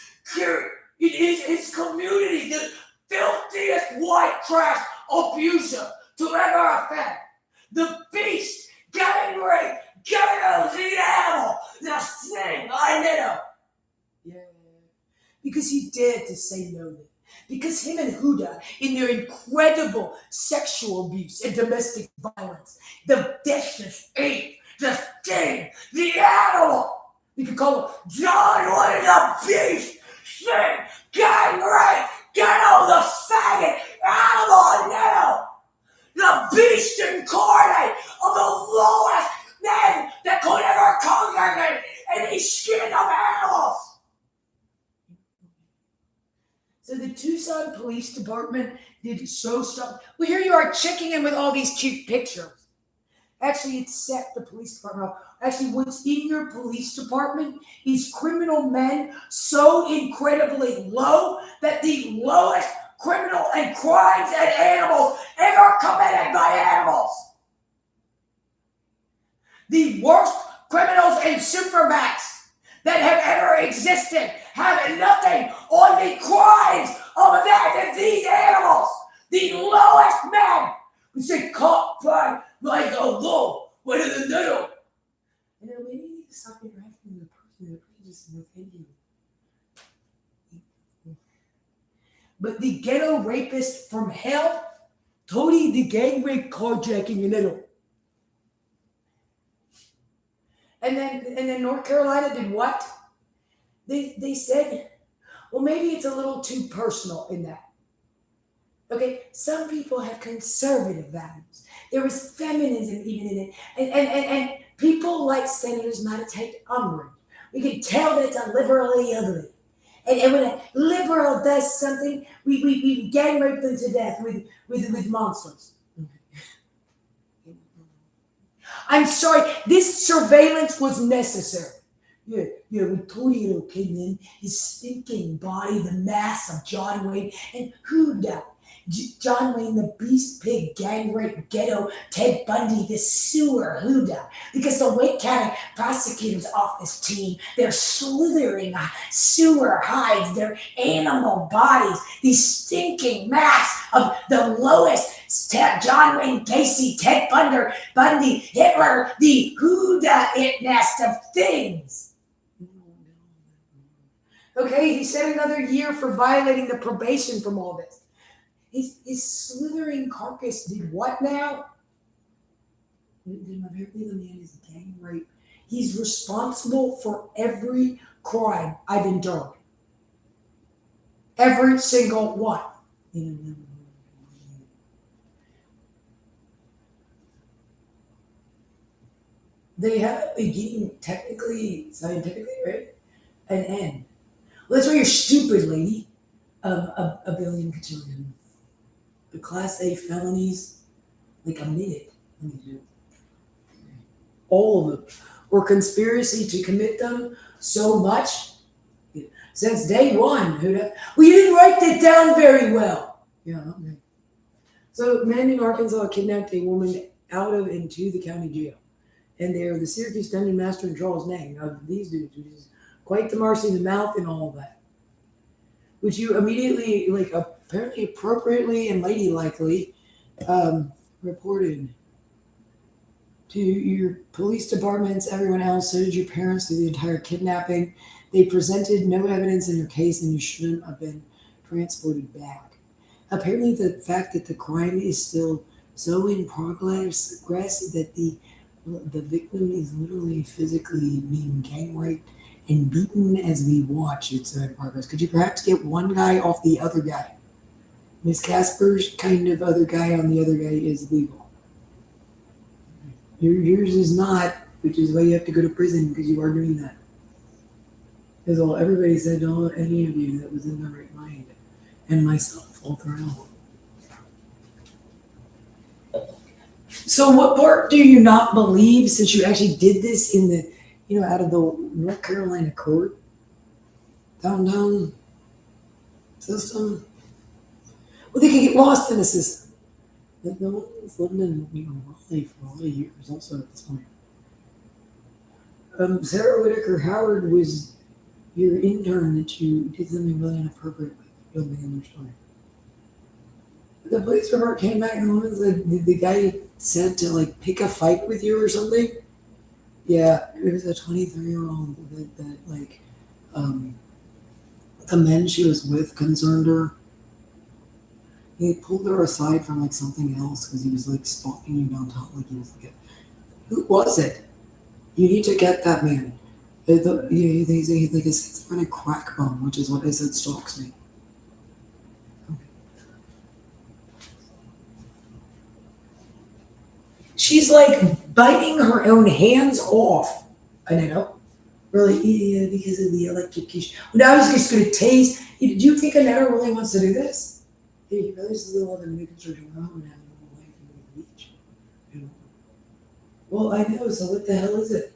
community, the filthiest white trash abuser to ever offend. The beast, gang rape, the animal, the thing, I know. Yeah. Because he dared to say no then. Because him and Huda, in their incredible sexual abuse and domestic violence, the vicious ape, the sting, the animal, you could call him John Wayne the beast, sting, gang rape, get on the faggot, animal now. The beast incarnate of the lowest men that could ever congregate any skin of animals. So the two Tucson Police Department did so stuff. Well, here you are checking in with all these cute pictures. Actually, it set the police department up. Actually, what's in your police department is criminal men so incredibly low that the lowest criminal and crimes and animals ever committed by animals. The worst criminals and supermax that have ever existed have nothing on the crimes of that of these animals. The lowest men who say caught by like a low, what in the middle. And then maybe you need to stop interacting with the person just within you. But the ghetto rapist from hell, Tony the gang rape carjacking in middle. And then North Carolina did what? They said, well, maybe it's a little too personal in that. Okay, some people have conservative values. There is feminism even in it. And people like Senators Matate umbrage. We can tell that it's a liberally ugly. And when a liberal does something, we gang rape them to death with monsters. I'm sorry, this surveillance was necessary. Yeah, when Toledo came in, his stinking body, the mass of John Wayne, and who died? John Wayne, the beast pig, gang rape, ghetto, Ted Bundy, the sewer, who died? Because the Wake County Prosecutor's Office team, they're slithering sewer hides, their animal bodies, the stinking mass of the lowest John Wayne Gacy, Ted Bundy, Hitler, the whodunit nest of things. Okay, he said another year for violating the probation from all this. His slithering carcass did what now? Apparently the man is gang rape. He's responsible for every crime I've endured. Every single one. They have a beginning, technically, scientifically, right? An end. Well, that's why you're stupid, lady. A billion cotillion. The Class A felonies, like a minute. All of them. Or conspiracy to commit them so much. Since day one. Well, you didn't write that down very well. Yeah, okay. So, men in Arkansas kidnapped a woman out of and to the county jail. And they are the Syracuse Dungeon Master and Charles Nang of these dudes, which is quite the Marcy in the mouth and all of that. Which you immediately, like, apparently appropriately and ladylikely reported to your police departments, everyone else, so did your parents through the entire kidnapping. They presented no evidence in your case and you shouldn't have been transported back. Apparently the fact that the crime is still so in progress that the victim is literally physically being gang raped and beaten as we watch its progress. Could you perhaps get one guy off the other guy? Miss Casper's kind of other guy on the other guy is legal. Yours is not, which is why you have to go to prison because you are doing that. Because everybody said, don't any of you that was in the right mind, and myself all throughout. So what part do you not believe, since you actually did this in the, out of the North Carolina court, downtown system? Well, they could get lost in the system. Like no one's living in Raleigh for a lot of years also at this point. Sarah Whitaker Howard was your intern that you did something really inappropriate with. You'll be in your story. The police report came back and the woman said the guy said to pick a fight with you or something. Yeah, it was a 23-year-old that the men she was with concerned her. He pulled her aside from something else because he was stalking you downtown. He was who was it? You need to get that man. He's a schizophrenic crack bum, which is what they said stalks me. She's biting her own hands off. I know. Really, yeah, because of the electrocution. Well, now he's just going to tase. Do you think Anetta really wants to do this? Yeah, he really just live in a new construction home and have a normal life in the beach. You know? Well, I know. So what the hell is it?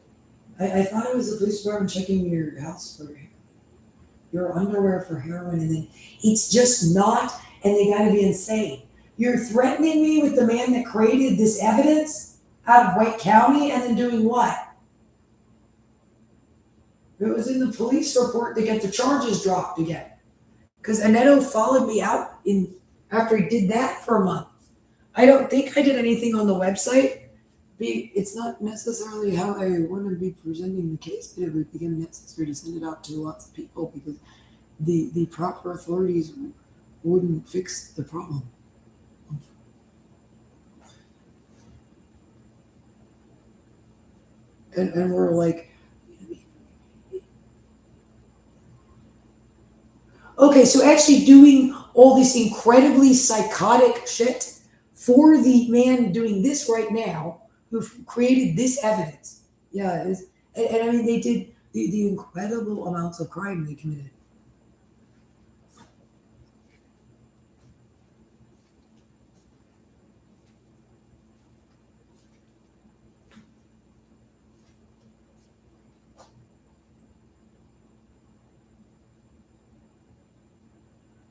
I thought it was the police department checking your house for your underwear for heroin, and then it's just not. And they got to be insane. You're threatening me with the man that created this evidence out of White County, and then doing what? It was in the police report to get the charges dropped again. Because Aneto followed me out in after he did that for a month. I don't think I did anything on the website. It's not necessarily how I want to be presenting the case, but it would become necessary to send it out to lots of people because the proper authorities wouldn't fix the problem. And we're like, okay, so actually doing all this incredibly psychotic shit for the man doing this right now, who created this evidence. Yeah, and I mean, they did the incredible amounts of crime they committed.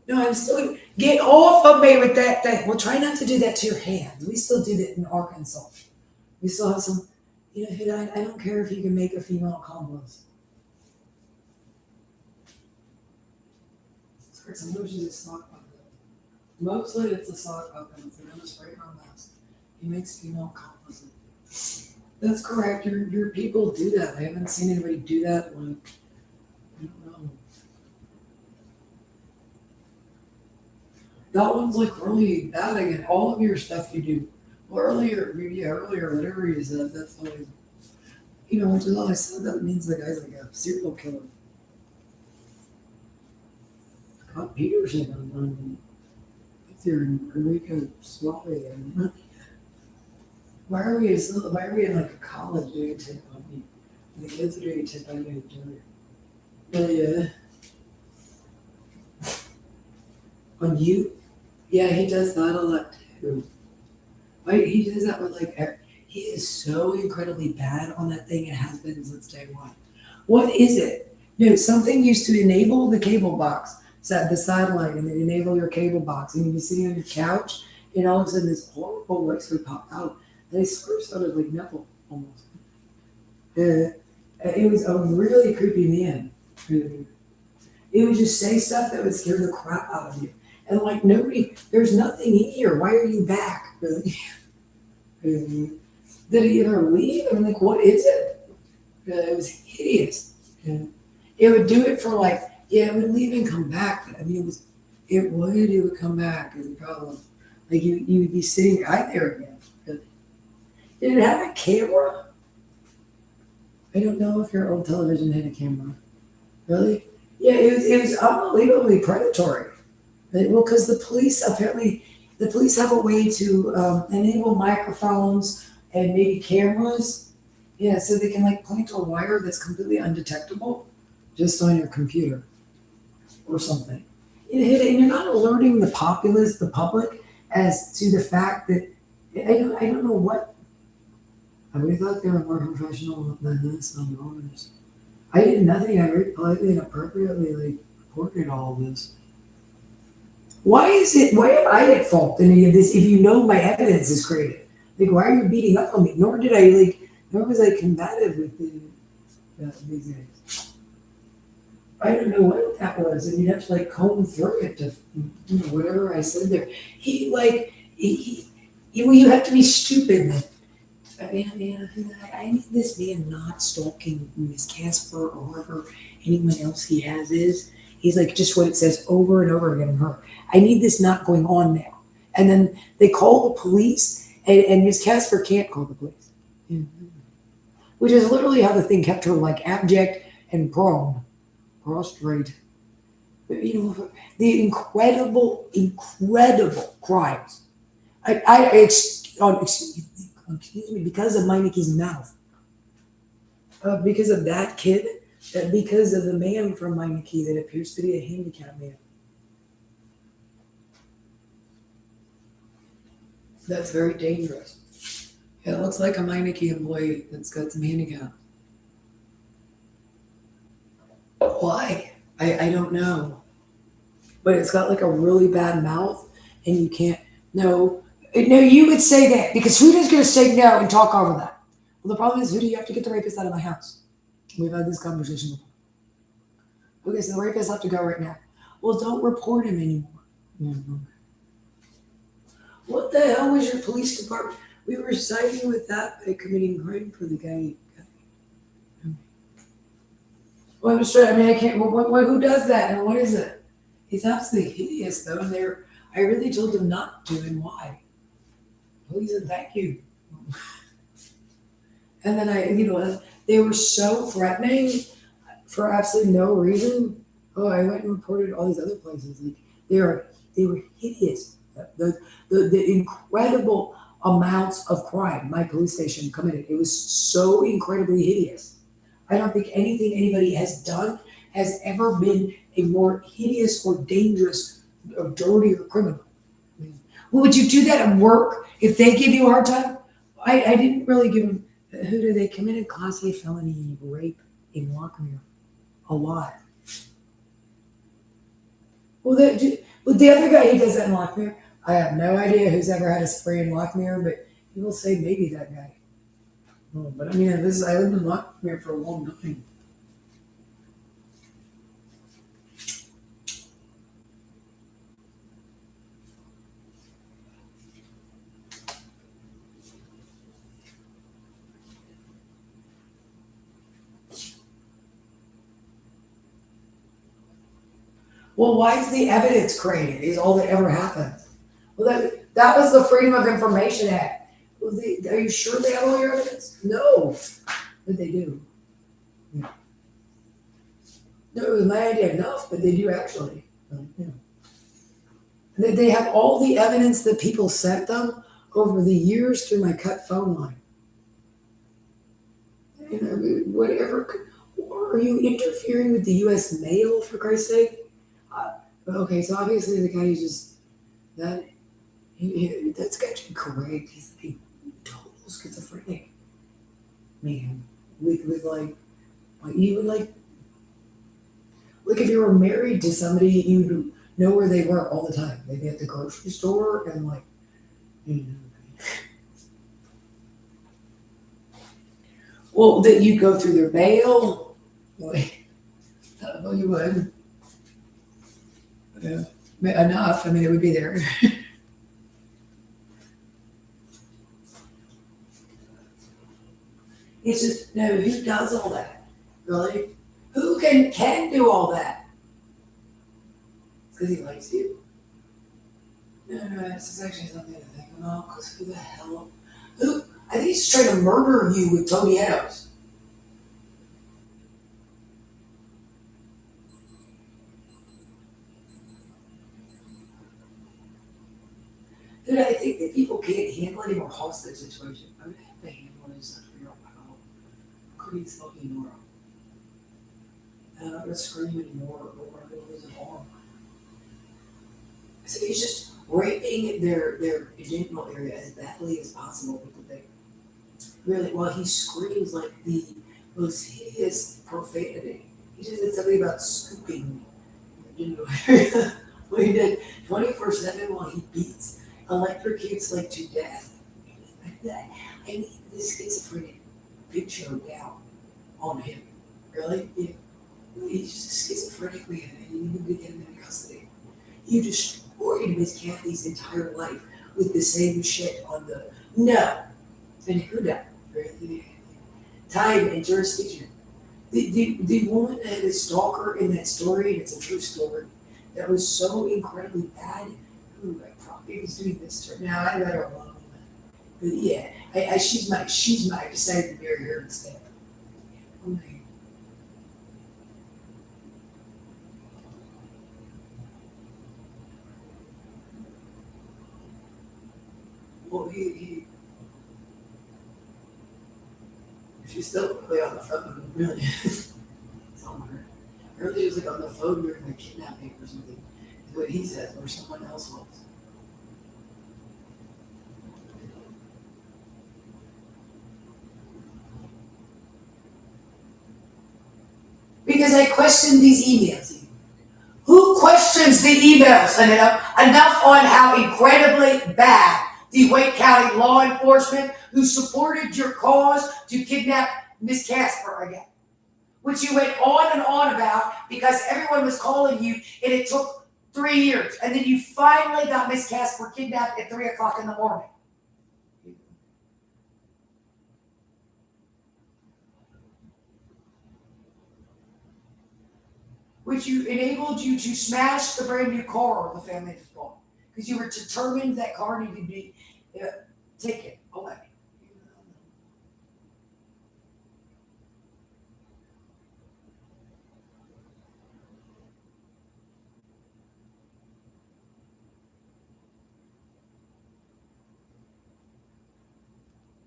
No, I'm still get off of me with that thing. Well, try not to do that to your hands. We still do that in Arkansas. We still have some, I don't care if you can make a female compost. Sometimes it's a sock puppet. Mostly it's a sock puppet. If they're gonna spray on mask, he makes female compost. That's correct. Your people do that. I haven't seen anybody do that. Like, I don't know. That one's like really bad again. All of your stuff you do. Well, earlier, whatever you said, that's always, which is all I said. That means the guy's like a serial killer. Scott Peterson on up there in Eureka, Swami. Why are we in like a college doing tip on me? The kids are doing tip on each other. Yeah. On you? Yeah, he does that a lot too. Right? He does that with he is so incredibly bad on that thing and has been since day one. What is it? No, something used to enable the cable box, the satellite, and then enable your cable box, and you'd be sitting on your couch, and all of a sudden this horrible voice would pop out, and I swear it sounded like Neville almost. It was a really creepy man. It would just say stuff that would scare the crap out of you. And like there's nothing in here. Why are you back? Really? Did he ever leave? I'm like, what is it? It was hideous. It would do it for it would leave and come back. But I mean, it would come back as a problem. Like you would be sitting right there again. Did it have a camera? I don't know if your old television had a camera. Really? Yeah, it was unbelievably predatory. Well, because the police have a way to enable microphones and maybe cameras. Yeah, so they can point a wire that's completely undetectable just on your computer or something. And you're not alerting the public, as to the fact that I don't know what. I would have thought they were more professional than this. I'm honest. I did nothing. I very politely and appropriately reported all of this. Why am I at fault in any of this if you know my evidence is created? Why are you beating up on me? Nor was I combative with these guys. I don't know what that was, and you'd have to comb through it to whatever I said there. You have to be stupid. I need this man not stalking Miss Casper or whoever anyone else he has is. He's just what it says over and over again in her. I need this not going on now. And then they call the police, and Miss Casper can't call the police. Mm-hmm. Which is literally how the thing kept her abject and prostrate. But, the incredible crimes. Excuse me, because of Meinecke's mouth. Because of that kid, because of the man from Meineke that appears to be a handicapped man. That's very dangerous. It looks like a Meineke employee that's got some handicap. Why? I don't know. But it's got like a really bad mouth and you can't, no. No, you would say that because Huda's going to say no and talk over that. Well, the problem is, Huda, you have to get the rapist out of my house. We've had this conversation before. Okay, so the rapist have to go right now. Well, don't report him anymore. Mm-hmm. What the hell was your police department? We were siding with that by committing crime for the guy. Well, I'm sure. I mean, I can't. Who does that? And what is it? He's absolutely hideous, though. And I really told him not to, and why? Please and thank you. And then they were so threatening for absolutely no reason. Oh, I went and reported all these other places. Like they were hideous. The incredible amounts of crime my police station committed. It was so incredibly hideous. I don't think anything anybody has done has ever been a more hideous or dangerous or dirty or criminal. Well, would you do that at work if they give you a hard time? I didn't really give them. Who did they committed Class A felony rape in Lockmere? A lot. Well, the other guy who does that in Lockmere, I have no idea who's ever had a spree in Lockmere, but people say maybe that guy. Oh, but I mean, I lived in Lockmere for a long time. Well, why is the evidence created? Is all that ever happened? Well, that was the Freedom of Information Act. Well, are you sure they have all your evidence? No, but they do. Yeah. No, it was my idea enough, but they do actually. Yeah. They have all the evidence that people sent them over the years through my cut phone line. Whatever. Or are you interfering with the U.S. mail, for Christ's sake? Okay, so obviously the guy is just that. That's got to be correct. He's a total schizophrenic man with like you would like if you were married to somebody, you'd know where they were all the time. Maybe at the grocery store and like. Well, that you go through their mail. Like, well, you would. Yeah, enough. I mean, it would be there. It's just, no, who does all that? Really? Who can do all that? Because he likes you? No, this is actually something to think about. Because who the hell? I think he's trying to murder you with Tony Eddowes. Dude, I think that people can't handle any more hostage situation. I mean, they have to handle this stuff for your wow. Creeds fucking Nora. And I'm not gonna scream anymore or I'm gonna lose an arm. So he's just raping their genital area as badly as possible with the thing. Really, while he screams like the most hideous profanity. He just did something about scooping the genital area. What he did 24/7 while he beats, electrocutes like to death. I mean, this schizophrenic picture down on him. Really? Yeah. He's just a schizophrenic man and you need to get him into custody. You destroyed Miss Kathy's entire life with the same shit on the no. And who died? Really? Time and jurisdiction. The woman that had a stalker in that story, and it's a true story, that was so incredibly bad. Ooh, I probably was doing this to her. Now I let her alone. But yeah, she's my I decided to marry her instead. Okay. Well, she's still really on the phone, really. Apparently he was like on the phone during the kidnapping or something, is what he said, or someone else was. Because I question these emails. Who questions the emails enough on how incredibly bad the Wake County law enforcement who supported your cause to kidnap Miss Casper again? Which you went on and on about because everyone was calling you and it took 3 years. And then you finally got Miss Casper kidnapped at 3 o'clock in the morning. Which you enabled you to smash the brand new car the family just bought. Because you were determined that car needed to be taken away.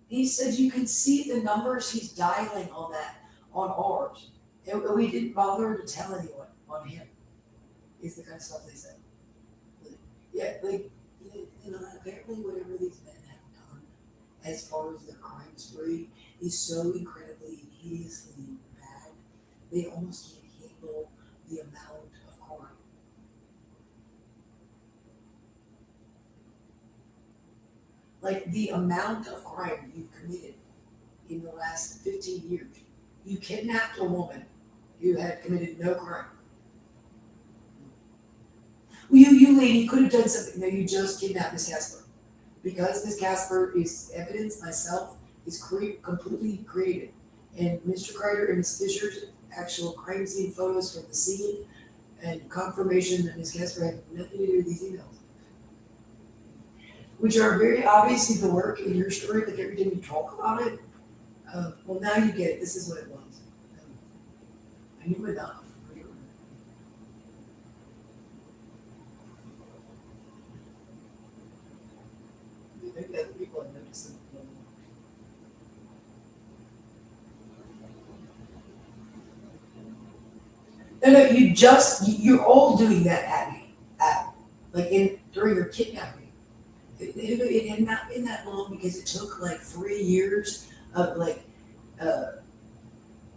He said you can see the numbers he's dialing on ours. And we didn't bother to tell anyone on him. Is the kind of stuff they said. Yeah, like, apparently whatever these men have done as far as their crime spree is so incredibly hideously bad, they almost can't handle the amount of crime. Like the amount of crime you've committed in the last 15 years. You kidnapped a woman who had committed no crime. Well, you lady could have done something. No, you just kidnapped Miss Casper. Because Miss Casper is evidence myself is completely created. And Mr. Kreider and Ms. Fisher's actual crime scene photos from the scene and confirmation that Ms. Casper had nothing to do with these emails. Which are very obviously the work in your story, like every time you talk about it. Well, now you get it. This is what it was. I knew enough. Maybe other people have noticed it. No, you're all doing that at me, during your kidnapping. It had not been that long because it took like 3 years of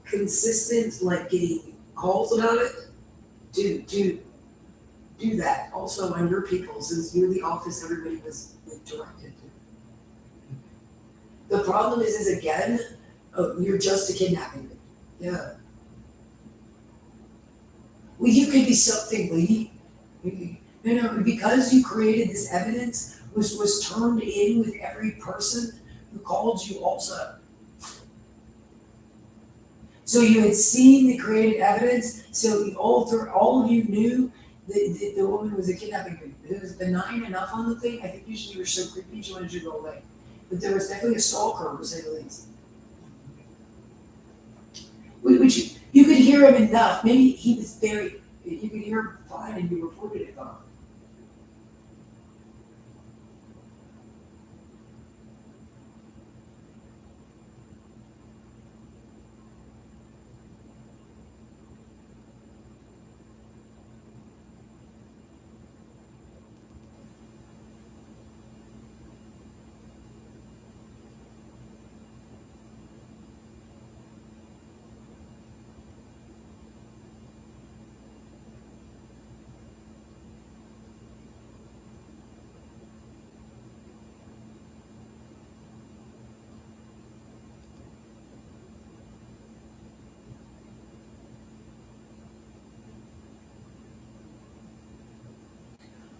consistent getting calls about it to do that also on your people since you're the office everybody was directed to. The problem is again, you're just a kidnapping victim. Yeah. Well, you could be something, Lee. Because you created this evidence, was turned in with every person who called you also. So you had seen the created evidence, so all of you knew that the woman was a kidnapping victim. It was benign enough on the thing. I think usually you were so creepy she wanted you to go away. But there was definitely a stalker, to say the least. Which you could hear him enough. Maybe he was you could hear him fine and you reported it on.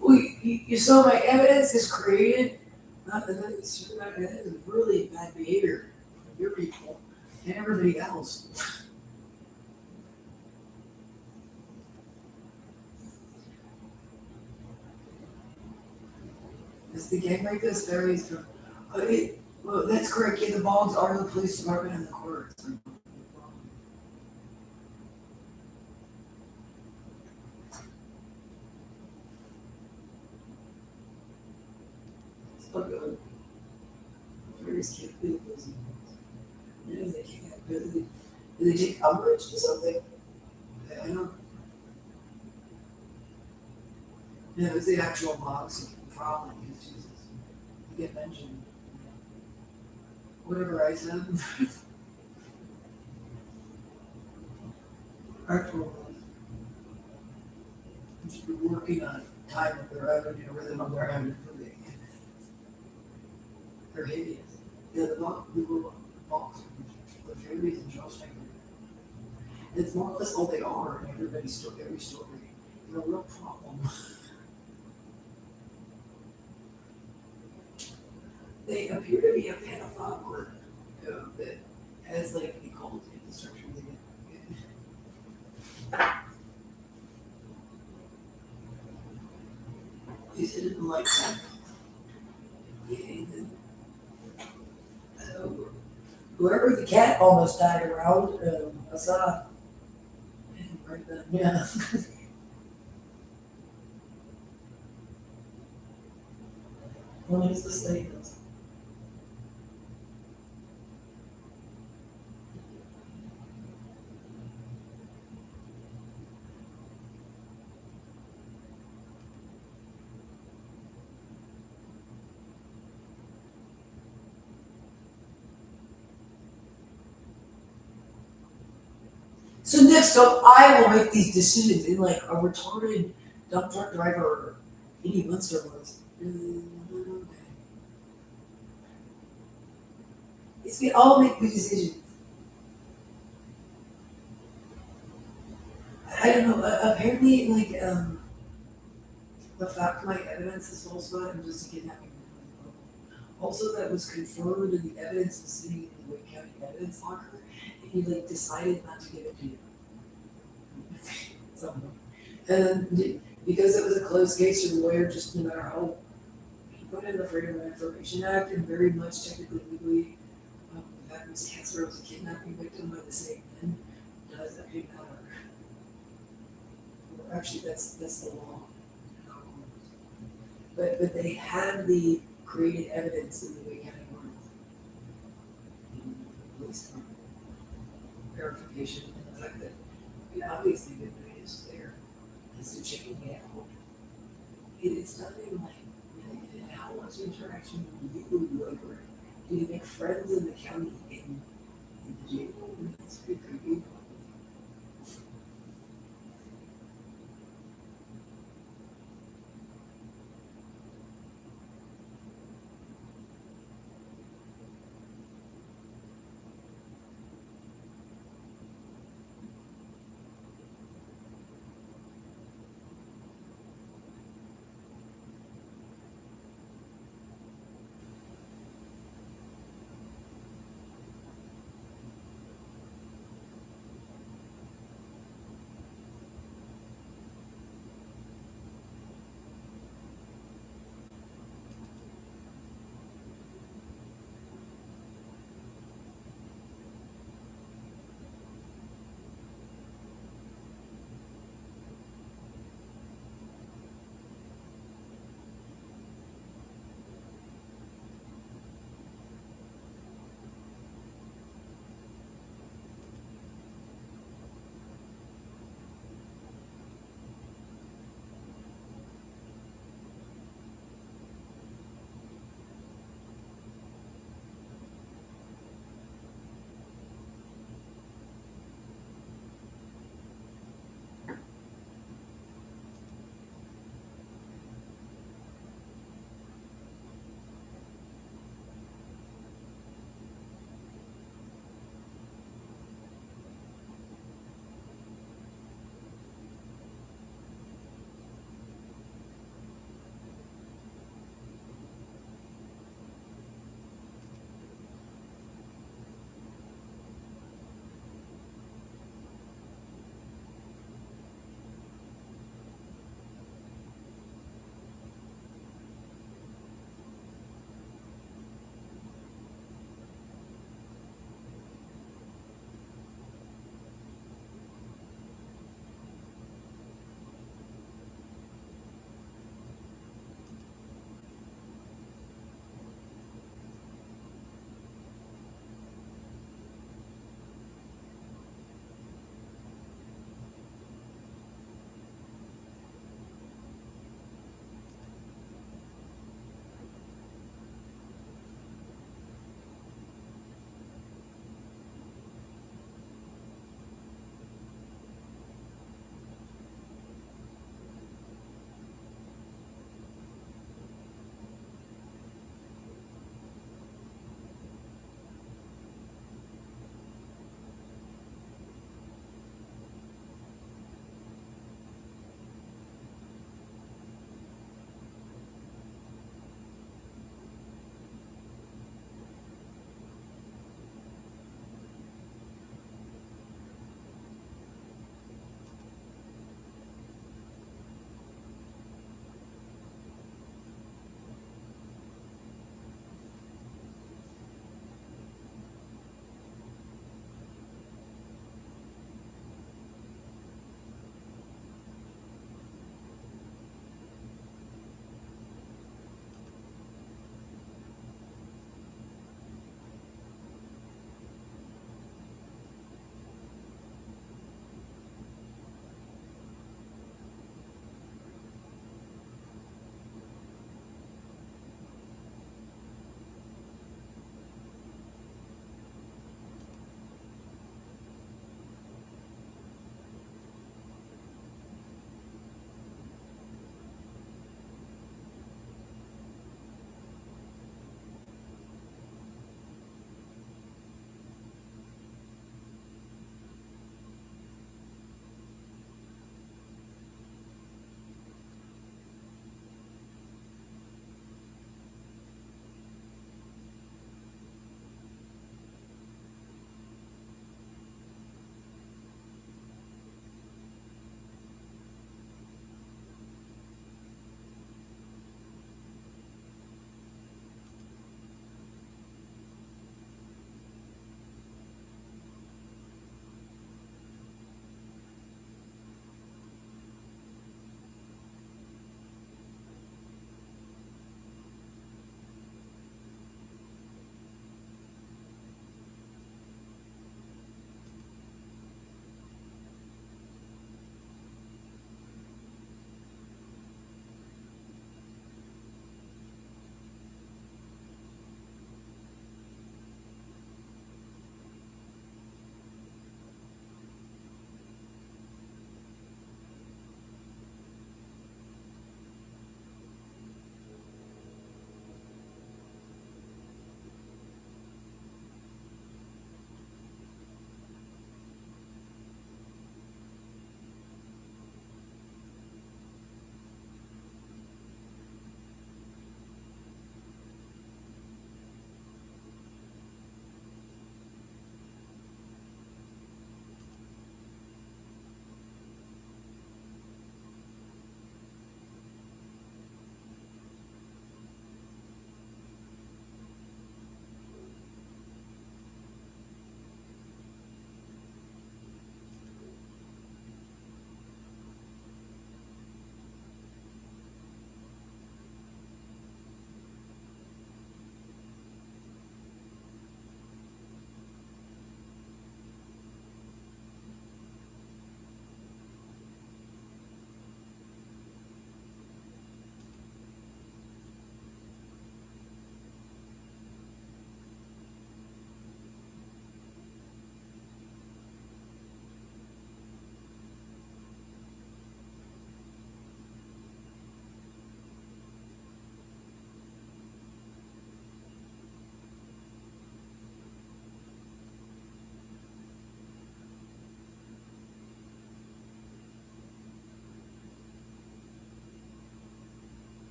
Well, you saw my evidence is created. Not that it's really bad behavior from your people and everybody else. As the gang rapist varies from. Well, that's correct. Yeah, the Bogs are the police department and the courts. It's not good. Various can't do those emails. They can't. Do they take umbrage to something? I don't. Yeah, it was the actual box problem, because Jesus, you get mentioned. Whatever I said. Actual was. You should be working on time of their revenue, rhythm of their revenue. They're hideous. Yeah, the little box, the fairies and Shawshank. It's more or less all they are in everybody's story, every story. They're a real problem. They appear to be a pedophile group that has like the cult infrastructure. They said it like that. Yeah, and then, Whoever the cat almost died around, Assad. right then, yeah. What is the statement? So next up, I will make these decisions in like a retarded dump truck driver 80 Munster was. It's we all make these decisions. I don't know, apparently, like, the fact my evidence is false about him just a kidnapping. Also, that was confirmed and the evidence was sitting in the Wake County evidence locker, and he like decided not to give it to you. So, and because it was a closed case, your lawyer just, no matter how, he put in the Freedom of Information Act and very much technically legally, the fact Ms. Casper was a kidnapping victim by the same men, does that matter? Well, actually, that's the law. But they had the created evidence in the Wake County Court. Police department. Verification and the fact that, obviously good night is there. As to checking it out. It's nothing like, really, how much interaction do you like, or do you make friends in the county in the jail? I mean, it's pretty creepy.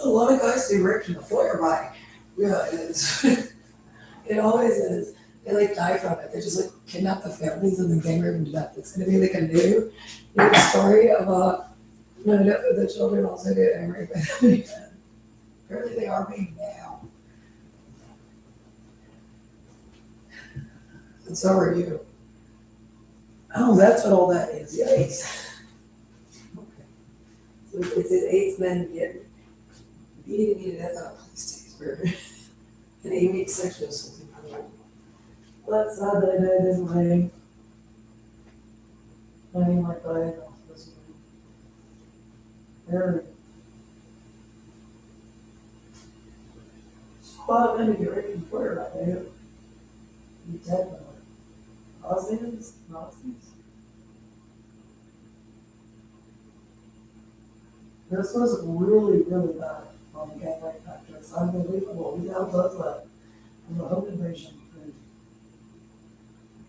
a lot of guys do raped in the foyer by. Yeah, it is. It always is. They like die from it. They just like kidnap the families and then gang rape them to death. It's gonna be like a new story of the children also get gang raped by them. Apparently they are being now. And so are you. Oh, that's what all that is. Yikes. Okay. So it's an AIDS men get beating me to death on a police state where an 8-week sexual assault. Well, that's sad that I died this morning. I mean, like, but I didn't know this morning. Well, I'm gonna get ready for it right now. You dead now. Nazis? This was really, really bad on the gang rape factor. It's unbelievable. We got those on the home invasion.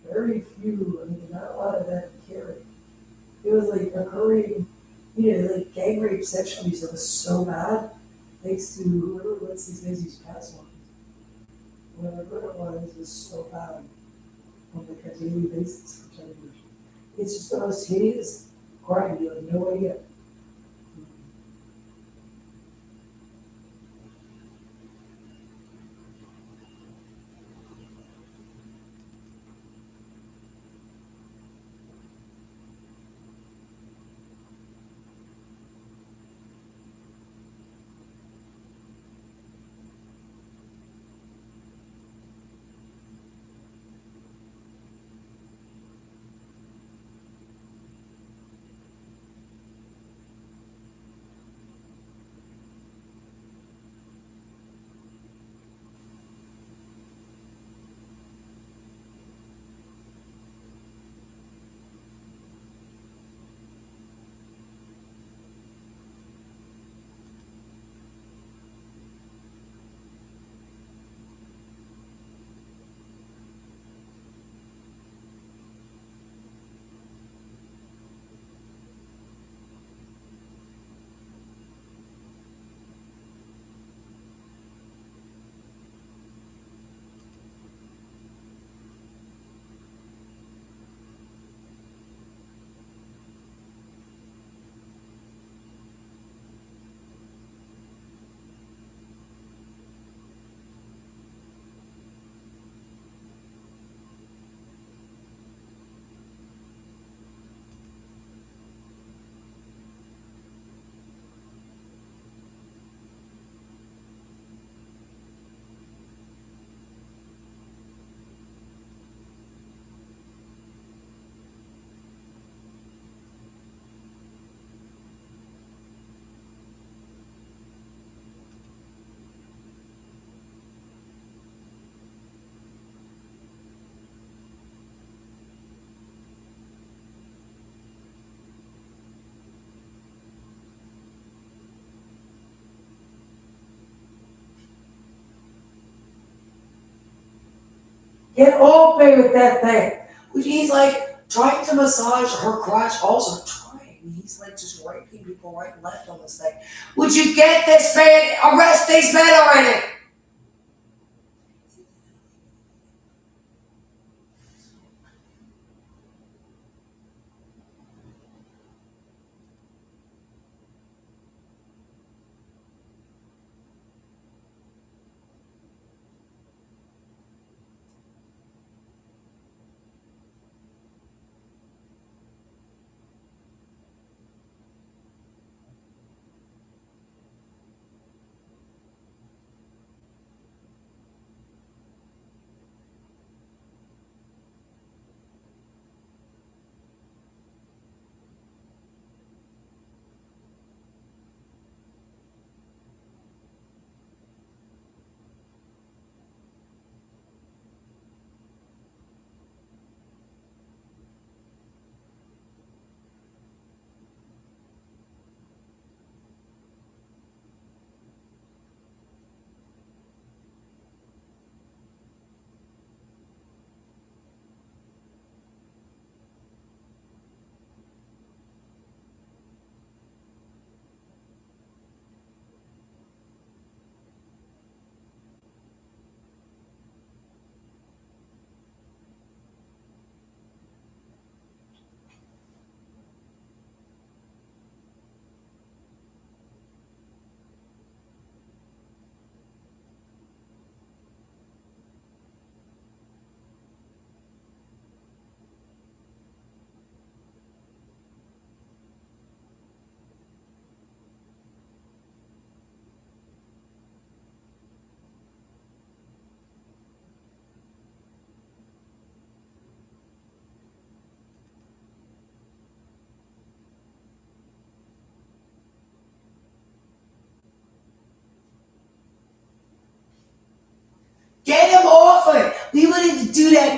Very few, I mean, not a lot of that carry. It was like occurring, like gang rape, sexual abuse that was so bad, thanks to whoever lets these guys use passwords. Whatever it was so bad on like a daily basis for 10 years. It's just the most hideous crime, you have no idea. Get off me with that thing. He's like trying to massage her crotch, also trying. He's like just raping people right and left on this thing. Would you get this man? Arrest these men already!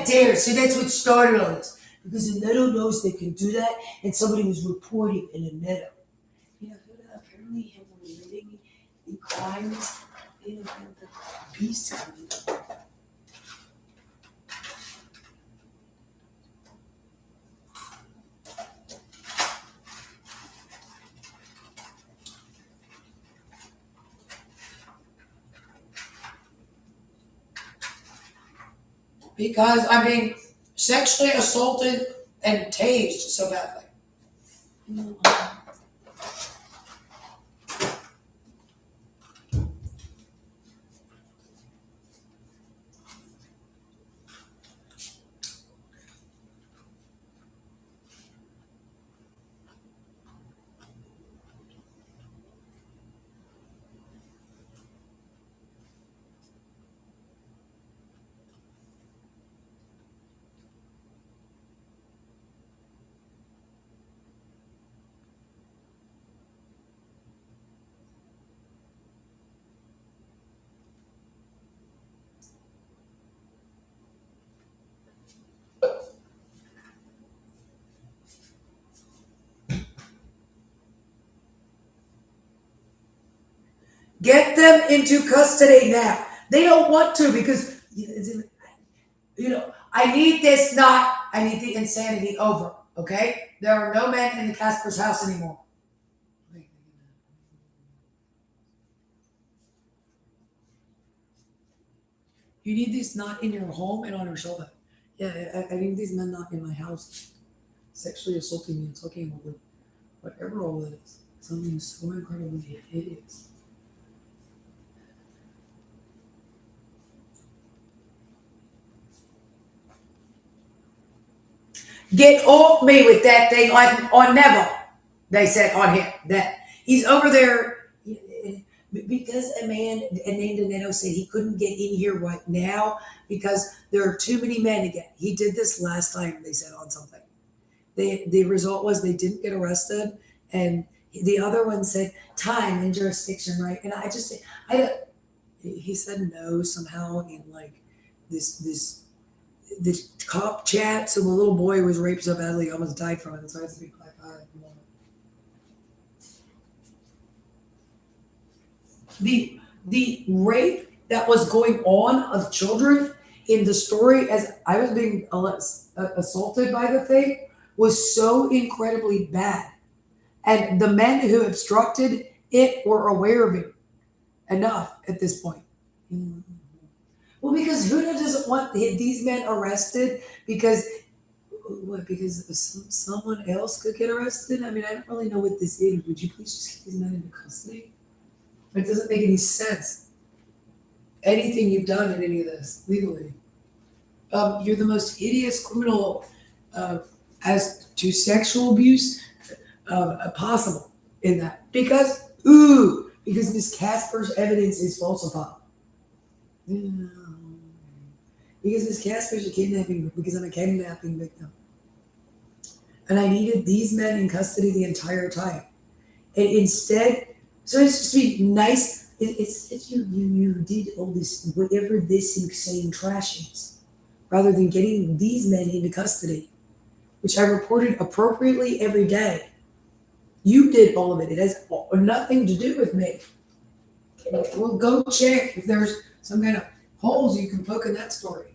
that dare. See, that's what started all this. Because the Neto knows they can do that, and somebody was reporting in the Neto. You know, apparently him relating the crimes in the beast community. Because I'm being sexually assaulted and tased so badly. Get them into custody now. They don't want to because, you know, I need the insanity over, okay? There are no men in the Casper's house anymore. You need these not in your home and on your shoulder. Yeah, I need these men not in my house sexually assaulting me and talking about whatever all that is. Something so incredibly hideous. Get off me with that thing on Neville. They said on him that he's over there because a man named Neto said he couldn't get in here right now because there are too many men again. He did this last time, they said on something. The result was they didn't get arrested, and the other one said time and jurisdiction, right? And he said no somehow in like this cop chat. So the little boy was raped so badly he almost died from it. So I had to be like, all right, come on. The rape that was going on of children in the story as I was being assaulted by the thing was so incredibly bad. And the men who obstructed it were aware of it enough at this point. Well, because who doesn't want these men arrested? Because someone else could get arrested? I mean, I don't really know what this is. Would you please just get these men into custody? It doesn't make any sense. Anything you've done in any of this legally. You're the most hideous criminal as to sexual abuse possible in that. Because Miss Casper's evidence is falsified. Because Miss Casper's a kidnapping, because I'm a kidnapping victim. And I needed these men in custody the entire time. And instead, so it's just be nice. It's you did all this, whatever this insane trash is, rather than getting these men into custody, which I reported appropriately every day. You did all of it. It has nothing to do with me. Well, go check if there's some kind of holes you can poke in that story.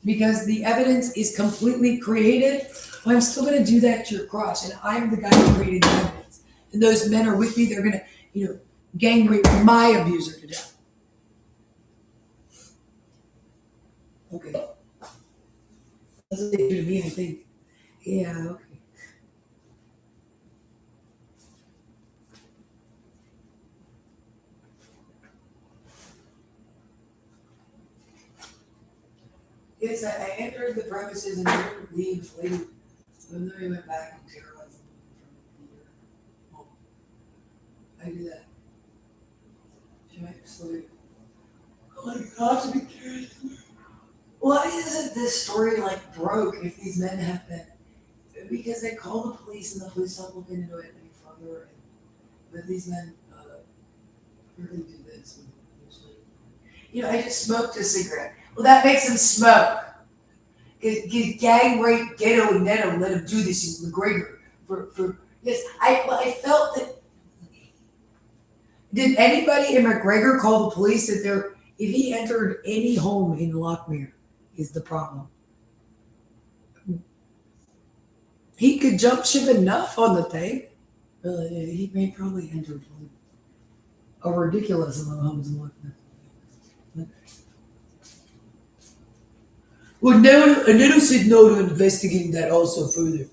Because the evidence is completely created. Well, I'm still going to do that to your crotch, and I'm the guy who created the evidence. And those men are with me. They're going to, gang rape my abuser to death. Okay. That's what they do to me, I think. Yeah, okay. Yes, I entered the premises and didn't leave late. So then we went back and terrorized them from the home. I do that. She might sleep. Oh my gosh, be curious. Why isn't this story like broke if these men have been? Because they call the police and the police don't look into it any further. But these men really do this usually. I just smoked a cigarette. Well, that makes him smoke. Get gang rape Ghetto and Neto let him do this in McGregor for yes. I felt that. Did anybody in McGregor call the police that if he entered any home in Lockmere is the problem? He could jump ship enough on the thing. He may probably enter a ridiculous amount of homes in Lockmere. Well, Neto said no to investigating that also further.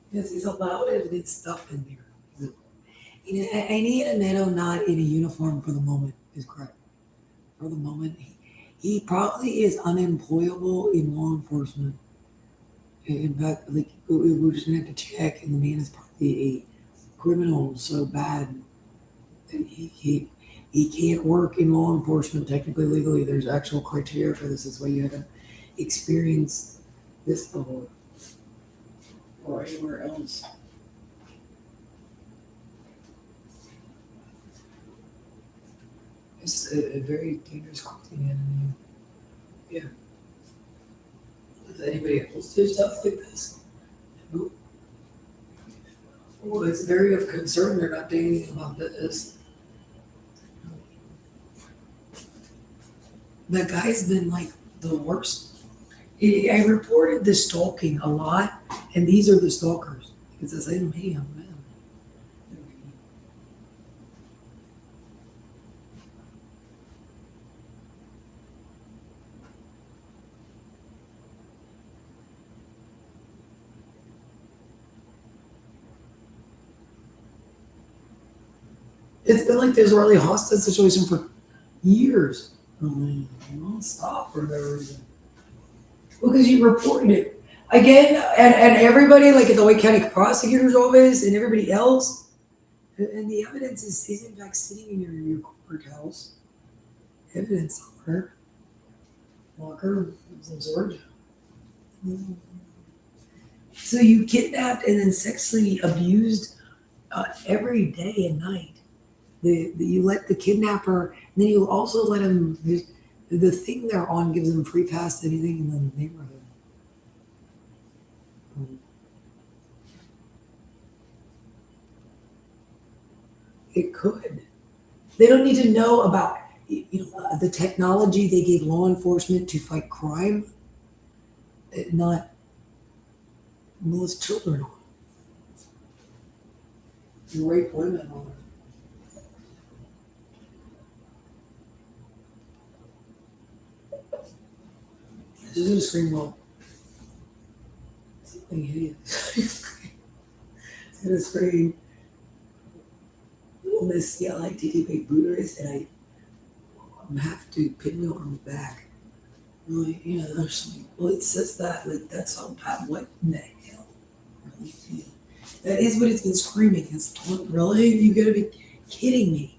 Yes, he's allowed evidence stuff in there. I need a Neto not in a uniform for the moment is correct. For the moment, he probably is unemployable in law enforcement. In fact, like we're just gonna have to check, and the man is probably a criminal so bad that he can't work in law enforcement technically legally. There's actual criteria for this. That's why you haven't experienced this before or anywhere else. It's a very dangerous quality, and yeah. Does anybody else do stuff like this? No. Well, it's very of concern. They're not doing anything about this. The guy's been like the worst. I reported the stalking a lot, and these are the stalkers. It's the same man. It's been like this really hostile situation for years. Non-stop for no reason. Well, because you reported it. Again, and everybody, like at the Wake County Prosecutor's Office and everybody else, and the evidence is in fact sitting in your courthouse. Evidence locker. Locker, some sort. So you kidnapped and then sexually abused every day and night. You let the kidnapper, and then you also let him. The thing they're on gives them free pass to anything in the neighborhood. It could. They don't need to know about the technology they gave law enforcement to fight crime. Not molest children on. And rape women on. This is gonna scream well. Something hideous. It's gonna scream. Little Miss CLITT Buddhist, and I have to pinwheel on the back. Really, there's something. Well, it says that, like, that's all bad. What in the hell? Really? Yeah. That is what it's been screaming. It's really? You gotta be kidding me.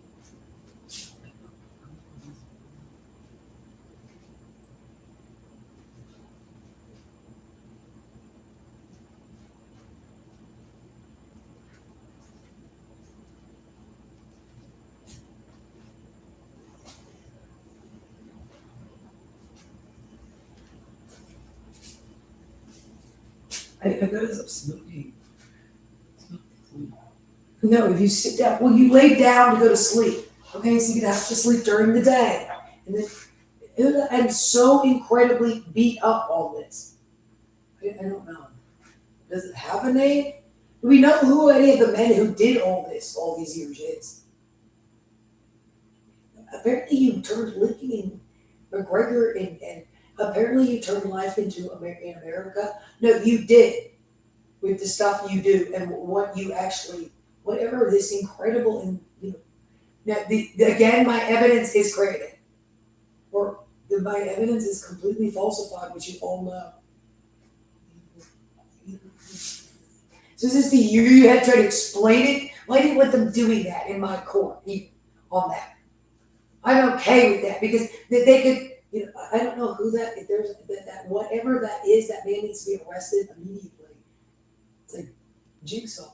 I gotta stop smoking. No, if you sit down, well, you lay down to go to sleep. Okay, so you'd have to sleep during the day. And then Huda, I'm so incredibly beat up on this. I don't know. Does it have a name? Do we know who any of the men who did all this all these years is? Apparently you turned Lincoln McGregor and apparently you turned life into in America. No, you did with the stuff you do and what you actually, whatever this incredible and now again my evidence is created or my evidence is completely falsified, which you all know. So is this the year you had to try to explain it? Well, I didn't want them doing that in my court either on that. I'm okay with that because they could, I don't know who that, if there's that whatever that is, that man needs to be arrested immediately. It's like jigsaw.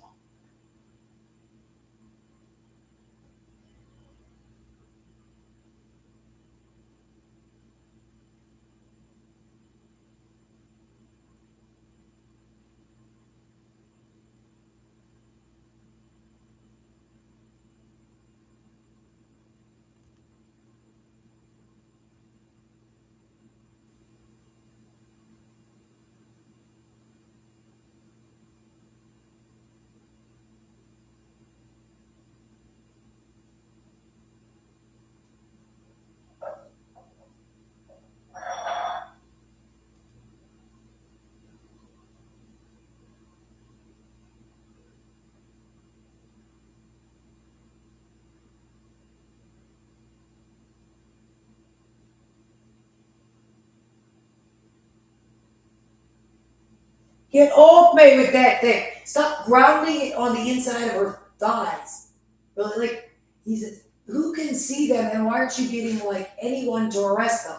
Get off me with that thing. Stop grounding it on the inside of her thighs. Really, like, he says, who can see them and why aren't you getting like anyone to arrest them?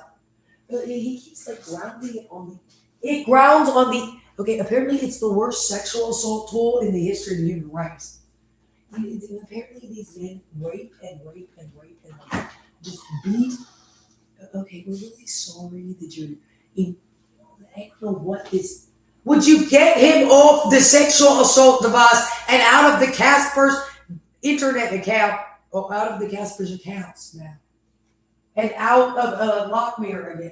But he keeps like grounding it on it grounds on the, okay, apparently it's the worst sexual assault tool in the history of the human race. And apparently these men rape and rape and rape and like, just beat. Okay, we're really sorry that you're in, I don't know what this. Would you get him off the sexual assault device and out of the Casper's internet account, or out of the Casper's accounts now, and out of Lockmere again?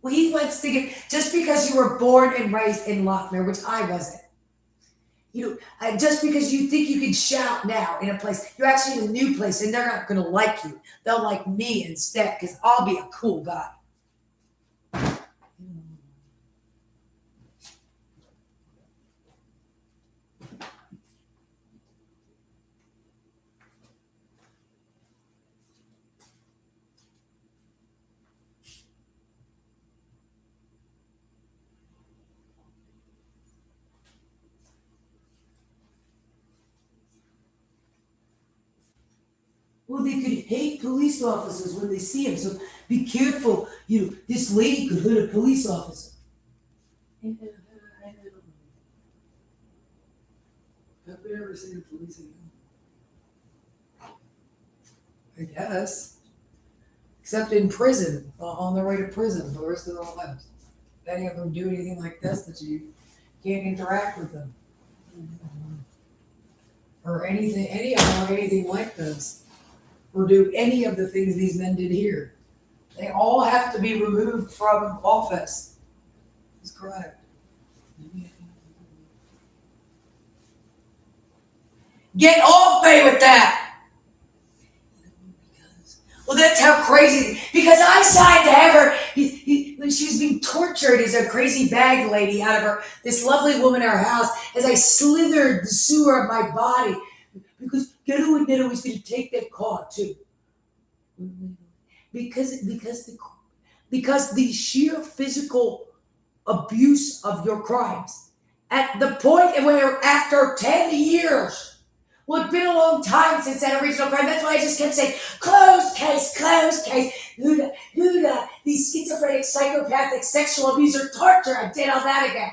Well, he wants to get, just because you were born and raised in Lockmere, which I wasn't. Just because you think you can shout now in a place, you're actually in a new place and they're not going to like you. They'll like me instead because I'll be a cool guy. Well, they could hate police officers when they see him, so be careful. This lady could hurt a police officer. Have we ever seen a police again? I guess. Except in prison, on their way to prison for the rest of their lives. If any of them do anything like this, that you can't interact with them. Or anything, any of them or anything like this. Or do any of the things these men did here. They all have to be removed from office. That's correct. Get off me with that! Well, that's how crazy. Because I signed to have her. When she was being tortured as a crazy bag lady out of her, this lovely woman in our house, as I slithered the sewer of my body. Because Ghetto and Netto was going to take that car too. Because the sheer physical abuse of your crimes, at the point where after 10 years. Well, it's been a long time since that original crime. That's why I just kept saying, closed case, closed case. Huda, the schizophrenic, psychopathic, sexual abuser, torture. I did all that again.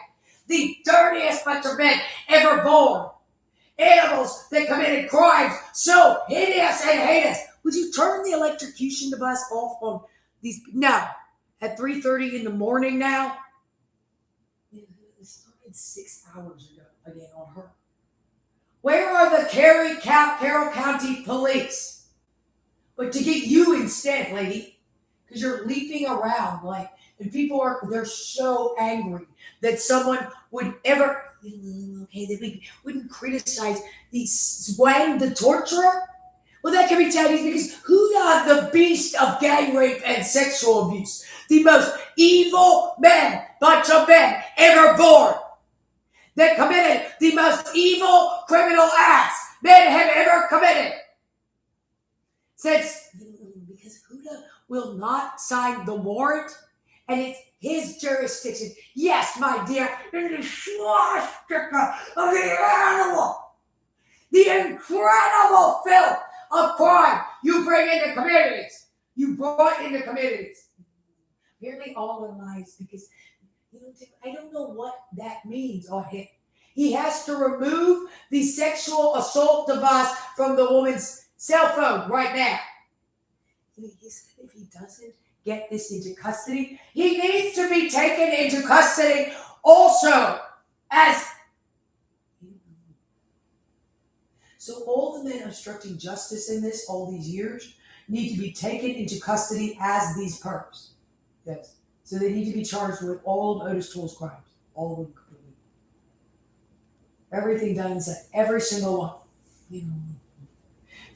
The dirtiest bunch of men ever born. Animals that committed crimes so hideous and heinous. Would you turn the electrocution device off on these? Now, at 3:30 in the morning now. It started 6 hours ago again on her. Where are the Carroll County Police? But to get you instead, lady, because you're leaping around like, and they're so angry that someone would ever, okay, they wouldn't criticize Wang the torturer. Well, that can be Chinese because Huda, the beast of gang rape and sexual abuse, the most evil bunch of men ever born, that committed the most evil criminal acts men have ever committed. Since, because Huda will not sign the warrant, and it's his jurisdiction. Yes, my dear, it is the swastika of the animal. The incredible filth of crime you bring into communities. You brought into communities. Nearly all our lives, because I don't know what that means on him. He has to remove the sexual assault device from the woman's cell phone right now. He said if he doesn't get this into custody, he needs to be taken into custody also as. So all the men obstructing justice in this all these years need to be taken into custody as these perps. Yes. So they need to be charged with all of Otis Toole's crimes. All of them completely. Everything done inside. Every single one.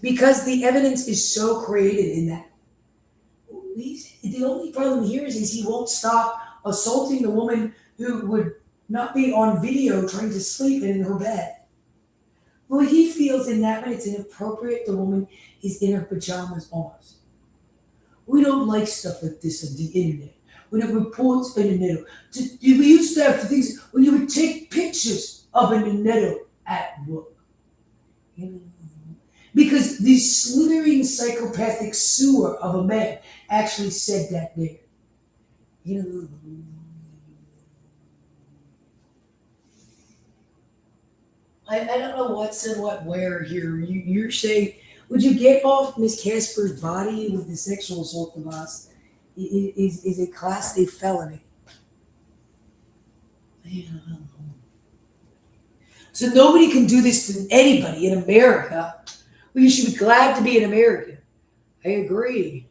Because the evidence is so created in that. The only problem here is he won't stop assaulting the woman who would not be on video trying to sleep in her bed. Well, he feels in that when it's inappropriate, the woman is in her pajamas almost. We don't like stuff like this on the internet. When it reports on the net. We used to have things when you would take pictures of a net at work. Because the slithering psychopathic sewer of a man actually said that there. I don't know what's and what where here. You're saying, would you get off Miss Casper's body with the sexual assault device? Is a Class A felony. So nobody can do this to anybody in America. Well, you should be glad to be an American. I agree.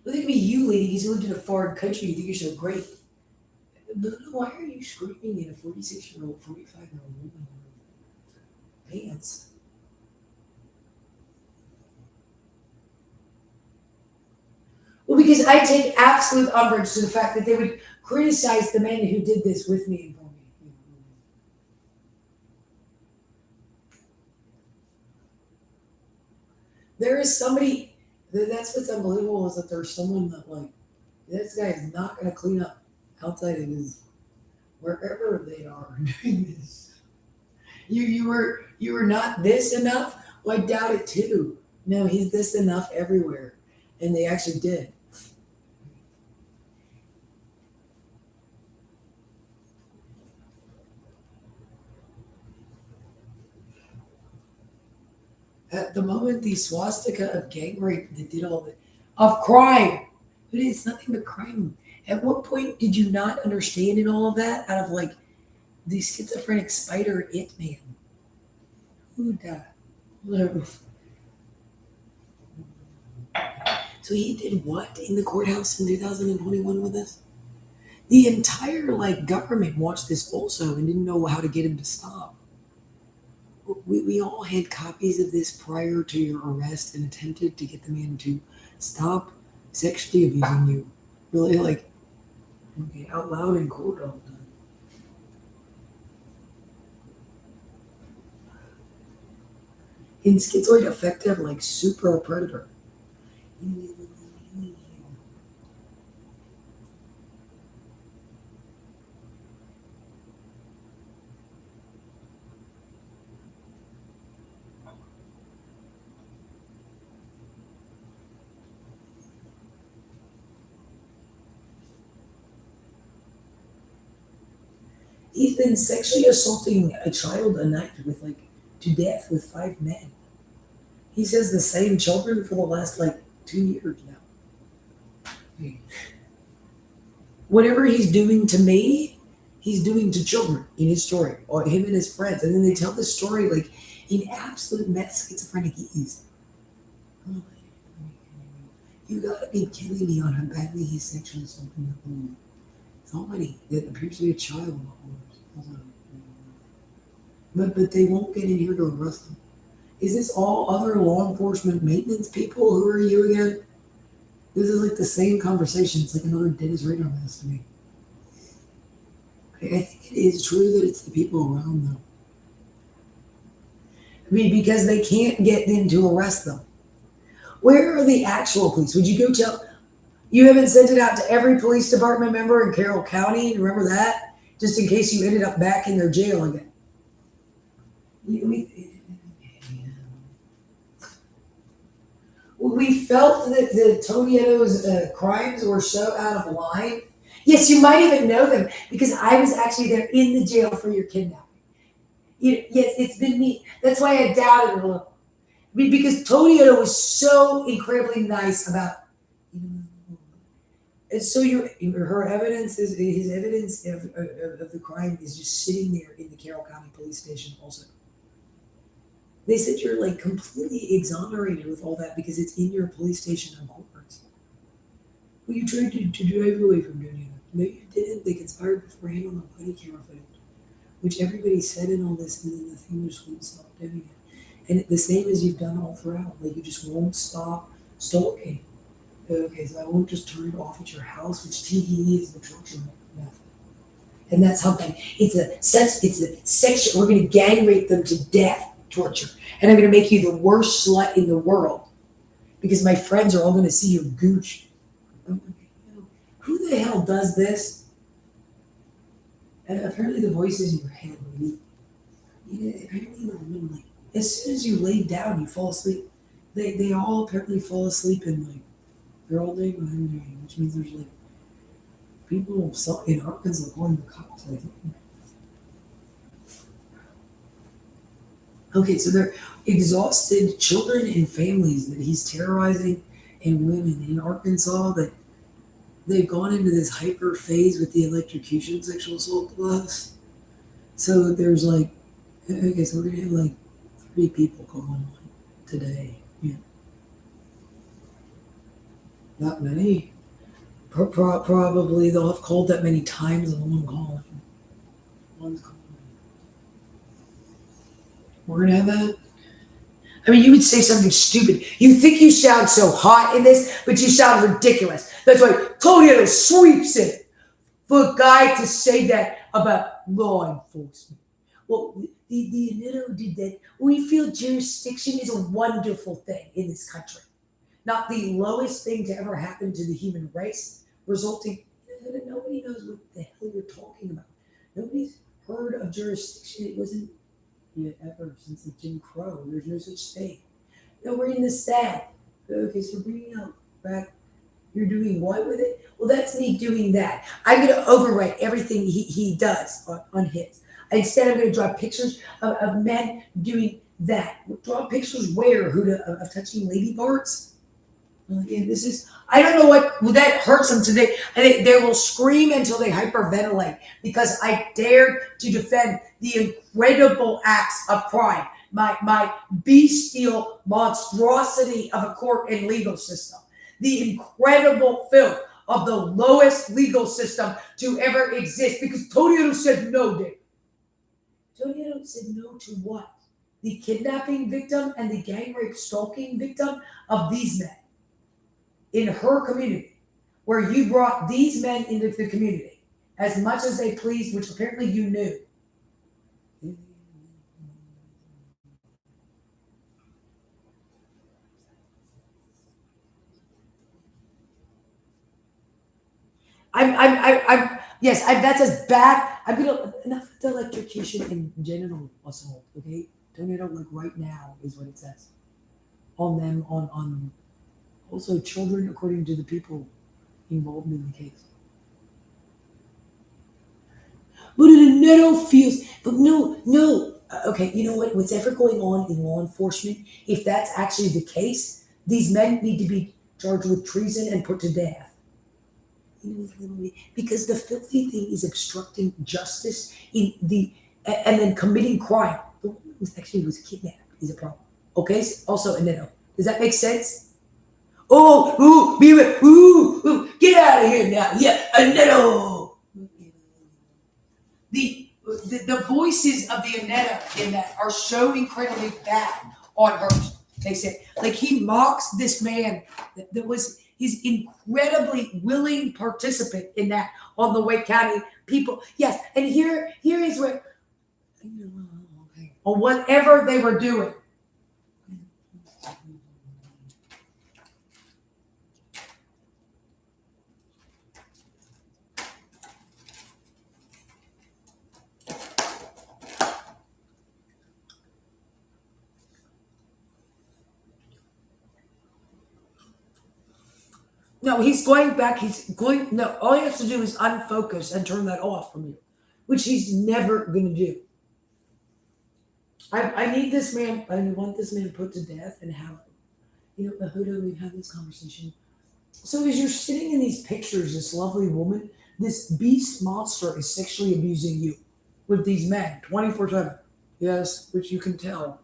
Look at me, you ladies who lived in a foreign country. You think you're so great. But why are you screaming in a 46-year-old, 45-year-old woman pants? Well, because I take absolute umbrage to the fact that they would criticize the men who did this with me and for me. There is somebody, that's what's unbelievable is that there's someone that this guy is not going to clean up outside of his, wherever they are doing this. You were not this enough? Well, I doubt it too. No, he's this enough everywhere. And they actually did. At the moment, the swastika of gang rape that did all the of crime, but it's nothing but crime. At what point did you not understand in all of that out of the schizophrenic spider it man? Who died? So he did what in the courthouse in 2021 with us? The entire government watched this also and didn't know how to get him to stop. We all had copies of this prior to your arrest and attempted to get the man to stop sexually abusing you. Really, okay, out loud in court all the time. In schizoid affective, super predator. He's been sexually assaulting a child a night to death with 5 men. He says the same children for the last 2 years now. Whatever he's doing to me, he's doing to children in his story, or him and his friends. And then they tell this story like in absolute meth schizophrenic ease. I'm like, you gotta be kidding me on how badly he's sexually assaulting somebody that appears to be a child. But they won't get in here to arrest him. Is this all other law enforcement maintenance people? Who are you again? This is like the same conversation. It's like another Dennis Rader mess to me. I think it is true that it's the people around them. I mean, because they can't get them to arrest them. Where are the actual police? Would you go tell? You haven't sent it out to every police department member in Carroll County? Remember that? Just in case you ended up back in their jail again. We felt that the Tonieto's crimes were so out of line. Yes, you might even know them because I was actually there in the jail for your kidnapping. Yes, it's been me. That's why I doubted it a little. Because Tonieto was so incredibly nice about. And so her evidence is his evidence of the crime is just sitting there in the Carroll County Police Station also. They said you're like completely exonerated with all that because it's in your police station on courts. Well, you tried to drive away from doing it. No, you didn't. They conspired beforehand on the body camera footage, which everybody said in all this, and then the thing just wouldn't stop doing it. And the same as you've done all throughout. Like you just won't stop stalking. Okay, so I won't just turn it off at your house, which TDE is the torture method. And that's something. It's a section. We're going to gang rape them to death. Torture, and I'm going to make you the worst slut in the world because my friends are all going to see your gooch. Who the hell does this? And apparently the voice is in your head. Apparently the woman, like, as soon as you lay down, you fall asleep. They all apparently fall asleep in like they're all day behind me, which means there's like people in Arkansas calling the cops. I think. Okay, so they're exhausted children and families that he's terrorizing and women in Arkansas that they've gone into this hyper phase with the electrocution sexual assault class. So there's like, okay, so we're going to have like 3 people calling today. Yeah. Not many. Probably they'll have called that many times and no one calling. One's calling. We're gonna have that. I mean, you would say something stupid. You think you sound so hot in this, but you sound ridiculous. That's why Tonieto sweeps it for a guy to say that about law enforcement. Well, the Anito did that. We feel jurisdiction is a wonderful thing in this country. Not the lowest thing to ever happen to the human race, resulting. Nobody knows what the hell you're talking about. Nobody's heard of jurisdiction. It wasn't yet ever since the Jim Crow. There's no such thing. No, we're in the South. Okay, so bringing up back, you're doing what with it? Well, that's me doing that. I'm going to overwrite everything he does on his. Instead, I'm going to draw pictures of men doing that. Draw pictures where? Of touching lady parts? Again, this is, I don't know what that hurts them today. I think they will scream until they hyperventilate because I dared to defend the incredible acts of crime, my bestial monstrosity of a court and legal system, the incredible filth of the lowest legal system to ever exist because Tonieto said no, Dave. Tonieto said no to what? The kidnapping victim and the gang rape stalking victim of these men. In her community, where you brought these men into the community as much as they pleased, which apparently you knew. That's as bad. I'm gonna enough with the electrocution and genital assault. Okay, Tonieto, like right now is what it says on them on. Also, children, according to the people involved in the case. But Anito feels, but no. Okay, you know what? What's ever going on in law enforcement, if that's actually the case, these men need to be charged with treason and put to death. because the filthy thing is obstructing justice in the and then committing crime. The woman was actually was kidnapped is a problem. Okay, also and then does that make sense? Oh, get out of here now. Yeah, no. The voices of the Aneta in that are so incredibly bad on her. They say, like he mocks this man that was his incredibly willing participant in that on the Wake County people. Yes, and here is where or whatever they were doing. No, he's going back. He's going. No, all he has to do is unfocus and turn that off from you, which he's never going to do. I need this man. I want this man put to death and have, Huda, we've had this conversation. So as you're sitting in these pictures, this lovely woman, this beast monster is sexually abusing you with these men 24/7. Yes, which you can tell.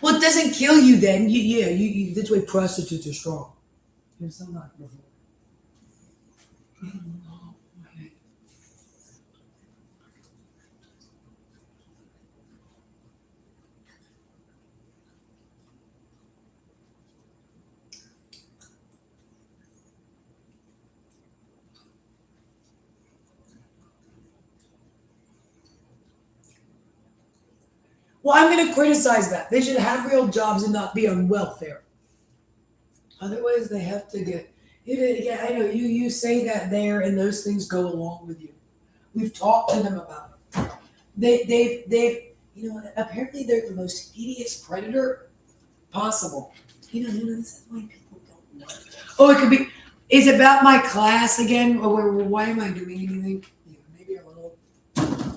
Well, it doesn't kill you then. You that's why prostitutes are strong. Yes, I'm not before. Well, I'm going to criticize that. They should have real jobs and not be on welfare. Otherwise, they have to get. Yeah, I know you say that there, and those things go along with you. We've talked to them about it. They've apparently they're the most hideous predator possible. This is why people don't know. Oh, it could be. Is it about my class again? Or why am I doing anything? Yeah, maybe a little.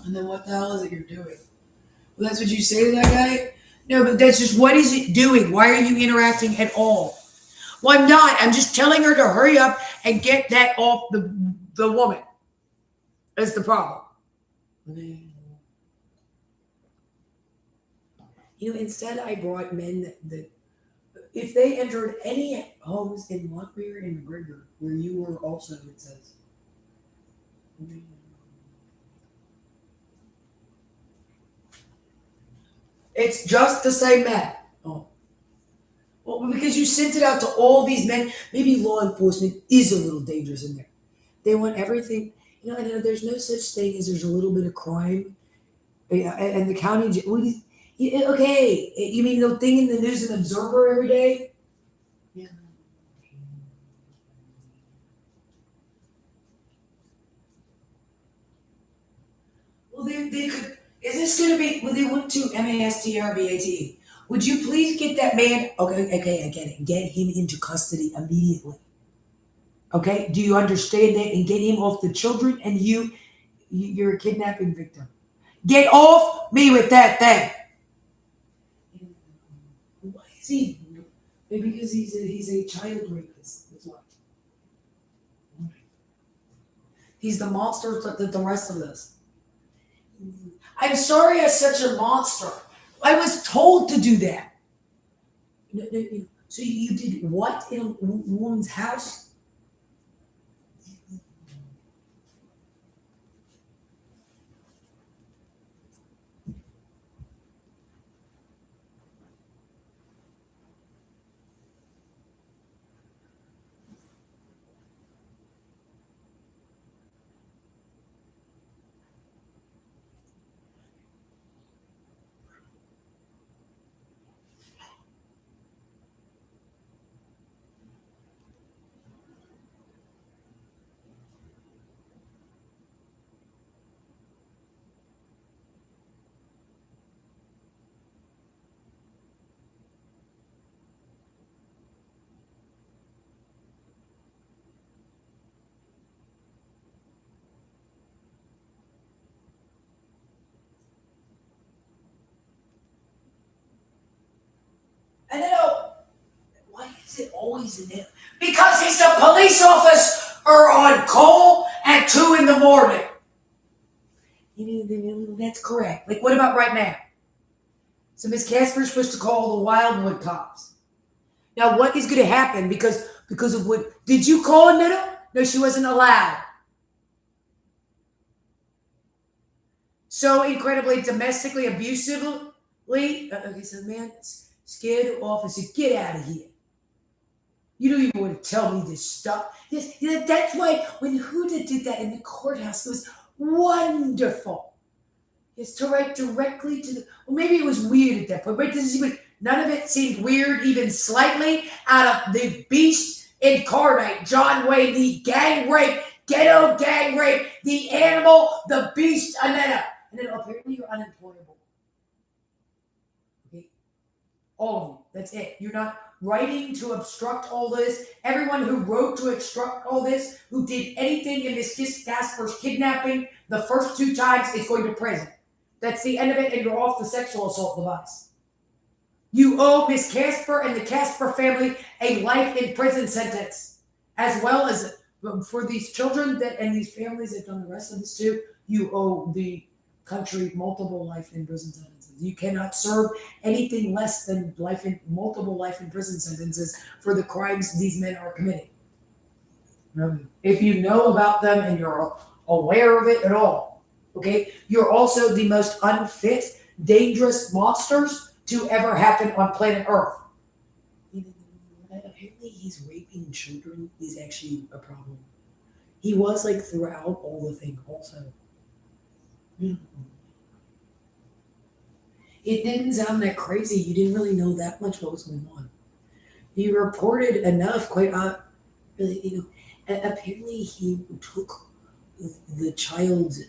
And then what the hell is it you're doing? Well, that's what you say to that guy? No, but that's just what is it doing? Why are you interacting at all? Well, I'm not. I'm just telling her to hurry up and get that off the woman. That's the problem. Instead I brought men that if they entered any homes in Montreal and McGregor, where you were also, it says. It's just the same man. Oh. Well, because you sent it out to all these men, maybe law enforcement is a little dangerous in there. They want everything. I know there's no such thing as there's a little bit of crime. Yeah, and the county. Okay, you mean the thing in the News and Observer every day? Yeah. Well, they could. Is this going to be? Well, they went to MASTRBATE. Would you please get that man? Okay, I get it. Get him into custody immediately. Okay, do you understand that? And get him off the children, and you're a kidnapping victim. Get off me with that thing. Why is he? Maybe because he's a child rapist. That's why. He's the monster that the rest of us. I'm sorry I'm such a monster. I was told to do that. No. So you did what in a woman's house? I don't know. Why? is it always in him? Because he's a police officer on call at 2 in the morning. That's correct. Like, what about right now? So Miss Casper's supposed to call the Wildwood cops. Now, what is going to happen because of what? Did you call Anita? No, she wasn't allowed. So incredibly domestically abusively. Okay, so the man scared officer, get out of here. You don't even want to tell me this stuff. That's why when Huda did that in the courthouse, it was wonderful. Is to write directly to the. Well, maybe it was weird at that point. Right? None of it seemed weird, even slightly, out of the beast incarnate, John Wayne, the gang rape, ghetto gang rape, the animal, the beast, Aneta. And then apparently you're unemployable. Okay, all of you. That's it. You're not writing to obstruct all this. Everyone who wrote to obstruct all this, who did anything in Miss Casper's kidnapping, the first 2 times is going to prison. That's the end of it, and you're off the sexual assault device. You owe Miss Casper and the Casper family a life in prison sentence, as well as for these children and these families that have done the rest of this too. You owe the country multiple life in prison sentences. You cannot serve anything less than multiple life in prison sentences for the crimes these men are committing. If you know about them and you're aware of it at all, okay, you're also the most unfit, dangerous monsters to ever happen on planet Earth. Apparently he's raping children is actually a problem. He was like throughout all the thing also. It didn't sound that crazy. You didn't really know that much what was going on. You reported enough, really, apparently he took the child's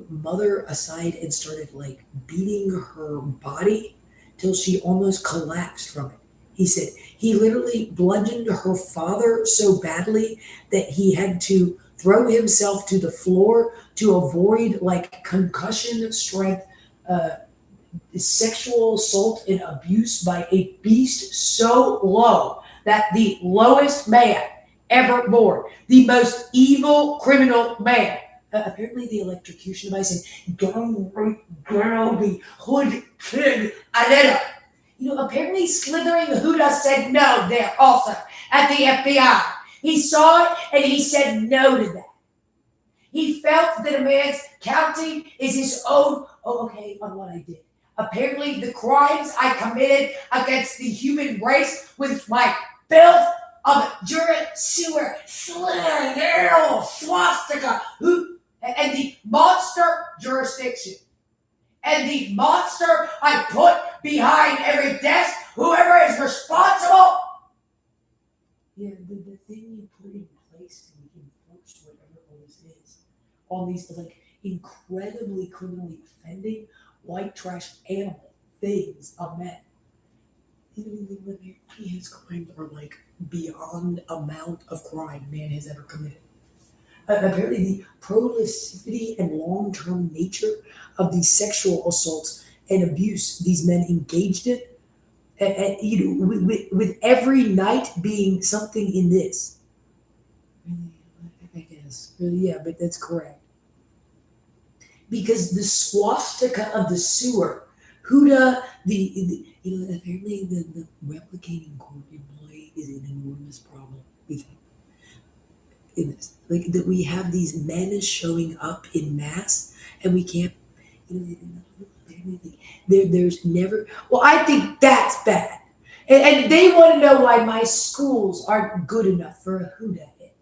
mother aside and started like beating her body till she almost collapsed from it. He said he literally bludgeoned her father so badly that he had to throw himself to the floor to avoid like concussion strength sexual assault and abuse by a beast so low that the lowest man ever born, the most evil criminal man, apparently the electrocution device and Garnobi Hood Kid Aneta. Apparently Slithering Huda said no there also at the FBI. He saw it and he said no to that. He felt that a man's counting is his own, on what I did. Apparently the crimes I committed against the human race with my filth of Jura sewer, slithering, arrow, swastika, and the monster jurisdiction. And the monster I put behind every desk, whoever is responsible. Yeah, the thing you put in place to enforce whatever all this is, all these like incredibly criminally offending white trash animal things of men. His crimes are like beyond amount of crime man has ever committed. Apparently the prolificity and long-term nature of these sexual assaults and abuse these men engaged in, with every night being something in this. I guess. Yeah, but that's correct. Because the swastika of the sewer, Huda, apparently the replicating court employee is an enormous problem. In this, like that we have these men showing up in mass, and we can't. There's never. Well, I think that's bad, and they want to know why my schools aren't good enough for a Huda hit.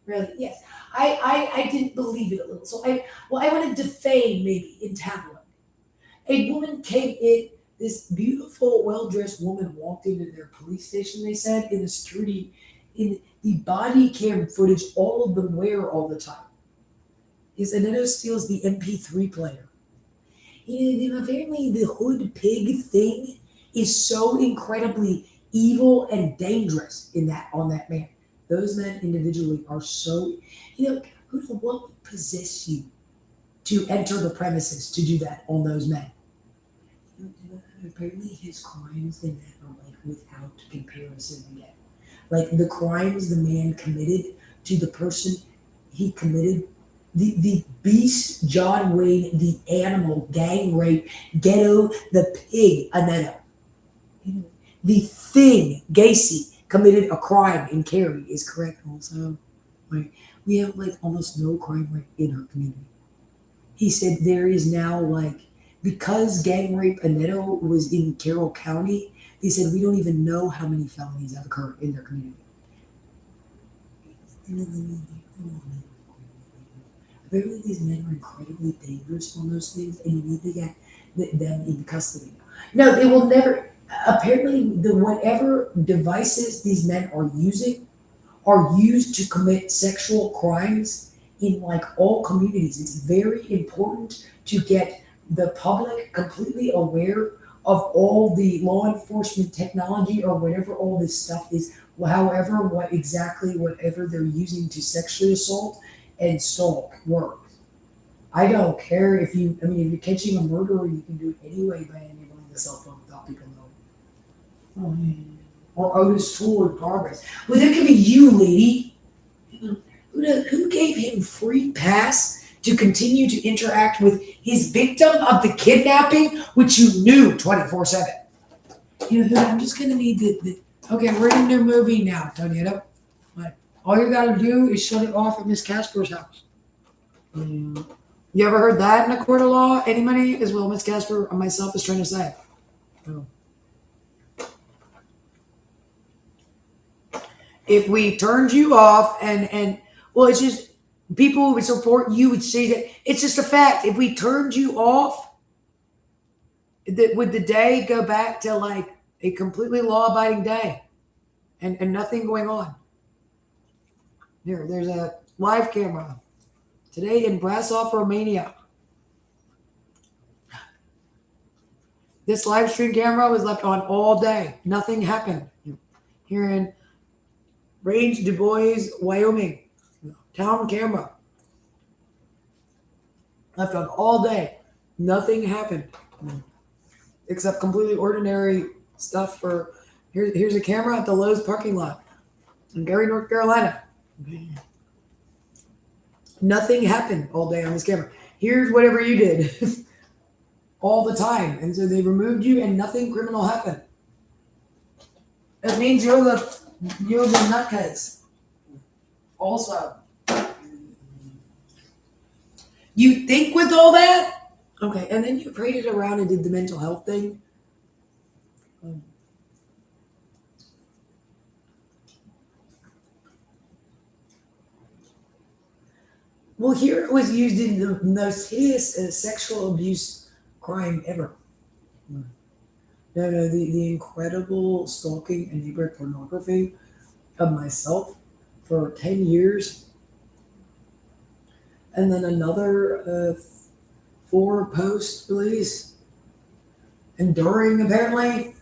Really? Yes. I didn't believe it a little. So I want to defame maybe in tabloid. A woman came in. This beautiful, well-dressed woman walked into their police station. They said in the security. In the body cam footage, all of them wear all the time. Is Aneta steals the MP3 player. Apparently the hood pig thing is so incredibly evil and dangerous on that man. Those men individually are so, what would possess you to enter the premises to do that on those men? Apparently his crimes in that are like without comparison again. like the crimes the man committed to the person he committed, the beast John Wayne, the animal, gang rape, ghetto, the pig, Anetto. You know, the thing Gacy committed a crime in Cary is correct also. Right? We have like almost no crime rate in our community. He said there is now like, because gang rape Anetto was in Carroll County, they said we don't even know how many felonies have occurred in their community. Apparently these men are incredibly dangerous on those things, and you need to get them in custody. No, they will never. Apparently, the whatever devices these men are used to commit sexual crimes in like all communities. It's very important to get the public completely aware of all the law enforcement technology or whatever all this stuff is, however, whatever they're using to sexually assault and stalk works. I don't care if if you're catching a murderer, you can do it anyway by enabling the cell phone without people knowing. Or Otis Tool in progress. Well, that could be you, lady. Who gave him free pass to continue to interact with his victim of the kidnapping, which you knew 24/7? I'm just gonna need the. Okay, we're in the movie now, Tonyetta. All you gotta do is shut it off at Miss Casper's house. You ever heard that in a court of law? Anybody, as well, Miss Casper or myself, is trying to say. No. If we turned you off and well, it's just people who would support you would say that it's just a fact. If we turned you off, would the day go back to like a completely law-abiding day and nothing going on? There's a live camera today in Brasov, Romania. This live stream camera was left on all day. Nothing happened. Here in Range Du Bois, Wyoming, town camera left on all day. Nothing happened except completely ordinary stuff. For here's a camera at the Lowe's parking lot in Gary, North Carolina. Nothing happened all day on this camera. Here's whatever you did all the time, and so they removed you, and nothing criminal happened. That means you're the nutcase. Also, you think with all that, okay, and then you paraded around and did the mental health thing. Well, here it was used in the most hideous sexual abuse crime ever. No, the incredible stalking and neighborhood pornography of myself for 10 years. And then another 4 post-release. And during, apparently.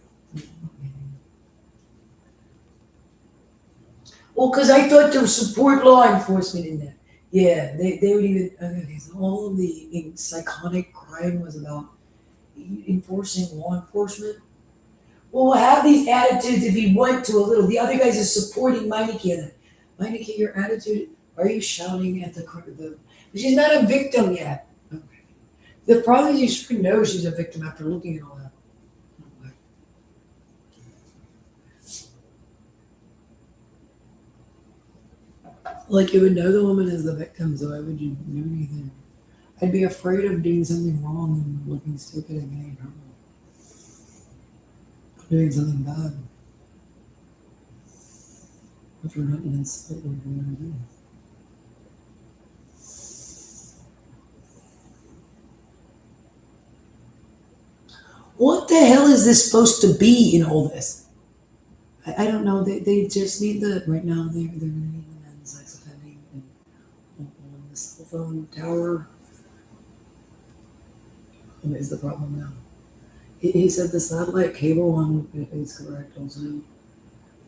Well, because I thought there was support law enforcement in that. Yeah, they would even, okay, so all of the psychotic crime was about enforcing law enforcement. Well, we'll have these attitudes if he went to a little. The other guys are supporting Meineke. Meineke, your attitude, are you shouting at the she's not a victim yet. Okay. The problem is you should know she's a victim after looking at all that. Okay. Like you would know the woman is the victim, so why would you do anything? I'd be afraid of doing something wrong and looking stupid and getting in trouble. Doing something bad. If you're not even slightly doing it. What the hell is this supposed to be in all this? I don't know. They just need right now they're going to need the men's sex offending and on the cell phone tower. Is the problem now? He said the satellite cable one is correct also.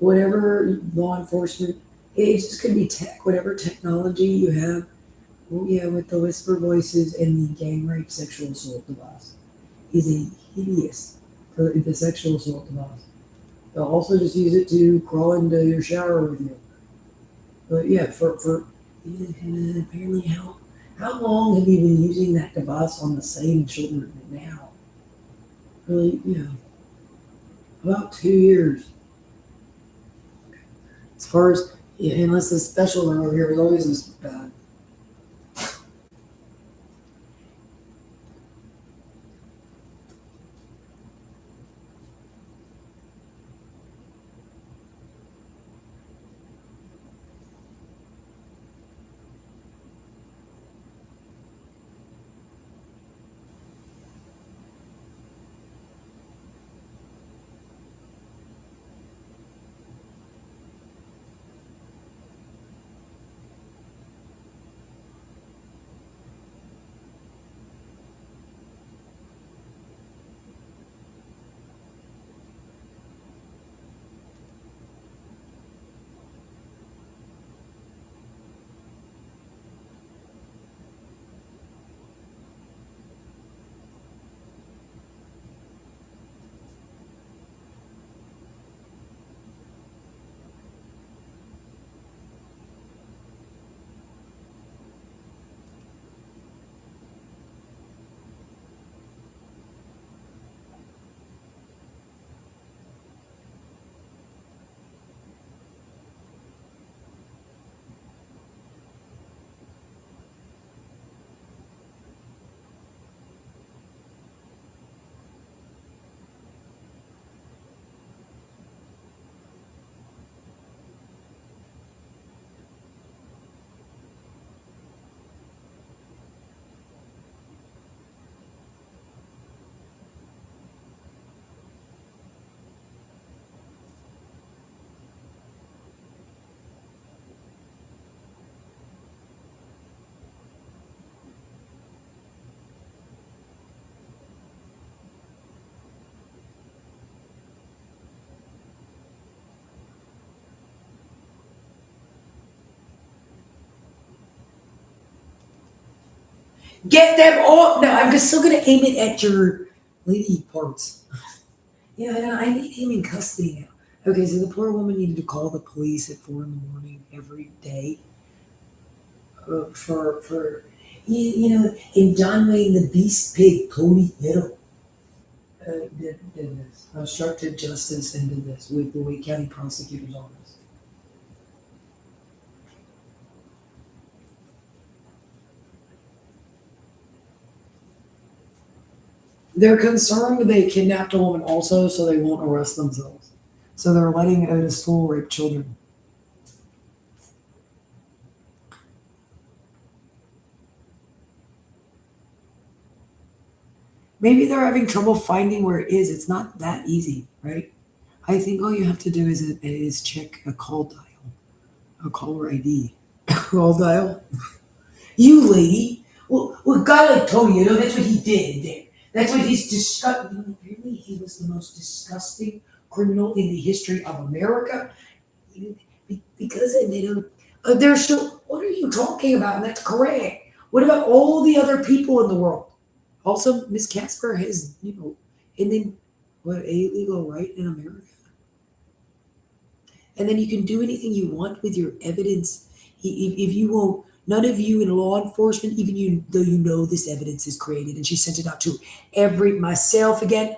Whatever law enforcement, it just could be tech, whatever technology you have. Oh yeah, with the whisper voices and the gang rape sexual assault device is a hideous for the sexual assault device. They'll also just use it to crawl into your shower with you. But yeah, for apparently how long have you been using that device on the same children now? Really, about 2 years. As far as unless the special one over here is always this bad. Get them all. No, I'm just still gonna aim it at your lady parts. Yeah, I need him in custody now. Okay, so the poor woman needed to call the police at 4 a.m. every day for in John Wayne the Beast Pig, Cody Little did this, obstructed justice and did this with the Wake County Prosecutor's Office. They're concerned they kidnapped a woman also, so they won't arrest themselves. So they're letting Otis Toole rape children. Maybe they're having trouble finding where it is. It's not that easy, right? I think all you have to do is check a call dial, a caller ID. Call dial. You lady. Well, a guy like Tony, that's what he did there. That's what he's disgusting. Apparently, he was the most disgusting criminal in the history of America. Because they don't. They're so. What are you talking about? And that's correct. What about all the other people in the world? Also, Miss Casper has, and then what? A legal right in America. And then you can do anything you want with your evidence. If you won't. None of you in law enforcement, even you, though you know this evidence is created, and she sent it out to myself again,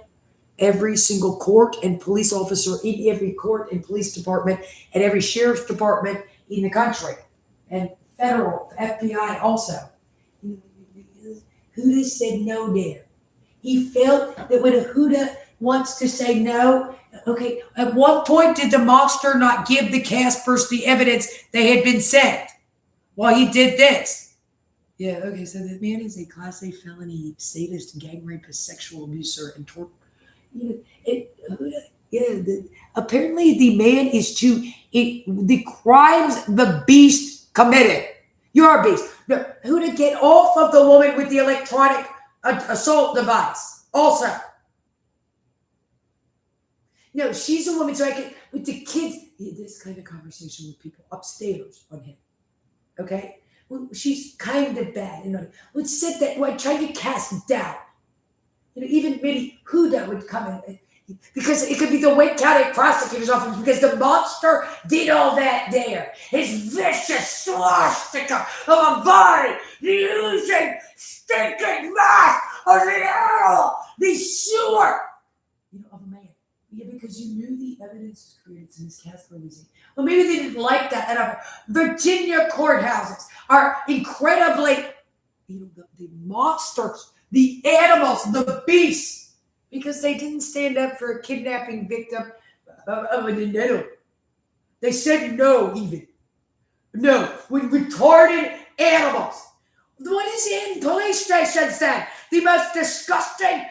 every single court and police officer in every court and police department and every sheriff's department in the country, and federal FBI also. Huda said no there. He felt that when a Huda wants to say no, okay, At what point did the monster not give the Caspers the evidence they had been sent? Well, he did this. Yeah, okay, so the man is a class A felony sadist, gang rapist, sexual abuser, and Apparently, the man is the crimes the beast committed. You're a beast. Who to get off of the woman with the electronic assault device? Also, no, she's a woman, so I can with the kids. This kind of conversation with people upstairs on him. Okay, well, she's kind of bad. Let's set that. Well, I tried to cast doubt. Even maybe Huda would come in. because it could be the Wake County Prosecutor's Office because the monster did all that there. His vicious swastika of a body, the oozing, stinking mass of the animal, the sewer, of a man. Yeah, because you knew the evidence was created in this Casper Museum. Well, maybe they didn't like that. And our Virginia courthouses are incredibly, the monsters, the animals, the beasts. Because they didn't stand up for a kidnapping victim of a Nenedo. They said no, even. No, with retarded animals. What is in police stations then? The most disgusting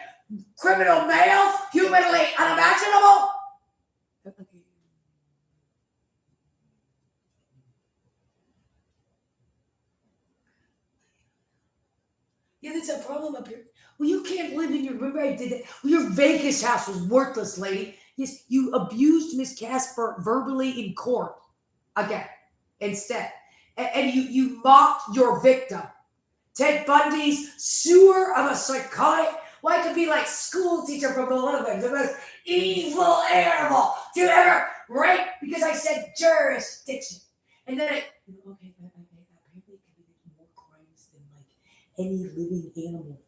criminal males humanly unimaginable? Yeah, that's a problem up here. Well, you can't live in your, remember I did that? Well, your Vegas house was worthless, lady. Yes, you abused Miss Casper verbally in court. Again, instead. And you mocked your victim. Ted Bundy's sewer of a psychotic, well, I could be like school teacher from Beloved, the most evil animal to ever rape, because I said jurisdiction. And then apparently committed more crimes than like any living animal.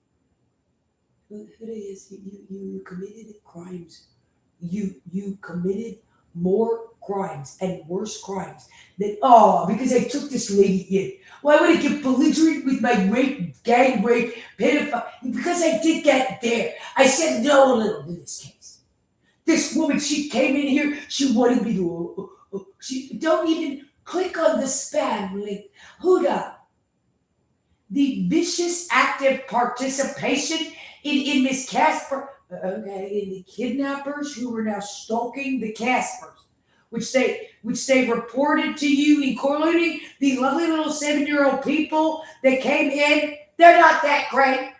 You committed crimes. You committed more crimes and worse crimes than because I took this lady in. Why would I get belligerent with my gang rape, pedophile? Because I did get there. I said no a little in this case. This woman, she came in here, she wanted me to she don't even click on the spam link. Huda. The vicious active participation in Miss Casper, in the kidnappers who were now stalking the Caspers, which they reported to you, including the lovely little 7-year-old people that came in. They're not that great.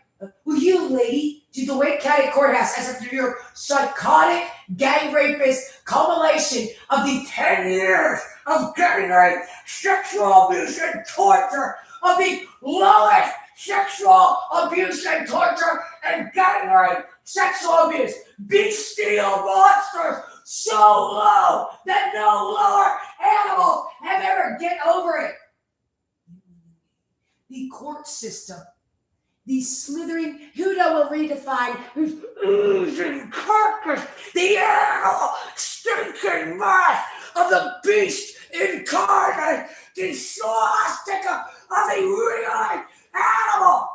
Well, you lady, to the Wake County Courthouse as if you're psychotic gang rapist culmination of the 10 years of gang rape, sexual abuse, and torture of the lowest sexual abuse and torture and gang rape, sexual abuse, bestial monsters so low that no lower animals have ever get over it. The court system, the slithering, Huda will redefine whose oozing carcass, the animal stinking mass of the beast incarnate, the swastika of the real animal.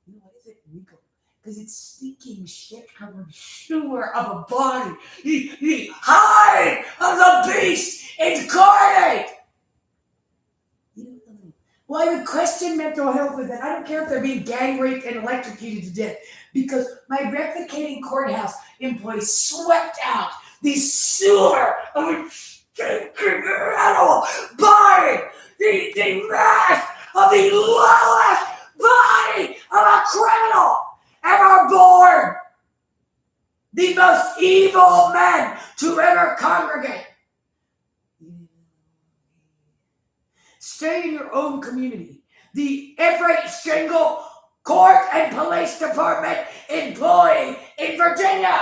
What is it, Rico? Because it's stinking shit covered sewer of a body. The hide of the beast incarnate. Well, I would question mental health with that. I don't care if they're being gang raped and electrocuted to death, because my replicating courthouse employees swept out the sewer of a stinking animal body, the mass of the lowest body of a criminal ever born, the most evil men to ever congregate. Stay in your own community. Every single court and police department employee in Virginia,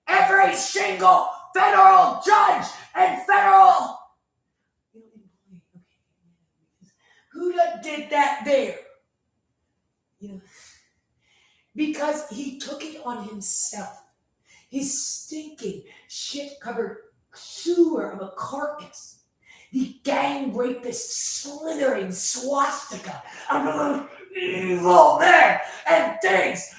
every single federal judge and federal who did that there? Because he took it on himself. His stinking, shit-covered sewer of a carcass. The gang rapist slithering swastika of the evil men and things,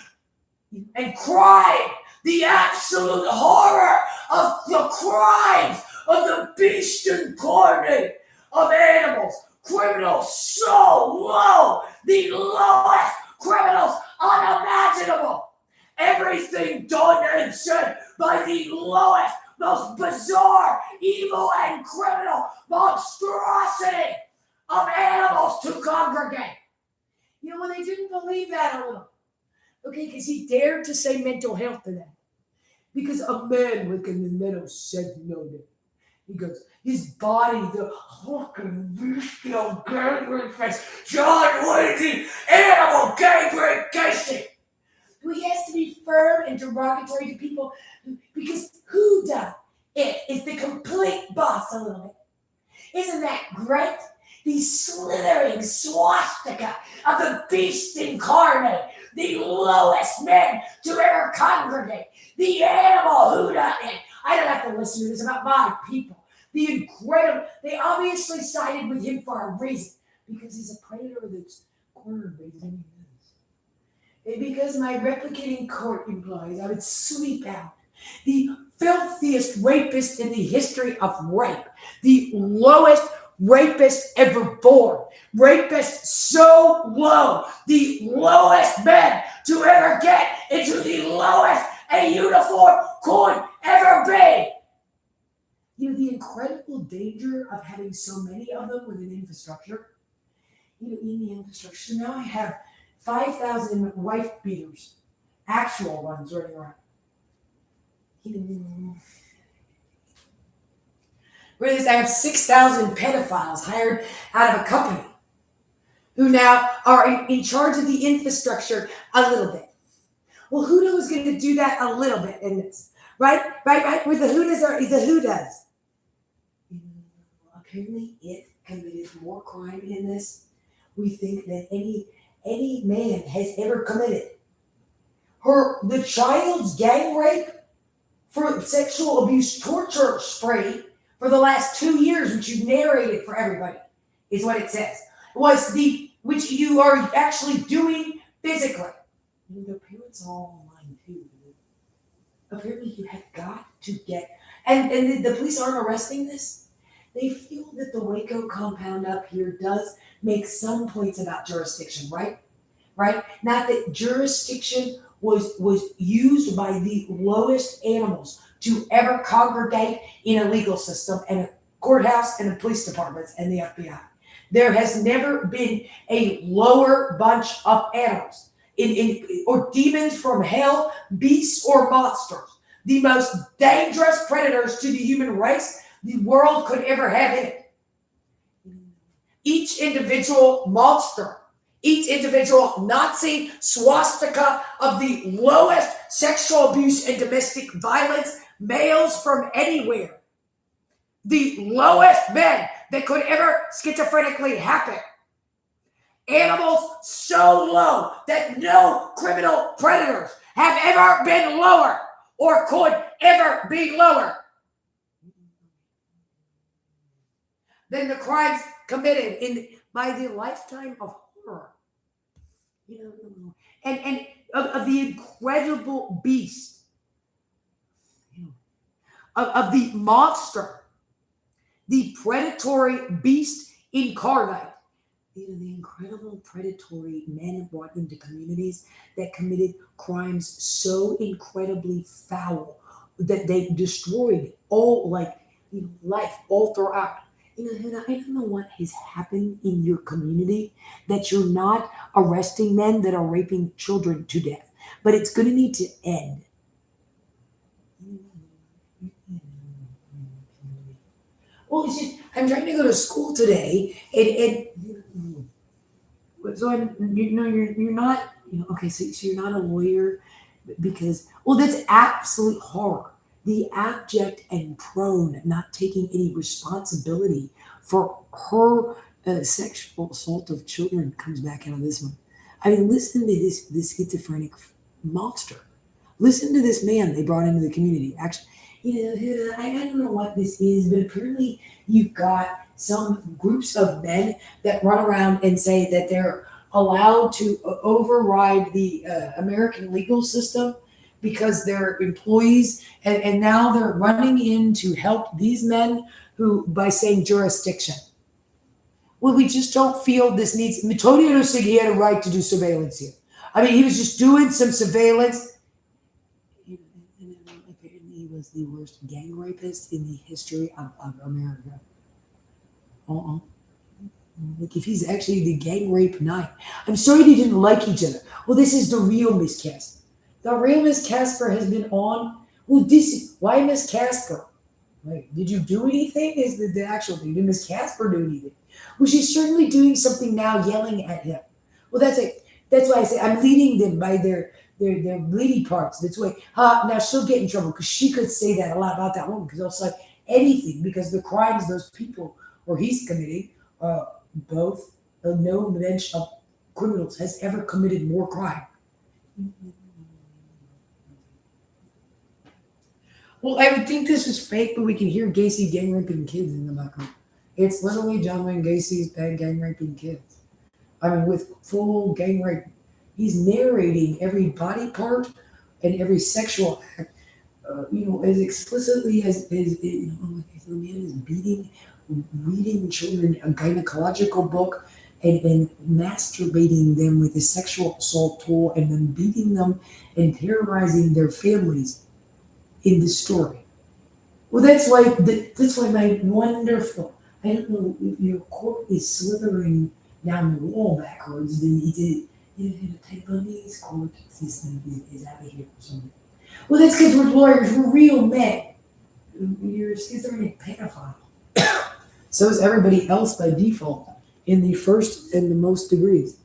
and crime, the absolute horror of the crimes of the beast incarnate of animals, criminals so low, the lowest criminals unimaginable. Everything done and said by the lowest, most bizarre, evil, and criminal monstrosity of animals to congregate. When they didn't believe that a little. Okay, because he dared to say mental health to them. Because a man like in the meadow said no to him. He goes, his body, the fucking bestial gang rapist, John Wayne, animal gang rape Casey. He has to be firm and derogatory to people because Huda it is the complete boss a little bit. Isn't that great? The slithering swastika of the beast incarnate, the lowest man to ever congregate, the animal Huda it. I don't have to listen to this about my people. The incredible, they obviously sided with him for a reason because he's a predator that's cornered by his enemies. And because my replicating court implies I would sweep out the filthiest rapist in the history of rape, the lowest rapist ever born, rapist so low, the lowest man to ever get into the lowest a uniform could ever be. You know, the incredible danger of having so many of them within infrastructure. You know, in the infrastructure, now I have 5,000 wife beaters, actual ones running around. Whereas I have 6,000 pedophiles hired out of a company who now are in charge of the infrastructure a little bit. Well, Huda was going to do that a little bit in this, right? Where the Hudas are the Hudas. Apparently, it committed more crime in this. We think that any man has ever committed. The child's gang rape for sexual abuse torture spree for the last 2 years, which you've narrated for everybody, is what it says, was which you are actually doing physically. The parents are all online too. Apparently you have got to get, and the police aren't arresting this. They feel that the Waco compound up here does make some points about jurisdiction, right? Not that jurisdiction was used by the lowest animals to ever congregate in a legal system and a courthouse and the police departments and the FBI. There has never been a lower bunch of animals or demons from hell, beasts or monsters, the most dangerous predators to the human race the world could ever have in it. Each individual monster, each individual Nazi swastika of the lowest sexual abuse and domestic violence, males from anywhere, the lowest men that could ever schizophrenically happen. Animals so low that no criminal predators have ever been lower or could ever be lower than the crimes committed by the lifetime of horror. And of the incredible beast, of the monster, the predatory beast incarnate, the incredible predatory men brought into communities that committed crimes so incredibly foul that they destroyed all life all throughout. I don't know what has happened in your community that you're not arresting men that are raping children to death, but it's going to need to end. Well, it's just, I'm trying to go to school today, and so you're not, okay, so you're not a lawyer because, well, that's absolute horror. The abject and prone, not taking any responsibility for her sexual assault of children comes back out of this one. I mean, listen to this schizophrenic monster. Listen to this man they brought into the community. Actually, I don't know what this is, but apparently you've got some groups of men that run around and say that they're allowed to override the American legal system because they're employees, and now they're running in to help these men who, by saying jurisdiction. Well, we just don't feel this needs, Tony said he had a right to do surveillance here. I mean, he was just doing some surveillance. Apparently he was the worst gang rapist in the history of America. Like, if he's actually the gang rape knight. I'm sorry they didn't like each other. Well, this is the real Miss Casper. The real Miss Casper has been on. Well, why Miss Casper? Right? Did you do anything? Is the actual thing? Did Miss Casper do anything? Well, she's certainly doing something now, yelling at him. Well, that's why I say I'm leading them by their their lady parts. That's why. Now she'll get in trouble because she could say that a lot about that woman because they'll say anything because the crimes those people or he's committing, both no bench of criminals has ever committed more crime. Well, I would think this is fake, but we can hear Gacy gang raping kids in the background. It's literally John Wayne Gacy's bad gang raping kids. I mean, with full gang rape, he's narrating every body part and every sexual act, as explicitly as the man is reading children a gynecological book and masturbating them with a sexual assault tool and then beating them and terrorizing their families in the story. Well, that's why my wonderful, I don't know if your court is slithering down the wall backwards than he did. The Taiwanese court system is out of here or something. Well, that's because we're lawyers, we're real men. You're a schizophrenic pedophile. So is everybody else by default in the first and the most degrees.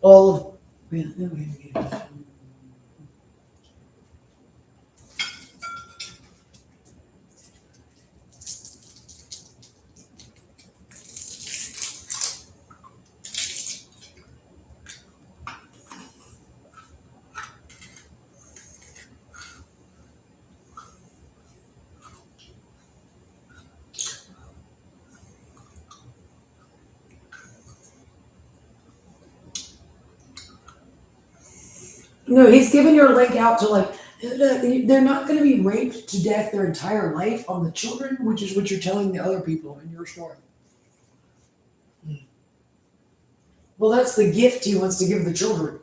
All of no, he's giving your link out to they're not going to be raped to death their entire life on the children, which is what you're telling the other people in your story. Well, that's the gift he wants to give the children.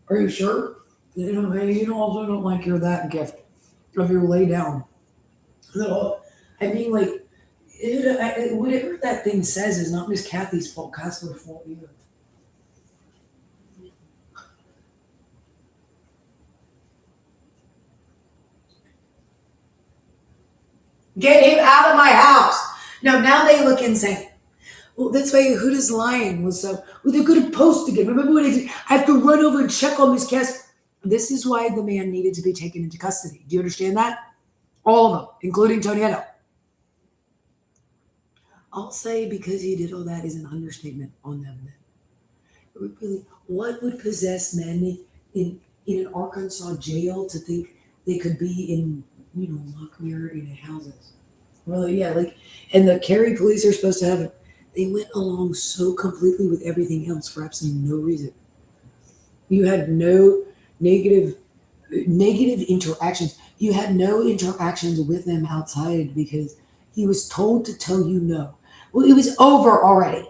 Are you sure? You also don't like your that gift of your lay down. No, I mean, whatever that thing says is not Miss Kathy's fault, Castler's fault either. Get him out of my house. No, now they look insane. Well, that's why Yehuda's lying was so. Well, they're going to post again. Remember what I did? I have to run over and check on Miss Cass. This is why the man needed to be taken into custody. Do you understand that? All of them, including Tonietto. I'll say because he did all that is an understatement on them. Really, what would possess men in an Arkansas jail to think they could be in Locklear in houses? Well, yeah, and the Cary police are supposed to have it. They went along so completely with everything else for absolutely no reason. You had no negative interactions. You had no interactions with them outside because he was told to tell you no. Well, it was over already.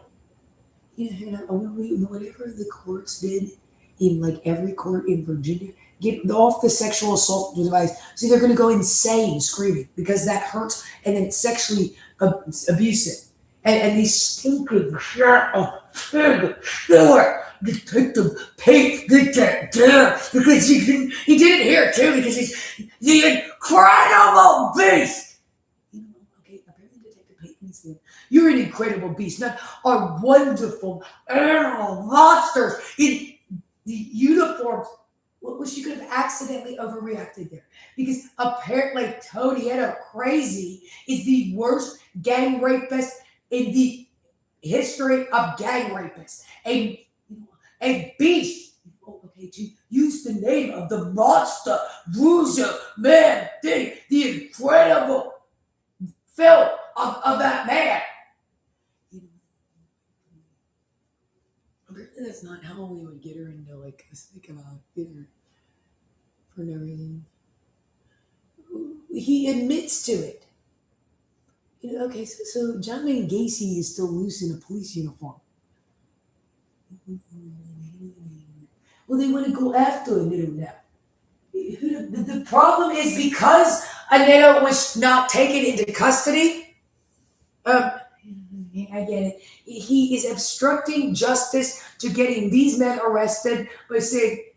Whatever the courts did in every court in Virginia, get off the sexual assault device. So they're going to go insane screaming because that hurts and then sexually abusive. And these stupid Detective Pate did that because he did it here too because he's the incredible beast. Okay, apparently Detective Pate means that you're an incredible beast, not our wonderful animal monsters in the uniforms. Well, she could have accidentally overreacted there because apparently Tonietto Crazy is the worst gang rapist in the history of gang rapists. A beast. Okay, to use the name of the monster, bruiser, man, thing, the incredible film of that man. That's not how we would get her into think about dinner for no reason. He admits to it. Okay, so John Wayne Gacy is still loose in a police uniform. Well, they want to go after Anito now. The problem is because Anito was not taken into custody. I get it. He is obstructing justice to getting these men arrested by saying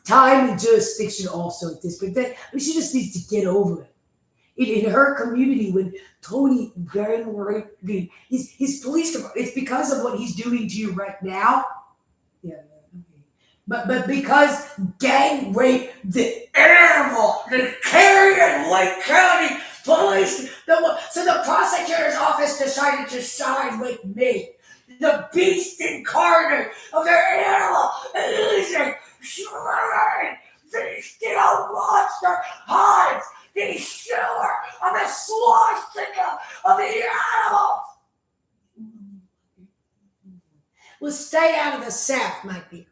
time and jurisdiction also at this point. She just needs to get over it. In her community, when Tony gang raped his police department, it's because of what he's doing to you right now. Yeah. But because gang rape the animal, the Carrion Lake County Police, so the prosecutor's office decided to side with me. The beast incarnate of their animal illusion, slurring, the steel monster hides the sewer of the swastika of the animals. Well, stay out of the South, my dear.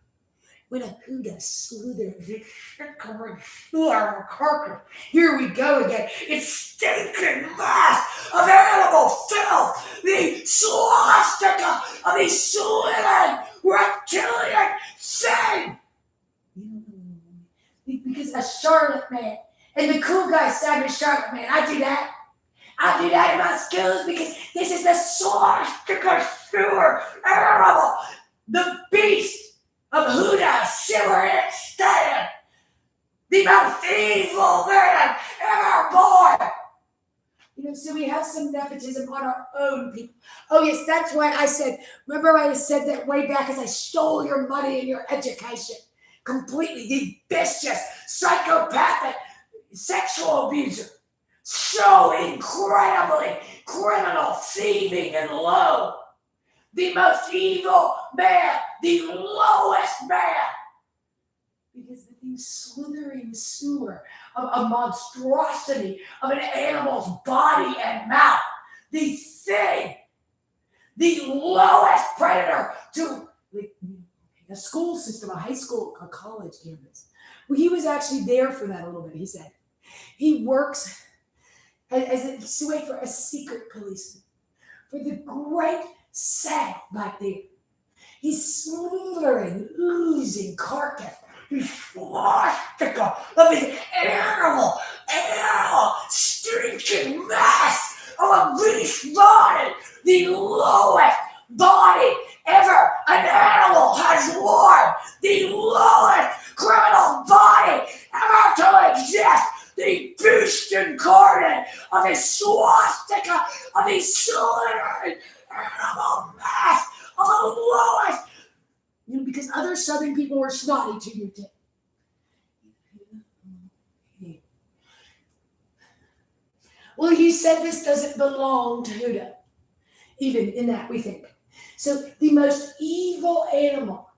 When a Huda slithers its shit-covered sewer carcass, here we go again. It's stinking mass of animal filth, the swastika of the slithering reptilian thing. Because a Charlotte man and the cool guy stabbed a Charlotte man. I do that. I do that in my schools because this is the swastika sewer animal, the beast of Huda shivering and staying, the most evil man ever born. So we have some nepotism on our own people. Oh yes, that's why I said, remember I said that way back as I stole your money and your education. Completely, the vicious, psychopathic, sexual abuser. So incredibly criminal, thieving, and low. The most evil man, the lowest man. Because the slithering sewer of a monstrosity of an animal's body and mouth, the thing, the lowest predator to a school system, a high school, a college campus. Well, he was actually there for that a little bit, he said. He works as a secret policeman for the great South back there. He's slithering, oozing carcass. He's swastika of his animal, stinking mass of a beast body, the lowest body ever an animal has worn, the lowest criminal body ever to exist, the beast incarnate of his swastika, of his slithering animal mass of the lowest. Because other Southern people were snotty to you too. Well, you said this doesn't belong to Huda. Even in that, we think. So the most evil animal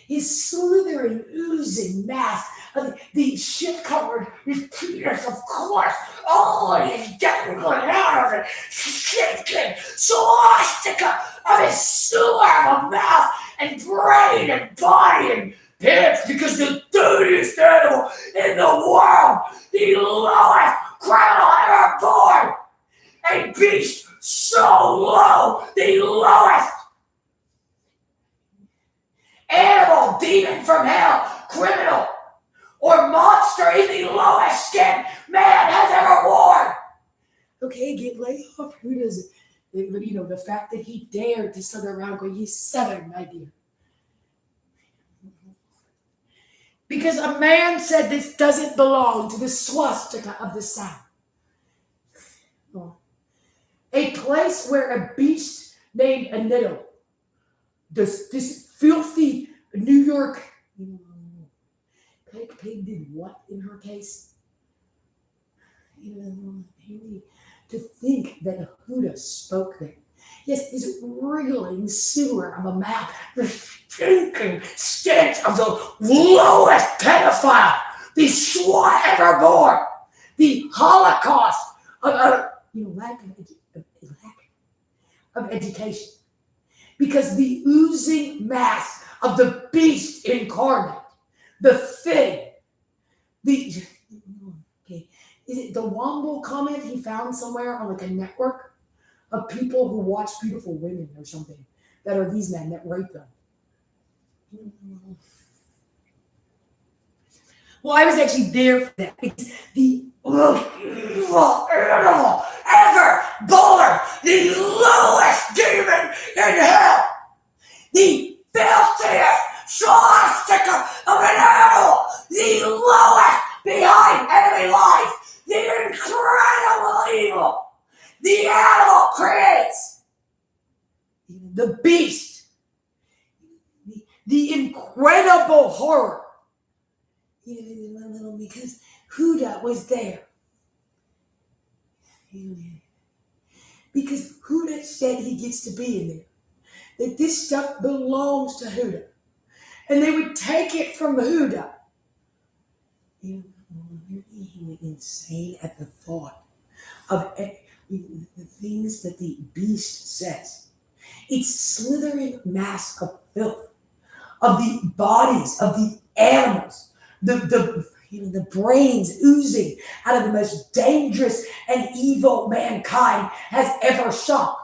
is slithering, oozing mass of the shit-covered penis, of course. Oh, he's dangling out of it, stinking swastika of his sewer of a mouth and brain and body and pants, because the dirtiest animal in the world, the lowest criminal ever born, a beast so low, the lowest animal, demon from hell, criminal, or monster in the lowest skin man has ever worn. Okay, get laid off. Who does it? The fact that he dared to slither around going, he's Southern, my dear. Because a man said this doesn't belong to the swastika of the South. A place where a beast named Anito, this filthy New York pig did what in her case? To think that Huda spoke there. Yes, this wriggling sewer of a mouth, the stinking stench of the lowest pedophile, the swat ever born, the Holocaust of lack of education. Because the oozing mass of the beast incarnate, the thing, is it the Womble comment he found somewhere on like a network of people who watch beautiful women or something that are these men that rape them? Well, I was actually there for that because the most evil animal ever born, the lowest demon in hell, the filthiest swastika of an animal, the lowest behind enemy lines, the incredible evil the animal creates, the beast, the incredible horror. Because Huda was there. Because Huda said he gets to be in there. That this stuff belongs to Huda. And they would take it from Huda. You're insane at the thought of the things that the beast says. It's slithering mass of filth, of the bodies of the animals, the brains oozing out of the most dangerous and evil mankind has ever shown.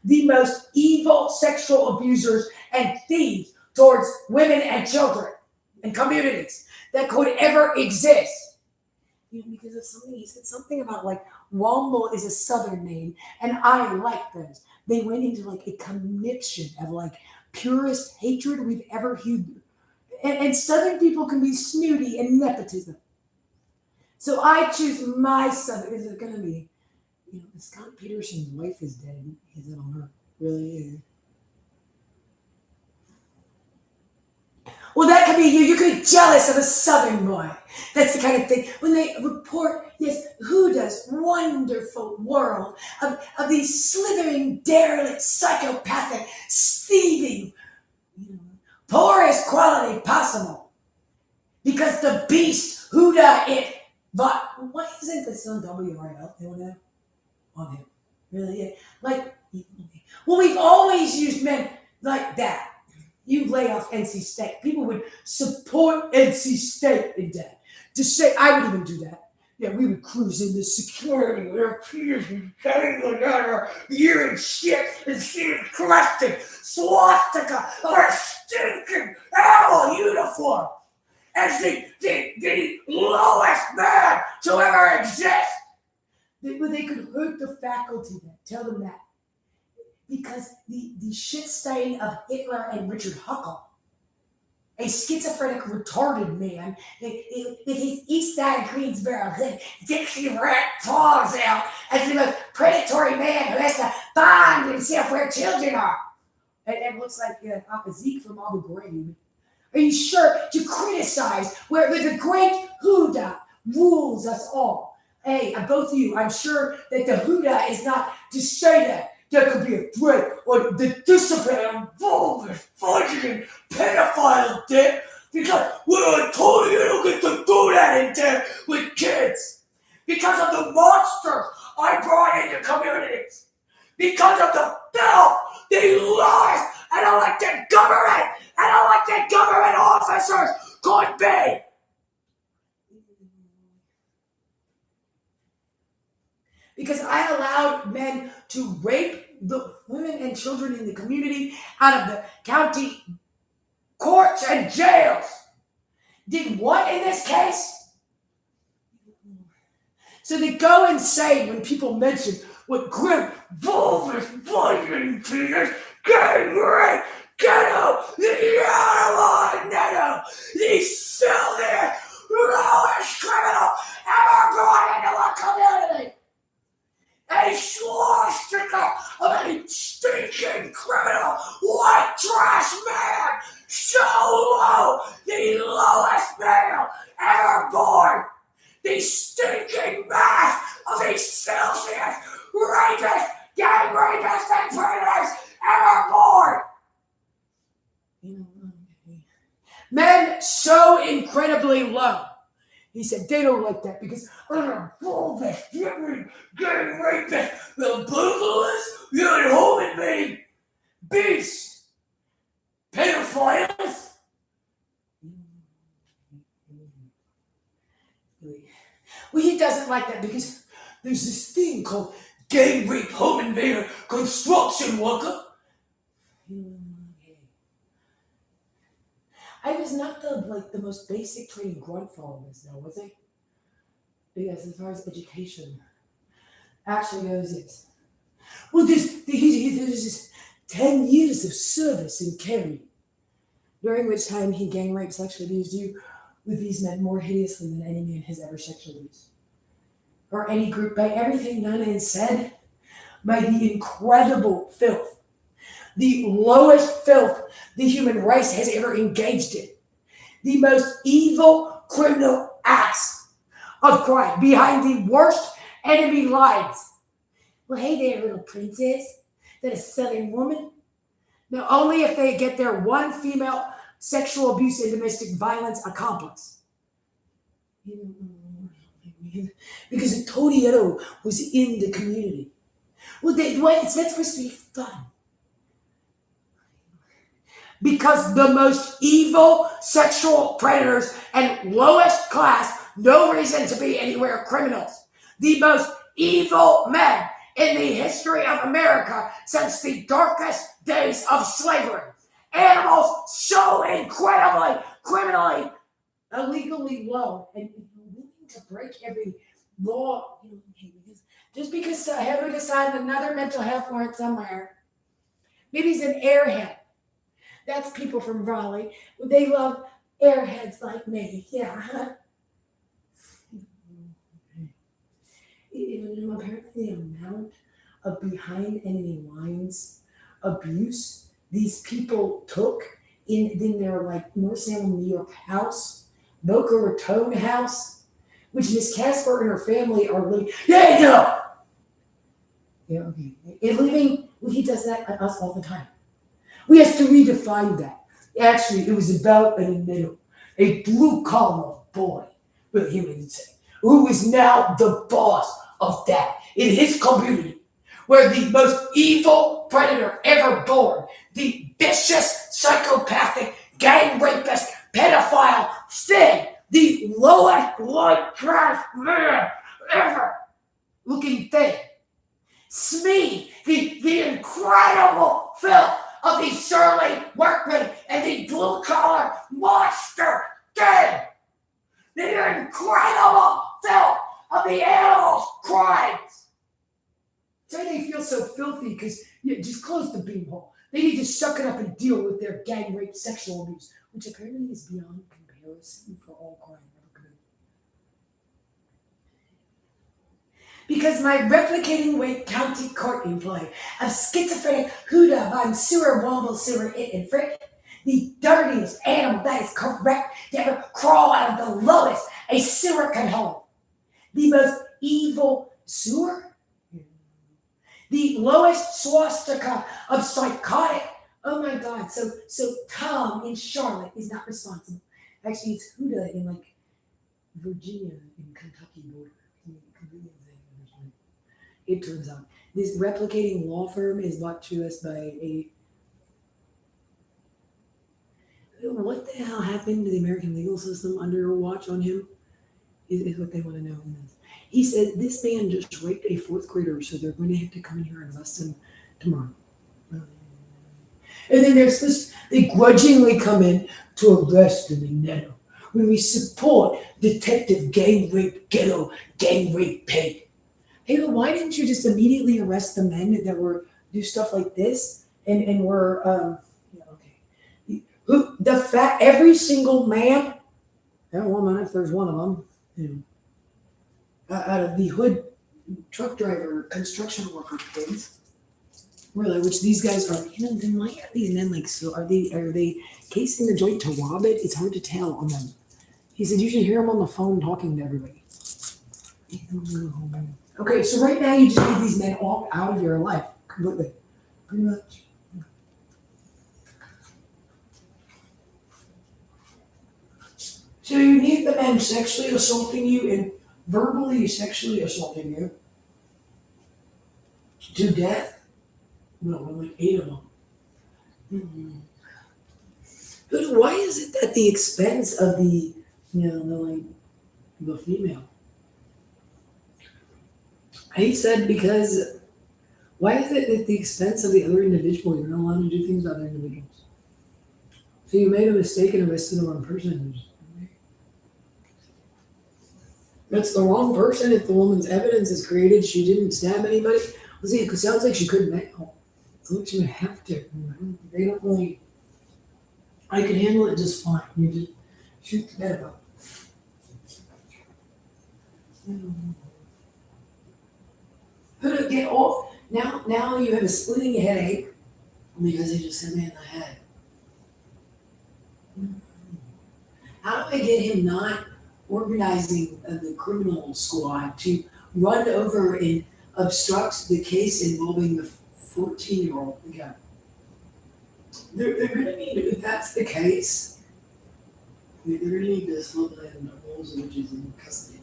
The most evil sexual abusers and thieves towards women and children and communities that could ever exist. Because of something, he said something about like Womble is a southern name, and I like those. They went into like a conniption of like purest hatred we've ever heard. And southern people can be snooty and nepotism. So I choose my southern. Is it gonna be, Scott Peterson's wife is dead. Is it on her? Really is. Well, that could be you. You could be jealous of a southern boy. That's the kind of thing. When they report this Huda's wonderful world of these slithering, derelict, psychopathic, thieving, poorest quality possible. Because the beast, Huda, it. But why isn't this on WRL? On him. Really? Yeah. Like, well, we've always used men like that. You lay off NC State. People would support NC State in that. To say, I would even do that. Yeah, we would cruise into security with our peers and dangling out our urine shit and see it collecting swastika or stinking animal uniform as the lowest man to ever exist. they could hurt the faculty then. Tell them that. Because the shit stain of Hitler and Richard Huckle, a schizophrenic, retarded man, with his East Side Greensboro hood, Dixie rat paws out as the most predatory man who has to find himself where children are. And looks like Zeke from Abu Ghraib. Are you sure to criticize where the great Huda rules us all? Hey, both of you, I'm sure that the Huda is not to say that. There could be a threat or the discipline involved with fudging pedophile dick because I told you don't get to do that in there with kids. Because of the monsters I brought into communities. Because of the filth, the lies, and elected government and elected government officers could be. Because I allowed men to rape the women and children in the community out of the county courts and jails. Did what in this case? So they go insane when people mention what grim, vulgar, bludgeoning penis, gang rape, ghetto, the animal netto, the filthy, lowest criminal ever brought into a community. A swastika of a stinking criminal, white trash man, so low, the lowest male ever born, the stinking mass of the filthiest, rapists, gang rapists, and predators ever born. Men so incredibly low. He said, they don't like that because I'm a bulbous, getting rapist, the boogalist, you're at home and me, beast, pedophiles. Well, he doesn't like that because there's this thing called gang rape, home invader, construction worker. I was not the most basic training grunt for all this, though, was I? Because as far as education actually goes, yes. Well, there's this 10 years of service in Kerry, during which time he gang raped, sexually abused you with these men more hideously than any man has ever sexually abused. Or any group, by everything done and said, by the incredible filth the lowest filth the human race has ever engaged in. The most evil criminal acts of crime behind the worst enemy lines. Well, hey there, little princess. That a southern woman? No, only if they get their one female sexual abuse and domestic violence accomplice. Because Toriello was in the community. Well, it's not supposed to be fun. Because the most evil sexual predators and lowest class, no reason to be anywhere criminals. The most evil men in the history of America since the darkest days of slavery. Animals so incredibly, criminally, illegally low and willing to break every law. Just because Heather decided another mental health warrant somewhere. Maybe he's an airhead. That's people from Raleigh. They love airheads like me. Yeah. Apparently the amount of behind enemy lines abuse these people took in their like North Salem, New York house, Boca Raton house, which Miss Casper and her family are living. Yeah, no. Yeah, okay. And living, well, he does that at us all the time. We have to redefine that. Actually, it was about an middle, a blue collar boy, but he would say, who is now the boss of that in his community, where the most evil predator ever born, the vicious, psychopathic, gang rapist, pedophile thing, the lowest white trash man ever looking thing. Smee, the incredible filth of the Shirley Workman and the blue-collar monster gang. The incredible filth of the animals' crimes. So they feel so filthy because just close the beanhole. They need to suck it up and deal with their gang rape, sexual abuse, which apparently is beyond comparison for all crime ever committed. Because my replicating Wake County court employee of schizophrenic Huda von Sewer Womble Sewer It and Frick, the dirtiest animal that is correct to ever crawl out of the lowest a sewer can hold. The most evil sewer? The lowest swastika of psychotic. Oh my God. So Tom in Charlotte is not responsible. Actually, it's Huda in like Virginia and Kentucky border. It turns out this replicating law firm is brought to us by a. What the hell happened to the American legal system under watch on him? Is what they want to know. He said this man just raped a fourth grader, so they're going to have to come in here and arrest him tomorrow. And then they grudgingly come in to arrest him in Neto when we support Detective Gang Rape Ghetto Gang Rape Pig. Hey, but why didn't you just immediately arrest the men that were do stuff like this and were okay? Every single man and woman, if there's one of them, out of the hood truck driver, construction worker things, really, which these guys are. Then why are these men like so? Are they casing the joint to rob it? It's hard to tell on them. He said you should hear him on the phone talking to everybody. Okay, so right now you just need these men all out of your life completely, pretty much. So you need the men sexually assaulting you and verbally sexually assaulting you to death. No, like 8 of them. Mm-hmm. But why is it at the expense of the female? He said because why is it at the expense of the other individual? You're not allowed to do things to other individuals. So you made a mistake and arrested the wrong person. That's the wrong person if the woman's evidence is created. She didn't stab anybody. Well, see, it sounds like she couldn't now. So she would have to. They don't really. I can handle it just fine. You just shoot the bed up. Get off. Now you have a splitting headache. because they just hit me in the head. How do I get him not organizing the criminal squad to run over and obstruct the case involving the 14-year-old again? They're gonna need, if that's the case, they're gonna need to slow down the rules which is in custody.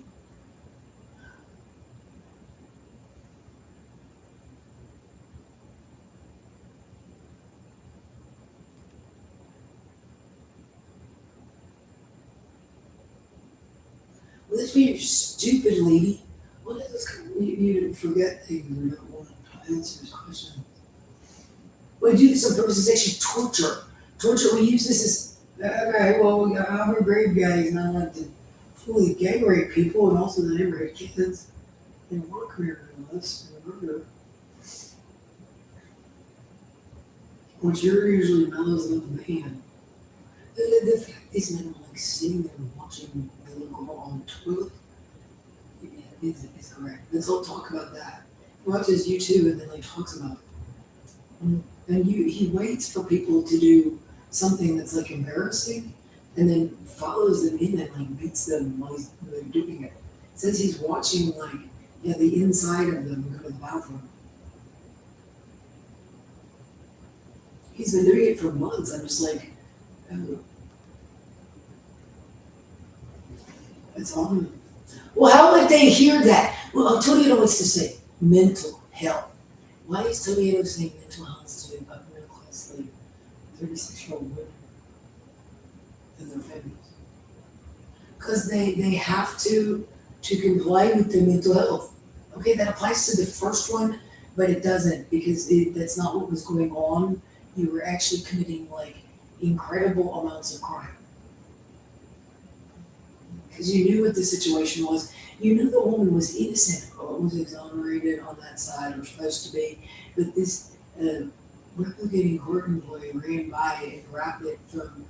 Well, this be stupid lady. What is this? You forget things or don't want to answer this question. We do this on purpose. It's actually torture. Torture. We use this as okay. Well, I'm a brave guy. He's not allowed to fully gang rape people, and also the neighborhood kids. And work here on this. Remember, which you're usually mellows up the man. The fact these men are like sitting there watching the little girl on the toilet is correct. Let's all talk about that. He watches YouTube and then like talks about it. And he waits for people to do something that's like embarrassing and then follows them in and like beats them while they're doing it. Says he's watching like the inside of them go to the bathroom. He's been doing it for months. I'm just like, oh. It's on him. Well, how would they hear that? Well, Toledo wants to say mental health. Why is Toledo saying mental health to upper middle class, like 36-year-old women and their families? Because they have to comply with their mental health. Okay, that applies to the first one, but it doesn't because that's not what was going on. You were actually committing like incredible amounts of crime. Because you knew what the situation was. You knew the woman was innocent or was exonerated on that side or supposed to be. But this replicating court employee ran by and grabbed it from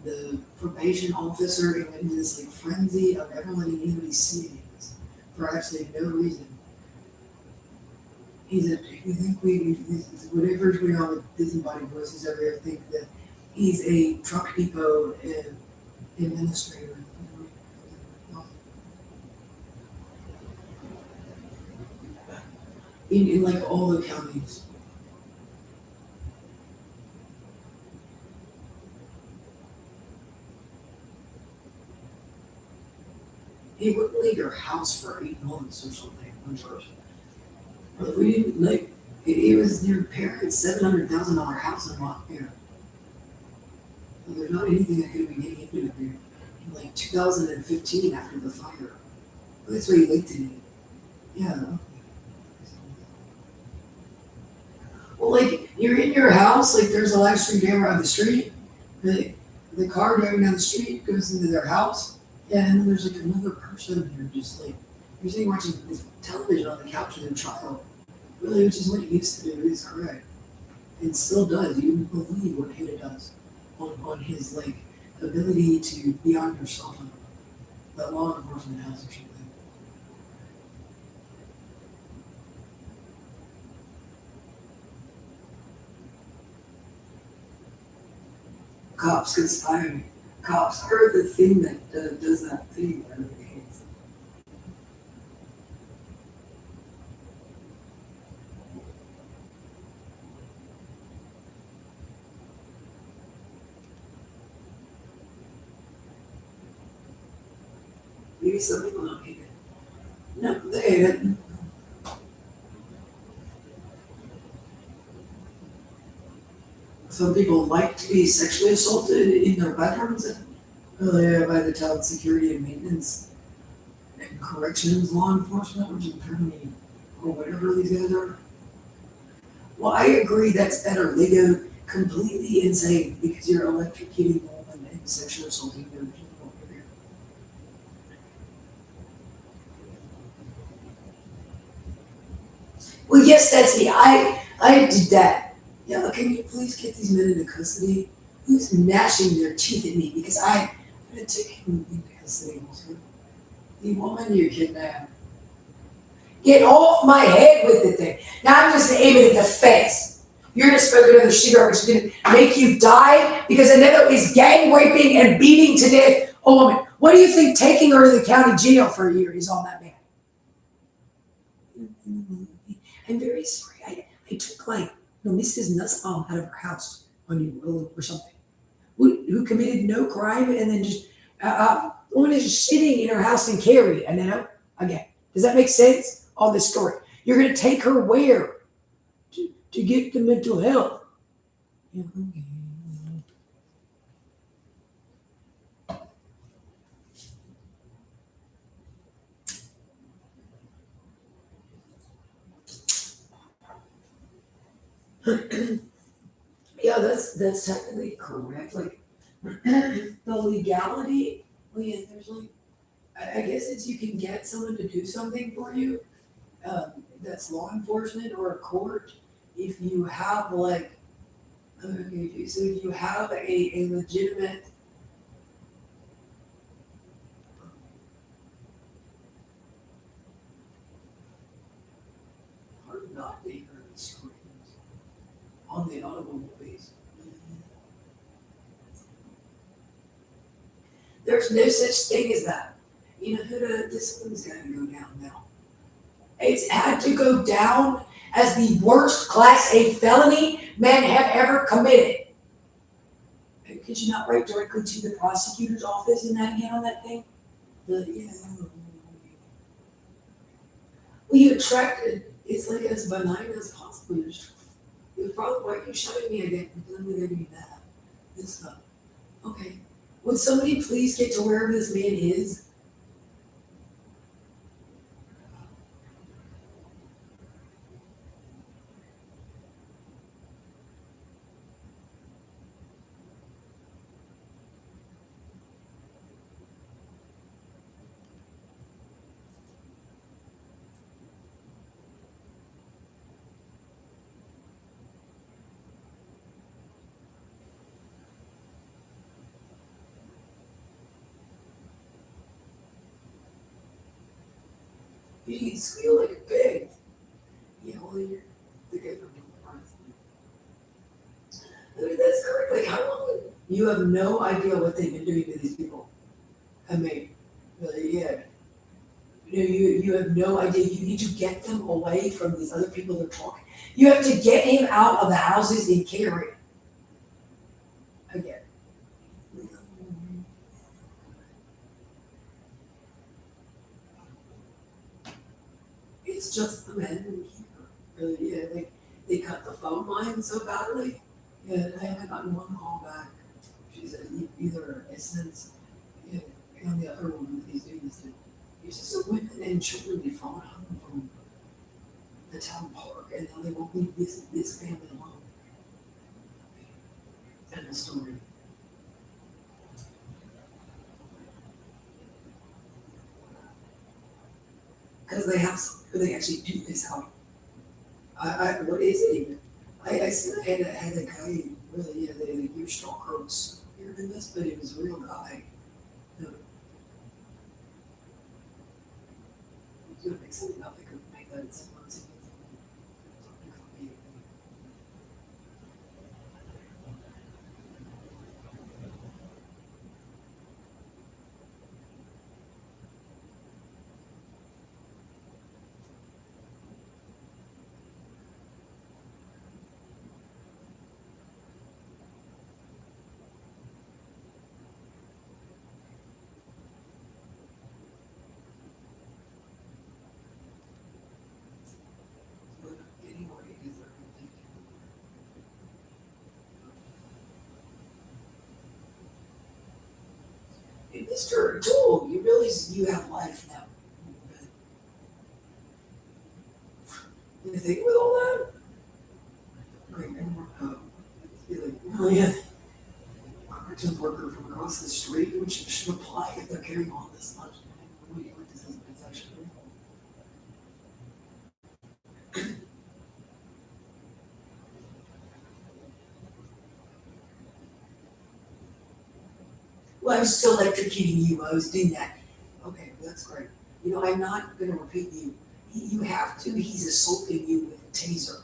the probation officer and went into this like frenzy of never letting anybody see things for absolutely no reason. He said, we think whatever's going on with disembodied voices over here, think that he's a truck depot administrator. In like all the counties. He wouldn't leave your house for 8 months or something, one person. But we didn't like it was your parents' $700,000 house in Montpelier. So there's not anything that could be getting into it there. In like 2015 after the fire. Well, that's why you lived in it. Yeah. Well, like, you're in your house, like, there's a live stream camera on the street, the car driving down the street goes into their house, and then there's, like, another person here, just, like, you're sitting watching this television on the couch with your child, really, which is what it used to do, is correct. It still does, you wouldn't believe what Hida does on his, like, ability to be on yourself that law enforcement has or something. Cops conspiring. Cops are the thing that does that thing out of the hands. Maybe some people don't hate it. No, they hate it. Some people like to be sexually assaulted in their bedrooms by the child security and maintenance and corrections law enforcement, which is apparently, or whatever these guys are. Well, I agree that's better. They go completely insane because you're electrocuting a woman and sexually assaulting their genital area. Well, yes, that's me. I did that. Yeah, can you please get these men into custody? Who's gnashing their teeth at me because I'm gonna take him into custody. The woman you kidnapped. Get off my head with the thing. Now I'm just aiming at the face. You're gonna smoke another cigarette, which is gonna make you die because Annetta is gang raping and beating to death a woman. What do you think taking her to the county jail for a year is all that bad? I'm very sorry. I took Mrs. Nussbaum out of her house on you or something. Who committed no crime and then just woman is just sitting in her house in Cary, and then again. Does that make sense on this story? You're gonna take her where? To get the mental health. Yeah, that's technically correct. Like the legality. Well, yeah, there's I guess it's you can get someone to do something for you. That's law enforcement or a court. If you have so if you have a legitimate. Hard not to hear the screams on the automobiles. There's no such thing as that. You know, this one's gotta go down now. It's had to go down as the worst Class A felony men have ever committed. Could you not write directly to the prosecutor's office and that again on that thing? Well, you attracted, it's like as benign as possible. You're probably, why are you showing me again? Because I'm gonna do that. This stuff. Okay. Would somebody please get to wherever this man is? You can squeal like a pig. Yeah, well, you're the guy from I mean, that's correct. Like, how long you have no idea what they've been doing to these people. I mean, yeah. You have no idea. You need to get them away from these other people that are talking. You have to get him out of the houses in Cary. Again. It's just the men here. Really, yeah, they cut the phone line so badly. Yeah, I haven't gotten one call back. She said either a sense, yeah, and the other woman that he's doing this to. It's just the women and children be falling home from the town park, and now they won't leave this family alone. End of story. Because they actually do this out. What is it even? I said I had a guy really, yeah, your stalker was weird in this, but he was a real guy. You know, he was gonna make something up, they could make that in 6 months. Anyway, because they're gonna take it. Hey, Mr. Tool, you realize you have life now. You think with all that? Great, and be like, oh yeah, cartoon worker from across the street, which should apply if they're carrying on this much. What do you think this is? It's actually well, I was still electrocuting you. I was doing that. Okay, well, that's great. You know, I'm not going to repeat you. You have to. He's assaulting you with a taser.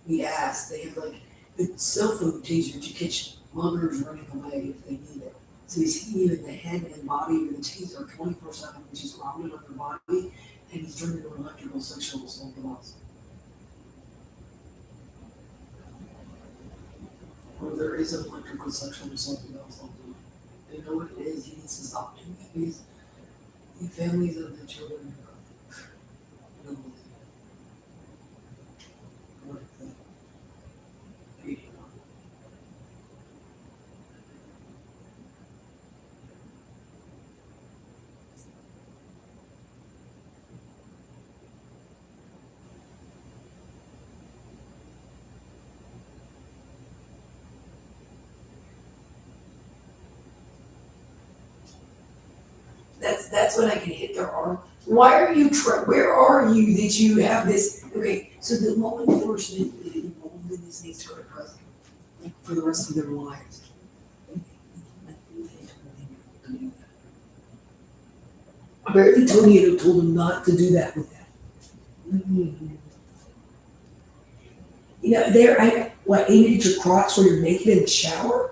we asked, they have like the cell phone tasers to catch muggers running away if they need it. So he's hitting you in the head and body with a taser 24/7, which is grounded on your body, and he's turned into an electrical sexual assault device. Or there is an electrical sexual assault device on them. They know what it is. He needs to stop doing it because the families of the children are going what the reading on. That's when I can hit their arm. Why are you where are you that you have this? Okay, so the law enforcement involved in this needs to go to prison, like for the rest of their lives. Apparently Tony had told him not to do that with that. You know, aiming at your crotch where you're naked in the shower?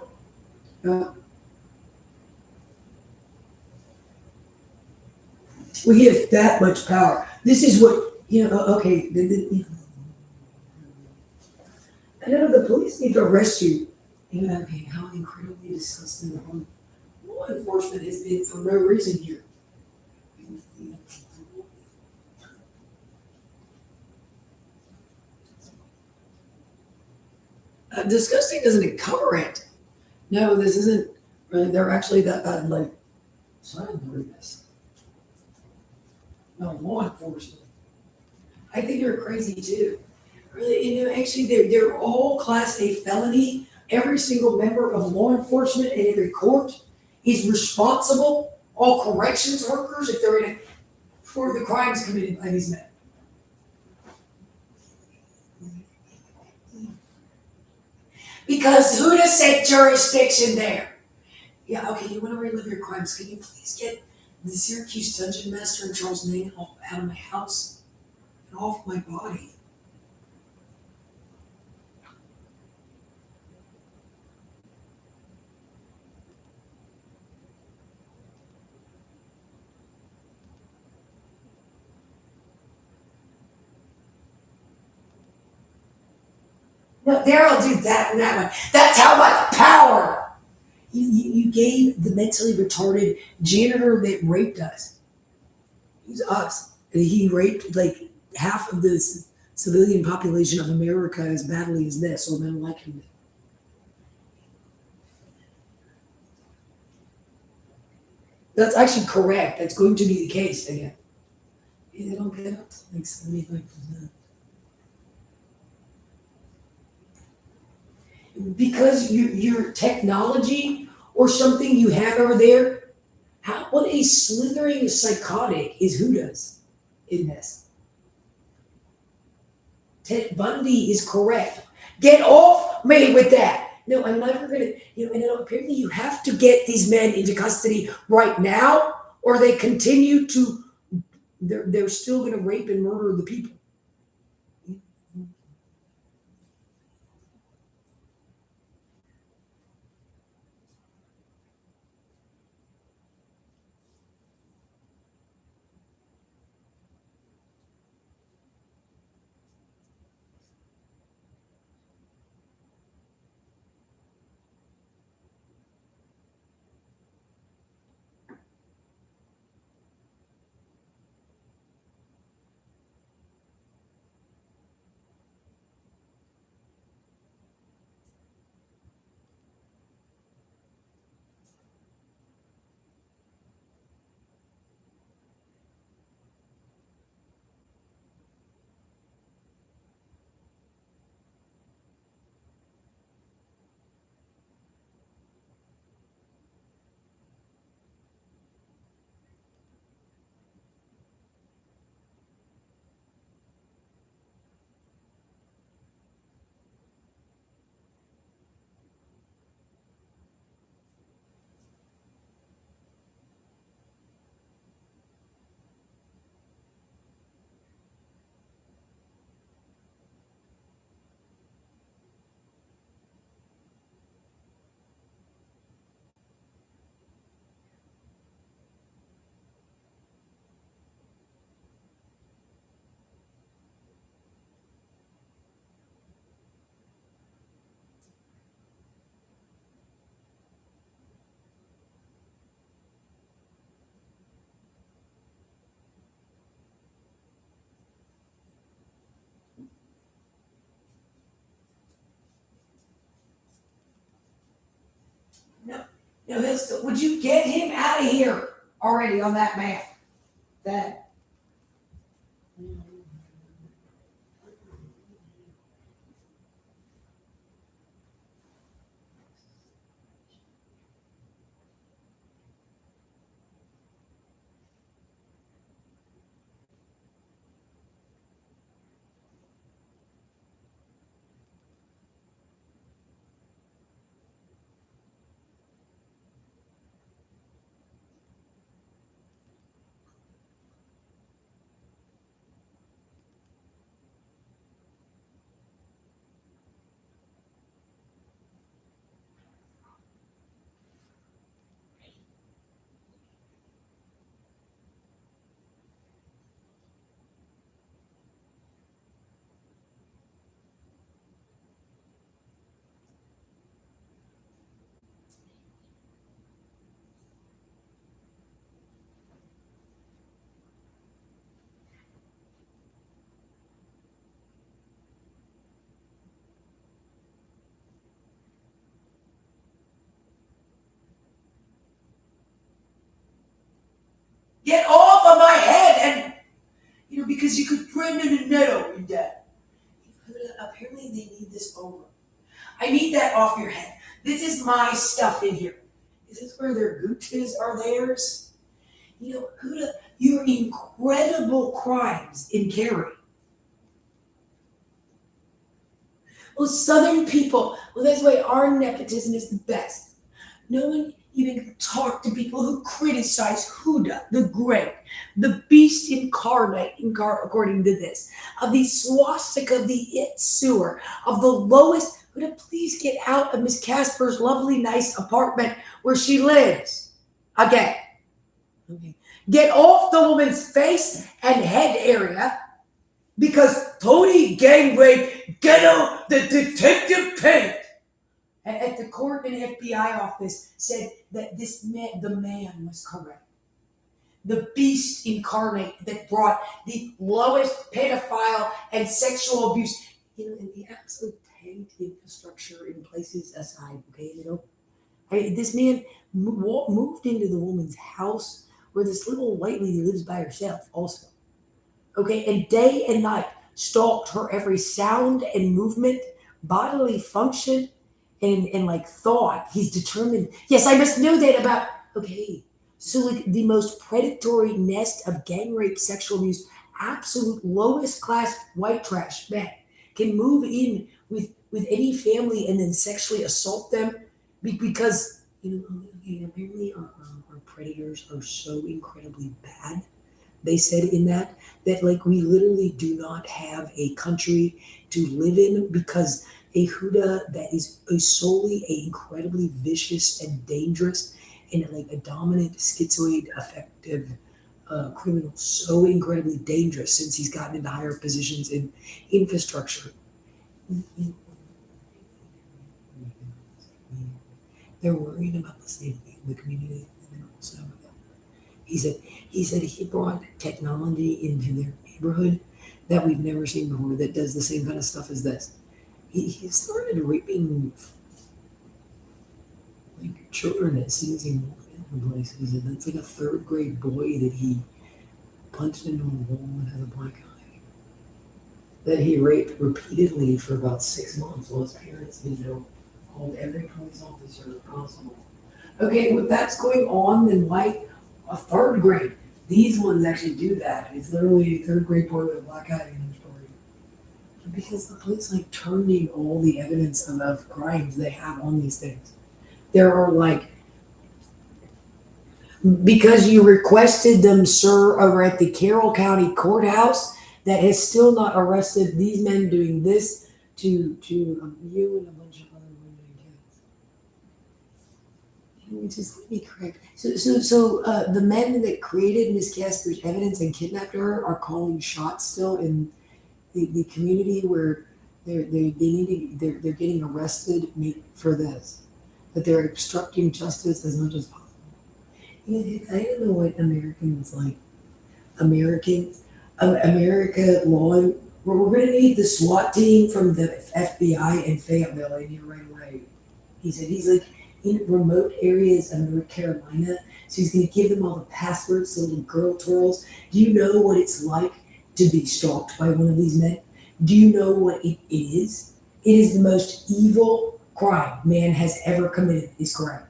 We have that much power. This is what, okay, I know the police need to arrest you. Okay, how incredibly disgusting. Law enforcement has been for no reason here. Disgusting doesn't cover it. No, this isn't really, they're actually that bad, like, sign this. No, law enforcement. I think you're crazy too. Really, actually, they're all class A felony. Every single member of law enforcement in every court is responsible. All corrections workers, if they're in it, for the crimes committed by these men. Because who to set jurisdiction there? Yeah, okay, you want to relive your crimes. Can you please get the Syracuse Dungeon Master and Charles Nane out of my house and off my body? No, Daryl do that and that one. That's how much power you gave the mentally retarded janitor that raped us. He's us. And he raped like half of the civilian population of America as badly as this, or men like him. That's actually correct. That's going to be the case again. Yeah, they don't get up to like 75%. Because your technology or something you have over there, what a slithering psychotic is who does in this. Ted Bundy is correct. Get off me with that. No, I'm never gonna, and apparently you have to get these men into custody right now, or they continue to, they're still gonna rape and murder the people. You know, would you get him out of here already on that man? That. Get off of my head, and you know, because you could bring in a nettle in that. Apparently they need this over. I need that off your head. This is my stuff in here. Is this where their gooches are theirs? You know, Huda, your incredible crimes in Cary. Well, Southern people, well, that's why our nepotism is the best. No one even talked to people who criticize Huda, the Great, the beast incarnate, according to this, of the swastika, of the it sewer, of the lowest. Huda, please get out of Miss Casper's lovely, nice apartment where she lives. Again. Okay. Get off the woman's face and head area, because Tony Gangway, get out the detective paint. At the court and FBI office said that this man, the man was correct. The beast incarnate that brought the lowest pedophile and sexual abuse, you know, and the absolute tanked infrastructure in places aside, okay, you know. This man moved into the woman's house where this little white lady lives by herself also. Okay, and day and night stalked her every sound and movement, bodily function, and like thought. He's determined, yes, I must know that about, okay. So like the most predatory nest of gang rape, sexual abuse, absolute lowest class white trash man can move in with any family and then sexually assault them because, you know, apparently our predators are so incredibly bad. They said in that like we literally do not have a country to live in because a Huda that is solely a incredibly vicious and dangerous and like a dominant schizoid affective criminal, so incredibly dangerous since he's gotten into higher positions in infrastructure. They're worried about the safety of the community and also he said he brought technology into their neighborhood that we've never seen before that does the same kind of stuff as this. He started raping like children at Sing places, and that's like a third grade boy that he punched into a wall and had a black eye. That he raped repeatedly for about 6 months while his parents, you know, called every police officer possible. Okay, if that's going on, then why a third grade? These ones actually do that. It's literally a third grade boy with a black eye in their story. Because the police like turned in all the evidence of crimes they have on these things. There are like, because you requested them, sir, over at the Carroll County Courthouse that has still not arrested these men doing this to you and a bunch of other women and kids. Let me just be correct. So the men that created Miss Casper's evidence and kidnapped her are calling shots still in the community where they're getting arrested for this, that they're obstructing justice as much as possible. I don't know what Americans like. America law. We're going to need the SWAT team from the FBI in Fayetteville in here right away. He's like, in remote areas of North Carolina. So he's going to give them all the passwords, the little girl twirls. Do you know what it's like to be stalked by one of these men? Do you know what it is? It is the most evil crime man has ever committed, is crime.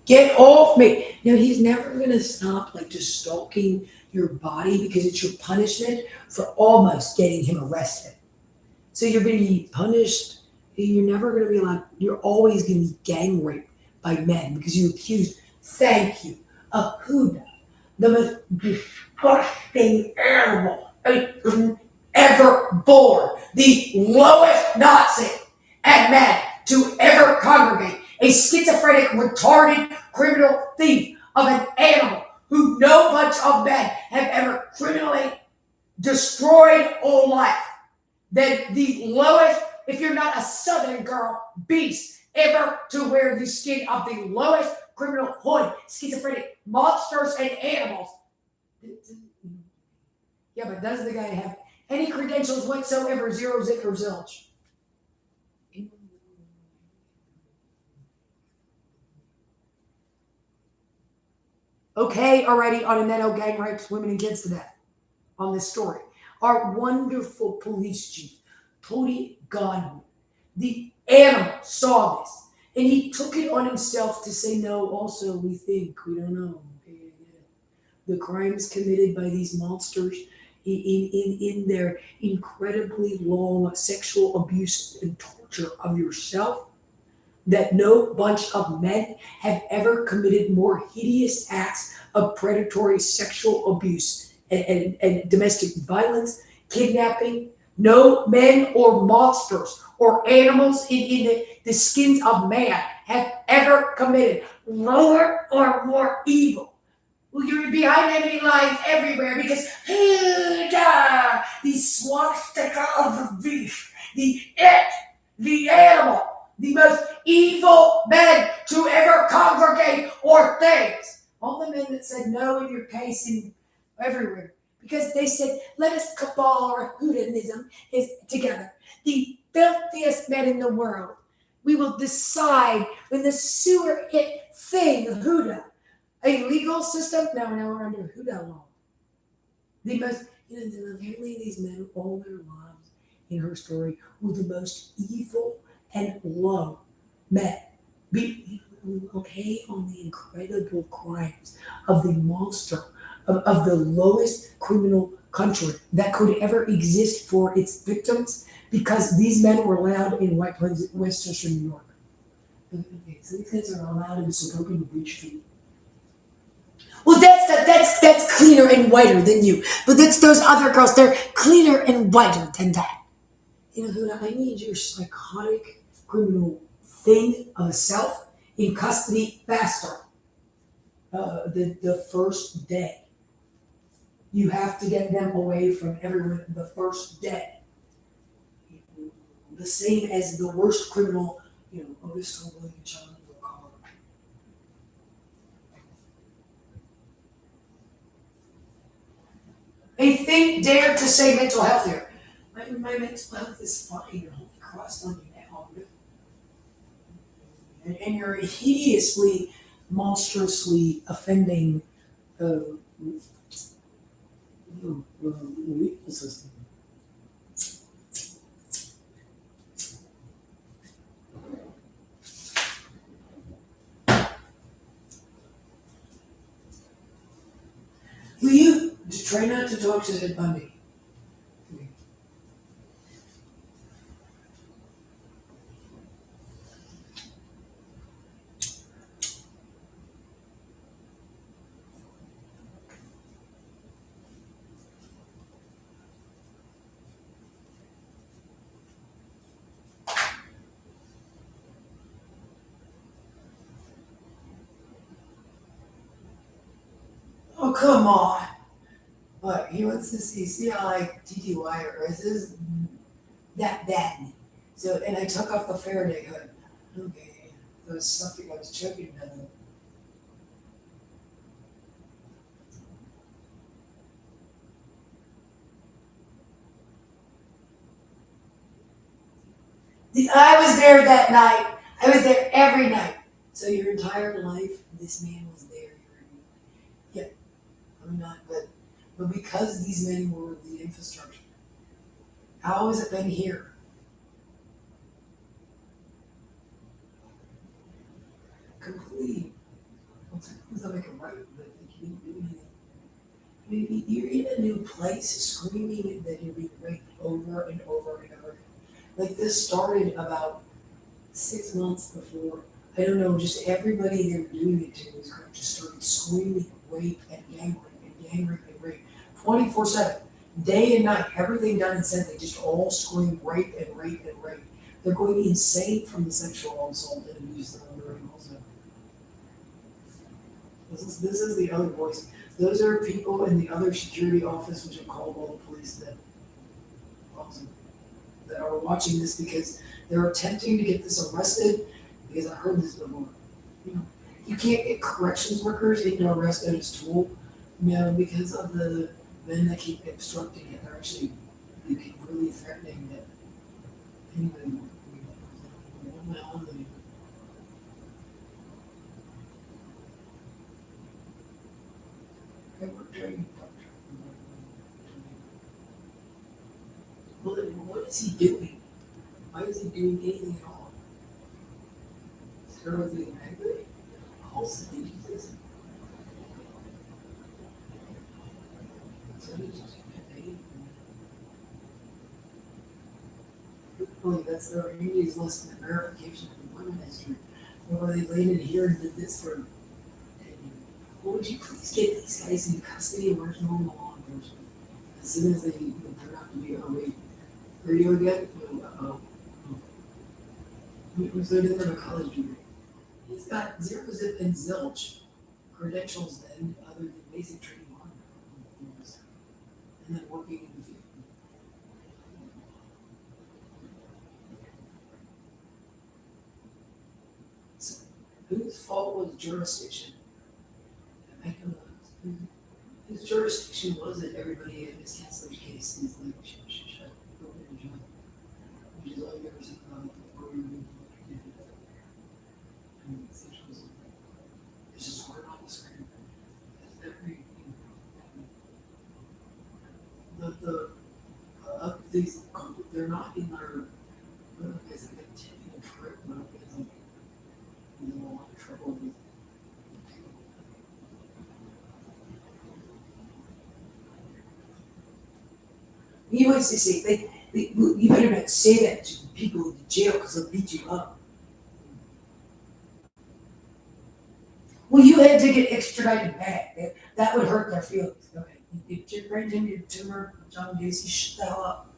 Get off me. Now, he's never going to stop like just stalking your body because it's your punishment for almost getting him arrested. So you're going to be punished. You're never going to be like, you're always going to be gang raped by men because you accused, thank you, of Huda, the most disgusting animal ever born, the lowest Nazi and man to ever congregate, a schizophrenic, retarded, criminal thief of an animal who no bunch of men have ever criminally destroyed all life. Then the lowest, if you're not a Southern girl, beast ever to wear the skin of the lowest criminal hood, schizophrenic monsters and animals. Yeah, but does the guy have any credentials whatsoever, zero, zit, or zilch? Okay, already on Anetto gang rapes women and kids to death on this story. Our wonderful police chief, Tony Godwin, the animal, saw this and he took it on himself to say, no, also, we don't know. Okay, yeah. The crimes committed by these monsters in their incredibly long sexual abuse and torture of yourself, that no bunch of men have ever committed more hideous acts of predatory sexual abuse and domestic violence, kidnapping. No men or monsters or animals in the skins of man have ever committed lower or more evil. Well, you're behind enemy lines everywhere because the swastika of the beast, the animal, the most evil men to ever congregate or things. All the men that said no in your case and everywhere. Because they said, let us cabal our hooliganism is together. The filthiest men in the world. We will decide when the sewer hit thing, Huda. A legal system? No, we're under Huda law. The most, apparently these men all their lives in her story were the most evil and low men. Okay, on the incredible crimes of the monster of the lowest criminal country that could ever exist for its victims, because these men were allowed in White Plains, Westchester, New York. Okay, so these guys are allowed in suburban Ridgefield. Well, that's cleaner and whiter than you. But that's those other girls. They're cleaner and whiter than that. Huda, I need your psychotic criminal thing of a self in custody faster. The first day. You have to get them away from everyone the first day. The same as the worst criminal, this stolen child of a car. A thing dared to say mental health here. My mental health is fine. Holy cross on you now. And you're hideously, monstrously offending the legal system. Will you try not to talk to Ted Bundy? Oh, come on. But he wants to see how like TTY or is this that bad? So, and I took off the Faraday hood. Okay, there was something I was choking on. I was there that night. I was there every night. So your entire life, this man was there. Yeah, I'm not, but because these men were the infrastructure, how has it been here? Completely. It's not like a right, but like you didn't do anything. I mean, you're in a new place, screaming that you're being raped over and over and over. Like this started about 6 months before. I don't know, just everybody they were doing it to was just started screaming rape and gang rape and gang rape and rape. 24/7, day and night, everything done and said, they just all scream rape and rape and rape. They're going insane from the sexual assault and abuse that I'm doing also. This is the other voice. Those are people in the other security office, which have called all the police that also that are watching this because they're attempting to get this arrested because I heard this before. You know, you can't get corrections workers even arrested as tool, because of the men that keep obstructing it. They're actually really threatening that anybody will my own living. I work training. Well, then what is he doing? Why is he doing anything at all? Start being angry? Also, did you this? So he just get paid. Really, that's their Indies less than verification of employment history. Or they landed here and did this for 10 years. Well, would you please get these guys in custody and working on the law enforcement? As soon as they turn out to be radio again, so he doesn't have a college degree. He's got zero zip and zilch credentials then, other than basic training on things, and then working in the field. So, whose fault was jurisdiction? I don't know. Whose jurisdiction was it? Everybody in Miss Kessler's case is like, shut, go in jail. Which is all you ever see about it before you even look at it. I mean, it's just hard on the screen. Every, these, they're not in their, guys that get taken a trip, little guys like, in a lot of trouble with. You always say, you better not say that to people in the jail because they'll beat you up. Well, you had to get extradited back. That would hurt their feelings. Okay, you get your brain into your tumor, John Gacy, shut the hell up.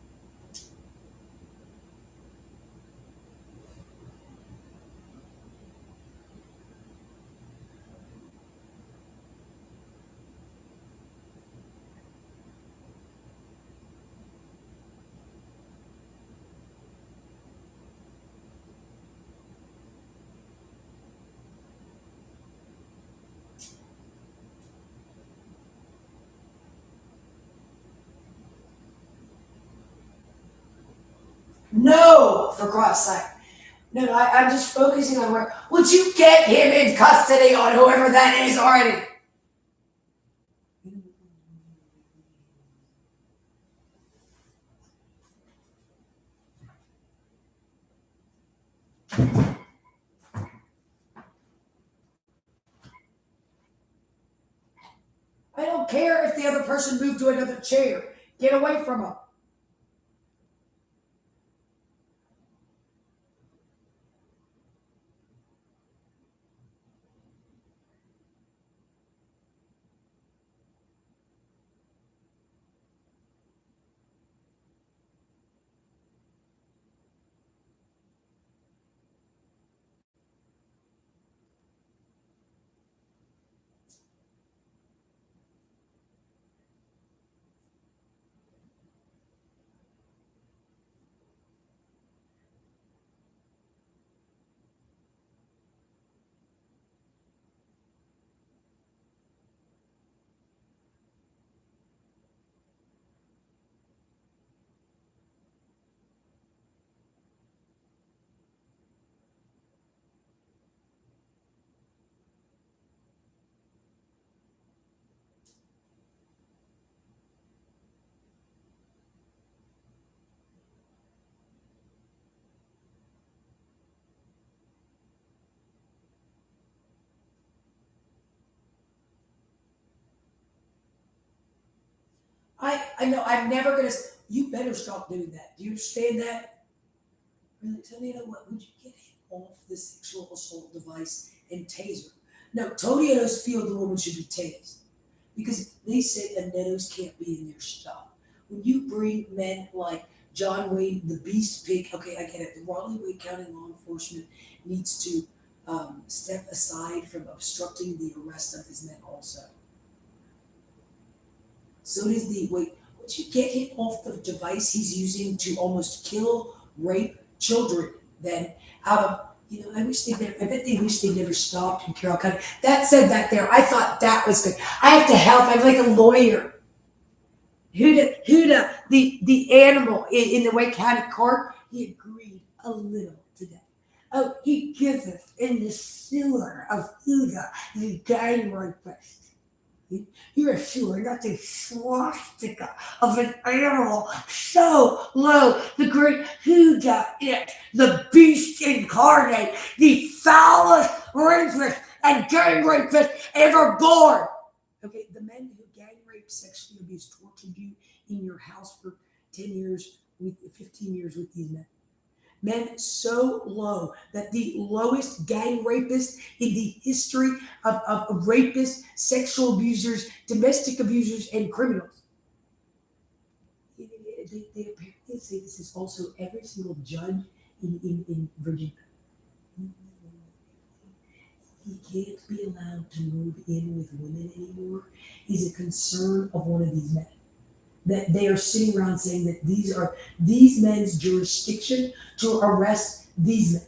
No, for Christ's sake. No, I'm just focusing on where. Would you get him in custody on whoever that is already? I don't care if the other person moved to another chair. Get away from him. I know I'm never gonna. You better stop doing that. Do you understand that? Really, Tony, you know what? Would you get him off the sexual assault device and taser? No, Tony and us feel the woman should be tased because they say the nettles can't be in their stuff. When you bring men like John Wayne, the Beast Pig, okay, I get it. The Raleigh-Wade County law enforcement needs to step aside from obstructing the arrest of his men also. So does the, wait, would you get him off the device he's using to almost kill, rape children then out of, I wish they never, I bet they wish they never stopped in Carroll County. That said that there, I thought that was good. I have to help, I'm like a lawyer. Huda, the animal in the Wake County court, he agreed a little today. Oh, he giveth in the sewer of Huda, the gang rapist. You're a sewer, not the swastika of an animal so low. The great Huda, the beast incarnate, the foulest rapist and gang rapist ever born. Okay, the men who gang raped, sexually abused, tortured you in your house for 10 years, 15 years with these men. Men so low that the lowest gang rapist in the history of rapists, sexual abusers, domestic abusers, and criminals. They apparently say this is also every single judge in Virginia. He can't be allowed to move in with women anymore. He's a concern of one of these men. That they are sitting around saying that these are these men's jurisdiction to arrest these men.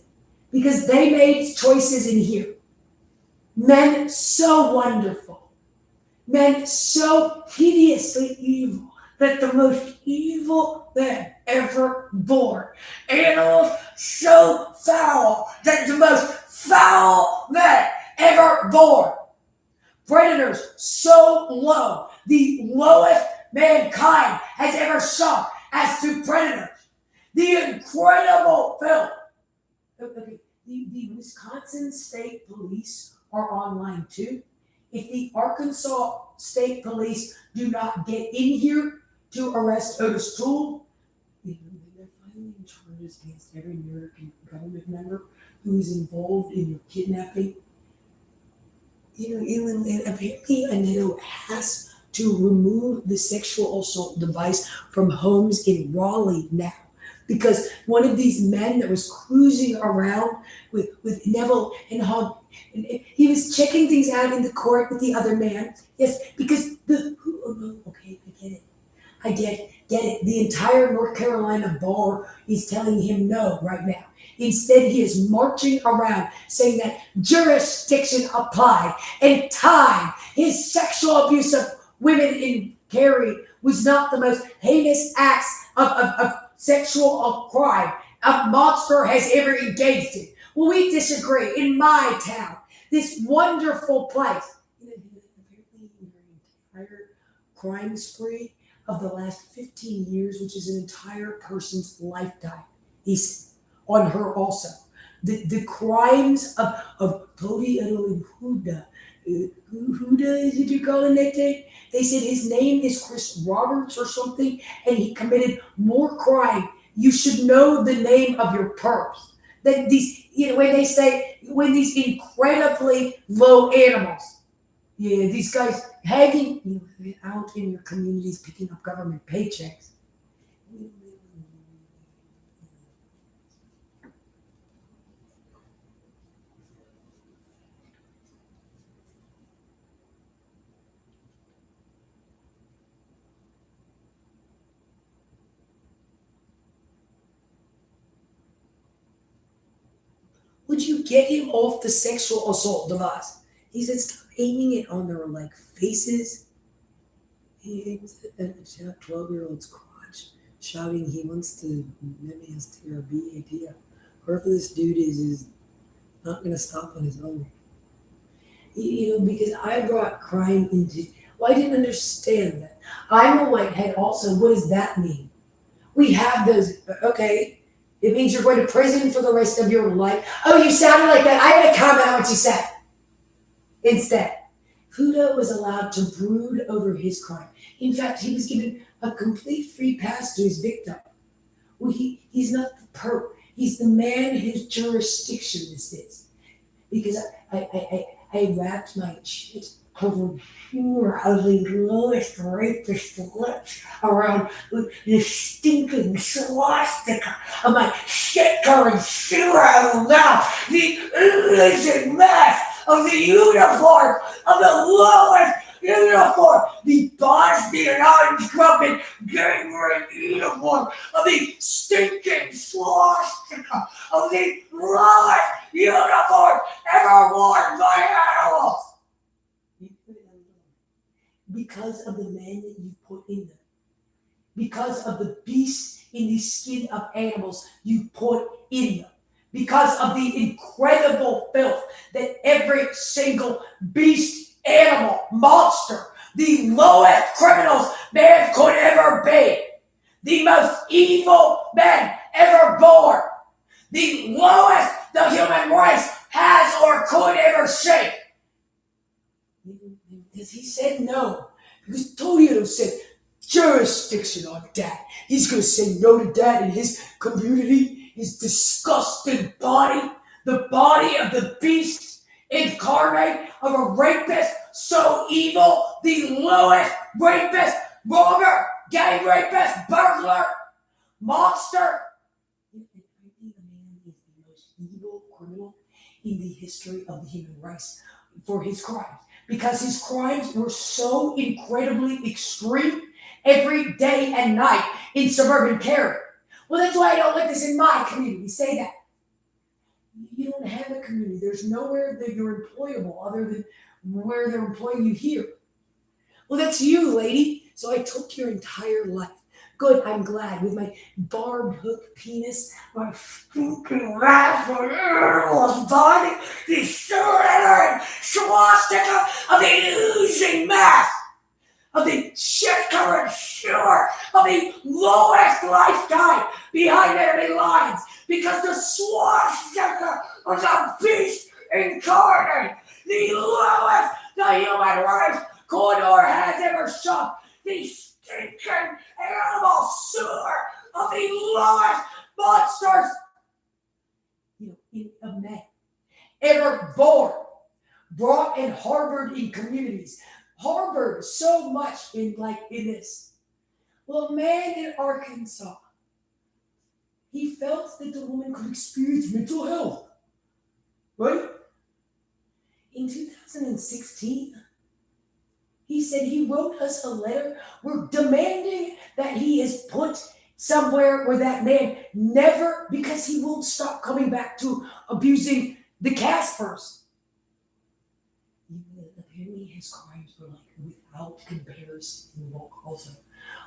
Because they made choices in here. Men so wonderful. Men so hideously evil that the most evil man ever born. Animals so foul that the most foul man ever born. Predators so low, the lowest mankind has ever sunk as to predators. The incredible film. Okay, the Wisconsin State Police are online too. If the Arkansas State Police do not get in here to arrest Otis Toole, they're filing charges against every American government member who is involved in your kidnapping. And apparently Anito has to remove the sexual assault device from homes in Raleigh now. Because one of these men that was cruising around with Neville and Hogg, and he was checking things out in the court with the other man. Yes, because okay, I get it. The entire North Carolina bar is telling him no right now. Instead, he is marching around saying that jurisdiction applied and time, his sexual abuse of women in Cary was not the most heinous acts of sexual crime a monster has ever engaged in. Well, we disagree. In my town, this wonderful place, apparently in her entire crime spree of the last 15 years, which is an entire person's lifetime, he's on her also. The crimes of Tony and Huda. Huda, is it you're calling that thing? They said his name is Chris Roberts or something, and he committed more crime. You should know the name of your purse. That these, when they say, when these incredibly low animals, these guys hanging out in your communities picking up government paychecks. Would you get him off the sexual assault device? He said, stop aiming it on their faces. He aims at a 12-year-old's crotch, shouting he wants to maybe his TRB idea. Whoever this dude is not going to stop on his own. Because I brought crime into. Well, I didn't understand that. I'm a whitehead also. What does that mean? We have those. Okay. It means you're going to prison for the rest of your life. Oh, you sounded like that. I'm going to comment on what you said instead. Huda was allowed to brood over his crime. In fact, he was given a complete free pass to his victim. Well, he's not the perp. He's the man whose jurisdiction this is. Because I wrapped my shit over pure of the lowest rapist lips around the stinking swastika of my shit covered sewer out of the mouth, the oozing mess of the uniform of the lowest uniform, the Bosnian unscrubbing gangrene uniform of the stinking swastika of the lowest uniform ever worn by animals. Because of the men that you put in them. Because of the beasts in the skin of animals you put in them. Because of the incredible filth that every single beast, animal, monster, the lowest criminals man could ever be, the most evil men ever born, the lowest the human race has or could ever see. Because he said no. Because Toledo said jurisdiction on that. He's going to say no to that in his community, his disgusting body, the body of the beast incarnate of a rapist so evil, the lowest rapist, robber, gang rapist, burglar, monster. The man is the most evil criminal in the history of the human race for his crimes. Because his crimes were so incredibly extreme every day and night in suburban Cary. Well, that's why I don't like this in my community. Say that. You don't have a community. There's nowhere that you're employable other than where they're employing you here. Well, that's you, lady. So I took your entire life. Good, I'm glad. With my barbed hook penis, my stinking rascal body, the slithering swastika of the oozing mass, of the shit-covered sewer, of the lowest lifetime behind enemy lines, because the swastika was a beast incarnate, the lowest the human race could or has ever sunk, the stinking animal sewer of the lowest monsters of men ever born, brought and harbored in communities, harbored so much in this. Well, a man in Arkansas, he felt that the woman could experience mental health, right? In 2016, he said he wrote us a letter. We're demanding that he is put somewhere where that man never, because he won't stop coming back to abusing the Caspers. Apparently his crimes were without comparison also.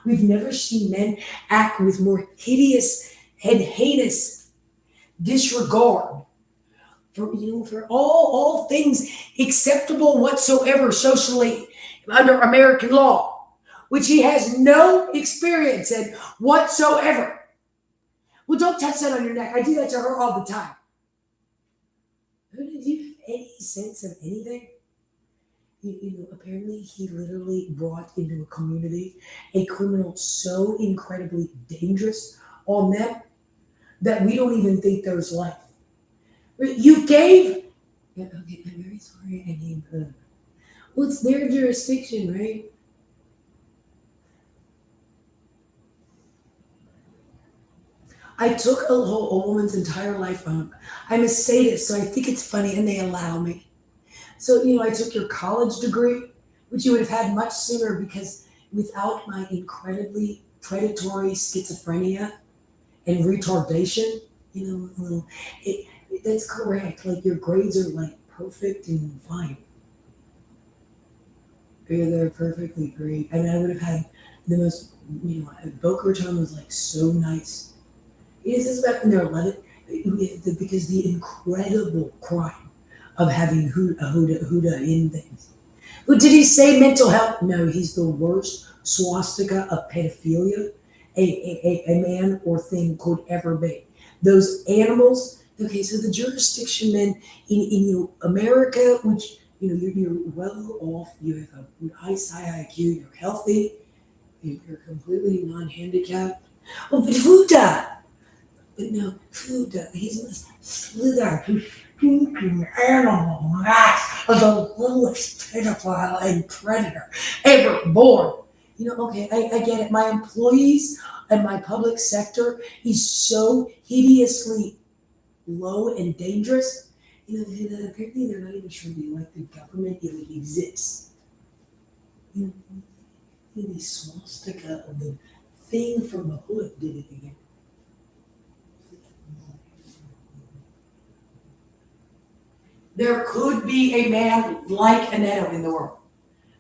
We've never seen men act with more hideous and heinous disregard for all things acceptable whatsoever socially under American law, which he has no experience in whatsoever. Well, don't touch that on your neck. I do that to her all the time. Do you have any sense of anything? Apparently he literally brought into a community a criminal so incredibly dangerous on them that we don't even think there's life. You gave... Yeah, okay, I'm very sorry. I gave her... Well, it's their jurisdiction, right? I took a woman's entire life from them. I'm a sadist, so I think it's funny, and they allow me. So, I took your college degree, which you would have had much sooner because without my incredibly predatory schizophrenia and retardation, that's correct. Your grades are perfect and fine. They're perfectly great. I would have had the most, Boca Raton was so nice. This is back when they were 11, because the incredible crime of having Huda in things. But did he say mental health? No, he's the worst swastika of pedophilia a man or thing could ever be. Those animals. Okay, so the jurisdiction men in America, which you're well off, you have a nice high IQ, you're healthy, you're completely non-handicapped. Oh, but Huda! But no, Huda, he's a slither, who's stinking animal, that's the lowest pedophile and predator ever born. Okay, I get it. My employees and my public sector is so hideously low and dangerous. And apparently they're not even sure the elected government even exists. The swastika of the thing from the hood did it again. There could be a man like Aneto in the world.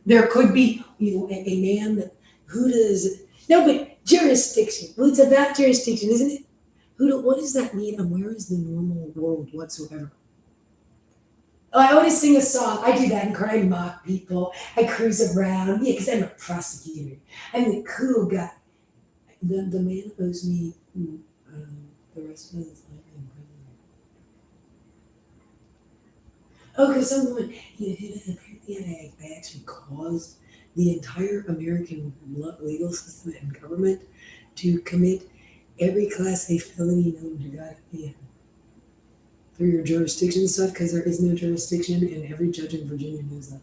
There could be, A man that Huda is. No, but jurisdiction. Well, it's about jurisdiction, isn't it? Huda, what does that mean, and where is the normal world whatsoever? oh, I want to sing a song. I do that and cry and mock people. I cruise around. Yeah, because I'm a prosecutor. I'm the cool guy. The man owes me the rest of his life in prison. Oh, because someone, apparently I actually caused the entire American legal system and government to commit every Class A felony known to God through your jurisdiction stuff, because there is no jurisdiction, and every judge in Virginia knows that.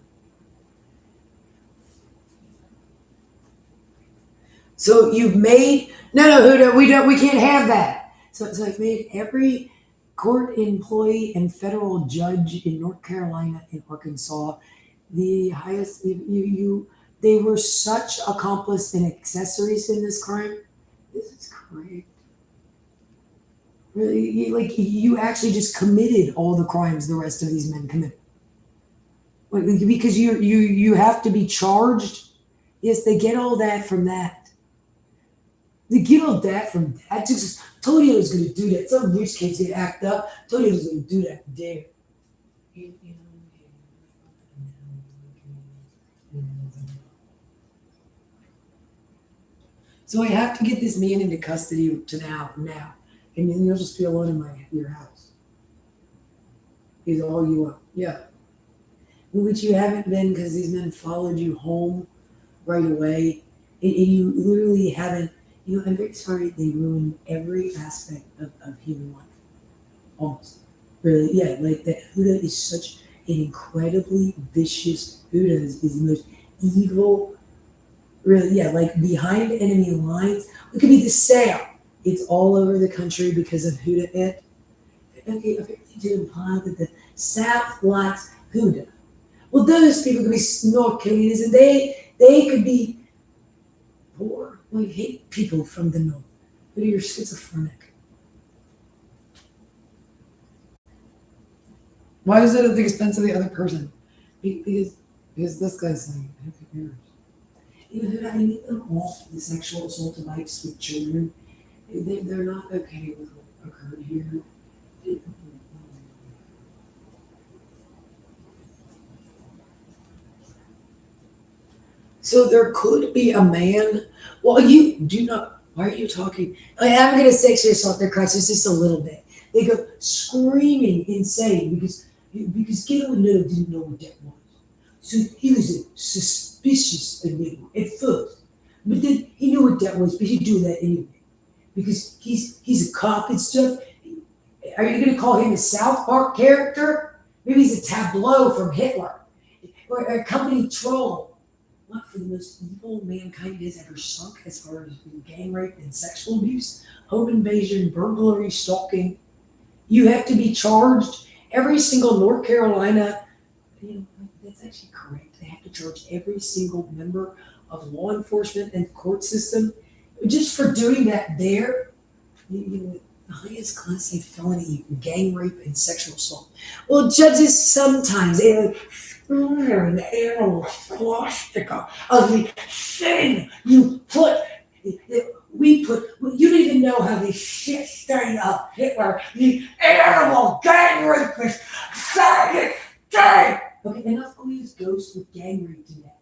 So you've made no, Huda, we can't have that. So I've made every court employee and federal judge in North Carolina and Arkansas the highest. They were such accomplice and accessories in this crime. This is great. Really, you actually just committed all the crimes the rest of these men committed. Because you have to be charged. Yes, they get all that from that. They get all that from that. Just Tonio's going to do that. Some rich kids get act up. Tonio's going to do that there. So I have to get this man into custody to now, and then you'll just be alone in your house. Is all you want, yeah. Which you haven't been, because these men followed you home right away, and you literally haven't. I'm very sorry they ruined every aspect of human life. Almost. Really, yeah, like that Huda is such an incredibly vicious. Huda is the most evil, really, yeah, like behind enemy lines. It could be the sale. It's all over the country because of Huda it. Okay, apparently to imply that the South likes Huda. Well, those people could be North Carolinians, and they could be poor. We hate people from the North. But you're schizophrenic. Why is it at the expense of the other person? Because this guy's saying, who cares? I meet them off the sexual assault of lives with children. They're not okay with what occurred here. So there could be a man. Well, you do not. Why are you talking? I'm going to sexually assault their crisis just a little bit. They go screaming insane because Gail Neto didn't know what that was. So he was a suspicious enigma at first, but then he knew what that was. But he'd do that anyway because he's a cop and stuff. Are you going to call him a South Park character? Maybe he's a tableau from Hitler or a company troll. Not for the most evil mankind has ever sunk as far as gang rape and sexual abuse, home invasion, burglary, stalking. You have to be charged. Every single North Carolina, that's actually correct. They have to charge every single member of law enforcement and court system just for doing that there. The highest class A felony, gang rape and sexual assault. Well, judges sometimes, the animal swastika of the thing you put, we put, you don't even know how the shit stain of Hitler, the animal gang rapist, faggot, gang. Okay, enough Goya's ghost with gang rape today.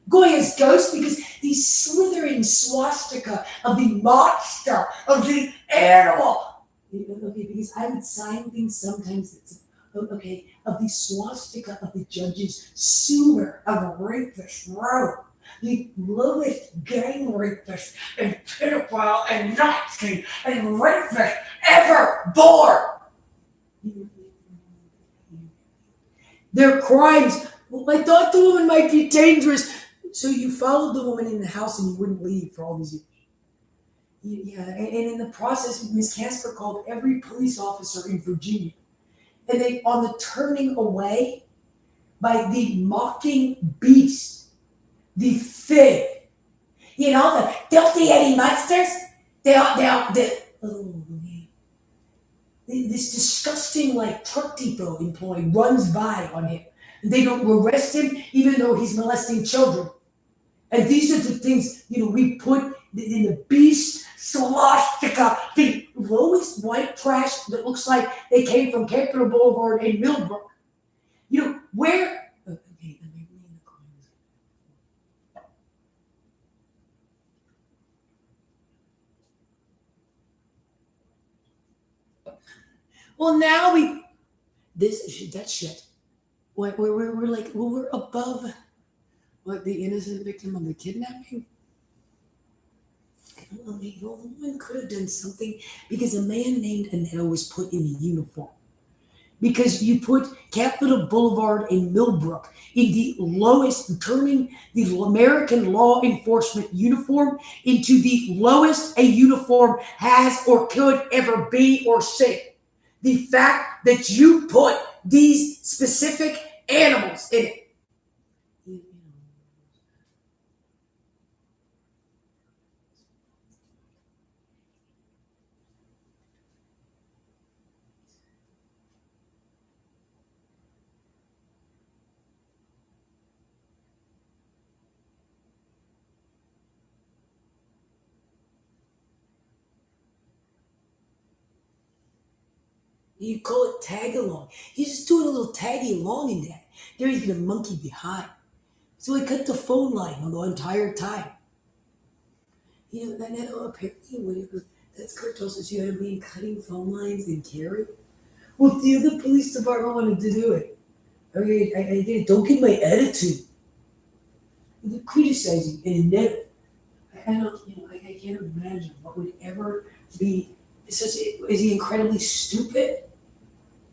Goya's ghost because the slithering swastika of the monster, of the animal. Okay, because I would sign things sometimes that's okay, of the swastika of the judge's sewer of a rapist row. The lowest gang rapist and pedophile and Nazi and rapist ever born. Their crimes. Well, I thought the woman might be dangerous. So you followed the woman in the house and you wouldn't leave for all these years. Yeah, and in the process, Miss Casper called every police officer in Virginia. And they, on the turning away by the mocking beast, the fig, the filthy Eddie monsters, this disgusting like truck depot employee runs by on him. And they don't arrest him even though he's molesting children. And these are the things, we put in the beast swastika, the lowest white trash that looks like they came from Capitol Boulevard in Millbrook. Where? Okay, let me read the comments. Well, now that shit. We're like, well, we're above what the innocent victim of the kidnapping. Well, the woman could have done something because a man named Anetta was put in a uniform. Because you put Capitol Boulevard in Millbrook in the lowest, turning the American law enforcement uniform into the lowest a uniform has or could ever be or see. The fact that you put these specific animals in it. You call it tag along. He's just doing a little taggy along in that. There he's gonna monkey behind. So he cut the phone line on the entire time. Apparently whatever that Kurt tells us you had to be cutting phone lines and carry. Well, the other police department wanted to do it. Okay, I get it. Don't get my attitude. They're criticizing and negative. I can't imagine what would ever be such. Is he incredibly stupid?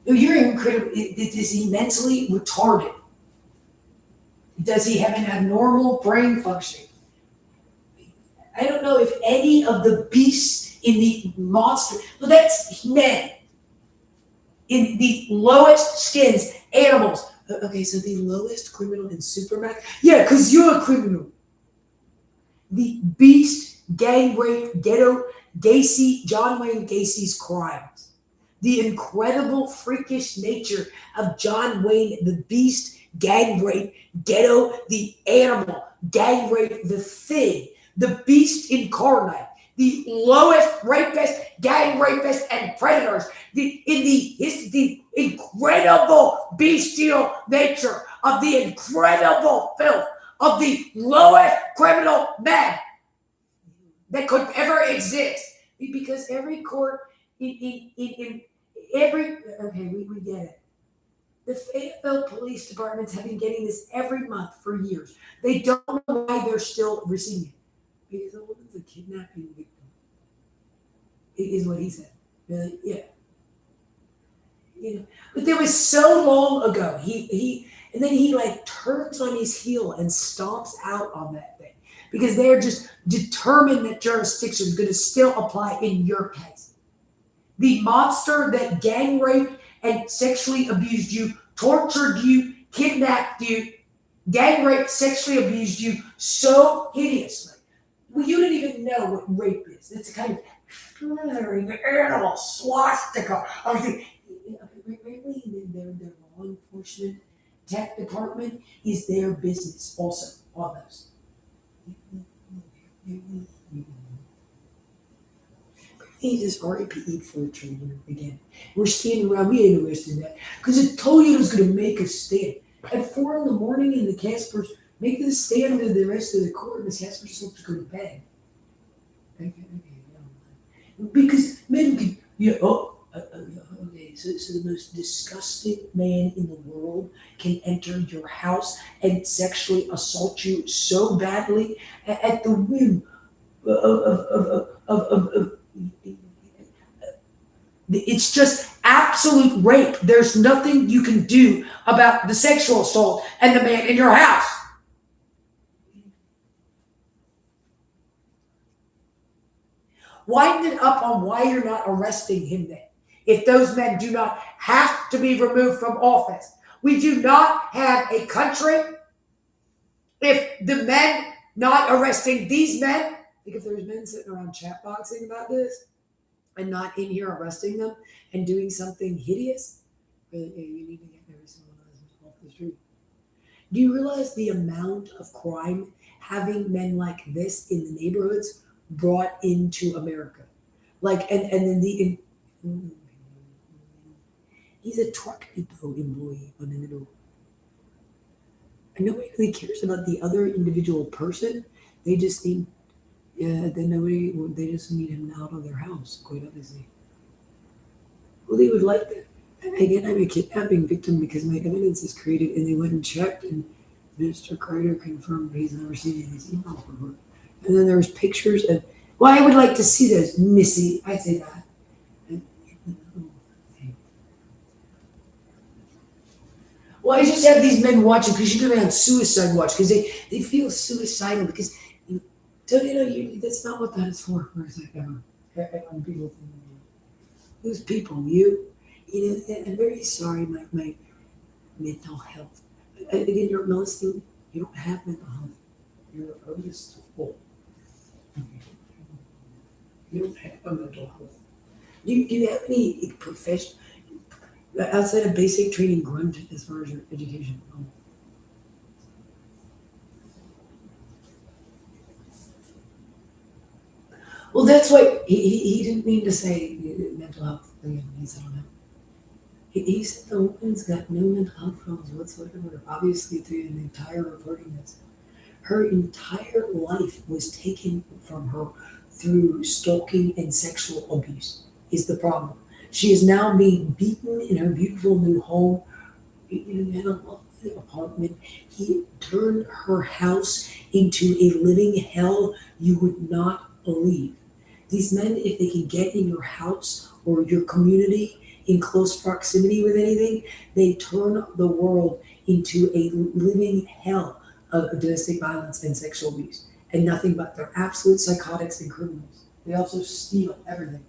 No, you're incredibly. Is he mentally retarded? Does he have an abnormal brain function? I don't know if any of the beasts in the monster. Well, that's men. In the lowest skins, animals. Okay, so the lowest criminal in Supermax? Yeah, because you're a criminal. The beast, gang rape, ghetto, Gacy, John Wayne Gacy's crimes. The incredible freakish nature of John Wayne, the beast, gang rape, ghetto, the animal, gang rape, the thing, the beast incarnate, the lowest rapist, gang rapist, and predators, the incredible bestial nature of the incredible filth of the lowest criminal man that could ever exist. Because every court in every we get it. The Fayetteville Police Departments have been getting this every month for years. They don't know why they're still receiving it. Because the woman's a kidnapping victim. It is what he said. Really? Yeah. But there was so long ago. And then he like turns on his heel and stomps out on that thing. Because they're just determined that jurisdiction is going to still apply in your case. The monster that gang raped and sexually abused you, tortured you, kidnapped you, gang raped, sexually abused you so hideously. Well, you don't even know what rape is. It's a kind of slithering animal swastika. Apparently, their law enforcement tech department is their business also, all those. He just RIP for a trailer again. We're standing around, we ain't arrested that. Because I told you it was going to make a stand. At 4 a.m, and the Caspers make the stand to the rest of the court, Miss Casper just wants to go to bed. Okay. Because men can, okay, so the most disgusting man in the world can enter your house and sexually assault you so badly at the whim of it's just absolute rape. There's nothing you can do about the sexual assault and the man in your house. Widen it up on why you're not arresting him then. If those men do not have to be removed from office. We do not have a country if the men not arresting these men, like if there's men sitting around chat boxing about this and not in here arresting them and doing something hideous, you need to get every single one of those off the street. Do you realize the amount of crime having men like this in the neighborhoods brought into America? Like, and then he's a truck depot employee on the middle. And nobody really cares about the other individual person. They just need, they just need him out of their house, quite obviously. Well, they would like that. And again, I'm a kidnapping victim because my evidence is created, and they went and checked, and Mr. Kreider confirmed he's never seen any of these emails before. And then there's pictures of, well, I would like to see those, Missy. I'd say that. Well, I just have these men watching because you're going to be on suicide watch because they feel suicidal because don't you know that's not what that is for. Or is that ever? On people think, who's people? You know, I'm very sorry, my mental health. Again, you're molesting. You don't have mental health. You're full. You don't have a mental health. Do you have any profession outside of basic training grunt as far as your education? Well, that's what he didn't mean to say mental health. Again, he said on that. He said the woman's got no mental health problems whatsoever. Obviously, through an entire reporting this. Her entire life was taken from her through stalking and sexual abuse is the problem. She is now being beaten in her beautiful new home. In a lovely apartment. He turned her house into a living hell you would not believe. These men, if they can get in your house or your community in close proximity with anything, they turn the world into a living hell of domestic violence and sexual abuse. And nothing but they're absolute psychotics and criminals. They also steal everything.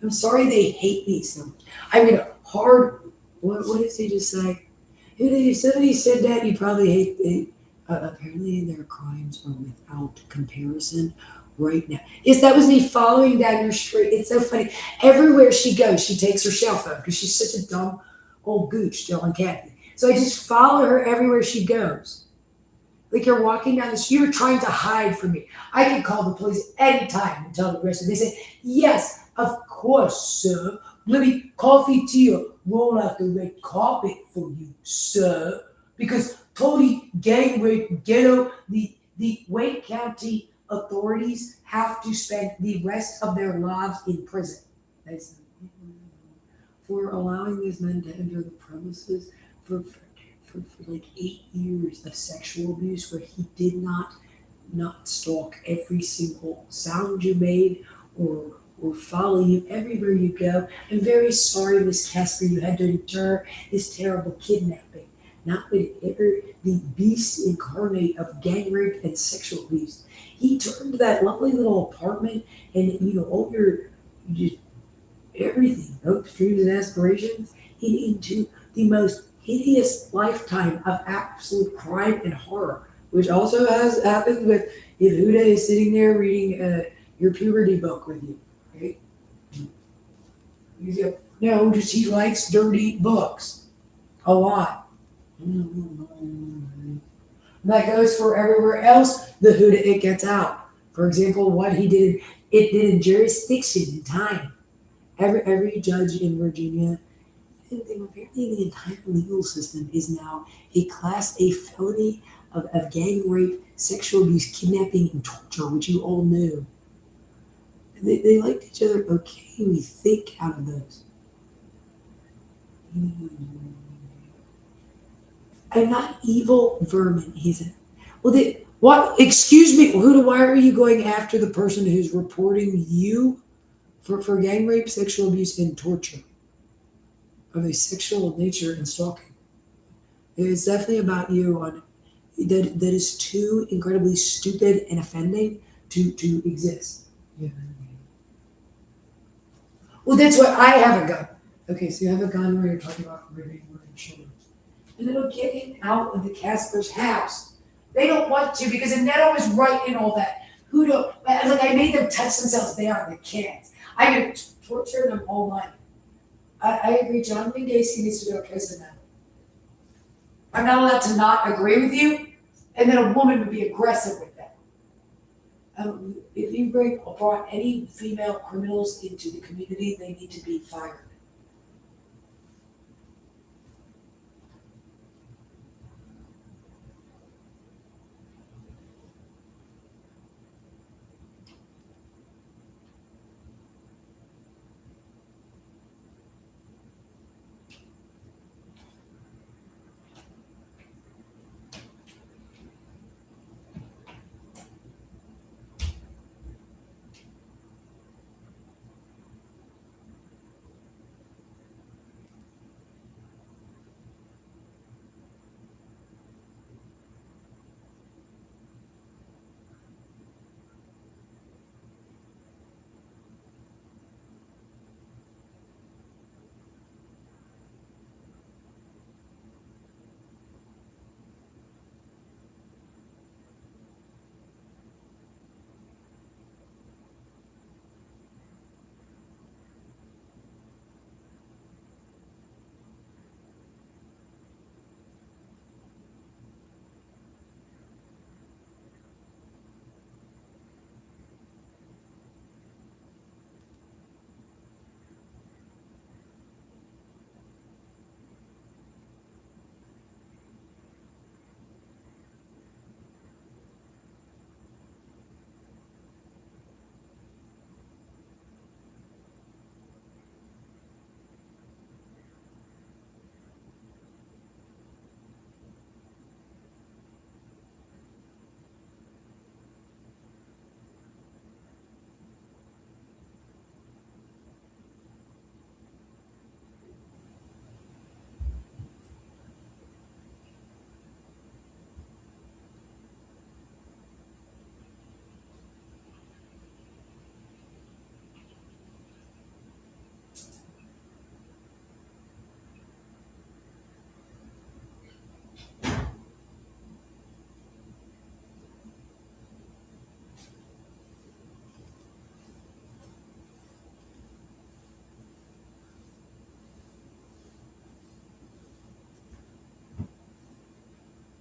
I'm sorry they hate me so much. I mean, what does he just say? If somebody said that, you probably hate it. Apparently their crimes are without comparison right now. Yes, that was me following down your street. It's so funny. Everywhere she goes, she takes her cell phone because she's such a dumb old gooch still on Kathy. So I just follow her everywhere she goes. Like you're walking down the street, you're trying to hide from me. I can call the police anytime and tell the rest of them. They say, yes, of course, sir. Let me coffee tea roll out the red carpet for you, sir. Because Tony gang rape ghetto, the Wake County authorities have to spend the rest of their lives in prison. They said, for allowing these men to enter the premises for like 8 years of sexual abuse where he did not stalk every single sound you made or follow you everywhere you go. I'm very sorry, Miss Casper, you had to endure this terrible kidnapping. Not with ever the beast incarnate of gang rape and sexual abuse. He turned that lovely little apartment and all your just everything, hopes, dreams, and aspirations into the most hideous lifetime of absolute crime and horror, which also has happened with if Huda is sitting there reading your puberty book with you. Right? No, just he likes dirty books a lot. And that goes for everywhere else. The Huda it gets out. For example, what he did in jurisdiction in time. Every judge in Virginia, and apparently the entire legal system is now a Class A felony of gang rape, sexual abuse, kidnapping, and torture, which you all knew. They liked each other. Okay, we think out of those. I'm not evil vermin, he said. Well, what? Excuse me. Why are you going after the person who's reporting you for gang rape, sexual abuse, and torture of a sexual nature and stalking? It's definitely about you. On that is too incredibly stupid and offending to exist. Yeah. Well, that's what I have a gun. Okay, so you have a gun where you're talking about raping women and children. And it'll get him out of the Casper's house. They don't want to because Annette was right in all that. Who don't, like I made them touch themselves. They are the kids. I could torture them all night. I agree, John Wayne Gacy needs to go to prison now. I'm not allowed to not agree with you, and then a woman would be aggressive with that. If you brought any female criminals into the community, they need to be fired.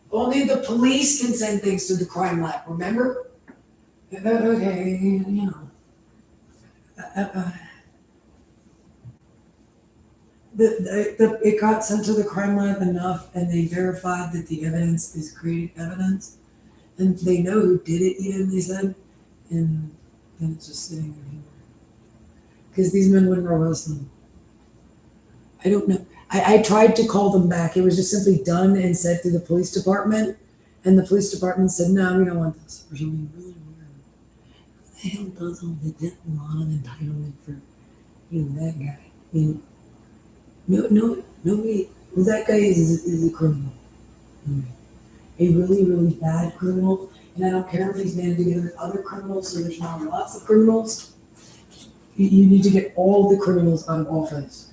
Only the police can send things to the crime lab, remember? Okay, you know. It got sent to the crime lab enough and they verified that the evidence is creating evidence. And they know who did it even, they said. And then it's just sitting there. Because these men wouldn't arrest them. I don't know. I tried to call them back. It was just simply done and said to the police department. And the police department said, no, we don't want this. Or something really weird. Who the hell does all the lot of entitlement for that guy? Nobody. Well, that guy is a criminal. A really, really bad criminal. And I don't care if he's banded together with other criminals, so there's now lots of criminals. You need to get all the criminals out of office.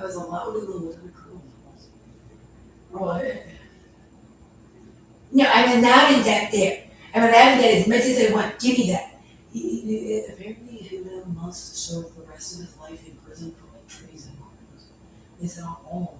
was allowed in the Lieutenant Colonel's house. Right. No, I'm allowing that there. I'm allowing that as much as I want. Give me that. Apparently, Huda must serve the rest of his life in prison for like treason crimes. It's not all.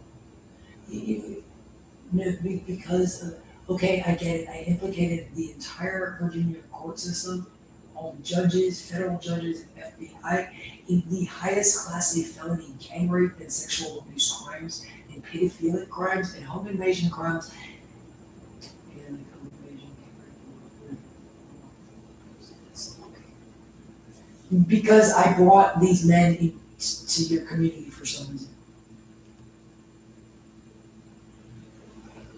No, because okay, I get it. I implicated the entire Virginia court system, all judges, federal judges, and FBI in the highest class of felony gang rape and sexual abuse crimes and pedophilic crimes and home invasion crimes and like home invasion, gang rape. It's okay. Because I brought these men to your community for some reason.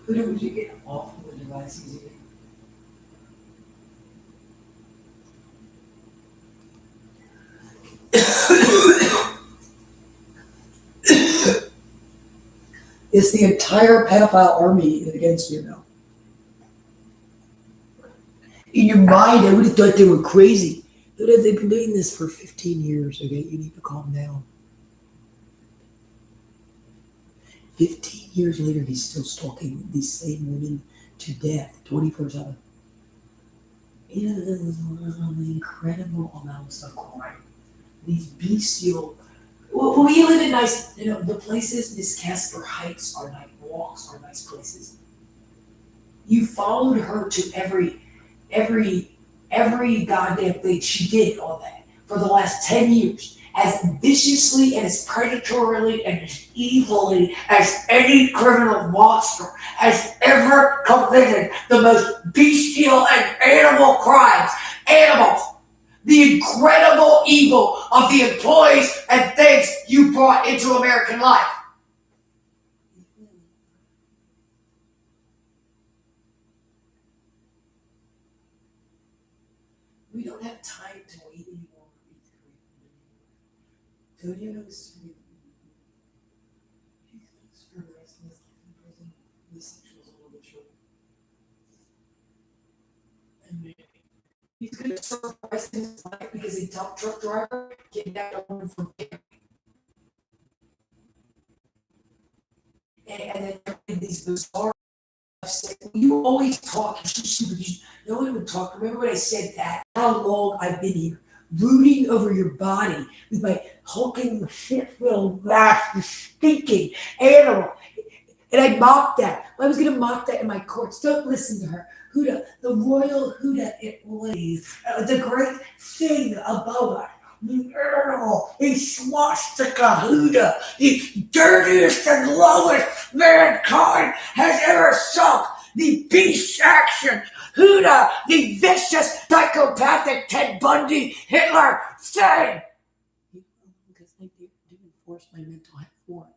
Who would you get off of the device easier? It's the entire pedophile army against you now. In your mind, I would have thought they were crazy. But they've been doing this for 15 years, okay? You need to calm down. 15 years later, he's still stalking these same women to death, 24/7. You know, the incredible amounts of crime. These bestial. Well, we live in nice, the places Miss Casper Heights are nice, walks are nice places. You followed her to every goddamn thing she did on that for the last 10 years. As viciously and as predatorily and as evilly as any criminal monster has ever committed the most bestial and animal crimes. Animals. The incredible evil of the employees and things you brought into American life. We don't have time to wait anymore. Don't you know this? He's for the rest of his life in prison. The sexuals a little bit short. And he's gonna serve the rest of his life because a dump truck driver kidnapped a woman from camp. And then these bizarre you always talk, you're so stupid. No one would talk. Remember when I said that? How long I've been here, rooting over your body with my hulking shit-filled ass, you stinking animal. And I mocked that. I was going to mock that in my courts. Don't listen to her. Huda, the royal Huda it lays, the great thing above us. The animal, the swastika Huda, the dirtiest and lowest mankind has ever sunk. The beast action Huda, the vicious, psychopathic Ted Bundy, Hitler thing. Because I didn't force my mental health for it.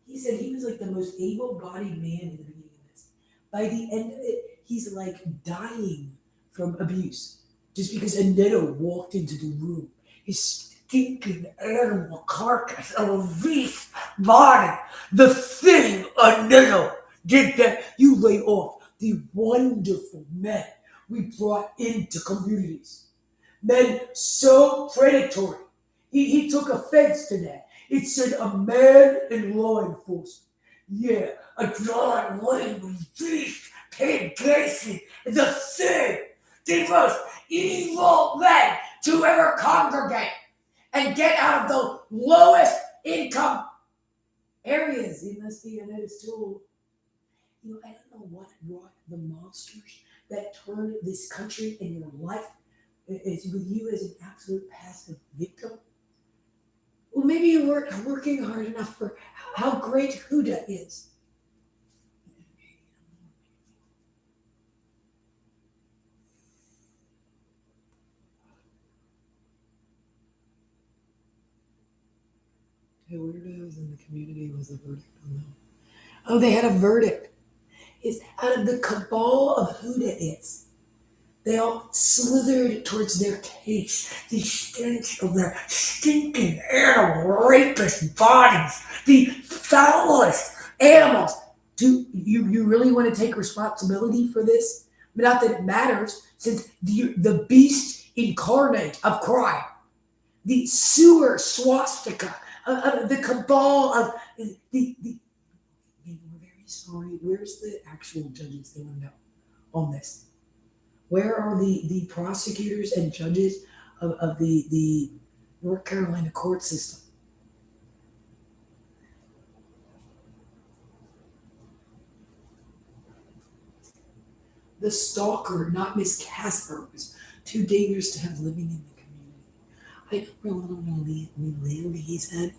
He said he was like the most able-bodied man in the beginning of this. By the end of it, he's like dying from abuse. Just because a Neto walked into the room. His stinking animal carcass of a beast body. The thing a Neto did that you lay off. The wonderful men we brought into communities. Men so predatory. He took offense to that. It said a man in law enforcement. Yeah, a John Wayne was beast, Ted Casey, the thing, the most evil men to ever congregate and get out of the lowest income areas. He must be an his tool. I don't know what brought the monsters that turned this country and your life is with you as an absolute passive victim. Well, maybe you weren't working hard enough for how great Huda is. The weirdos in the community was a verdict on them. Oh, they had a verdict. It's out of the cabal of Huda-its. They all slithered towards their case, the stench of their stinking animal rapist bodies, the foulest animals. Do you really want to take responsibility for this? Not that it matters, since the beast incarnate of crime, the sewer swastika, the cabal of the we're very sorry. Where's the actual judges? They want to know on this. Where are the prosecutors and judges of the North Carolina court system? The stalker, not Miss Casper, was too dangerous to have living in the community. I don't really want to live, he said.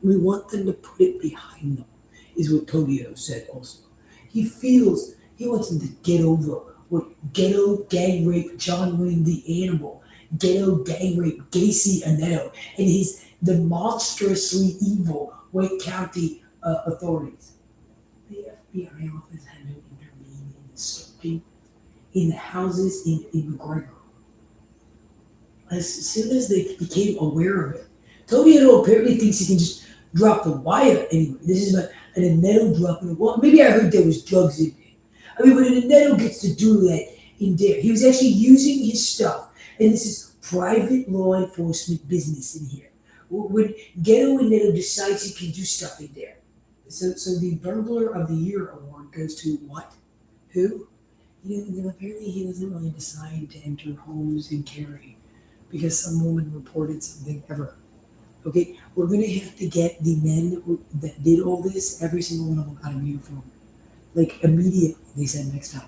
We want them to put it behind them, is what Tobio said also. He wants them to get over what ghetto gang rape John Wayne the Animal, ghetto gang rape Gacy Anetto, and the monstrously evil Wake County authorities. The FBI office had no intervene in the searching in the houses in McGregor. As soon as they became aware of it, Tobio apparently thinks he can just drop the wire anyway. This is an Anetto dropping the wire. Maybe I heard there was drugs in there. I mean, when an Anetto gets to do that in there, he was actually using his stuff, and this is private law enforcement business in here. When Ghetto Anetto decides he can do stuff in there. So the Burglar of the Year award goes to what? Who? Apparently he doesn't really decide to enter homes and carry because some woman reported something ever. Okay, we're going to have to get the men that did all this, every single one of them, out of uniform. Like immediately, they said next time.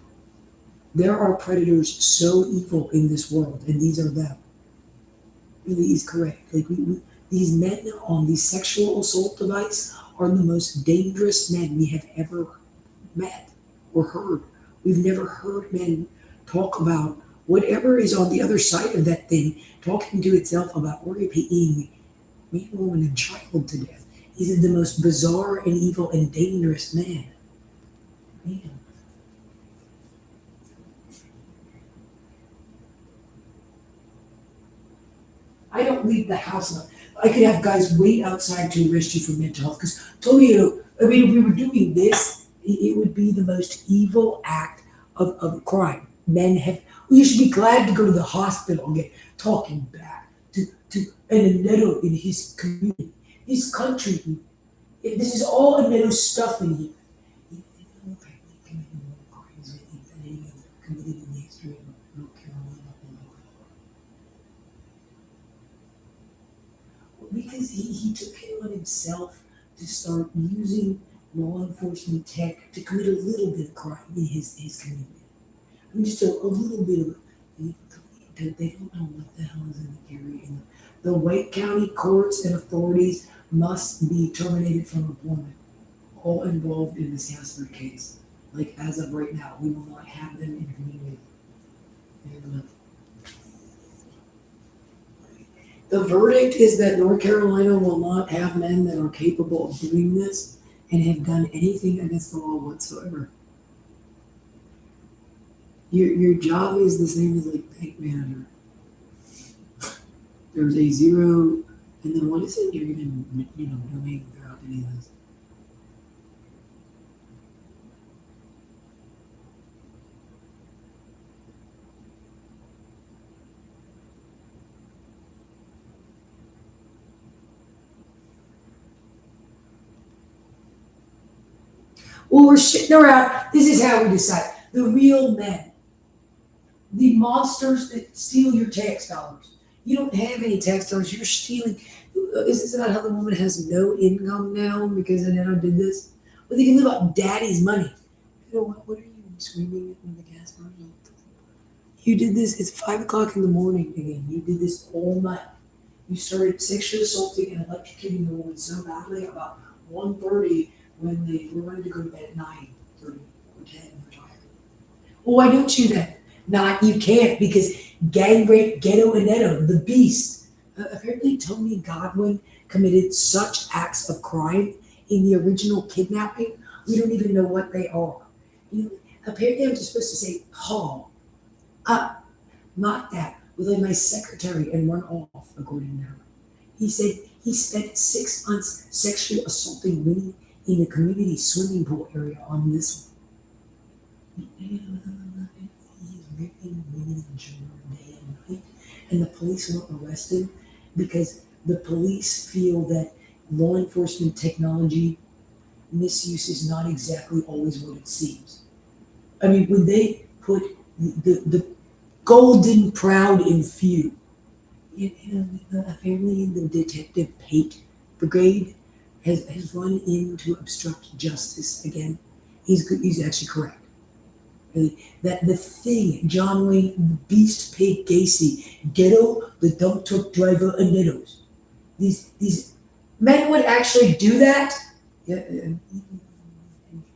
There are predators so evil in this world, and these are them. Really is correct. Like these men on the sexual assault device are the most dangerous men we have ever met or heard. We've never heard men talk about whatever is on the other side of that thing, talking to itself about raping man, woman, and child to death. He's the most bizarre and evil and dangerous man. Man. I don't leave the house alone. I could have guys wait outside to arrest you for mental health. Because Tobio, if we were doing this, it would be the most evil act of crime. You should be glad to go to the hospital and get talking back to an Anetto in his community, his country. This is all Anetto stuff in here. Apparently committed more crimes than any other committed in the history of North Carolina. Because he took it on himself to start using law enforcement tech to commit a little bit of crime in his community. I mean, just a little bit of it. They don't know what the hell is in the area. The Wake County courts and authorities must be terminated from employment. All involved in this Casper case. Like as of right now, we will not have them in community. The verdict is that North Carolina will not have men that are capable of doing this and have done anything against the law whatsoever. Your job is the same as like bank manager. There's a zero, and then what is it you're even doing throughout any of this? Well, we're shitting around. This is how we decide. The real men. The monsters that steal your tax dollars. You don't have any tax dollars. You're stealing. Is this about how the woman has no income now because Anetto did this? Well, they can live off daddy's money. You know what are you screaming at when the gas burns out? You did this. It's 5 o'clock in the morning again. You did this all night. You started sexually assaulting and electrocuting the woman so badly about 1:30 when they were ready to go to bed at 9:30 or 10 or tired. Well, why don't you then? You can't because gang rape Ghetto Anetto, the beast. Apparently Tony Godwin committed such acts of crime in the original kidnapping, we don't even know what they are. Apparently I'm just supposed to say Paul. Not that. With like my secretary and run off, according to her. He said he spent 6 months sexually assaulting women in a community swimming pool area on this one. He's raping women and children day and night, and the police won't arrest him because the police feel that law enforcement technology misuse is not exactly always what it seems. I mean, when they put the golden proud in few, apparently the Detective Pate Brigade has run in to obstruct justice again. He's actually correct. Really. That the thing, John Wayne, the Beast Pig Gacy, Ghetto, the dump truck driver, and Nettos. These men would actually do that. Yeah, and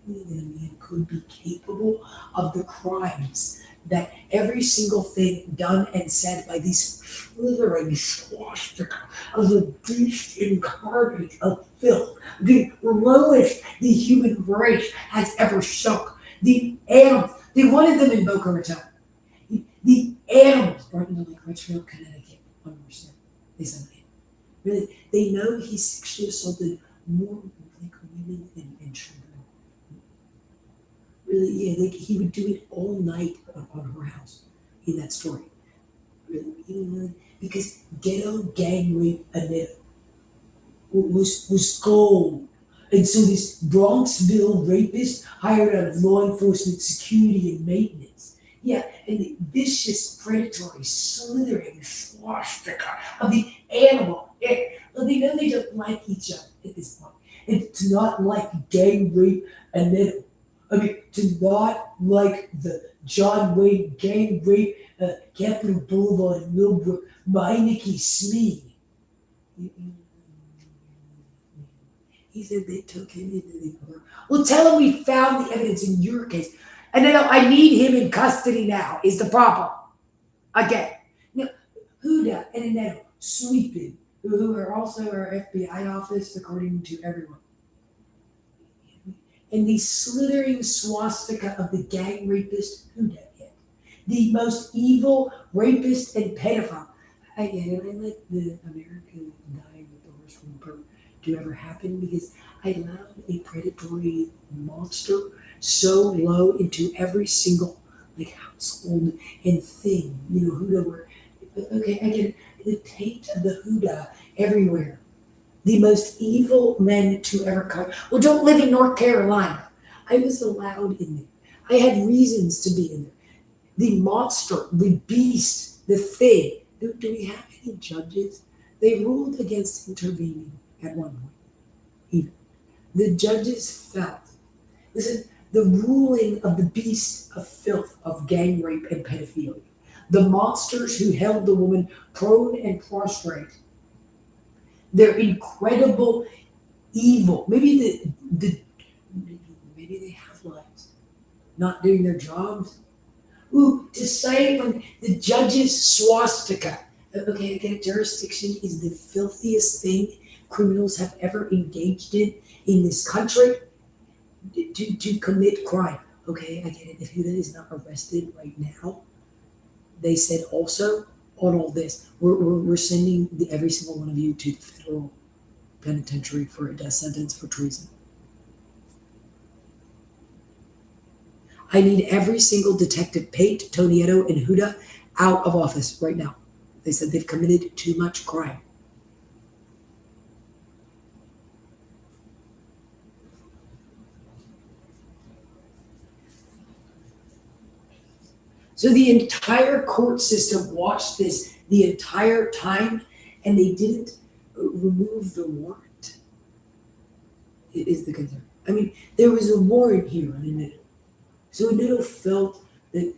a man could be capable of the crimes that every single thing done and said by these slithering swastika of the beast incarnate of filth, the lowest the human race has ever sunk. The animals, they wanted them in Boca Raton. The animals brought into like Richfield, Connecticut, on March 7th. They said that. Really, they know he sexually assaulted more like women and children. Really, yeah, like he would do it all night on her house in that story. Really, because ghetto gang rape Anita was gold. And so this Bronxville rapist hired out of law enforcement security and maintenance. Yeah, and the vicious, predatory, slithering swastika of the animal. Well, they know they don't like each other at this point. And to not like gang rape Anita. I mean, to not like the John Wayne gang rape Capitol Boulevard in Millbrook, Meineke Smee. He said they took him into the other. Well, tell him we found the evidence in your case. And then I need him in custody now, is the problem. Again. Now, Huda and Anetto sweeping, who are also our FBI office, according to everyone. And the slithering swastika of the gang rapist Huda hit. The most evil rapist and pedophile. I get it. I let the American dying with the horse from birth to ever happen because I allowed a predatory monster so low into every single like household and thing. Huda were okay, I get it. The taint of the Huda everywhere. The most evil men to ever come. Well, don't live in North Carolina. I was allowed in there. I had reasons to be in there. The monster, the beast, the thing. Do we have any judges? They ruled against intervening at one point. Even the judges felt. Listen, the ruling of the beast of filth of gang rape and pedophilia. The monsters who held the woman prone and prostrate. Their incredible evil. Maybe maybe they have lives, not doing their jobs. Ooh, to say when the judge's swastika. Okay, again, jurisdiction is the filthiest thing criminals have ever engaged in this country to commit crime. Okay, I get it. If Huda is not arrested right now, they said also on all this, we're sending every single one of you to the federal penitentiary for a death sentence for treason. I need every single Detective Pate, Tonietto, and Huda out of office right now. They said they've committed too much crime. So the entire court system watched this the entire time, and they didn't remove the warrant. It is the concern. I mean, there was a warrant here on Anetto. So Anetto felt that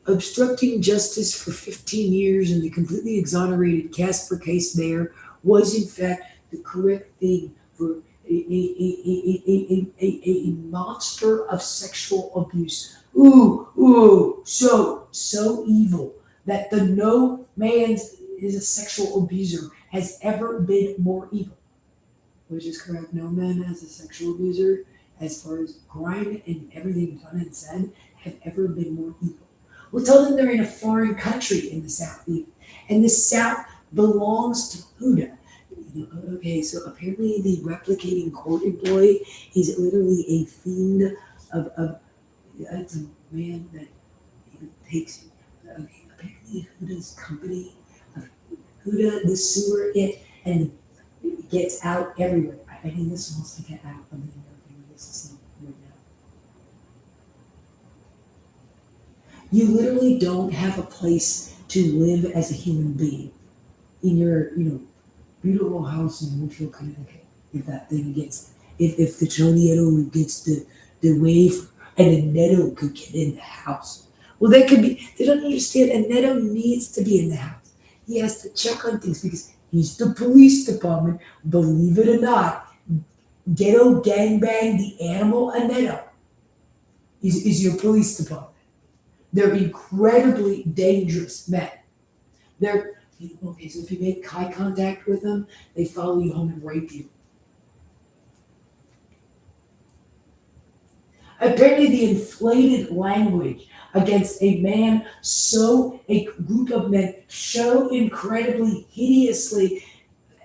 obstructing justice for 15 years and the completely exonerated Casper case there was in fact the correct thing for a monster of sexual abuse. So evil that the no man is a sexual abuser has ever been more evil. Which is correct. No man as a sexual abuser, as far as crime and everything done and said, have ever been more evil. Well, tell them they're in a foreign country in the South, and the South belongs to Huda. Okay, so apparently the replicating court employee is literally a fiend of it's a man that takes, okay, apparently Huda's company, Huda, the sewer, and it gets out everywhere. I mean, this wants to get out of the American legal system right now. You literally don't have a place to live as a human being in your, beautiful house in Woodfield, Connecticut. If that thing gets, if the tornado gets the wave and the Neto could get in the house. Well, they don't understand, and Neto needs to be in the house. He has to check on things because he's the police department, believe it or not. Ghetto gangbang, the animal, and Neto is your police department. They're incredibly dangerous men. They're okay, so if you make eye contact with them, they follow you home and rape you. Apparently, the inflated language against a group of men so incredibly, hideously,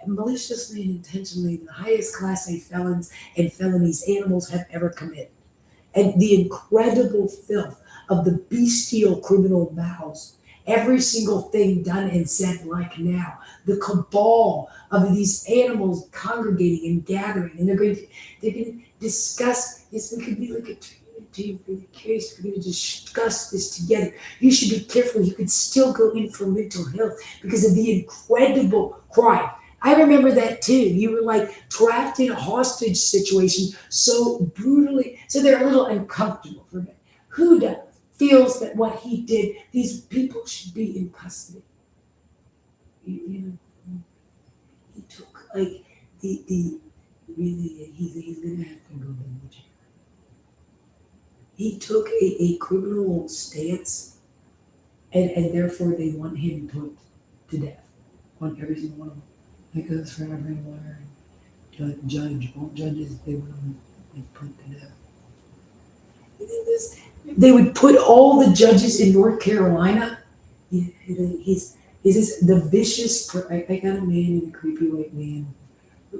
maliciously, and intentionally the highest class A felons and felonies animals have ever committed. And the incredible filth of the bestial criminal mouths. Every single thing done and said like now. The cabal of these animals congregating and gathering. And they're going to discuss this. It could be like a team for the case. We're going to discuss this together. You should be careful. You could still go in for mental health because of the incredible crime. I remember that too. You were like trapped in a hostage situation so brutally. So they're a little uncomfortable for me. Huda feels that what he did, these people should be in custody. He took like the really he's gonna have to go to jail. He took a criminal stance, and therefore they want him put to death on every single one of them. That goes for every lawyer and judge. All judges, they want them put to death. They would put all the judges in North Carolina. He's the vicious. I got a man and a creepy white man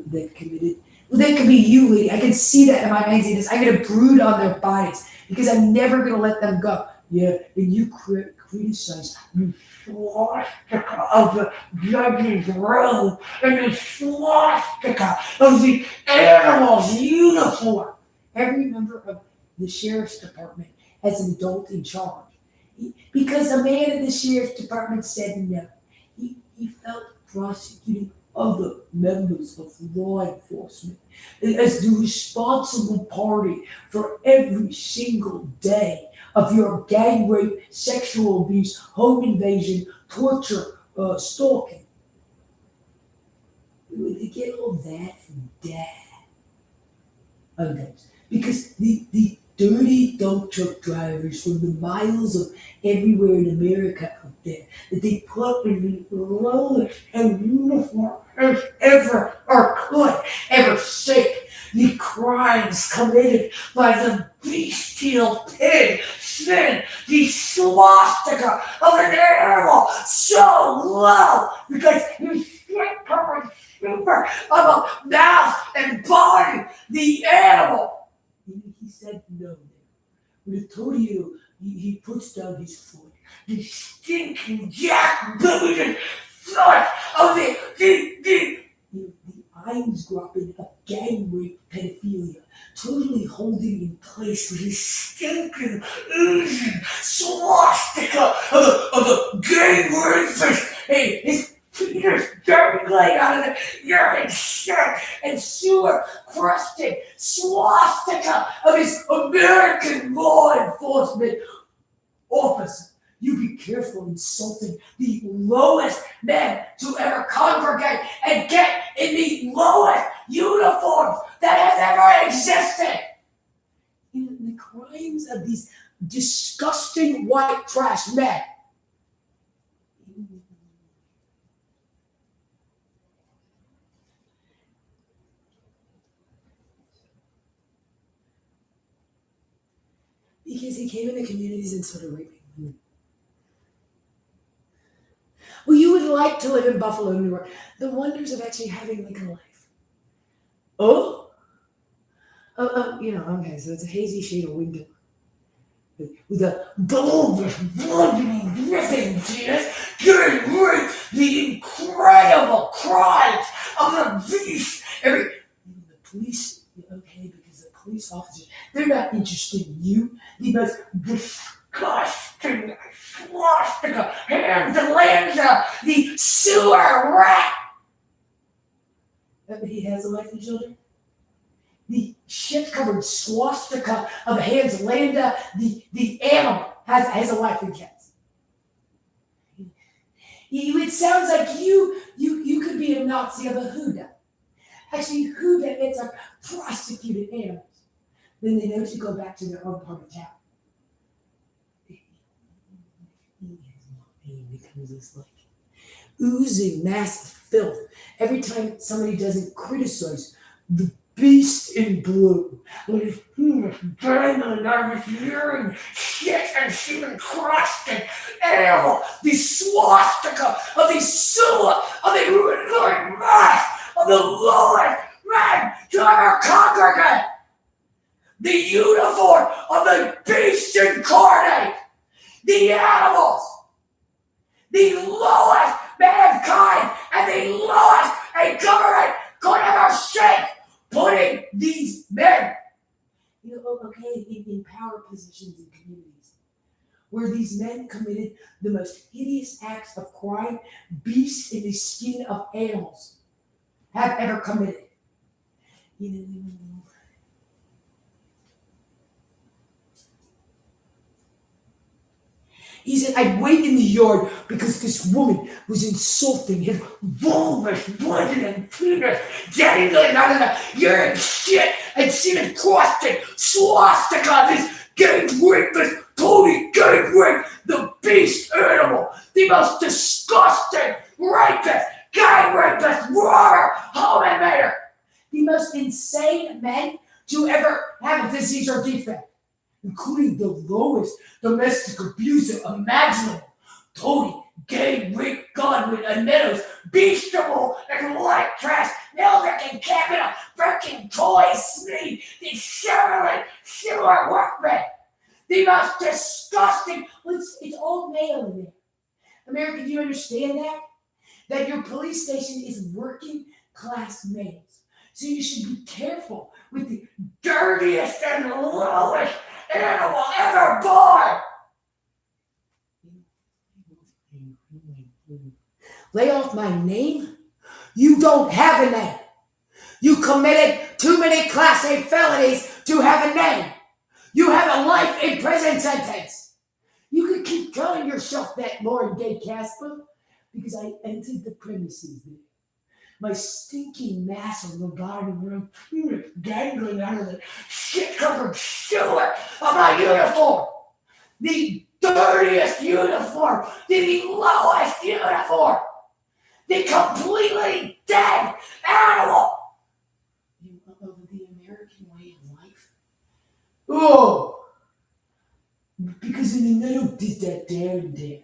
that committed. Well, that could be you, lady. I can see that in my magazine. I'm gonna brood on their bodies because I'm never gonna let them go. Yeah, and you criticize the swastika of the judge's robe and the swastika of the animal's uniform. Every member of the sheriff's department as an adult in charge. Because a man in the sheriff's department said no. He felt prosecuting other members of law enforcement as the responsible party for every single day of your gang rape, sexual abuse, home invasion, torture, stalking. They get all that from dad. Okay. Because the dirty dump truck drivers from the miles of everywhere in America out there that they put in the lowest and uniform as ever or could ever shake the crimes committed by the bestial pig, sin, the swastika of an animal so low because you shit covered super of a mouth and body, the animal. He said no there. When I told you, he puts down his foot. The stinking jackbooted foot of the Eingraben of gang rape pedophilia, totally holding in place with his stinking, oozing swastika of the gang rapist. Hey, his Peter's dripping like out of the urine, shit, and sewer crusted swastika of his American law enforcement officer. You be careful insulting the lowest men to ever congregate and get in the lowest uniforms that has ever existed. In the crimes of these disgusting white trash men. Because he came into communities and started raping women. Well, you would like to live in Buffalo, New York. The wonders of actually having like a life. Okay, so it's a hazy shade of winter. with a bulbous, bloody, ripping penis, getting rid the incredible cries of the beast. The police, okay, because the police officers, they're not interested in you. The most disgusting swastika hands and lands the sewer rat. But he has a wife and children. The shit-covered swastika of Hans Landa, the animal, has a wife and kids. It sounds like you could be a Nazi of a Huda. Actually, Huda, it's a prosecuted animals. Then they know to go back to their own part of town. It becomes this like oozing mass of filth every time somebody doesn't criticize the beast in blue. Like dangling out of his urine, shit, and human crusted animal. The swastika of the sewer of the ruined mass of the lowest man to ever congregate. The uniform of the beast incarnate. The animals. The lowest mankind and the lowest a government could ever shake. Putting these men, okay, in power positions in communities, where these men committed the most hideous acts of crime beasts in the skin of animals have ever committed. He said, I'd wait in the yard because this woman was insulting his bulbous, blooded, and penis, dangling out of the urine shit and semen crusted swastika, this gang rapist, Tony gang rape, the beast animal, the most disgusting rapist, gang rapist, robber, home invader, the most insane men to ever have a disease or defect, including the lowest domestic abuser imaginable. Tony, gay, rape, Godwin, and Meadows, beastable and white trash, Nelrick and Capita, freaking Toy Sneed, the Shirley sewer workmen. The most disgusting, it's all male in there. America, do you understand that? That your police station is working class males. So you should be careful with the dirtiest and lowest animal ever born. Lay off my name? You don't have a name. You committed too many Class A felonies to have a name. You have a life in prison sentence. You can keep telling yourself that, Lauren Gay Casper, because I entered the premises there. My stinking mass of the bottom room, dangling out of the shit-covered sewer of my uniform. The dirtiest uniform, the lowest uniform, the completely dead animal of the American way of life. Oh, because the middle did that there and there.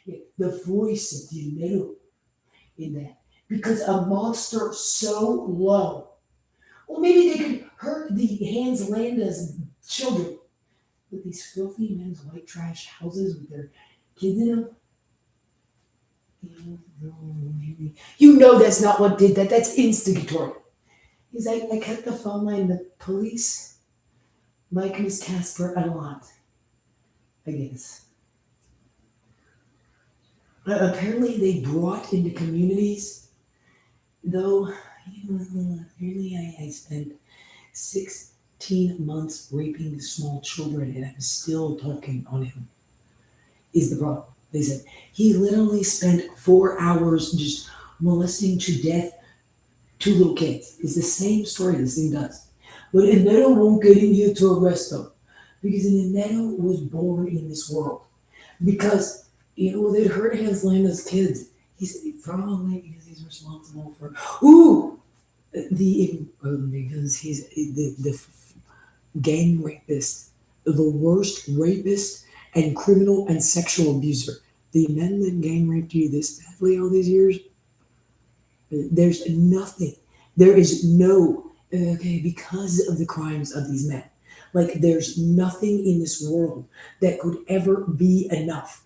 Yeah, the voice of the middle in that. Because a monster so low, or maybe they could hurt the Hans Landa's children with these filthy men's white trash houses with their kids in them. You know that's not what did that. That's instigatory. Because I cut the phone line. The police like Miss Casper a lot, I guess. Apparently they brought into communities, though, apparently I spent 16 months raping small children and I'm still talking on him, is the problem. They said he literally spent 4 hours just molesting to death 2 little kids. It's the same story this thing does. But Ineto won't get in here to arrest them because Ineto was born in this world. Because, they'd hurt Hans Landa's kids. He said probably because he's responsible for, because he's the gang rapist, the worst rapist and criminal and sexual abuser. The men that gang raped you this badly all these years, there's nothing. There is no, because of the crimes of these men. Like there's nothing in this world that could ever be enough.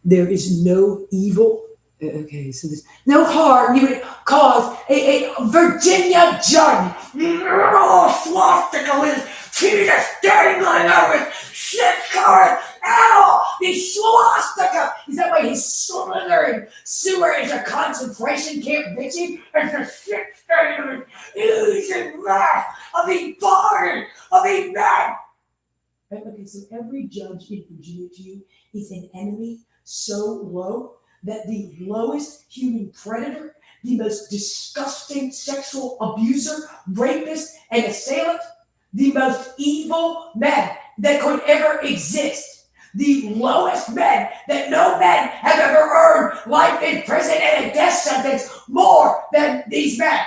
There is no evil. Okay, so there's no harm you would cause a Virginia judge. Oh, swastika with penis dangling out of his shit covered animal. The swastika. Is that why he's slithering? Sewer is a concentration camp, bitchy. It's a shit stain of his oozing mouth of the body of a man. Okay, so every judge in Virginia to you is an enemy so low that the lowest human predator, the most disgusting sexual abuser, rapist, and assailant, the most evil man that could ever exist, the lowest man that no man have ever earned life in prison and a death sentence more than these men.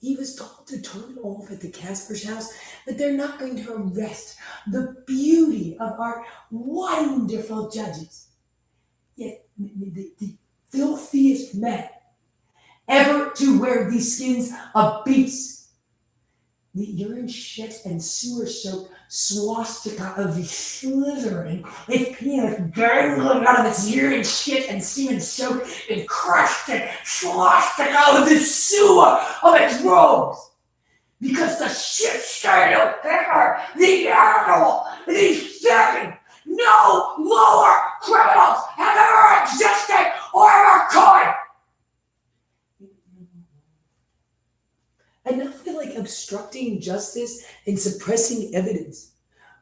He was told to turn off at the Casper's house, but they're not going to arrest the beauty of our wonderful judges. Yet the filthiest men ever to wear the skins of beasts, the urine, shit, and sewer soaked swastika of the Slytherin, with penis dangling out of its urine, shit, and semen soaked encrusted swastika of the sewer of its robes. Because the shit stain of Hitler, the animal, the thing, no lower criminals have ever existed or ever could. And not feel like obstructing justice and suppressing evidence.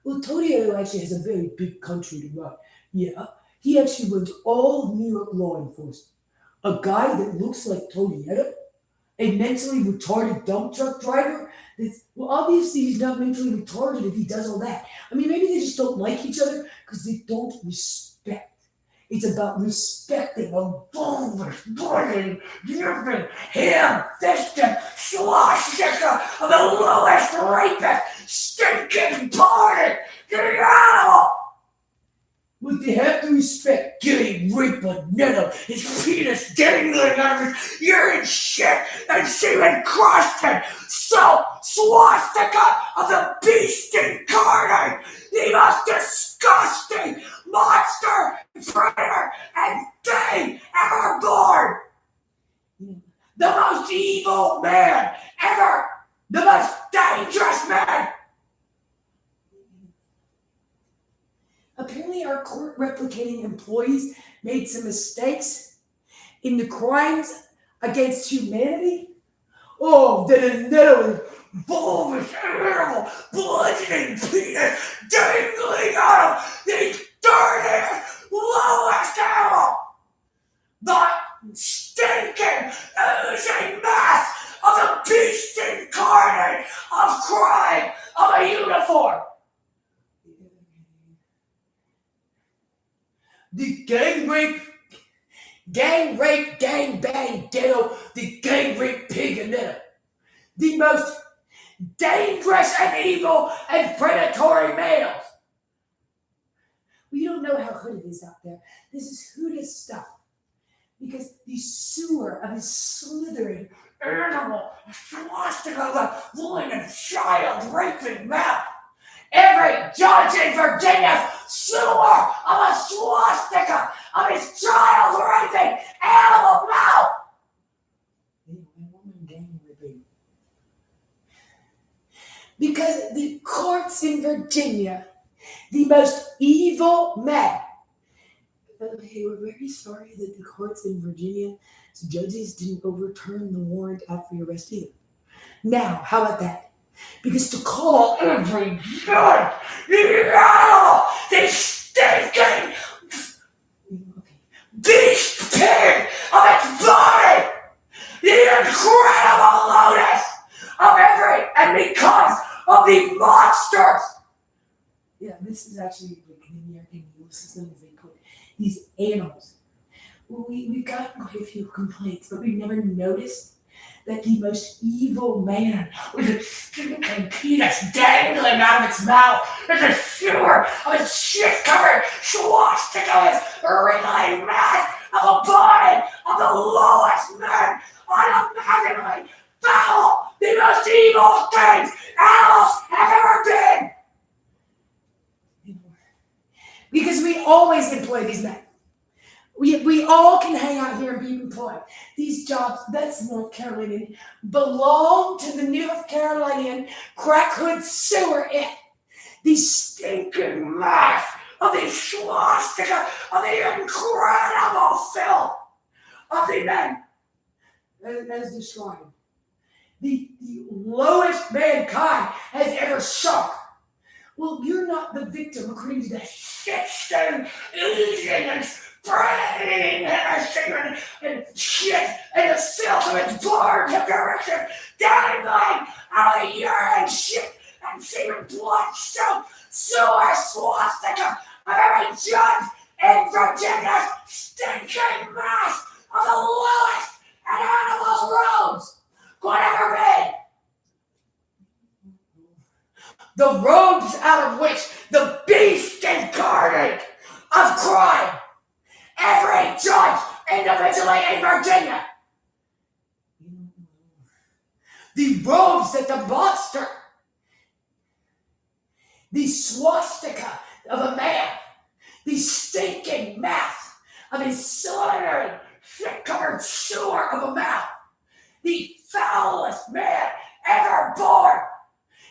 Well, Tony actually has a very big country to run. Yeah, he actually runs all of New York law enforcement. A guy that looks like Tony a mentally retarded dump truck driver. Well, obviously he's not mentally retarded if he does all that. I mean, maybe they just don't like each other because they don't respect. It's about respecting a boneless, bloody, dripping, ham-fisted swastika of the lowest rapist, stinking body to the animal. But they have to respect Gilly Reaper Nettle, his penis dangling out of his urine, shit, and semen crusted, so swastika of the beast incarnate, the most disgusting monster, predator, and thing ever born. The most evil man ever, the most dangerous man. Apparently, our court replicating employees made some mistakes in the crimes against humanity. Oh, that a nettle bulbous animal, bludgeoning penis dangling out of the dirtiest, lowest animal. The stinking, oozing mass of the beast incarnate of crime of a uniform. The gang rape, gang bang ditto, the gang rape pig and ditto. The most dangerous and evil and predatory males. We don't know how hood it is out there. This is hooded stuff. Because the sewer of his slithering animal swastika of a woman and child raping mouth. Every judge in Virginia sewer of a swastika of his child raping animal mouth. Because the courts in Virginia, the most evil men. Hey, we're very sorry that the courts in Virginia judges didn't overturn the warrant out for your arrest either. Now, how about that? Because to call every judge the stinking beast pig of its body, the incredible lowness of every, and because of the monsters. Yeah, this is actually like an American legal system as they put these animals. Well, we've gotten quite a few complaints, but we've never noticed that the most evil man with a stinking penis dangling out of its mouth is a sewer of its shit-covered swastika with wriggling mass of a body of the lowest men unimaginably foul, the most evil things animals have ever been. Because we always employ these men. We all can hang out here and be employed. These jobs, that's North Carolina, belong to the North Carolinian crack hood sewer it. These stinking mass of the swastika, of the incredible filth of the men, as described. The lowest mankind has ever sunk. Well, you're not the victim according to that shit stain, oozing and spraying and shit and the filth of its blood direction down line out of urine shit and semen blood soaked sewer swastika of every judge in Virginia's stinking mass of the lowest and animal robes could ever be. The robes out of which the beast incarnate of crime, every judge individually in Virginia. The robes that the monster, the swastika of a man, the stinking mouth of his slithering, shit-covered sewer of a mouth, the foulest man ever born,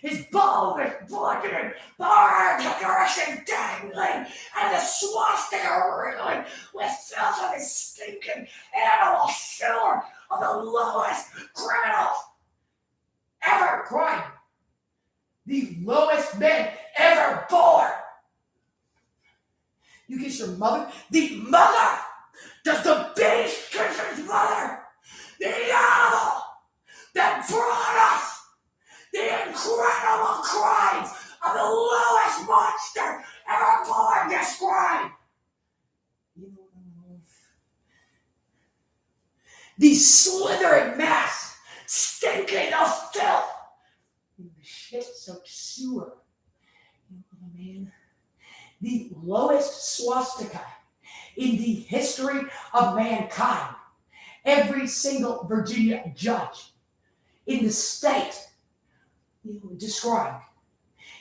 his bulbous, bludgeoning, bar decoration dangling, and the swastika wriggling with filth of his stinking animal sewer of the lowest criminals ever crime. The lowest men ever born. You kiss your mother? The mother! Does the beast kiss his mother? The animal that brought us the incredible crimes of the lowest monster ever born described. The slithering mass, stinking of filth, in the shit-soaked sewer. Man, the lowest swastika in the history of mankind. Every single Virginia judge in the state described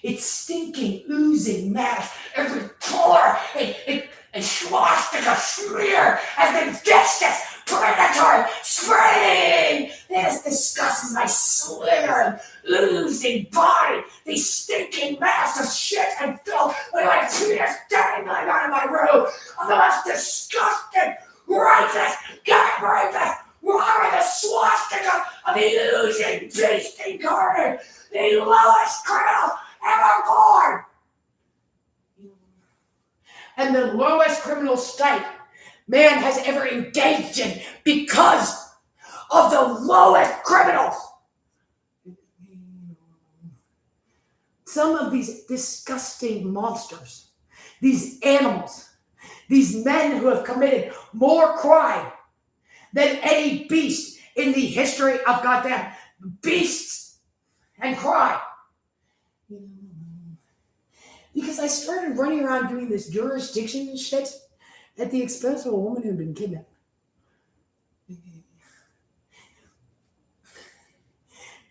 its stinking, oozing mass, every pore and swastika smear has been vicious, predatory, spraying. This disgusting my slithering, oozing body, the stinking mass of shit and filth with my penis dangling out of my room of the most disgusting, racist, gang rapist, robber the swastika of the oozing beast incarnate, the lowest criminal ever born. And the lowest criminal state man has ever engaged in because of the lowest criminals. Some of these disgusting monsters, these animals, these men who have committed more crime than any beast in the history of goddamn beasts and crime. Because I started running around doing this jurisdiction shit at the expense of a woman who had been kidnapped.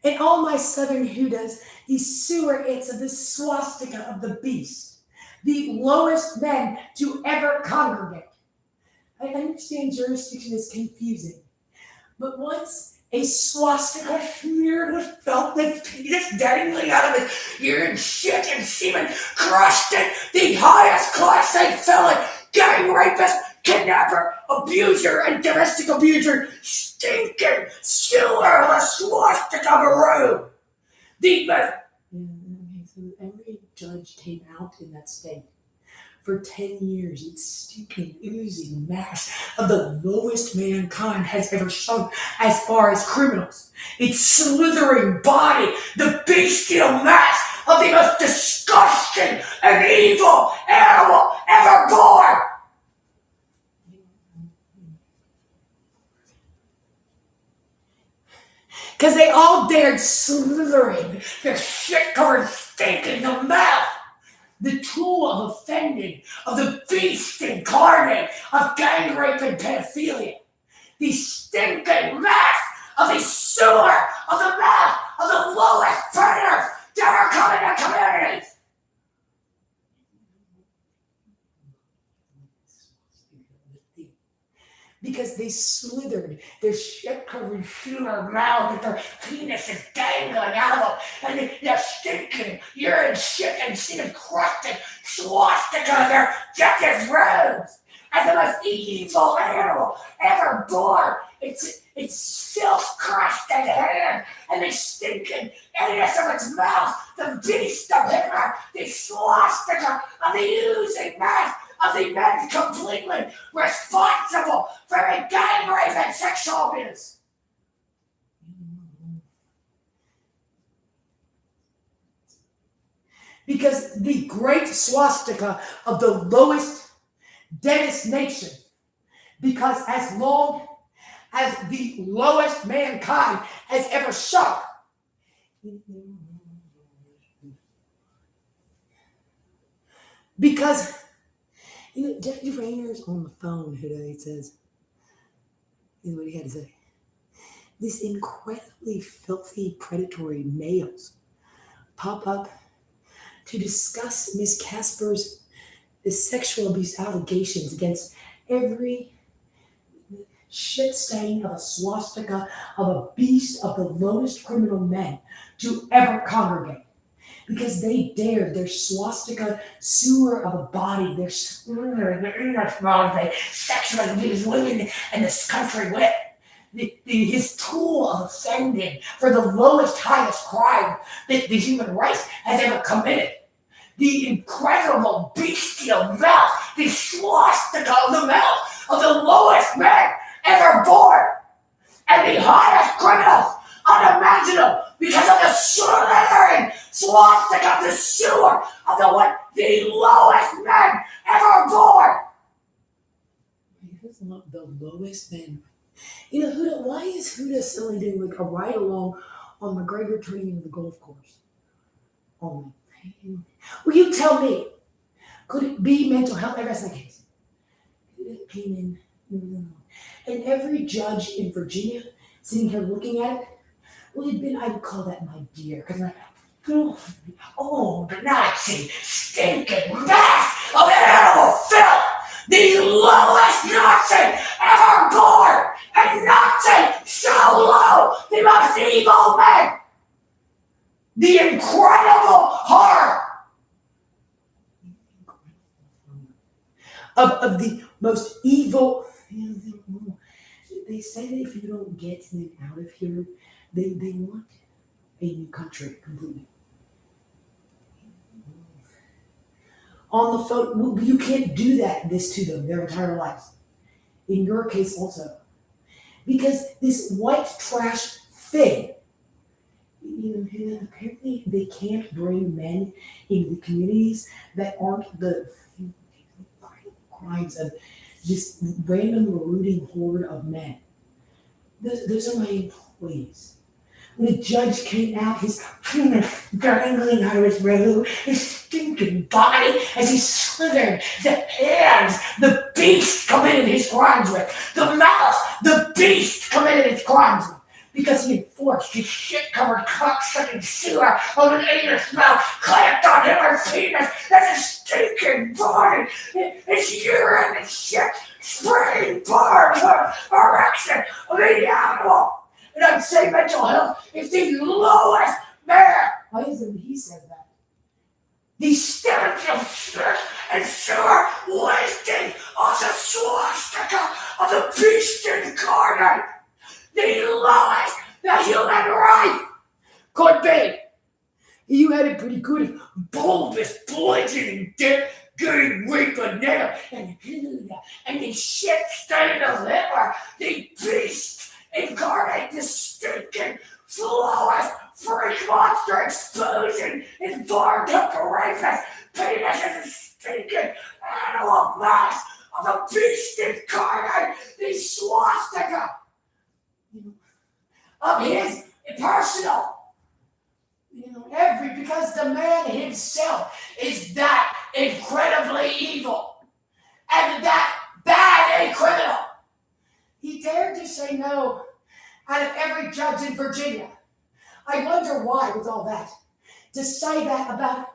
And all my southern hoodas, these sewer its of the swastika of the beast, the lowest men to ever congregate. I understand jurisdiction is confusing, but once a swastika smeared with felt with penis dangling out of his urine, shit, and semen, crushed it, the highest class A felon, gang rapist, kidnapper, abuser, and domestic abuser, stinking sewer of a swastika of a room. The most. So every judge came out in that state. For 10 years, its stinking, oozing mass of the lowest mankind has ever sunk as far as criminals. Its slithering body, the bestial mass of the most disgusting and evil animal ever born. Because they all dared slithering, their shit-covered stink in the mouth the tool of offending, of the beast incarnate, of gang rape and pedophilia. The stinking mask of the sewer, of the mouth of the lowest predators to ever come into communities. Because they slithered their shit-covered sewer mouth with their penis is dangling out of them, and they're stinking urine, shit, and sin-encrusted swastika in their jacket robes. As the most evil animal ever born, its filth-crusted hand, and the stinking anus of its mouth, the beast of Hitler, the swastika of the oozing mouth of the men completely responsible for the gang rape and sexual abuse. Because the great swastika of the lowest, deadest nation, because as long as the lowest mankind has ever sunk, because Deputy Rayner's on the phone today. It says, this is what he had to say. These incredibly filthy, predatory males pop up to discuss Miss Casper's sexual abuse allegations against every shit stain of a swastika of a beast of the lowest criminal men to ever congregate. Because they dared their swastika sewer of a body, their they sexually abuse women in this country with. His tool of offending for the lowest, highest crime that the human race has ever committed. The incredible bestial mouth, the swastika of the mouth of the lowest man ever born, and the highest criminals unimaginable because of the slithering swastika of the sewer of the lowest men ever born. Who's not the lowest man? Huda, why is Huda still doing like a ride along on McGregor turning into the golf course? Will you tell me, could it be mental health? Everybody's like, could it be no. And every judge in Virginia sitting here looking at it, well, I would call that my dear, because I'm like, oh, the Nazi stinking mass of animal filth, the lowest Nazi ever born, a Nazi so low, the most evil man, the incredible horror of the most evil. They say that if you don't get them out of here, they want a new country completely. On the phone, you can't do this to them their entire lives. In your case also. Because this white trash thing, apparently they can't bring men into the communities that aren't the crimes of this random rooting horde of men. Those are my employees. When a judge came out, his penis dangling out of his robe, his stinking body as he slithered the hands the beast committed his crimes with, the mouth the beast committed his crimes with, because he had forced his shit-covered cock-sucking sewer of an anus mouth clamped on Hitler's penis as a stinking body, his urine and shit spraying barbs of erection of the animal. And I'd say mental health is the lowest man. Why isn't he said that? The stench of shit and sewer wasting of the swastika of the beast incarnate. The lowest the human race could be. You had it pretty good, bulbous, bludgeoning dick, getting weak banana, and the shit stain of Hitler, the beast incarnate, the stinking, flawless, freak monster exposing his barbed up rapist penis as a stinking animal mass of the beast incarnate, the swastika of his personal, because the man himself is that say no out of every judge in Virginia. I wonder why, with all that, to say that about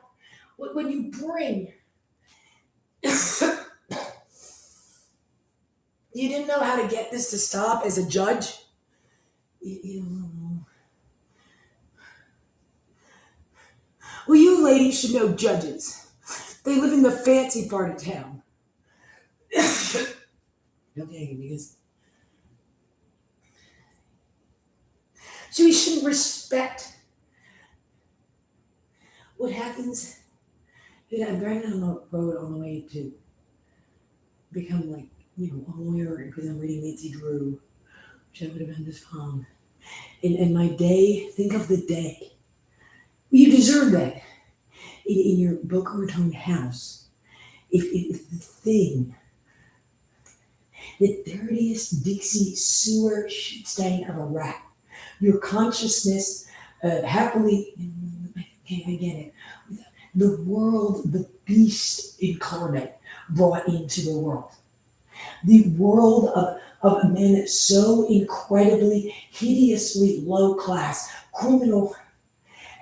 when you bring. You didn't know how to get this to stop as a judge? Well, you ladies should know judges. They live in the fancy part of town. Okay, because So we should respect what happens. I'm driving on the road on the way to become like, a lawyer because I'm reading Nancy Drew, which I would have been just fun. And my day, think of the day. You deserve that. In your Boca Raton house. If the thing, the dirtiest Dixie sewer shit stain of a rat, your consciousness happily, okay, I get it. The world, the beast incarnate brought into the world. The world of a man so incredibly, hideously low class, criminal,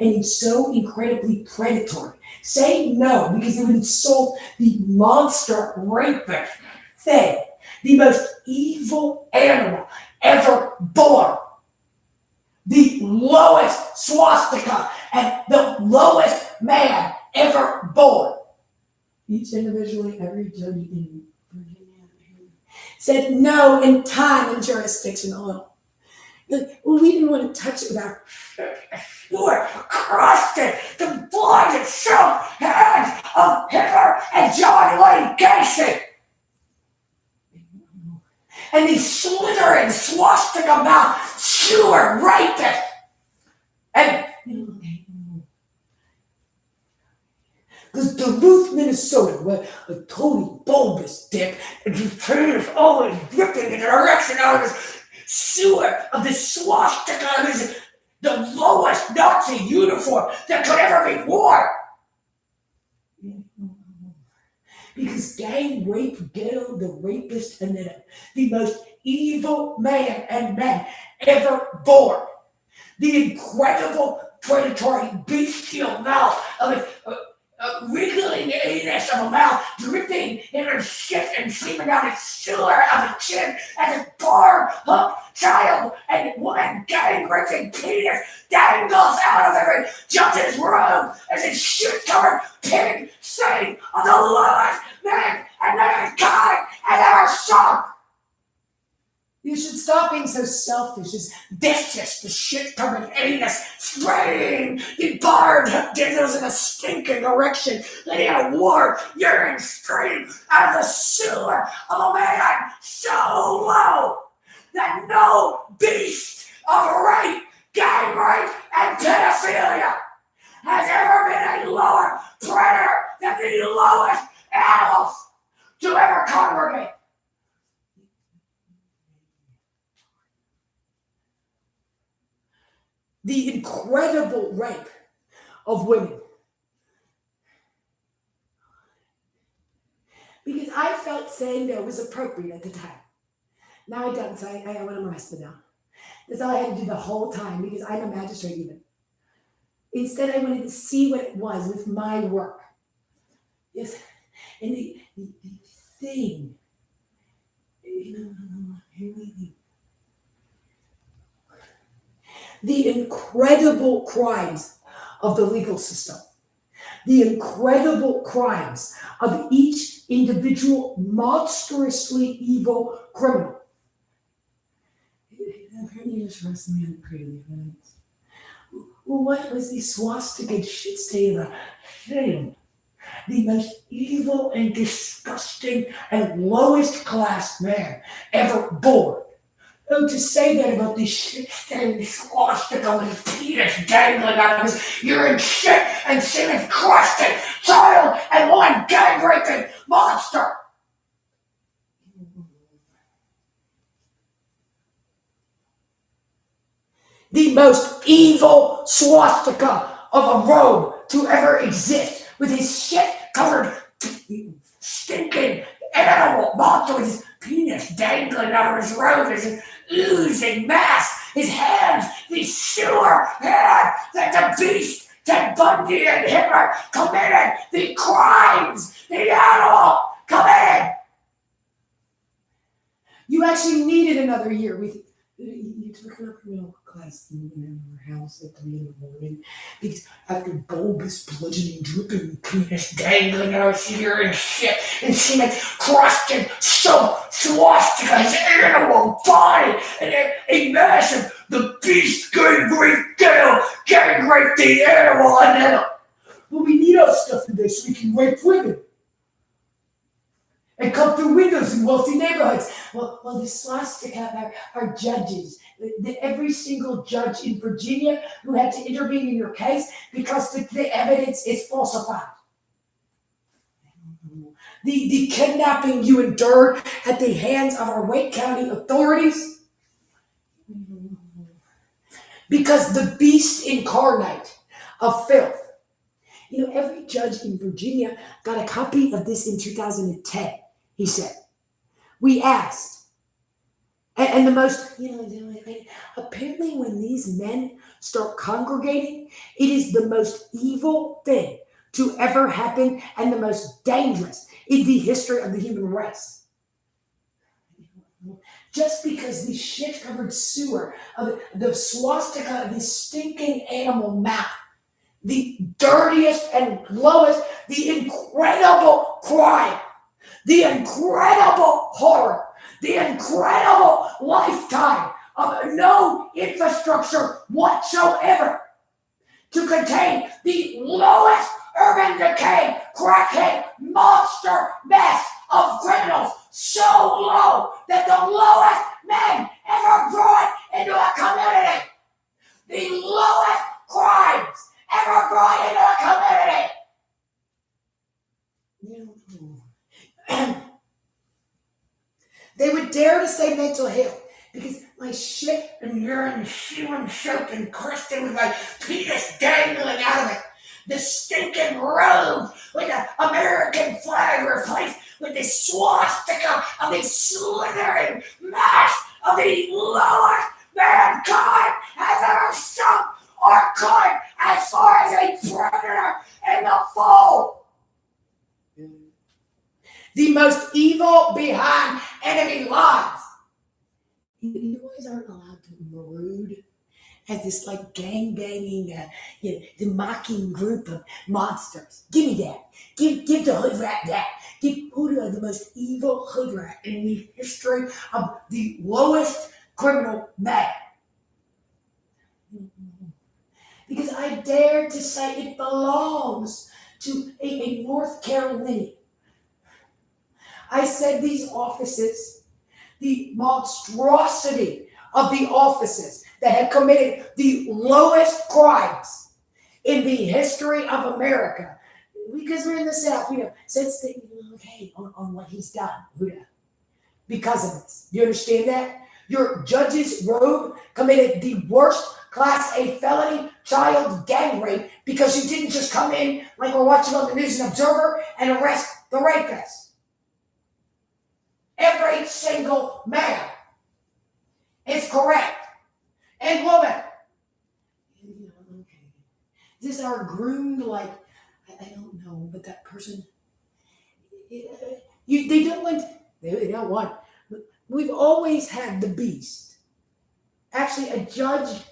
and so incredibly predatory. Say no because it would insult the monster rapist thing, the most evil animal ever born, the lowest swastika and the lowest man ever born. Each individually, every judge in Virginia Said no in time and jurisdiction alone. Well, we didn't want to touch it without You were crusted the blood and soaked hands of Hitler and John Wayne Gacy. And these slithering swastika mouth sewer rapists. And the Duluth, Minnesota, where a Tony bulbous dick and his penis always dripping in the direction out of his sewer of this swastika of his the lowest Nazi uniform that could ever be worn. Because gang rape ghetto, the rapist, and the most evil man and men ever born. The incredible predatory bestial mouth of a wriggling anus of a mouth dripping in her shit and seeping down its sewer of a chin as a bar hook child and woman gang raping penis dangles out of every judge's room as his shit covered pig sing of the lowest man and mankind had ever sung. You should stop being so selfish. That's just the shit covered anus spraying the barred diggles in a stinking erection, letting out a warm urine stream out of the sewer of a man so low that no beast of rape, gang rape, and pedophilia has ever been a lower predator than the lowest animals to ever congregate. The incredible rape of women. Because I felt saying no was appropriate at the time. Now I don't, so I want to arrested now. That's all I had to do the whole time because I'm a magistrate even. Instead, I wanted to see what it was with my work. Yes, and the thing, the incredible crimes of the legal system, the incredible crimes of each individual monstrously evil criminal. You just arrested me on crazy events. Well, what was the swastika shit stain of a thing? The most evil and disgusting and lowest class man ever born. Oh, to say that about this shit-stained swastika with his penis dangling out of his urine shit and semen-crusted child and one gang-raping monster. The most evil swastika of a robe to ever exist, with his shit-covered, stinking animal monster with his penis dangling out of his robe oozing mass, his hands, the sewer hand that the beast, Ted Bundy and Hitler committed the crimes, the animal committed. You actually needed another year. You took an upper middle class in her house at 3 in the morning because after bulbous bludgeoning, dripping penis dangling out here and shit, and she made crusted soap swastikas animal body and a massive the beast gang rape the animal and then well we need our stuff today so we can rape women. And come through windows in wealthy neighborhoods. Well, the swastika are judges. Every single judge in Virginia who had to intervene in your case because the evidence is falsified. The kidnapping you endured at the hands of our Wake County authorities. Because the beast incarnate of filth. You know, every judge in Virginia got a copy of this in 2010. He said, we asked, and the most, apparently when these men start congregating, it is the most evil thing to ever happen and the most dangerous in the history of the human race. Just because the shit-covered sewer of the swastika of this stinking animal mouth, the dirtiest and lowest, the incredible crime, the incredible horror, the incredible lifetime of no infrastructure whatsoever to contain the lowest urban decay, crackhead, monster mess of criminals so low that the lowest men ever brought into a community, the lowest crimes ever brought into a community. They would dare to say mental health because my shit and urine and human soap encrusted with my penis dangling out of it. The stinking robe with the American flag replaced with the swastika of the slithering mass of the lowest mankind has ever sunk or could as far as a predator in the fold. The most evil behind enemy lines. You boys aren't allowed to brood as this gang-banging, the mocking group of monsters. Give me that. Give the hood rat that. Give Huda the most evil hood rat in the history of the lowest criminal man. Because I dare to say it belongs to a North Carolinian. I said these offices, the monstrosity of the offices that have committed the lowest crimes in the history of America. Because we're in the South, since on what he's done, because of this. You understand that? Your judge's robe committed the worst Class A felony child gang rape because you didn't just come in like we're watching on the News and Observer and arrest the rapist. Every single man is correct. And woman. These are groomed like, I don't know, but that person, they don't want. We've always had the beast. Actually, a judge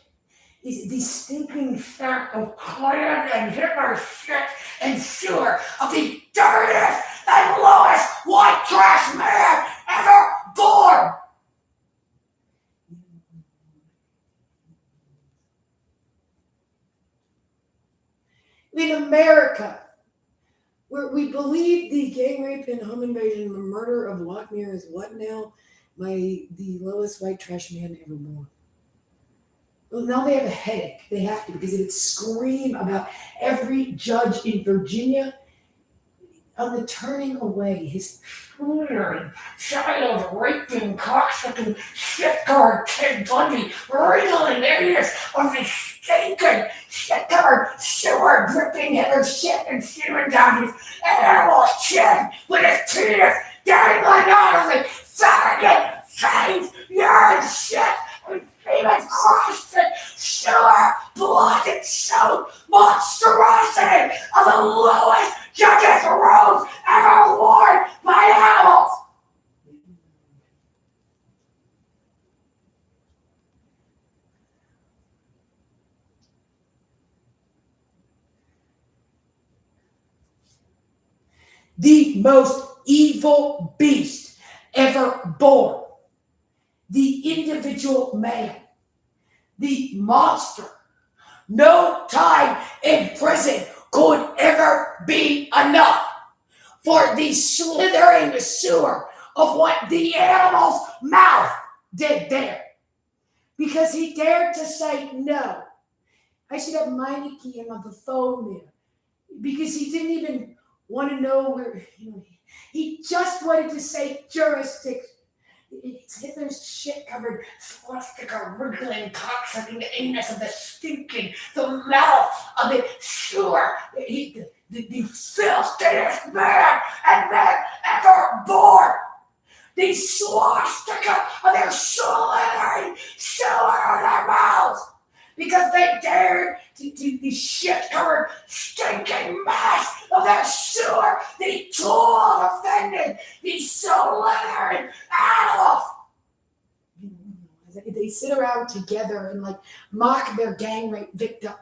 is the stinking sack of Klan and Hitler shit and sewer of the dirtiest and lowest white trash man ever born. In America, where we believe the gang rape and home invasion and the murder of Lochmere is what now? The lowest white trash man ever born. Well, now they have a headache. They have to, because it would scream about every judge in Virginia on the turning away his slithering, child raping, cocksucking, shit-guard Ted Bundy, wriggling areas of his stinking, shit-covered, sewer dripping Hitler shit and semen down his animal chin with his penis dangling out of the faggot face. You're and shit and even crushed and sewer, blood and soap monstrosity of the lowest judge's robes ever worn by animals. The most evil beast ever born. The individual man. The monster. No time in prison could ever be enough for the slithering sewer of what the animal's mouth did there. Because he dared to say no. I should have Meineke him on the phone there. Because he didn't even want to know where, he just wanted to say jurisdiction. It's Hitler's shit-covered swastika wriggling cocksucking anus of the stinking, the mouth of the sewer, the filthiest man and man ever born. The swastika of their slithering sewer in their mouths. Because they dared to the shit-covered, stinking mass of their sewer, the tool of offended, the slithering animals. They sit around together and mock their gang rape victim.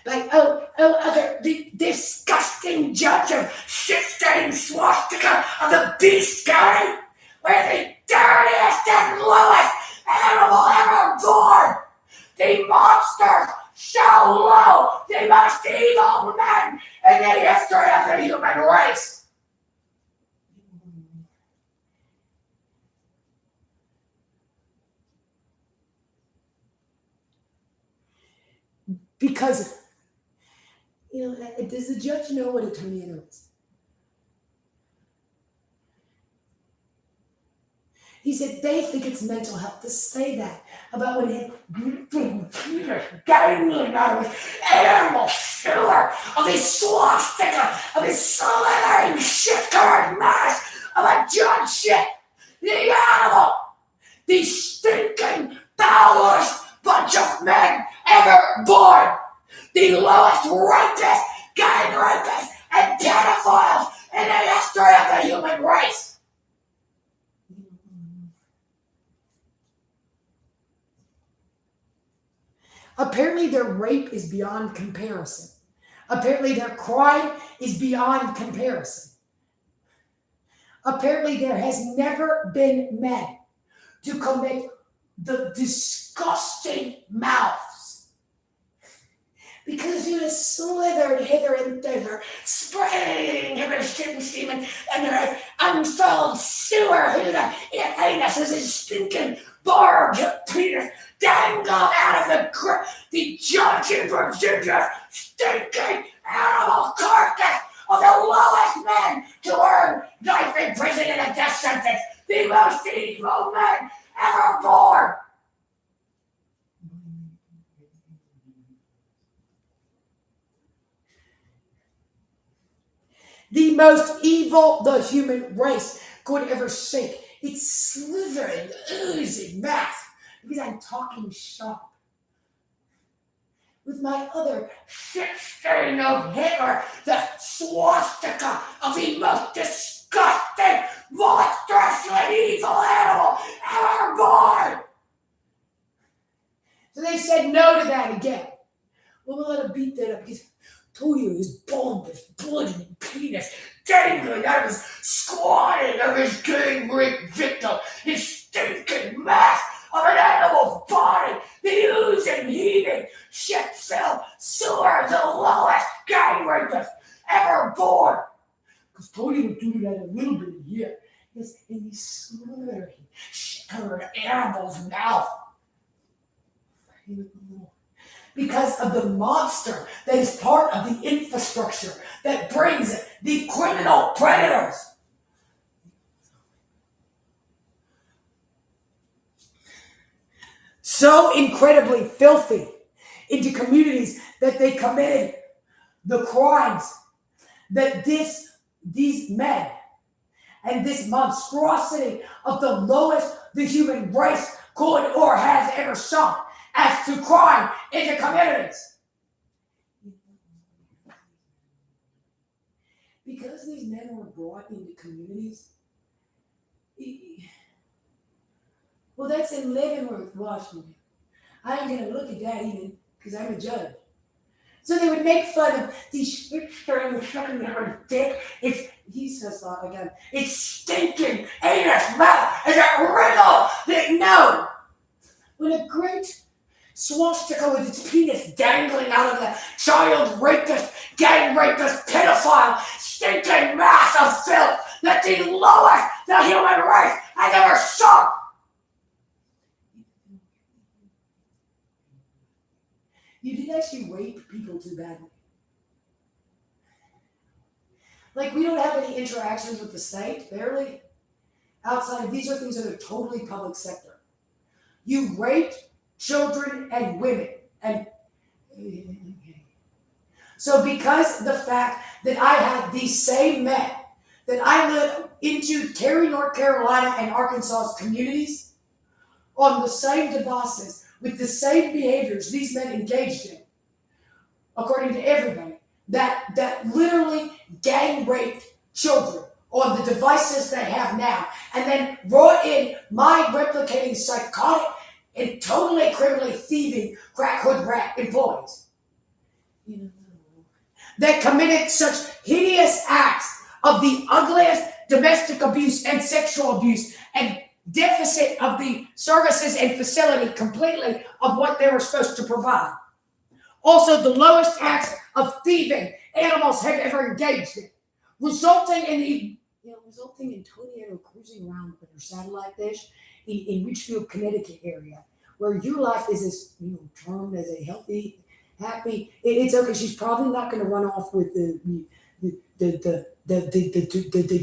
The disgusting judge of shit-stained swastika of the beast gang, where the dirtiest and lowest animal ever born. The monsters so low, the most evil men in the history of the human race. Because, does the judge know what a tornado is? He said they think it's mental health to say that about when he gangling out of his animal sewer, of his swastika, of his slithering shit-covered mass of a judge shit, the animal, the stinking, foulest bunch of men ever born, the lowest rapists, gang rapists, and pedophiles in the history of the human race. Apparently their rape is beyond comparison. Apparently their crime is beyond comparison. Apparently there has never been men to commit the disgusting mouths. Because you just slithered hither and thither, spraying him with shit and semen, and their unfilled sewer through the anus as his stinking barbed penis dangled out of the judge in Virginia stinking animal carcass of the lowest men to earn life in prison and a death sentence, the most evil men ever born. The most evil the human race could ever shake. It's slithering, oozing mass. Because I'm talking shop. With my other shit stain of Hitler, the swastika of the most disgusting, monstrously evil animal ever born. So they said no to that again. Well, we'll let him beat that up because I told you his bulbous, bloody penis dangling out of his squatting of his gang rape victim, his stinking mass of an animal's body, the oozing, heaving, shit-filled sewer, the lowest gang rapist ever born. Because Tony would do that a little bit a year. Yes, in these slithering, shit-covered animal's mouth. Because of the monster that is part of the infrastructure that brings the criminal predators. So incredibly filthy into communities that they committed the crimes that these men and this monstrosity of the lowest the human race could or has ever shown as to crime in the communities. Because these men were brought into communities. Well, that's in Leavenworth, Washington. I ain't gonna look at that even because I'm a judge. So they would make fun of these hipsters sucking their dick. He says that again. It's stinking anus mouth is a riddle that no. When a great swastika with its penis dangling out of the child rapist, gang rapist, pedophile, stinking mass of filth that the lowest the human race has ever saw. You didn't actually rape people too badly. Like, we don't have any interactions with the state, barely. Outside of these are things that are totally public sector. You raped children and women. And so because the fact that I had these same men that I led into Terry, North Carolina and Arkansas's communities on the same devices with the same behaviors these men engaged in, according to everybody, that literally gang raped children on the devices they have now, and then brought in my replicating psychotic and totally criminally thieving crack hood rat employees. That committed such hideous acts of the ugliest domestic abuse and sexual abuse and deficit of the services and facility completely of what they were supposed to provide. Also, the lowest acts of thieving animals have ever engaged in, resulting in Tony Anno cruising around with her satellite dish in Richfield, Connecticut area, where your life is as termed as a healthy, happy. It's okay. She's probably not going to run off with the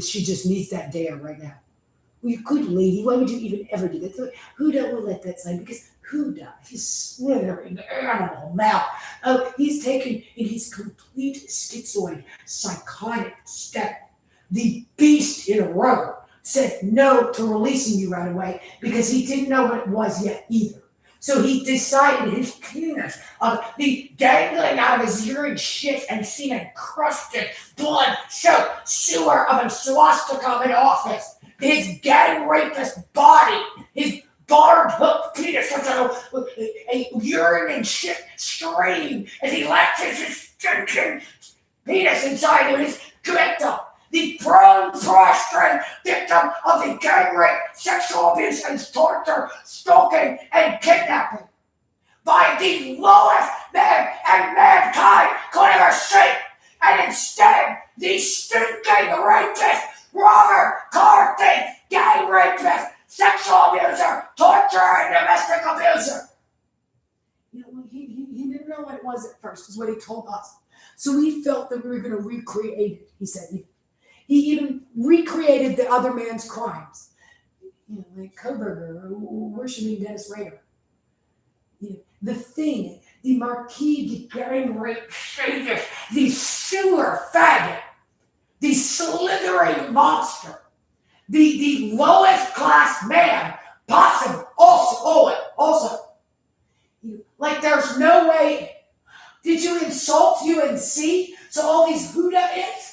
she just needs that dare right now. Well, you good lady, why would you even ever do that? Huda will let that slide because Huda, his slithering animal mouth, he's taken in his complete schizoid, psychotic step. The beast in a row said no to releasing you right away because he didn't know what it was yet either. So he decided his penis of the dangling out of his urine shit and seen encrusted blood-soaked sewer of a swastika in office. His gang rapist body, his barbed hook penis with a urine and shit stream as he latches his stinking penis inside of his rectum. The prone, prostrate victim of the gang rape, sexual abuse, and torture, stalking, and kidnapping by the lowest man and mankind could ever see. And instead, the stinking rapist, robber, car thief, gang rapist, sexual abuser, torturer, and domestic abuser. He didn't know what it was at first, is what he told us. So we felt that we were going to recreate it, he said. He even recreated the other man's crimes. Like Koberger or worshiping Dennis Rader. The thing, the Marquis de gang rape sadist, the sewer faggot, the slithering monster, the lowest class man possible. Also, like there's no way. Did you insult UNC? So all these Huda-its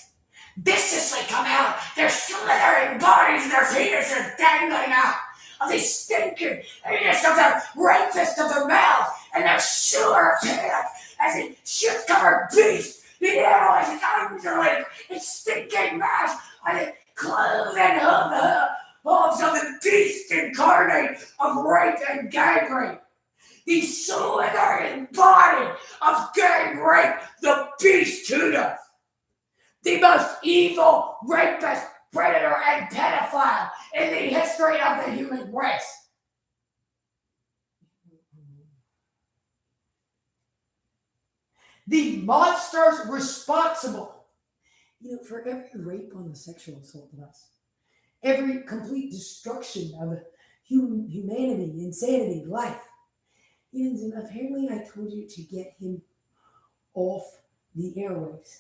viciously come out, their slithering bodies and their penises dangling out of the stinking anus of their rapist of their mouth and their sewer pants as a shit-covered beast. The animal is undulating its stinking mass on the cloven hooves of the beast incarnate of rape and gang rape. The slithering body of gang rape, the beast Huda. The most evil rapist, predator, and pedophile in the history of the human race. The monsters responsible, for every rape on the sexual assault of us, every complete destruction of humanity, insanity, life. And apparently I told you to get him off the airwaves.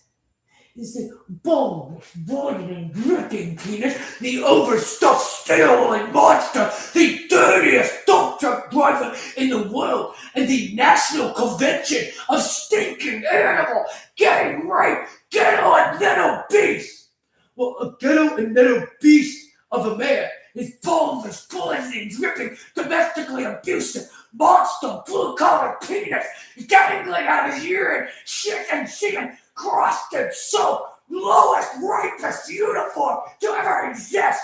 Is the bulbous, voiding, dripping penis, the overstuffed, sterile monster, the dirtiest, torture driver in the world and the National Convention of Stinking Animal Gang Rape Ghetto and Nettle Beast. Well, a ghetto and nettle beast of a man is bulbous, poisoning, dripping, domestically abusive, monster, blue-collar penis dangling out of his urine, shit and semen, crusted soap, lowest rapist uniform to ever exist.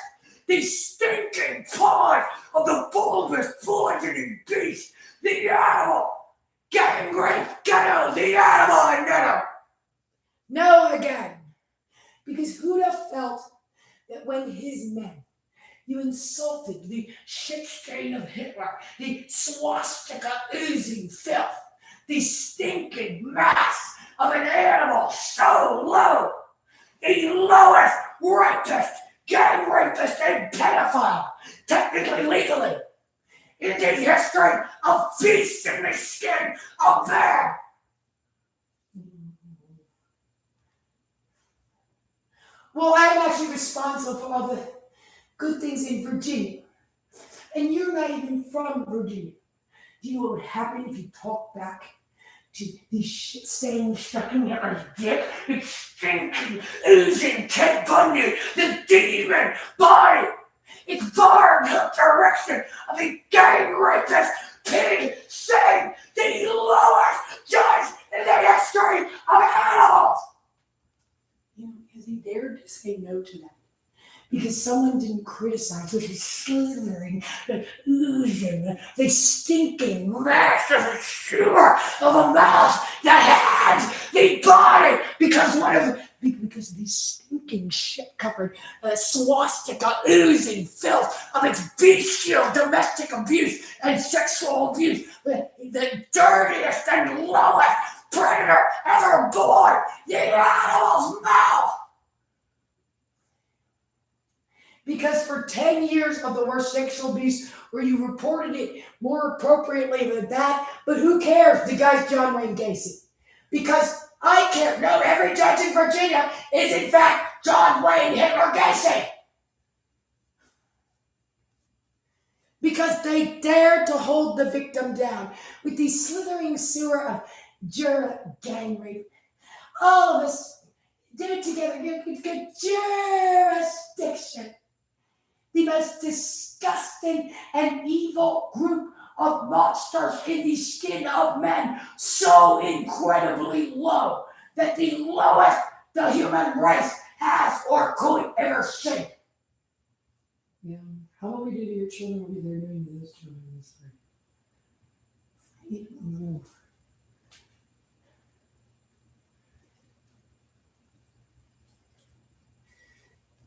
The stinking paws of the bulbous, poisoning beast, the animal, gang rape, ghetto, the animal and nettle. No, again. Because who'd have felt that when his men, you insulted the shit stain of Hitler, the swastika oozing filth, the stinking mass of an animal so low, the lowest rapist, gang rapist, and pedophile, technically legally, in the history of beasts in the skin of man. Well, I'm actually responsible for all the good things in Virginia. And you're not even from Virginia. Do you know what would happen if you talked back to the shit stained sucking Hitler's dick? It's stinking, oozing Ted Bundy, the demon body. It's far in the direction of the gang rapist, pig, saying the lowest judge in the history of animals. You know, because he dared to say no to that. Because someone didn't criticize the slithering, the oozing, the stinking mass of a sewer of a mouth, the hands, the body, because because of the stinking shit-covered swastika oozing filth of its bestial domestic abuse and sexual abuse, the dirtiest and lowest predator ever born, the animal's mouth. Because for 10 years of the worst sexual abuse where you reported it more appropriately than that, but who cares? The guy's John Wayne Gacy. Because I care. No, every judge in Virginia is in fact John Wayne Hitler Gacy. Because they dared to hold the victim down with the slithering sewer of gang rape. All of us did it together. Good jurisdiction. The most disgusting and evil group of monsters in the skin of men, so incredibly low that the lowest the human race has or could ever see. Yeah. How long we do to your children what they're doing to those children this way?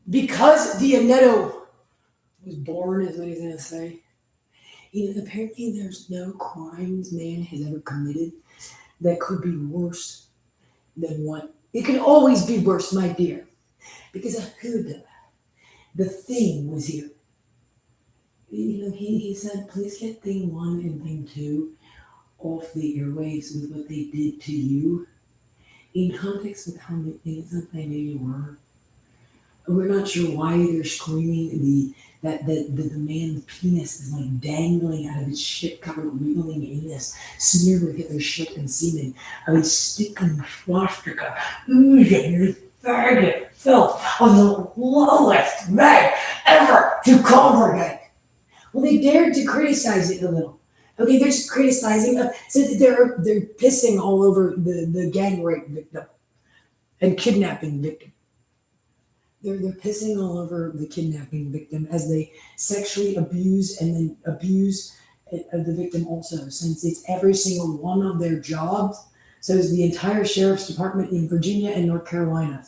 Because the Annetto was born, is what he's going to say. You know, apparently there's no crimes man has ever committed that could be worse than what. It can always be worse, my dear. Because Ahuda, the thing, was here. You know, he said, please get thing 1 and thing 2 off the airwaves with what they did to you. In context with how innocent they knew you were. We're not sure why they're screaming that the man's penis is like dangling out of his shit-covered wiggling anus, smeared with Hitler's shit and semen. I mean, sticking swastika, oozing this faggot filth of the lowest men ever to congregate. Well, they dared to criticize it a little. Okay, they're just criticizing. So they're pissing all over the gang rape victim and kidnapping victim. They're pissing all over the kidnapping victim as they sexually abuse and then abuse the victim also, since it's every single one of their jobs. So is the entire sheriff's department in Virginia and North Carolina.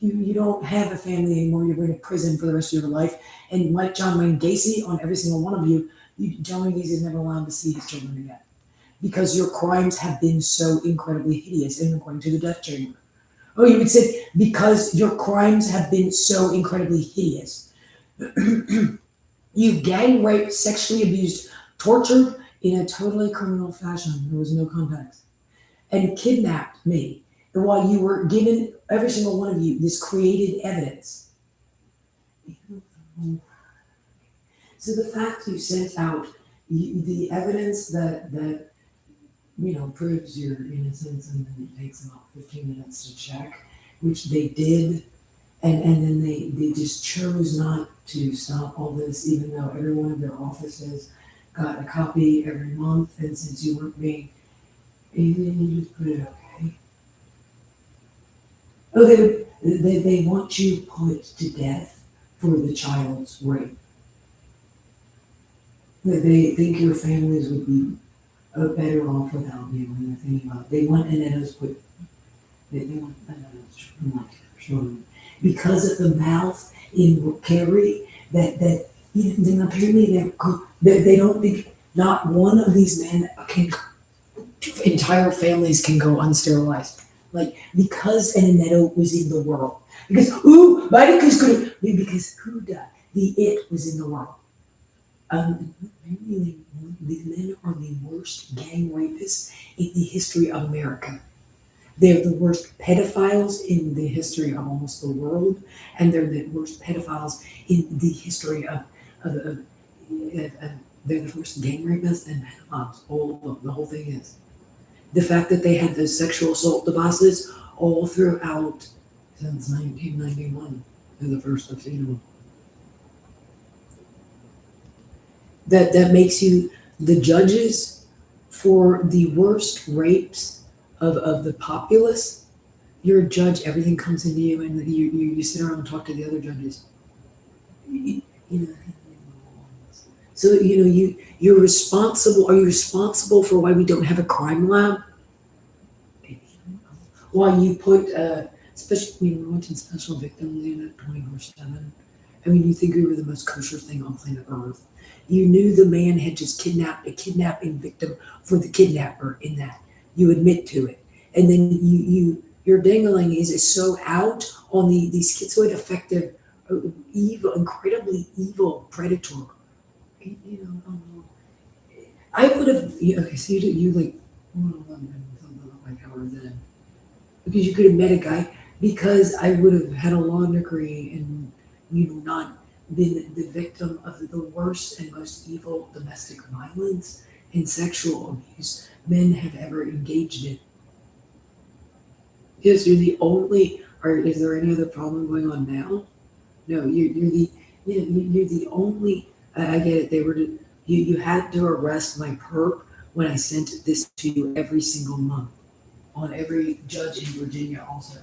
You don't have a family anymore. You're going to prison for the rest of your life. And like John Wayne Gacy, on every single one of you, John Wayne Gacy is never allowed to see his children again. Because your crimes have been so incredibly hideous and according to the death chamber. Oh, you would say, because your crimes have been so incredibly hideous. You gang raped, sexually abused, tortured in a totally criminal fashion. There was no context. And kidnapped me. And while you were given, every single one of you, this created evidence. So the fact you sent out the evidence that proves your innocence, and then it takes about 15 minutes to check, which they did, and then they just chose not to stop all this, even though every one of their offices got a copy every month, and since you weren't being, you just put it okay. Oh, they want you put to death for the child's rape. They think your families would be better off without you, and they're thinking about, they want Annette's put, they want Annette's children. Because of the mouth in Kerry, that then apparently they don't think, not one of these men can, entire families can go unsterilized. Like, because Annette was in the world. Because, because who died? The it was in the world. Apparently these men are the worst gang rapists in the history of America. They're the worst pedophiles in the history of almost the world, and they're the worst pedophiles in the history of they're the worst gang rapists and pedophiles. The whole thing is the fact that they had those sexual assault devices all throughout since 1991. They're the first I've seen them. That makes you the judges for the worst rapes of the populace. You're a judge, everything comes into you, and you sit around and talk to the other judges. So you're responsible. Are you responsible for why we don't have a crime lab? Why you put especially we're watching Special Victims Unit 24/7. I mean, you think we were the most kosher thing on planet Earth. You knew the man had just kidnapped a kidnapping victim for the kidnapper in that. You admit to it. And then your dangling is so out on the schizoid affective, evil, incredibly evil predator. I would have, okay, so you like, like Howard then. Because you could have met a guy, because I would have had a law degree and not been the victim of the worst and most evil domestic violence and sexual abuse men have ever engaged in. Yes, you're the only, or is there any other problem going on now? No, you're the only, I get it, they were, you had to arrest my perp when I sent this to you every single month on every judge in Virginia also.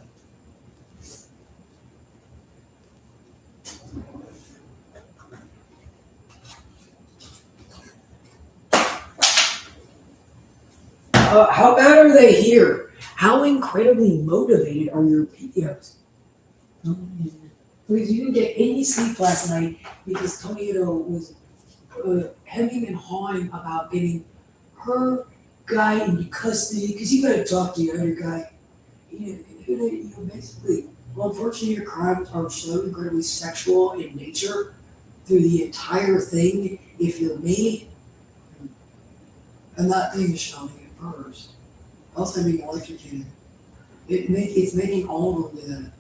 How bad are they here? How incredibly motivated are your POs? Because you didn't get any sleep last night because Toledo was hemming and hawing about getting her guy into custody, because you got to talk to your other guy. Basically, well, unfortunately, your crimes are so incredibly sexual in nature through the entire thing. If you're me, I'm not thinking Shawnee at first. Also being electrocuted. It's making all of them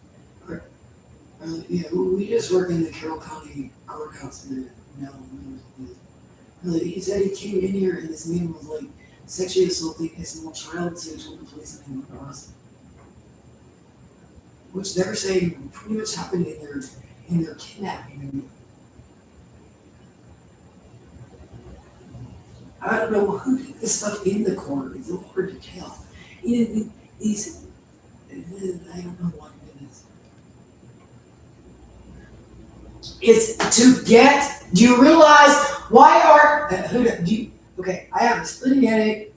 do that. We just work in the Carroll County courthouse here now. He said he came in here and this man was like sexually assaulting his small child, so he told the police and they went arrested. Which they're saying pretty much happened in their kidnapping. I don't know who did this stuff in the court. It's a little hard to tell. These, I don't know what it is. It's to get, do you realize why are, okay, I have a splitting headache.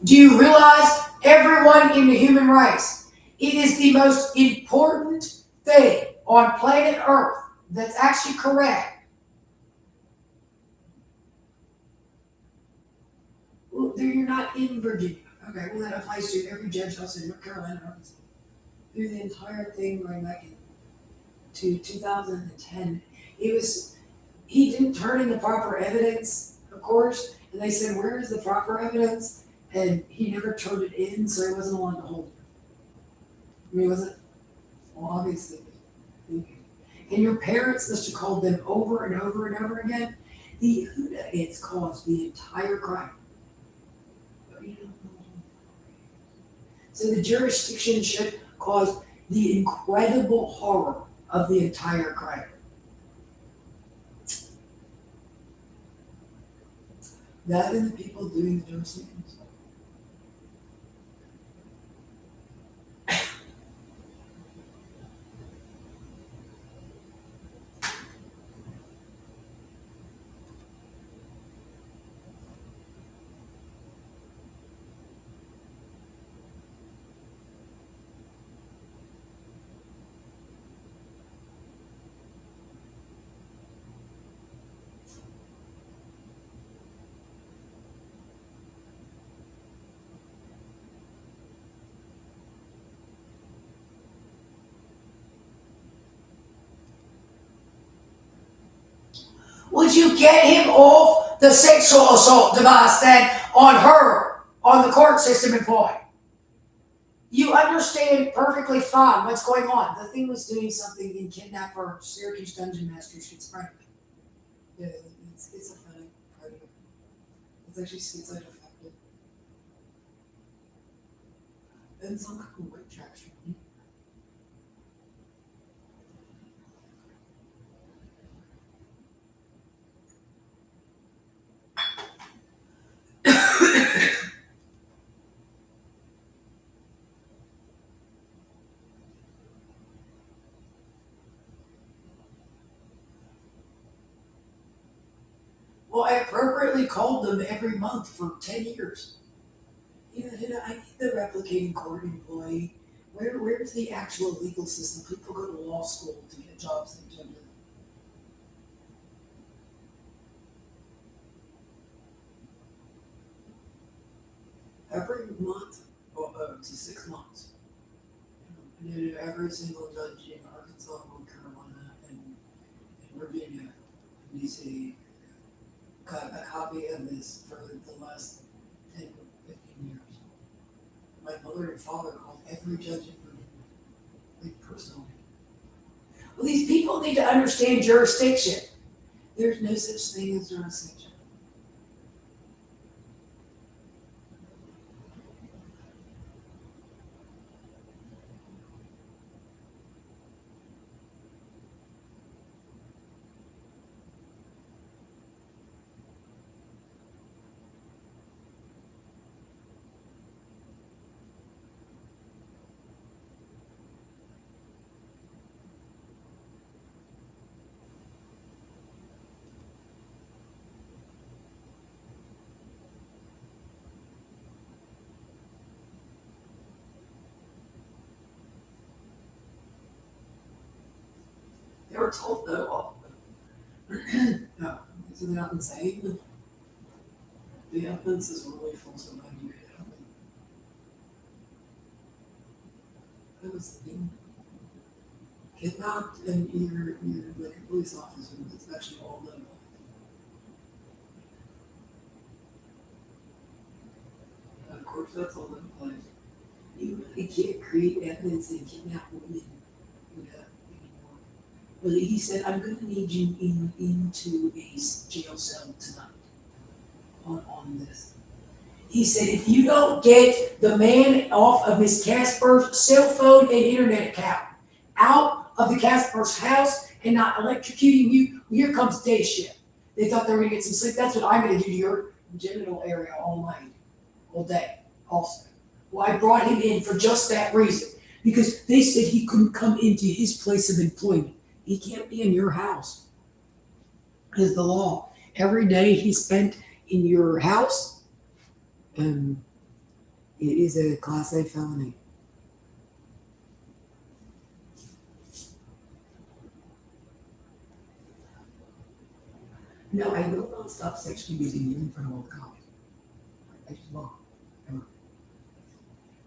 Do you realize everyone in the human race, it is the most important thing on planet Earth that's actually correct. Well, you're not in Virginia. Okay, well that applies to every judge house in North Carolina, Arkansas. Through the entire thing going back to 2010, he didn't turn in the proper evidence, of course, and they said, where is the proper evidence? And he never turned it in, so he wasn't allowed to hold it. I mean, he wasn't, well, obviously, and your parents must have called them over and over and over again, the hooligans caused the entire crime. So the jurisdiction should cause the incredible horror of the entire crime. That and the people doing the jurisdictions. Would you get him off the sexual assault device then on her, on the court system employee? You understand perfectly fine what's going on. The thing was doing something in Kidnapper, Syracuse Dungeon Master schizophrenic. Yeah, it's schizophrenic predator. It's actually schizoaffective. And some kind of weight traction. Well, I appropriately called them every month for 10 years. I need the replicating court employee. Where's the actual legal system? People go to law school to get jobs in gender. Every month, to 6 months. Every single judge in Arkansas, North Carolina, and Virginia, DC, got a copy of this for the last 10 or 15 years. My mother and father called every judge in Virginia, like personally. Well, these people need to understand jurisdiction. There's no such thing as jurisdiction. They were told no. No, so they're not insane. The evidence is really full, so how do you get out? That was being kidnapped and you're like a police officer that's actually all done. Of course, that's all in place. You really can't create evidence and kidnap women with that anymore. But he said, I'm going to need you into a jail cell tonight on this. He said, if you don't get the man off of Miss Casper's cell phone and internet account, out of the Casper's house and not electrocuting you, here comes day shift. They thought they were gonna get some sleep. That's what I'm gonna do to your genital area all night, all day, also. Well, I brought him in for just that reason, because they said he couldn't come into his place of employment. He can't be in your house, is the law. Every day he spent in your house, it is a Class A felony. No, I will not stop sexually abusing you in front of all the cops. I just won't. Ever.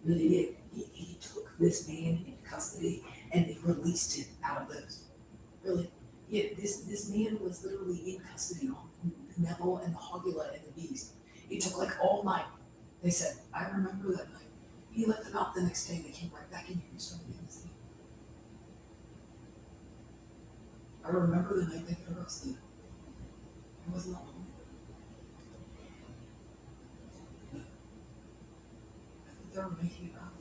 Really, he took this man into custody and they released him out of those. Really. Yeah, this man was literally in custody on the Neville and the Hogula and the Beast. It took like all night. They said, I remember that night. He let them out the next day and they came right back in here and started doing this thing. I remember the night they got arrested. It was not long. I think they were making it up.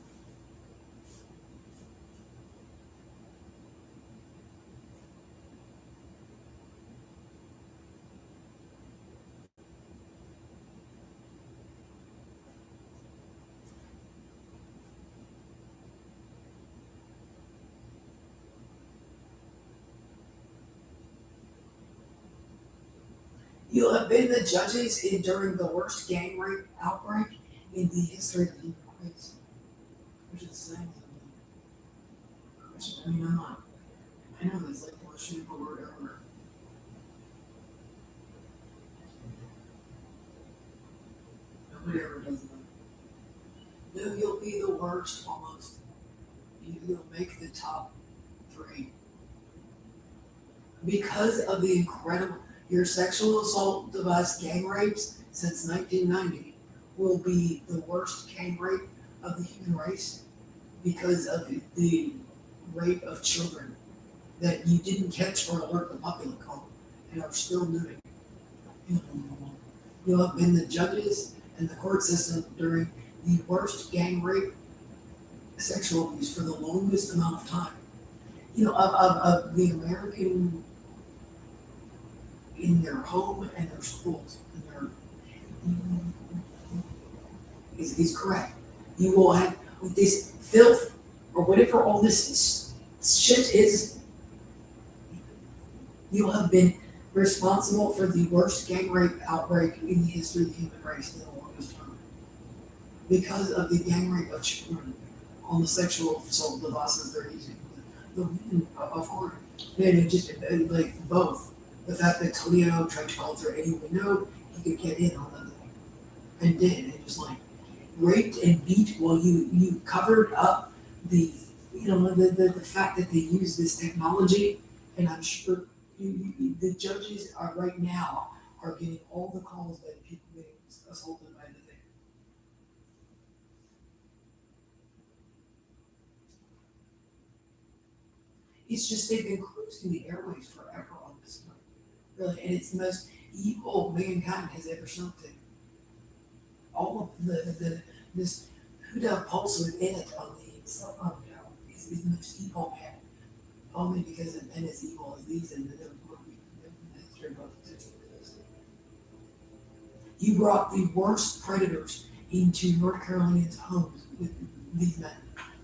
You have been the judges during the worst gang rape outbreak in the history of the human race. Which is saying something. Which, I mean, I'm not. I know that's like bullshit or whatever. Nobody ever does that. No, you'll be the worst almost. You'll make the top 3. Because of the incredible, your sexual assault device gang rapes since 1990 will be the worst gang rape of the human race because of the rape of children that you didn't catch or alert the public on and are still doing. You have been the judges and the court system during the worst gang rape sexual abuse for the longest amount of time. Of the American in their home and their schools and their is correct. You will have with this filth or whatever all this shit is. You have been responsible for the worst gang rape outbreak in the history of the human race in the longest time because of the gang rape of children on the sexual assault devices they're using. The women, of course, man, just like both. The fact that Toledo tried to call through any window he could get in on them, and did, and just like raped and beat while you covered up the the fact that they use this technology, and I'm sure the judges are right now are getting all the calls by the people being assaulted by the thing. It's just they've been cruising the airways forever on this stuff. Really, and it's the most evil mankind has ever something. All of this Huda Pulse with it on the cell phone now is the most evil man. Only because of men as evil as these and the history of this. You brought the worst predators into North Carolinians' homes with these men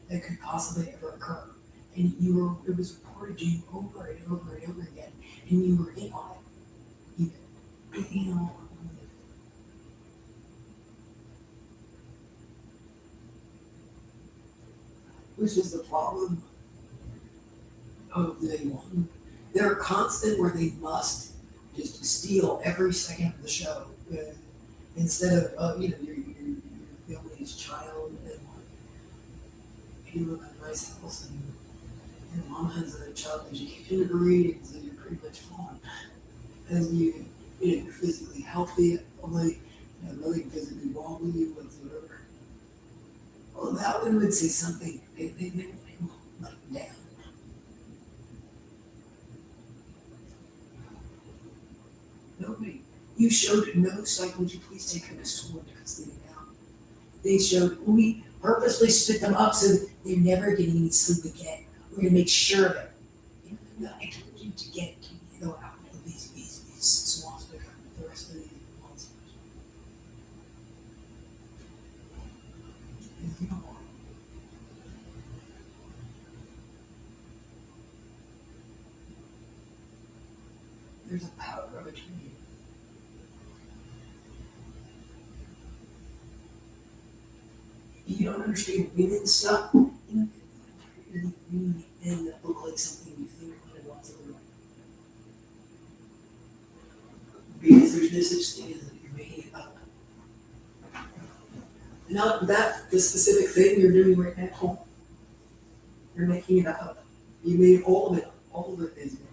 that could possibly ever occur. And it was reported to you over and over and over again, and you were in on it. Which is the problem of the one. They're constant where they must just steal every second of the show. Instead of, your family's child and you live in a nice house and your mom has a child education degree, and so you're pretty much fine. And you're physically healthy, only nothing physically wrong with you whatsoever. Well, that one would say something. They like down. Nobody. You showed no sign. Would you please take him to school and custody now? They showed we purposely split them up so that they're never getting any sleep again. We're gonna make sure of it. I told you to get out of these swamps to come with the rest of these monsters. There's a power between you. You don't understand women stuff. You really men that look like something you think women wants to look. Because there's no such thing as that you're making it up. Not that the specific thing you're doing right now. You're making it up. You made all of it up. All of it is made up.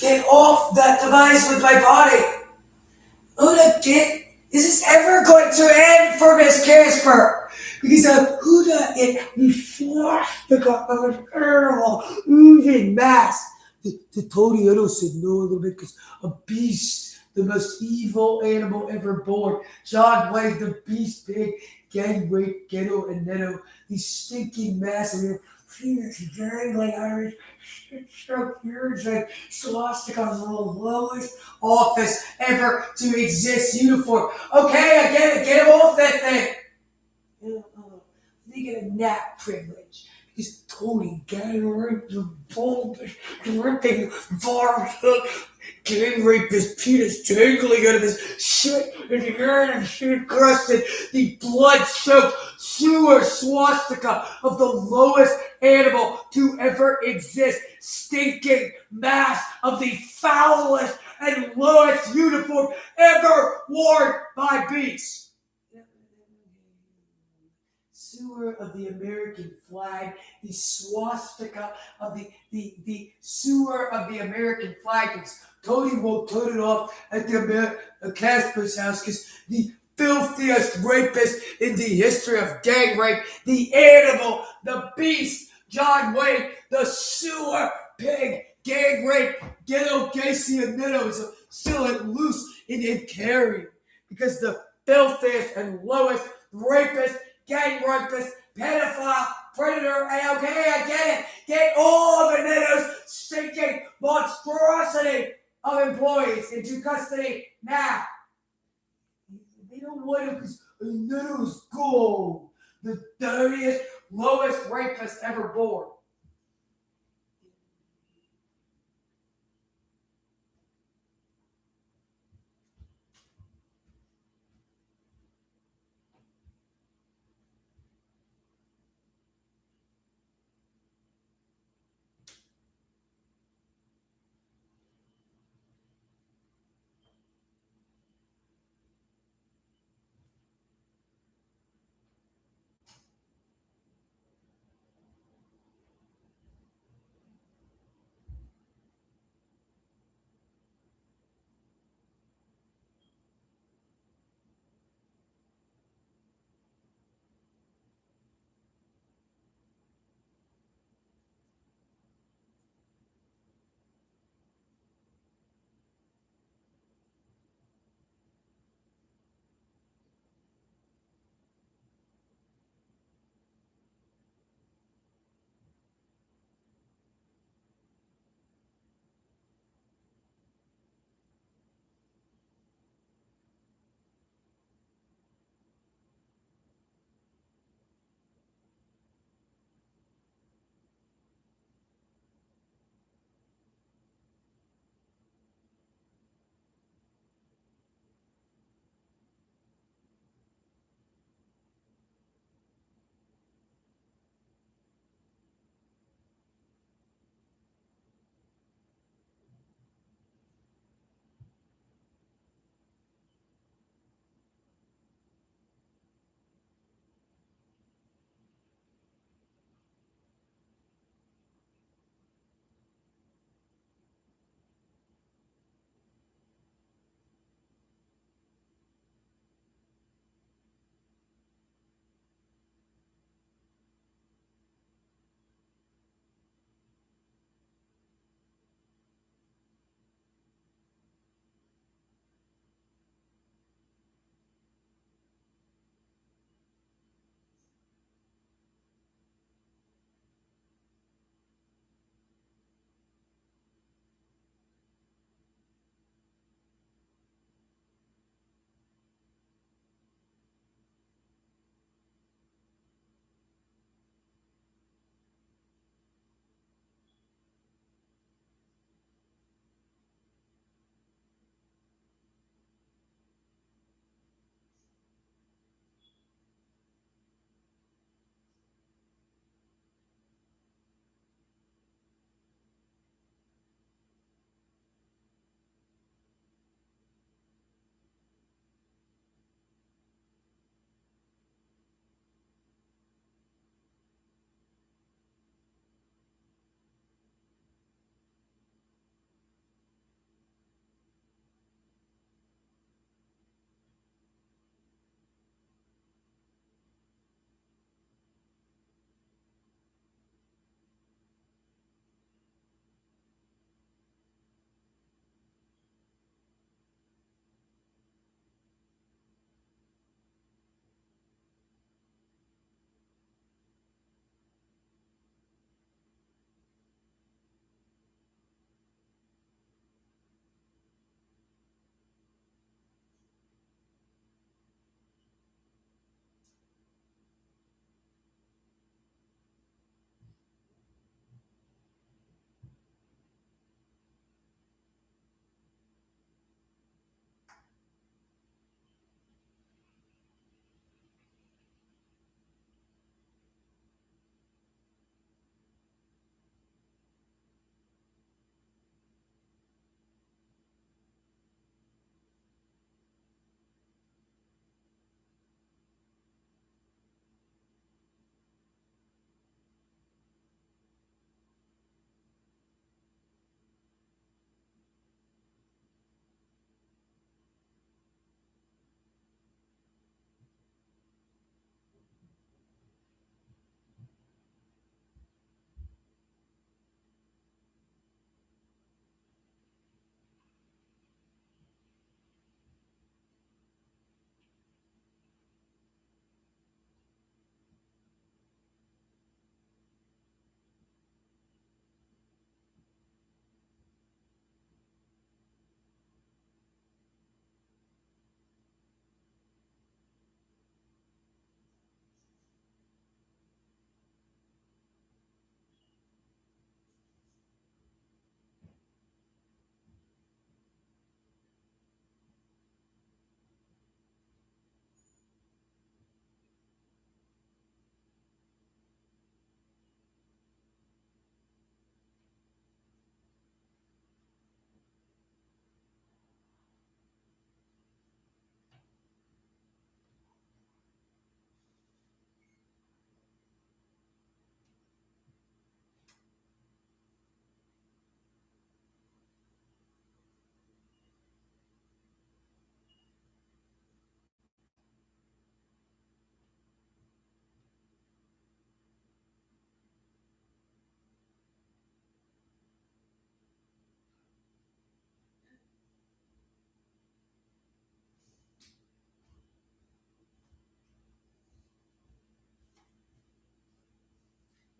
Get off that device with my body. Una, is this ever going to end for Miss Casper? Because Huda in swastika of an animal moving mass. The Tony Edo said no a little bit because a beast, the most evil animal ever born. John Wayne, the beast pig, gang rape, ghetto, and Neto, these stinking massive penis dangling out of his structures like swastika on the lowest office ever to exist uniform. Okay, I get it. Get him off that thing. They get a nap privilege. Because Tony gang raped the bulbous, dripping barbed hook, gang raped his penis dangling out of his shit and urine and shit crusted, the blood-soaked sewer swastika of the lowest animal to ever exist, stinking mass of the foulest and lowest uniform ever worn by beasts. Sewer of the American flag, the swastika of the sewer of the American flag. Because Tony won't turn it off at the Casper's house because the filthiest rapist in the history of gang rape, the animal, the beast, John Wayne, the sewer pig, gang rape, ghetto Casey and Nitto is still at loose in Cary because the filthiest and lowest rapist, gang rapist, pedophile, predator, and okay, I get it. Get all of Anito's stinking monstrosity of employees into custody now. They don't want him because Anito's gold, the dirtiest, lowest rapist ever born.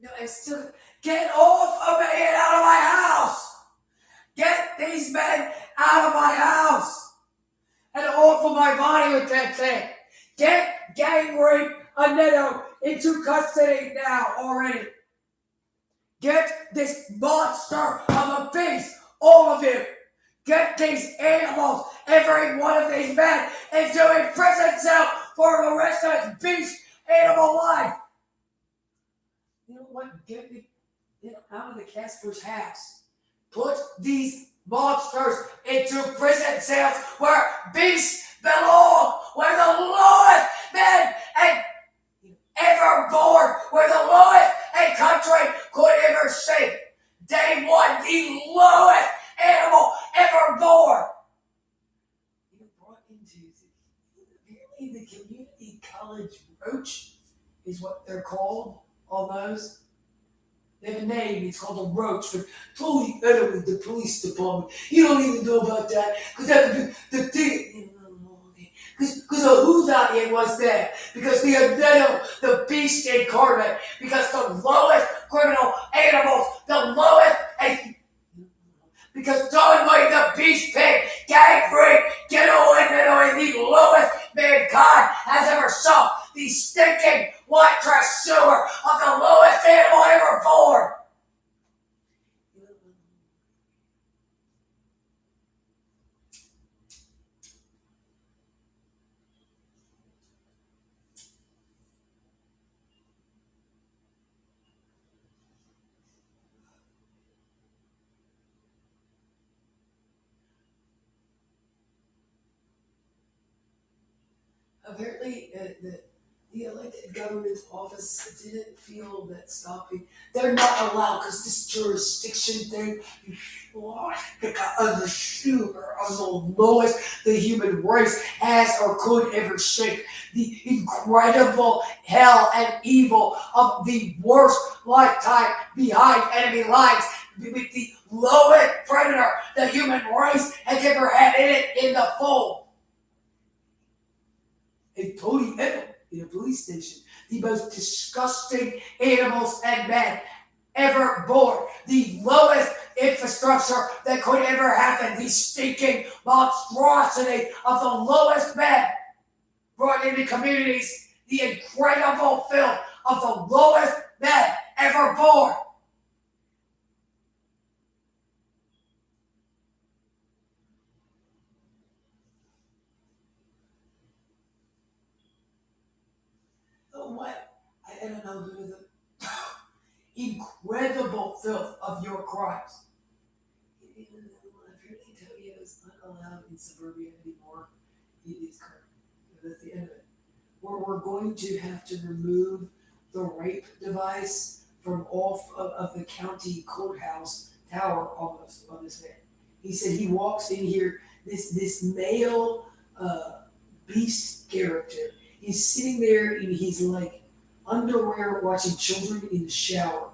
No, I still get off of me and out of my house. Get these men out of my house and off of my body with that thing. Get gang rape Anetto into custody now already. Get this monster of a beast, all of you. Get these animals, every one of these men, into a prison cell for the rest of his beast animal life. You know what? Get me out of the Casper's house. Put these monsters into prison cells where beasts belong, where the lowest men and ever born, where the lowest a country could ever see. Day one, the lowest animal ever born. You brought into apparently the community college roach is what they're called. Almost. They have a name, it's called a roach, but totally better with the police department. You don't even know about that, because that could be the thing. Because the Whodunit was there, because the Anetto, the beast incarnate, because the lowest criminal animals, the lowest, because Don Wayne the beast pig, gang rape, ghetto Anetto, and the lowest mankind has ever saw. The stinking white trash sewer of the lowest animal ever born. Apparently, the elected government's office didn't feel that stopping. They're not allowed because this jurisdiction thing, the sewer of the lowest the human race has or could ever shake. The incredible hell and evil of the worst lifetime behind enemy lines with the lowest predator the human race has ever had in the fold. A toady animal in a police station, the most disgusting animals and men ever born, the lowest infrastructure that could ever happen, the stinking monstrosity of the lowest men brought into communities, the incredible filth of the lowest men ever born. What? I don't know who the incredible filth of your crimes. Apparently Tokyo is not allowed in suburbia anymore. It is current. That's the end of it. We're going to have to remove the rape device from off of the county courthouse tower almost on this man. He said he walks in here, this male beast character. He's sitting there and he's like underwear watching children in the shower.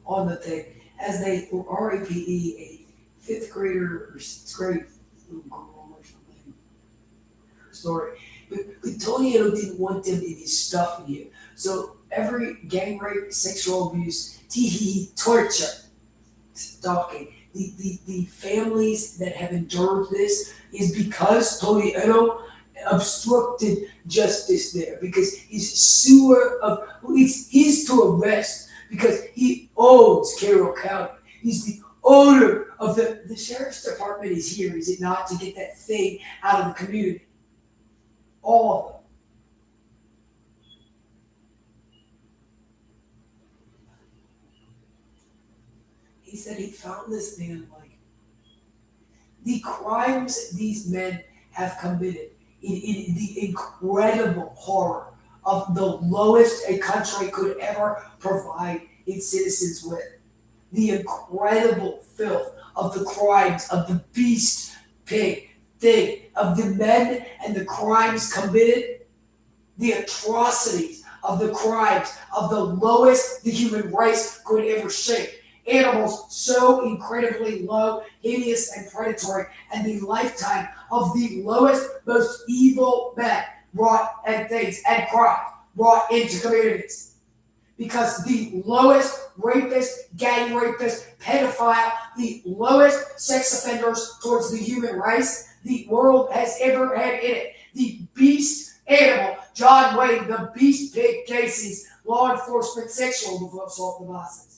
On the thing, as they RAPE, a fifth grader or sixth grade little girl or something. Story. But Tonio didn't want them in his stuff in here. So every gang rape, sexual abuse, torture, stalking. The families that have endured this is because Tony Edo obstructed justice there, because it's his to arrest because he owns Carroll County. He's the owner of the sheriff's department is here, is it not, to get that thing out of the community? All of them. He said he found this man like the crimes these men have committed in the incredible horror of the lowest a country could ever provide its citizens with. The incredible filth of the crimes of the beast pig thing, of the men and the crimes committed, the atrocities of the crimes of the lowest the human race could ever shape. Animals so incredibly low, hideous, and predatory, and the lifetime of the lowest, most evil man and things and crime brought into communities. Because the lowest rapist, gang rapist, pedophile, the lowest sex offenders towards the human race the world has ever had in it. The beast animal, John Wayne, the beast pig cases, law enforcement sexual assault devices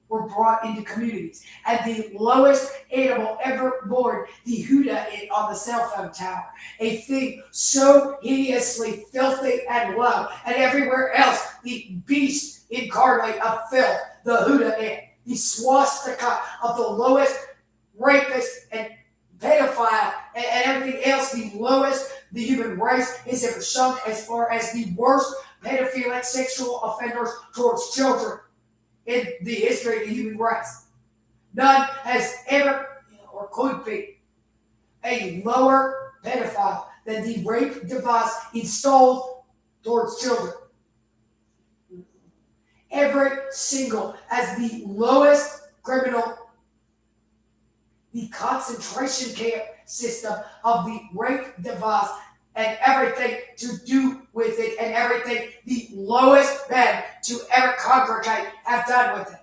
were brought into communities. And the lowest animal ever born, the Huda on the cell phone tower, a thing so hideously filthy and low, and everywhere else, the beast incarnate of filth, the Huda the swastika of the lowest rapist and pedophile and everything else, the lowest the human race has ever sunk as far as the worst pedophilic sexual offenders towards children in the history of the human race. None has ever or could be a lower pedophile than the rape device installed towards children. Every single, as the lowest criminal, the concentration camp system of the rape device and everything to do with it and everything the lowest men to ever congregate have done with it.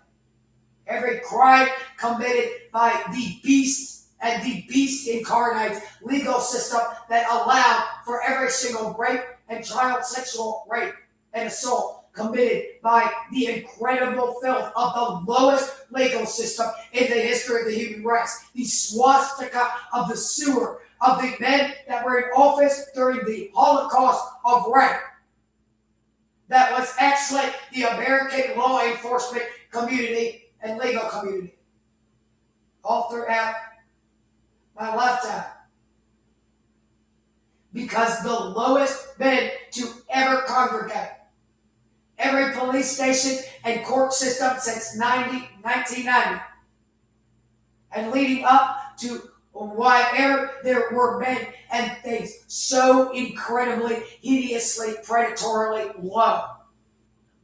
Every crime committed by the beast and the beast incarnate legal system that allowed for every single rape and child sexual rape and assault committed by the incredible filth of the lowest legal system in the history of the human race. The swastika of the sewer of the men that were in office during the Holocaust of rape. That was actually the American law enforcement community and legal community. All throughout my lifetime. Because the lowest men to ever congregate. Every police station and court system since 1990. And leading up to whenever there were men and things so incredibly, hideously, predatorily low.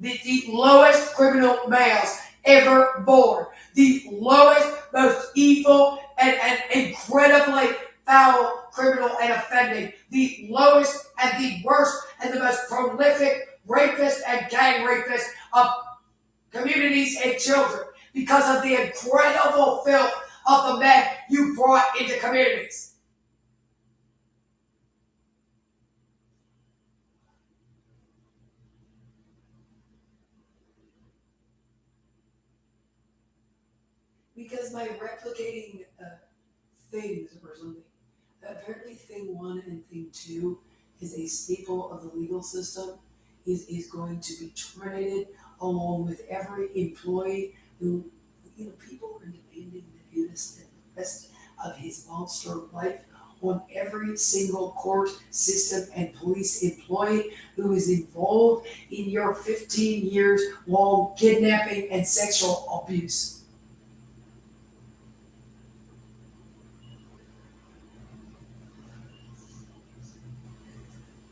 The lowest criminal males ever born. The lowest, most evil, and incredibly foul criminal and offending. The lowest and the worst and the most prolific rapist and gang rapist of communities and children because of the incredible filth of the men you brought into communities. Because by replicating things or something, apparently thing 1 and thing 2 is a staple of the legal system, is going to be terminated along with every employee who, people are demanding that he spend the rest of his monster life on every single court system and police employee who is involved in your 15 years long kidnapping and sexual abuse.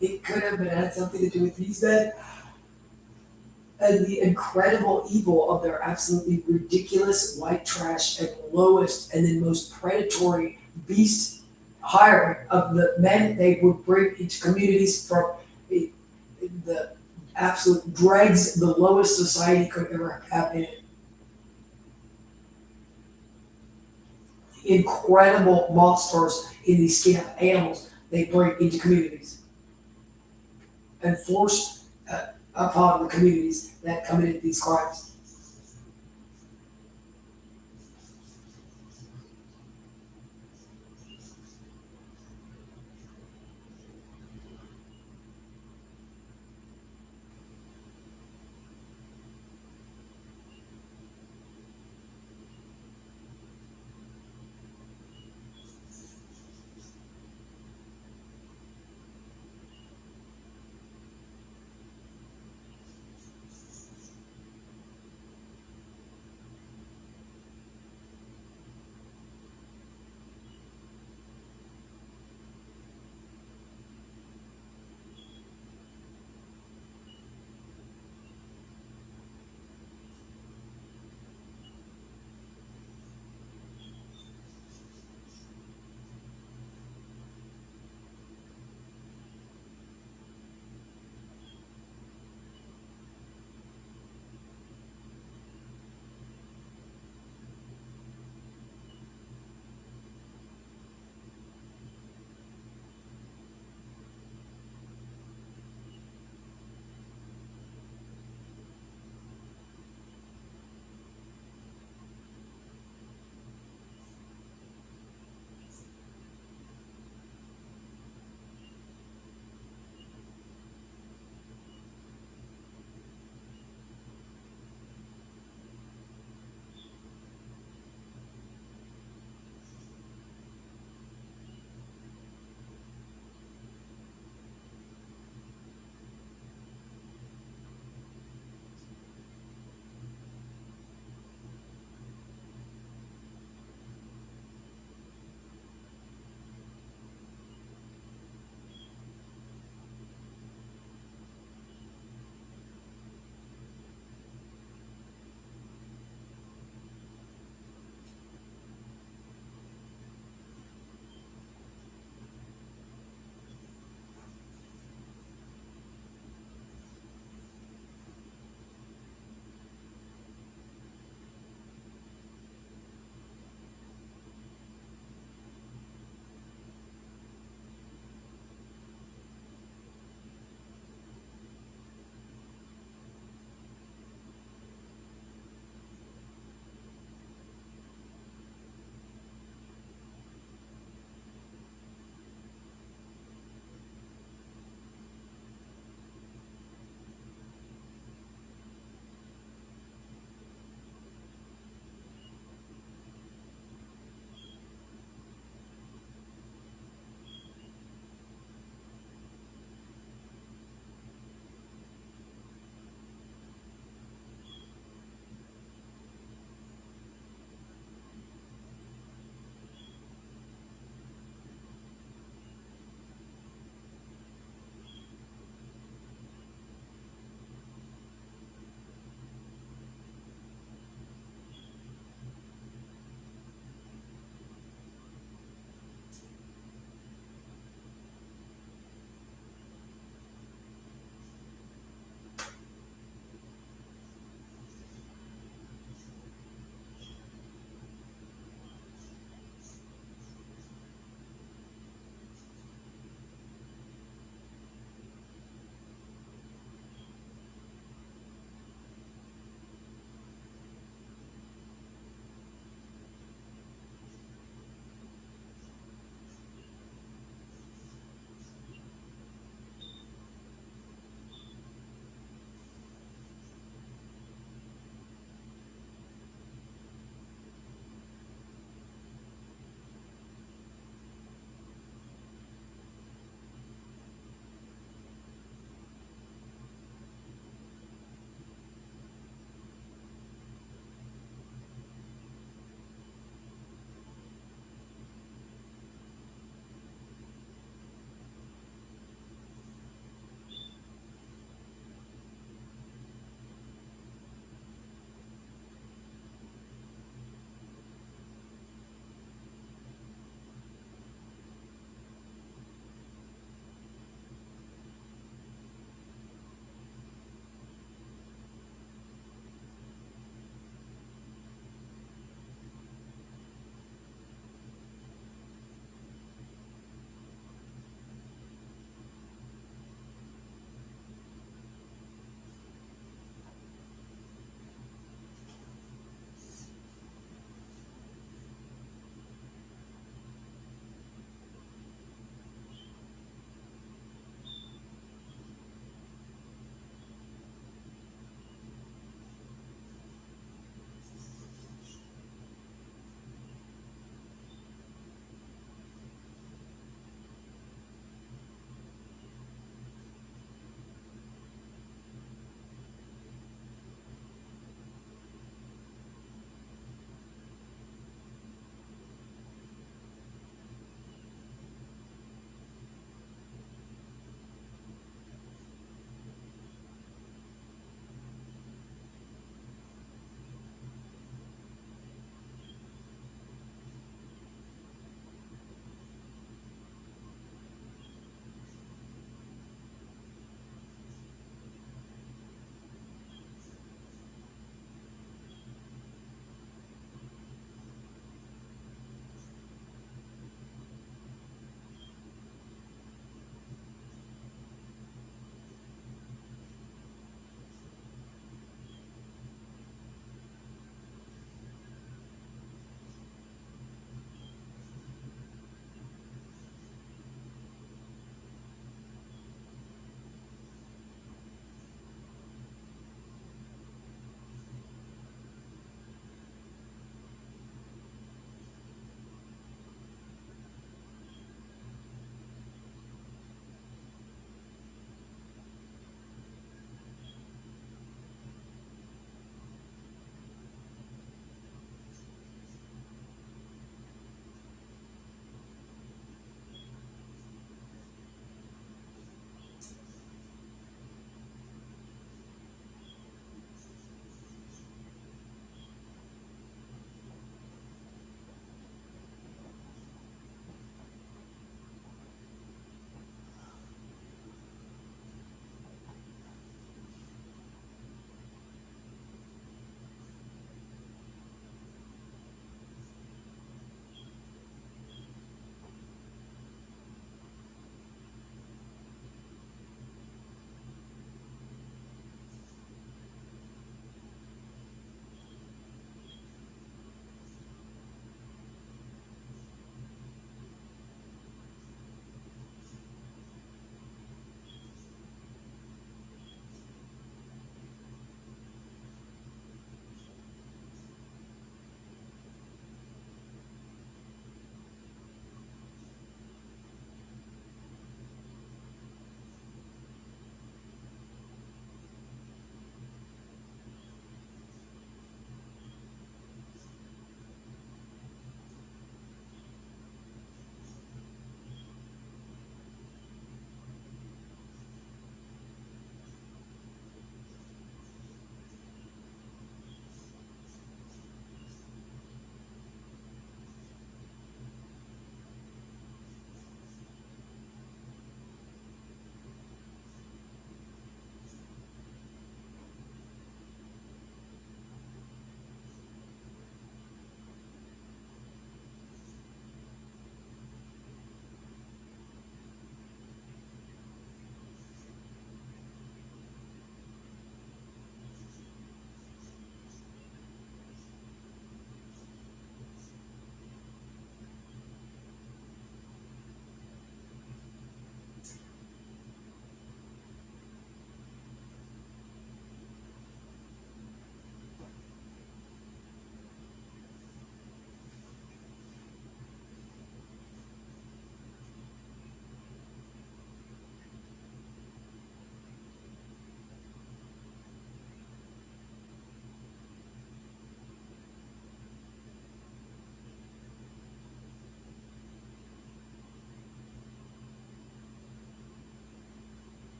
It could have been had something to do with these men and the incredible evil of their absolutely ridiculous white trash and lowest and then most predatory beast hiring of the men they would bring into communities from the absolute dregs the lowest society could ever have in it. Incredible monsters in these skin of animals they bring into communities and force upon the communities that committed these crimes.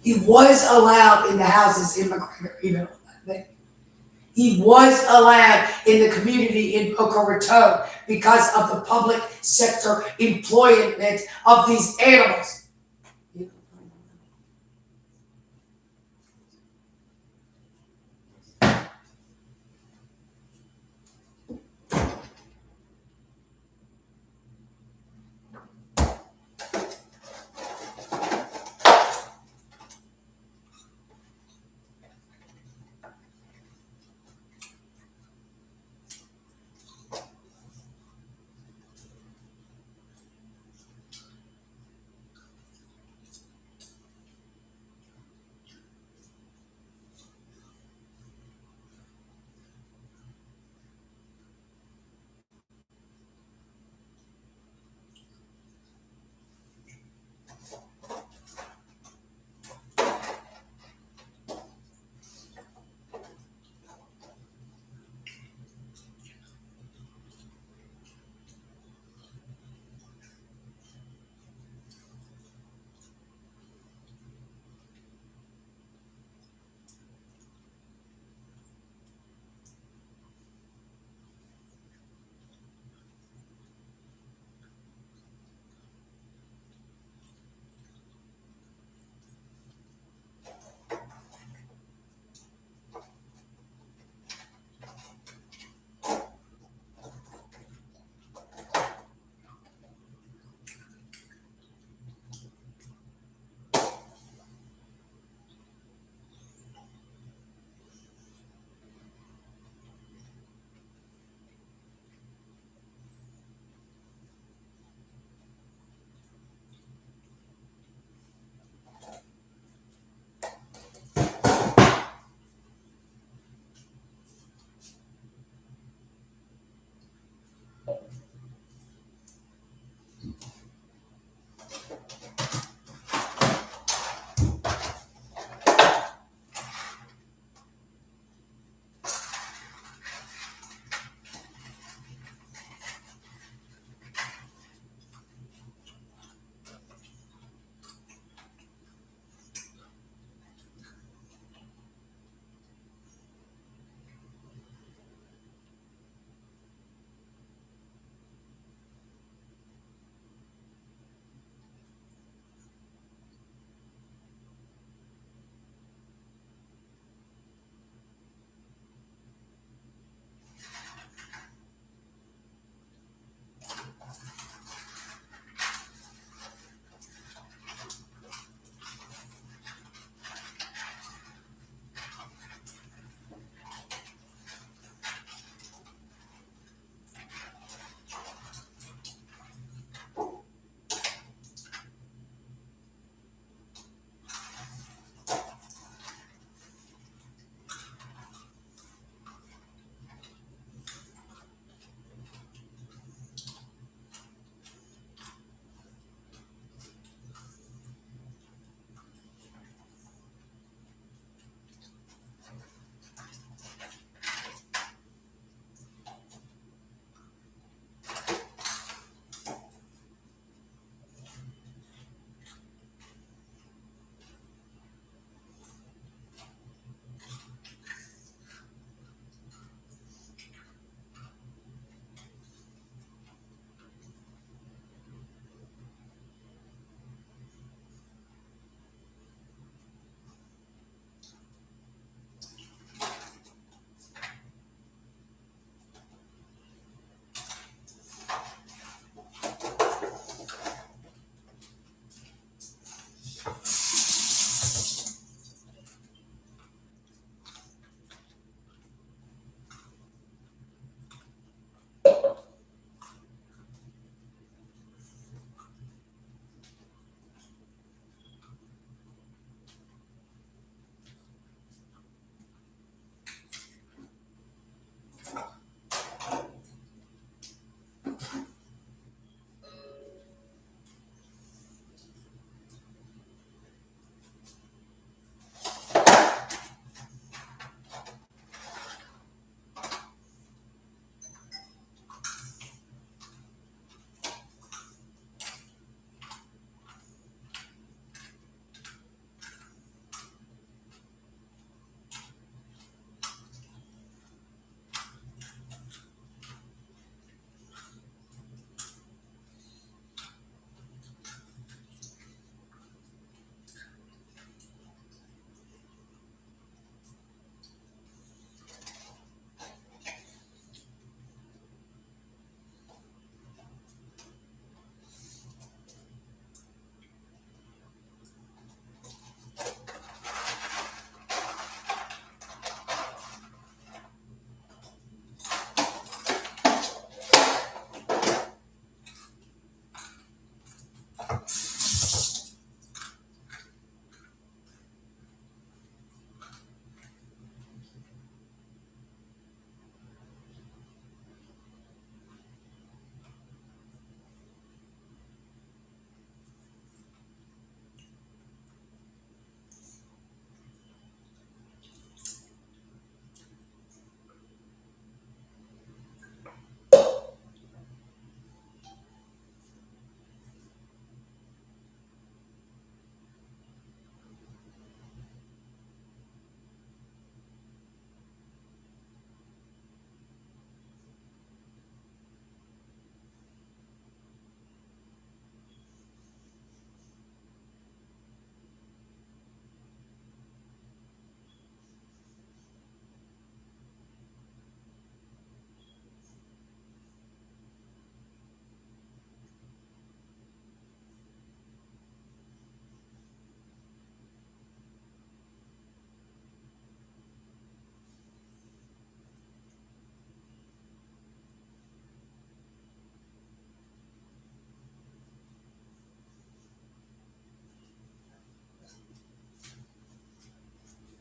He was allowed in the houses in McGregor, even on that day. He was allowed in the community in Boca Raton because of the public sector employment of these animals.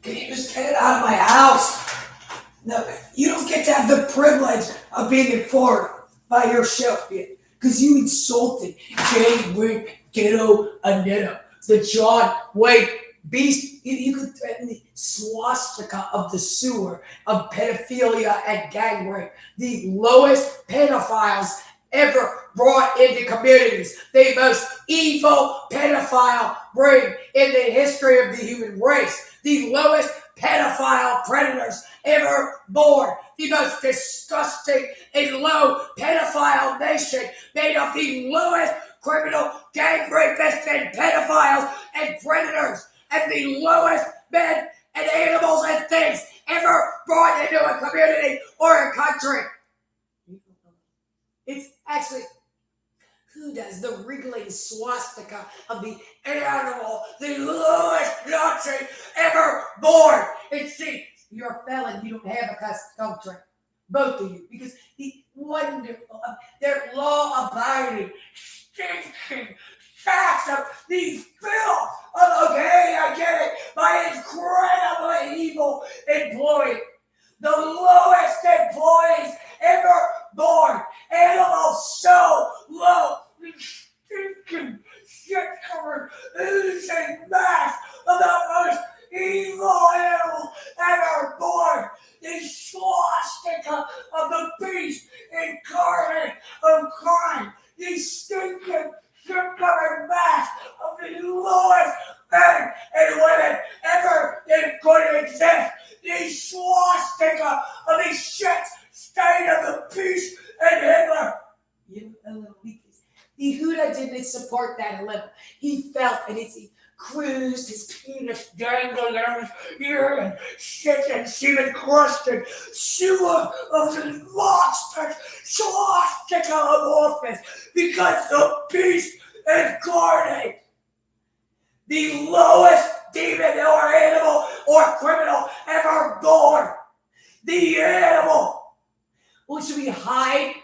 Can you just get it out of my house? No, you don't get to have the privilege of being informed by your shelf yet. Because you insulted Jay Rick Ghetto Aneta, the John Wayne Beast. You could threaten the swastika of the sewer of pedophilia and gang rape. The lowest pedophiles ever brought into communities. The most evil pedophile ring in the history of the human race. The lowest pedophile predators ever born. The most disgusting and low pedophile nation made of the lowest criminal gang rapists and pedophiles and predators and the lowest men and animals and things ever brought into a community or a country. It's actually, who does the wriggling swastika of the animal, the lowest Nazi ever born? And see, you're a felon, you don't have a custom trait. Both of you, because the wonderful, their law-abiding, stinking facts of these filth of, okay, I get it, my incredibly evil employee, the lowest employees ever born, animals so low, stinking, shit-covered, oozing mass of the most evil animal ever born, the swastika of the beast incarnate of crime, the stinking, shit-covered mass of the lowest men and women ever that could exist, the swastika of the shit stain of the beast and Hitler. You know, a little weakness. The Huda didn't support that a little. He felt it as he cruised, his penis dangled out of his ear and shit and semen crusted sewer of the monster swastika of office because the beast incarnate, the lowest demon or animal or criminal ever born, the animal. Well, should we hide?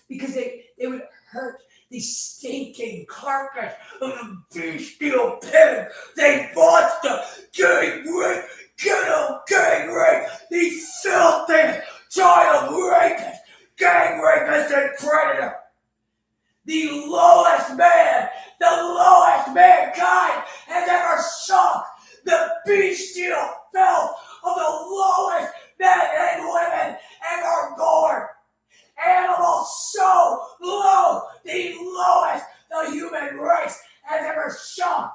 Because they would hurt the stinking carcass of the bestial pig, the monster gang rape, ghetto gang rape, the filthy child rapist, gang rapist and predator. The lowest man, the lowest mankind has ever sunk, the bestial filth of the lowest men and women ever born. Animals so low, the lowest the human race has ever sunk.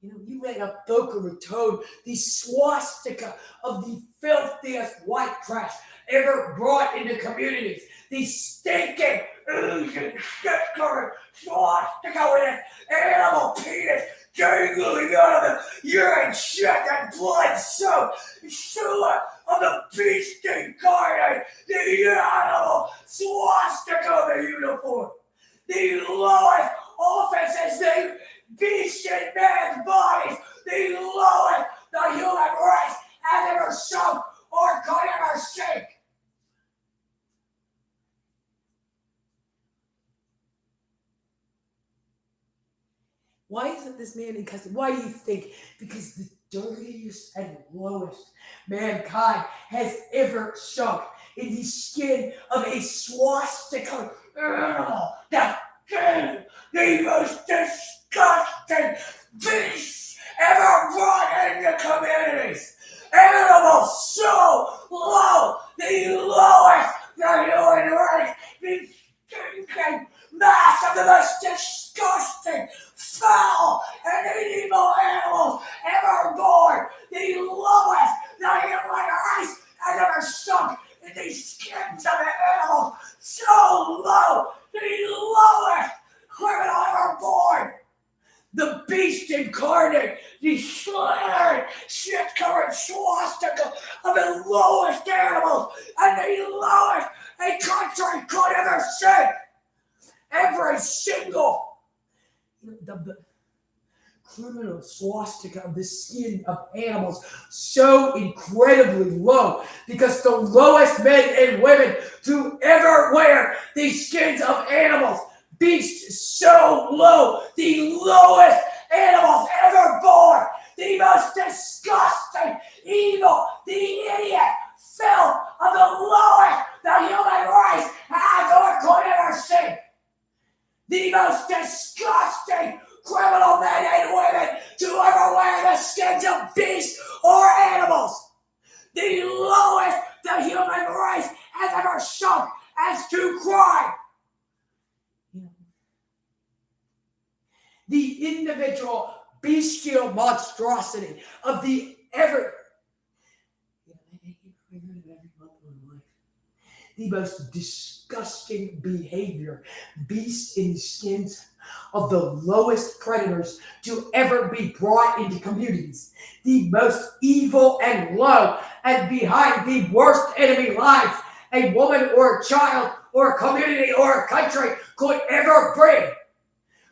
You know, you made a Boca Raton, the swastika of the filthiest white trash ever brought into communities. The stinking, oozing, shit-covered swastika with an animal penis dangling out of the urine, shit, and blood soaked sewer of the beast incarnate, the animal swastika of the uniform, the lowest offices, the beast in man's bodies, the lowest the human race has ever sunk or could ever sink. Why isn't this man in custody? Why do you think? Because the dirtiest and lowest mankind has ever sunk in the skin of a swastika animal. The most disgusting beast ever brought into communities. Animals so low, the lowest the human race, the stinking mass of the most disgusting, foul, and evil animals ever born, the lowest the human race has ever sunk in the skins of the animals, so low, the lowest criminal ever born. The beast incarnate, the slaughtered, shit-covered swastika of the lowest animals and the lowest a country could ever see. Every single the criminal swastika of the skin of animals so incredibly low because the lowest men and women to ever wear these skins of animals, beasts so low, the lowest animals ever born, the most disgusting the lowest the human race has ever sunk as to crime. The individual bestial monstrosity of the the most disgusting behavior, beasts in the skins of the lowest predators to ever be brought into communities, the most evil and low, and behind the worst enemy lines a woman or a child or a community or a country could ever bring.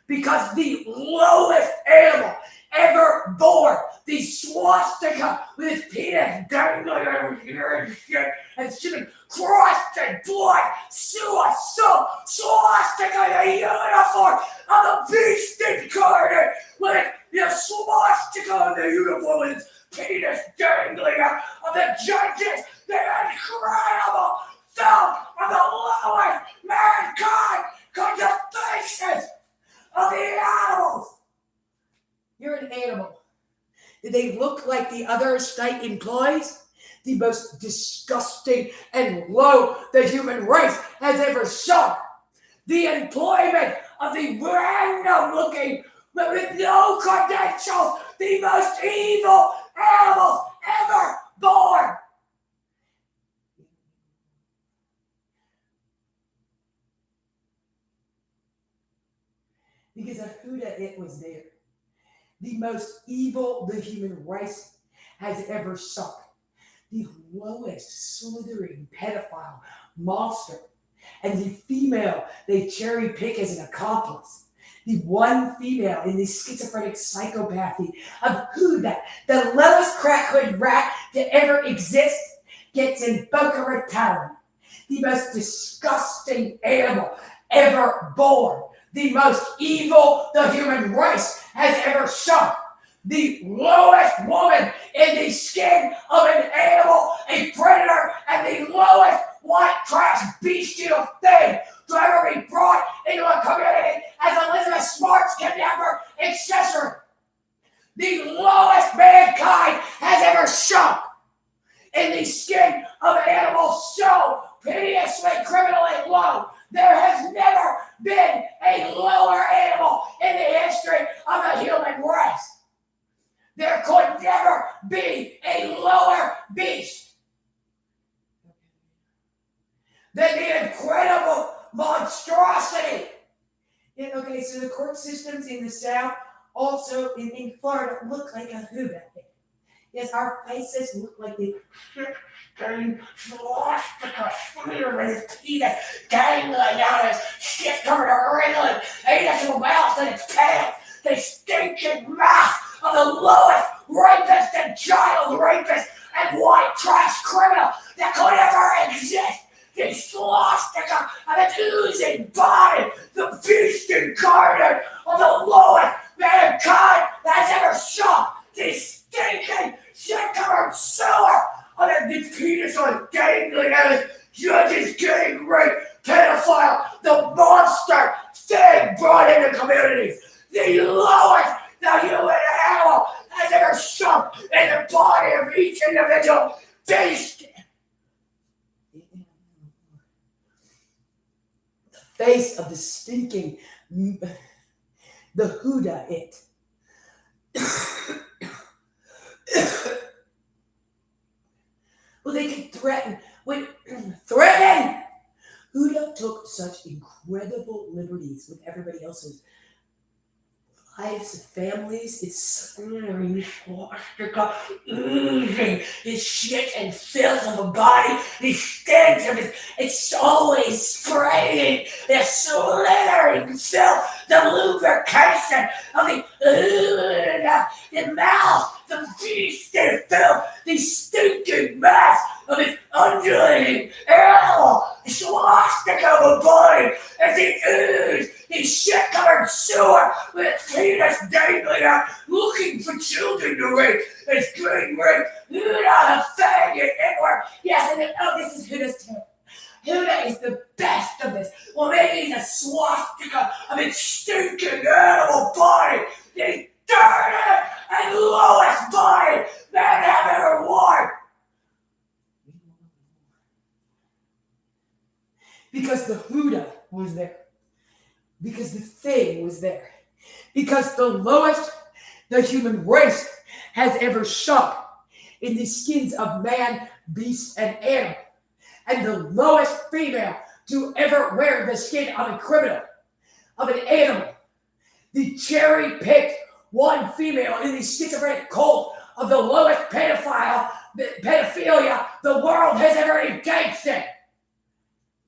Because the lowest animal ever born, the swastika with its penis dangling over here and shit, and shit, crushed and blood, sewer, soap, swastika, the uniform of the beast incarnate, with the swastika of the uniform with its penis dangling out of the judges, the incredible filth of the lowest mankind comes to faces of the animals. You're an animal. Do they look like the other state employees? The most disgusting and low the human race has ever sunk. The employment of the random looking, but with no credentials, the most evil animals ever born. Because of who that it was there. The most evil the human race has ever sunk. The lowest slithering pedophile monster. And the female they cherry pick as an accomplice. The one female in this schizophrenic psychopathy of who that, the lowest crackhood rat to ever exist, gets in Boca Raton. The most disgusting animal ever born. The most evil the human race has ever sunk. The lowest woman in the skin of an animal, a predator, and the lowest white trash bestial thing to ever be brought into a community as Elizabeth Smart's kidnapper accessory. The lowest mankind has ever sunk in the skin of an animal so piteously criminally low. There has never been a lower animal in the history of the human race. There could never be a lower beast than the incredible monstrosity. Yeah, okay, so the court systems in the South, also in Florida, look like a who back there. Yes, our faces look like the shit-stained swastika smear with his penis dangling out his shit covered in wriggling anus mouth and its pants, the stinking mouth of the lowest rapist and child rapist and white trash criminal that could ever exist. The swastika of its oozing body, the beast incarnate of the lowest mankind that's ever sunk. The stinking shit-covered sewer of the penis on dangling out his judges gang rape pedophile, the monster thing brought into communities. The lowest the human animal has ever sunk in the body of each individual beast. The face of the stinking, the Huda it. Well, they can threaten. Threaten! Huda took such incredible liberties with everybody else's lives, families. It's slithering swastika, oozing his shit and filth of a body. The stench of it, it's always spraying. The slithering filth, the lubrication of the mouth, the beastly filth, the stinking mess of his undulating animal, the swastika of a body as he oozed the shit-covered sewer with its penis dangling out, looking for children to rape. It's getting raped. Huda the faggot inward. Yes, and then, this is Huda's tale. Huda is the best of this. Well, maybe the swastika of its stinking animal body, the dirtiest and lowest body man have ever worn. because the Huda was there, because the thing was there, because the lowest the human race has ever sunk in the skins of man, beast, and animal, and the lowest female to ever wear the skin of a criminal, of an animal, the cherry-picked one female in the schizophrenic cult of the lowest pedophilia the world has ever engaged in.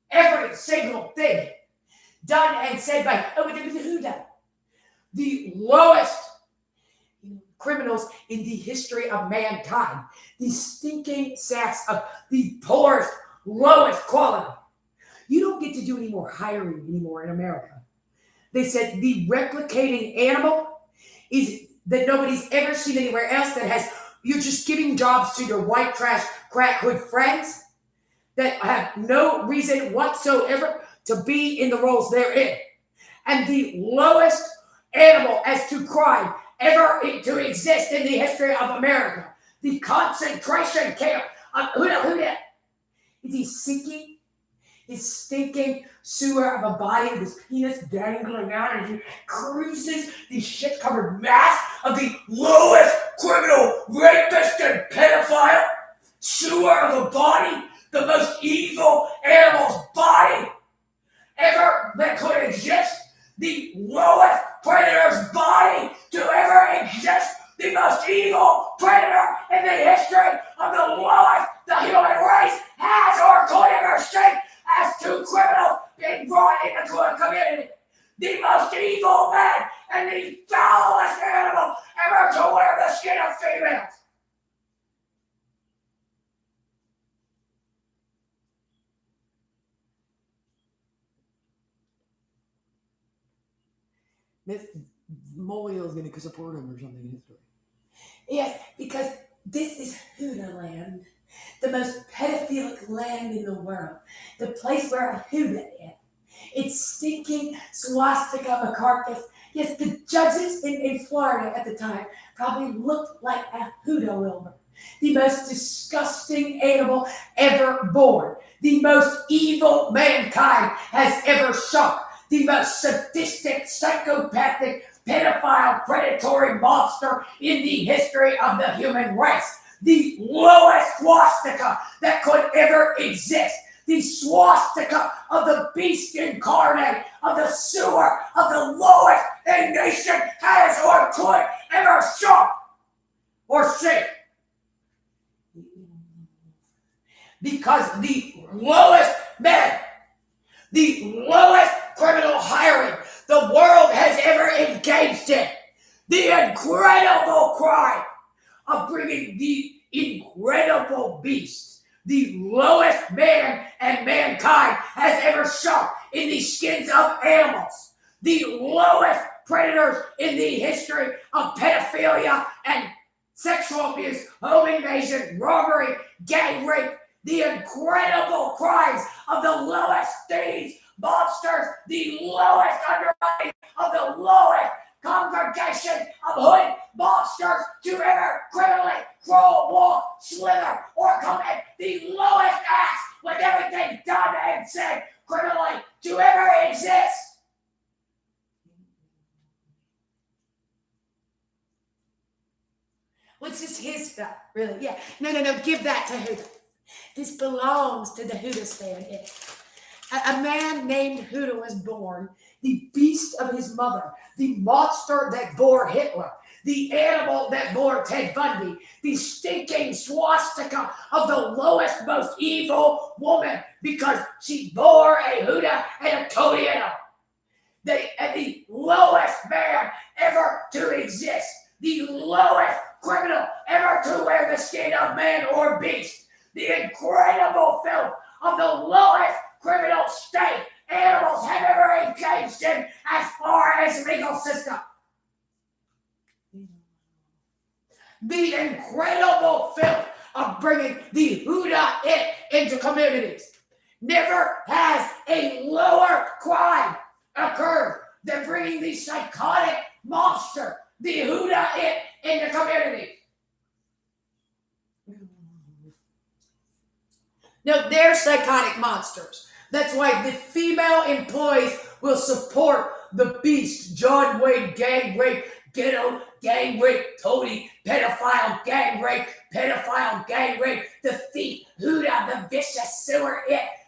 Every single thing done and said by who done? The lowest criminals in the history of mankind, the stinking sacks of the poorest, lowest quality. You don't get to do any more hiring anymore in America. They said the replicating animal is that nobody's ever seen anywhere else that has, you're just giving jobs to your white trash crack hood friends that have no reason whatsoever to be in the roles they're in. And the lowest animal as to crime ever to exist in the history of America, the concentration camp of Huda. Is he sinking? His stinking sewer of a body with his penis dangling out as he cruises the shit-covered mass of the lowest criminal, rapist, and pedophile sewer of a body, the most evil animal's body ever that could exist, the lowest predator's body to ever exist, the most evil predator in the history of the lowest the human race has or could ever see as two criminals being brought into a community. The most evil man and the foulest animal ever to wear the skin of females. Miss Molio is going to support him or something in history. Yes, because this is Huda land, the most pedophilic land in the world, the place where a Huda is. It's stinking swastika McCarcass. Yes, the judges in Florida at the time probably looked like a Huda Wilbur, the most disgusting animal ever born, the most evil mankind has ever sunk, the most sadistic, psychopathic, pedophile, predatory monster in the history of the human race. The lowest swastika that could ever exist. The swastika of the beast incarnate, of the sewer, of the lowest a nation has or could ever show or see. Because the lowest men, the lowest criminal hiring the world has ever engaged in, the incredible crime of bringing the incredible beast, the lowest man and mankind has ever shown in the skins of animals, the lowest predators in the history of pedophilia and sexual abuse, home invasion, robbery, gang rape, the incredible crimes of the lowest thieves, monsters, the lowest underwriting of the lowest congregation of hood monsters to ever criminally crawl, walk, slither, or commit the lowest acts with everything done and said criminally to ever exist. What's this his stuff? Really? Yeah. No, give that to Huda. This belongs to the Huda stand. A man named Huda was born, the beast of his mother, the monster that bore Hitler, the animal that bore Ted Bundy, the stinking swastika of the lowest, most evil woman because she bore a Huda and a Cody animal. The lowest man ever to exist, the lowest criminal ever to wear the skin of man or beast, the incredible filth of the lowest criminal state animals have ever engaged in as far as legal system. The incredible filth of bringing the Huda it into communities. Never has a lower crime occurred than bringing the psychotic monster, the Huda it, into communities. No, they're psychotic monsters. That's why the female employees will support the beast, John Wayne gang rape, ghetto gang rape, Tony pedophile gang rape, the thief, Huda, the vicious sewer,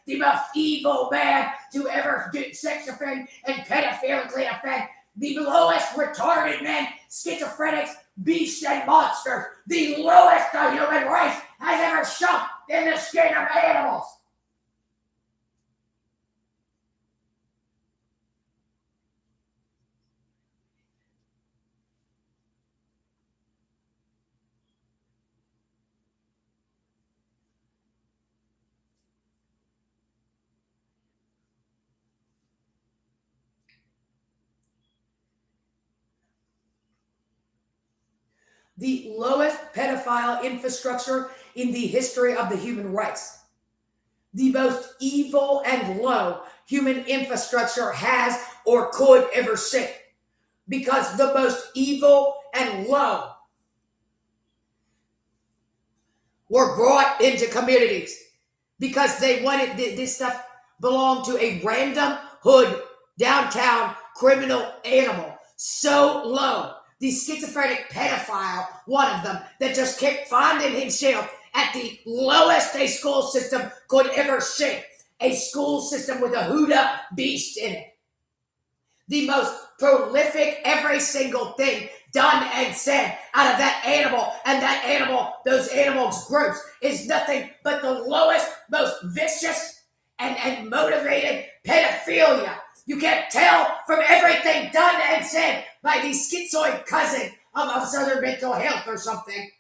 the most evil man to ever do sex offend and pedophilically offend, the lowest retarded men, schizophrenics, beasts, and monsters, the lowest the human race has ever sunk in the skin of animals. The lowest pedophile infrastructure in the history of the human race. The most evil and low human infrastructure has or could ever see. Because the most evil and low were brought into communities because they wanted this stuff belonged to a random hood downtown criminal animal so low. The schizophrenic pedophile, one of them, that just kept finding himself at the lowest a school system could ever see. A school system with a Huda beast in it. The most prolific, every single thing done and said out of that animal and that animal, those animals' groups, is nothing but the lowest, most vicious and motivated pedophilia. You can't tell from everything done and said by the schizoid cousin of Southern Mental Health or something.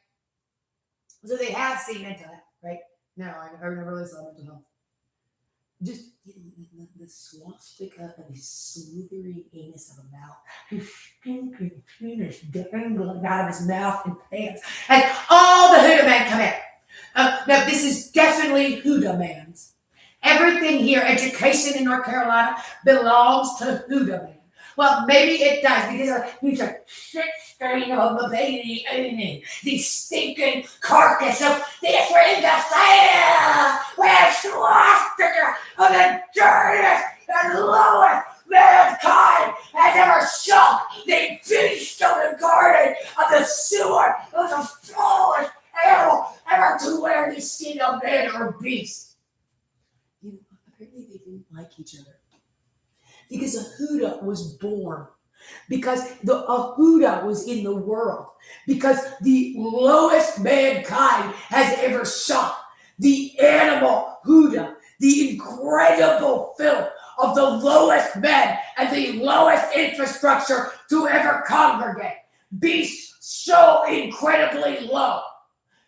So they have seen mental health, right? No, I never really saw mental health. Just the swastika and the slithering anus of a mouth. His stinking penis dangling out of his mouth and pants. And all the Huda men come in. Now, this is definitely Huda man's. Everything here, education in North Carolina, belongs to Huda man. Well, maybe it does because he's a shit stain of a baby eating the stinking carcass of this ring of fire where swastika of the dirtiest and lowest mankind has ever sunk the beast of the garden of the sewer of the smallest animal ever to wear the skin of man or beast. You know, apparently they didn't like each other. Because a Huda was born. Because a Huda was in the world. Because the lowest mankind has ever sunk. The animal Huda. The incredible filth of the lowest men and the lowest infrastructure to ever congregate. Beasts so incredibly low.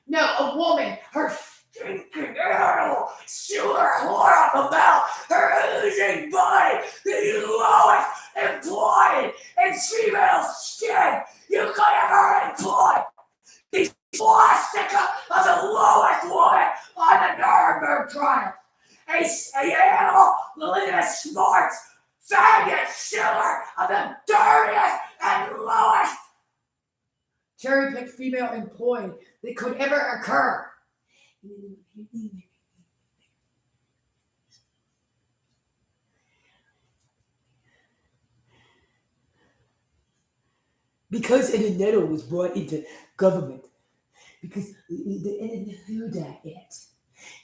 Now, a woman, her stinking animal, sewer whore of the mouth, her oozing body, the lowest employed in female skin you could ever employ. The swastika of the lowest woman on the Nuremberg trial. A animal living a smart, faggot sewer of the dirtiest and lowest cherry-picked female employee that could ever occur. Because Inanetto was brought into government, because the Huda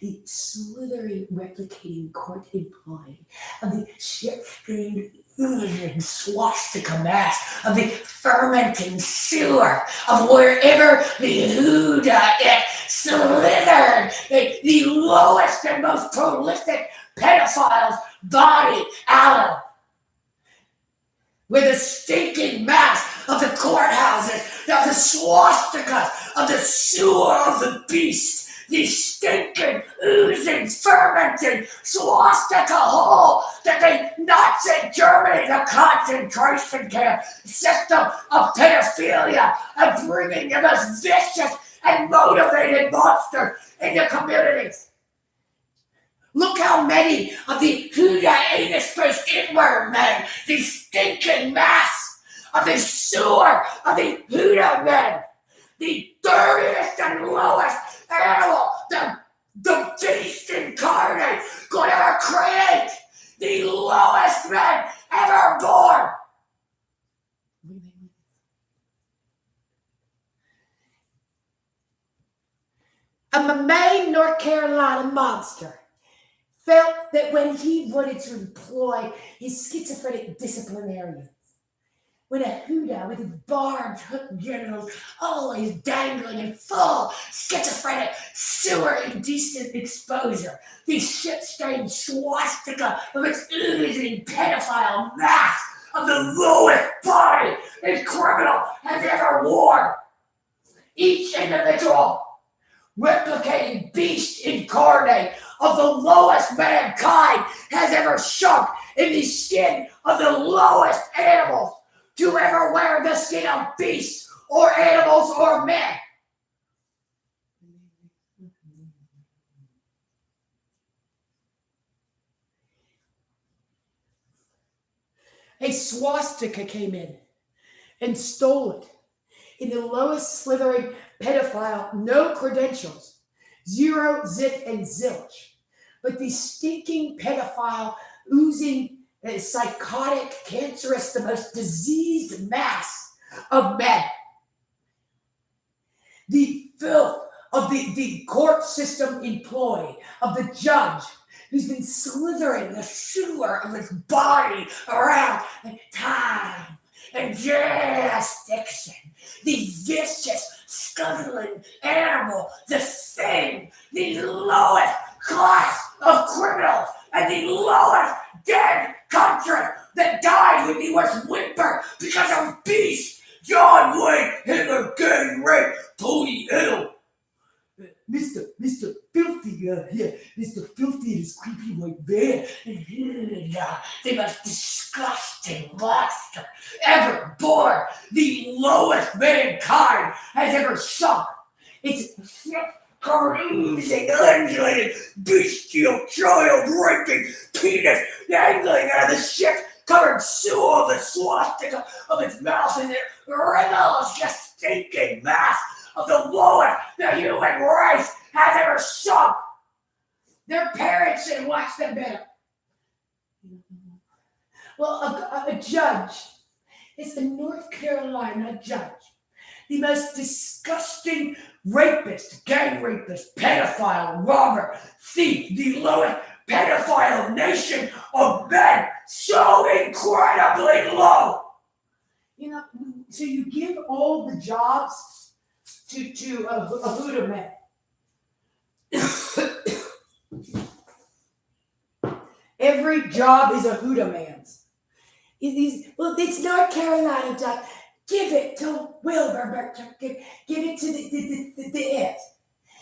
the slithering, replicating court employee of the shit-stained, oozing swastika mass of the fermenting sewer of wherever the Huda slithered, the lowest and most prolific pedophile's body out of. Where the stinking mass of the courthouses, of the swastikas, of the sewer of the beast, the stinking, oozing, fermenting swastika hole that the Nazi Germany, the concentration camp system of pedophilia, and bringing the most vicious and motivated monsters into communities. Look how many of the Huda anus-based inward men, the stinking mass of the sewer of the Huda men, the dirtiest and lowest animal, the beast incarnate could ever create a main North Carolina mobster, felt that when he wanted to employ his schizophrenic disciplinarians, when a hoodah with his barbed hook genitals always dangling in full schizophrenic sewer indecent exposure, the shit-stained swastika of its oozing pedophile mass of the lowest body a criminal has ever worn. Each individual replicating beast incarnate of the lowest mankind has ever sunk in the skin of the lowest animals to ever wear the skin of beasts or animals or men. A swastika came in and stole it. In the lowest slithering pedophile, no credentials, zero, zit, and zilch, but the stinking pedophile, oozing, psychotic, cancerous, the most diseased mass of men. The filth of the court system employee, of the judge, who's been slithering the sewer of his body around time and jurisdiction. The vicious, scuttling animal, the thing, the lowest class of criminals, and the lowest dead country that died when he was whimper because of beast, John Wayne, Hitler, gang rape, Tony Hill. Mr. Filthy, Mr. Filthy and his creepy white van, the most disgusting monster ever born, the lowest mankind has ever sunk. It's oozing, undulating, bestial, child-raping penis dangling out of the shit-covered sewer of the swastika of its mouth, and it wriggles just stinking mass of the lowest the human race has ever sunk. Their parents should watch them better. Well, a judge is a North Carolina judge, the most disgusting rapist, gang rapist, pedophile, robber, thief, the lowest pedophile nation of men, so incredibly low. So you give all the jobs to a hoodah man. Every job is a hoodah man's. Well, it's North Carolina job. Give it to Wilbur. Give it to the it.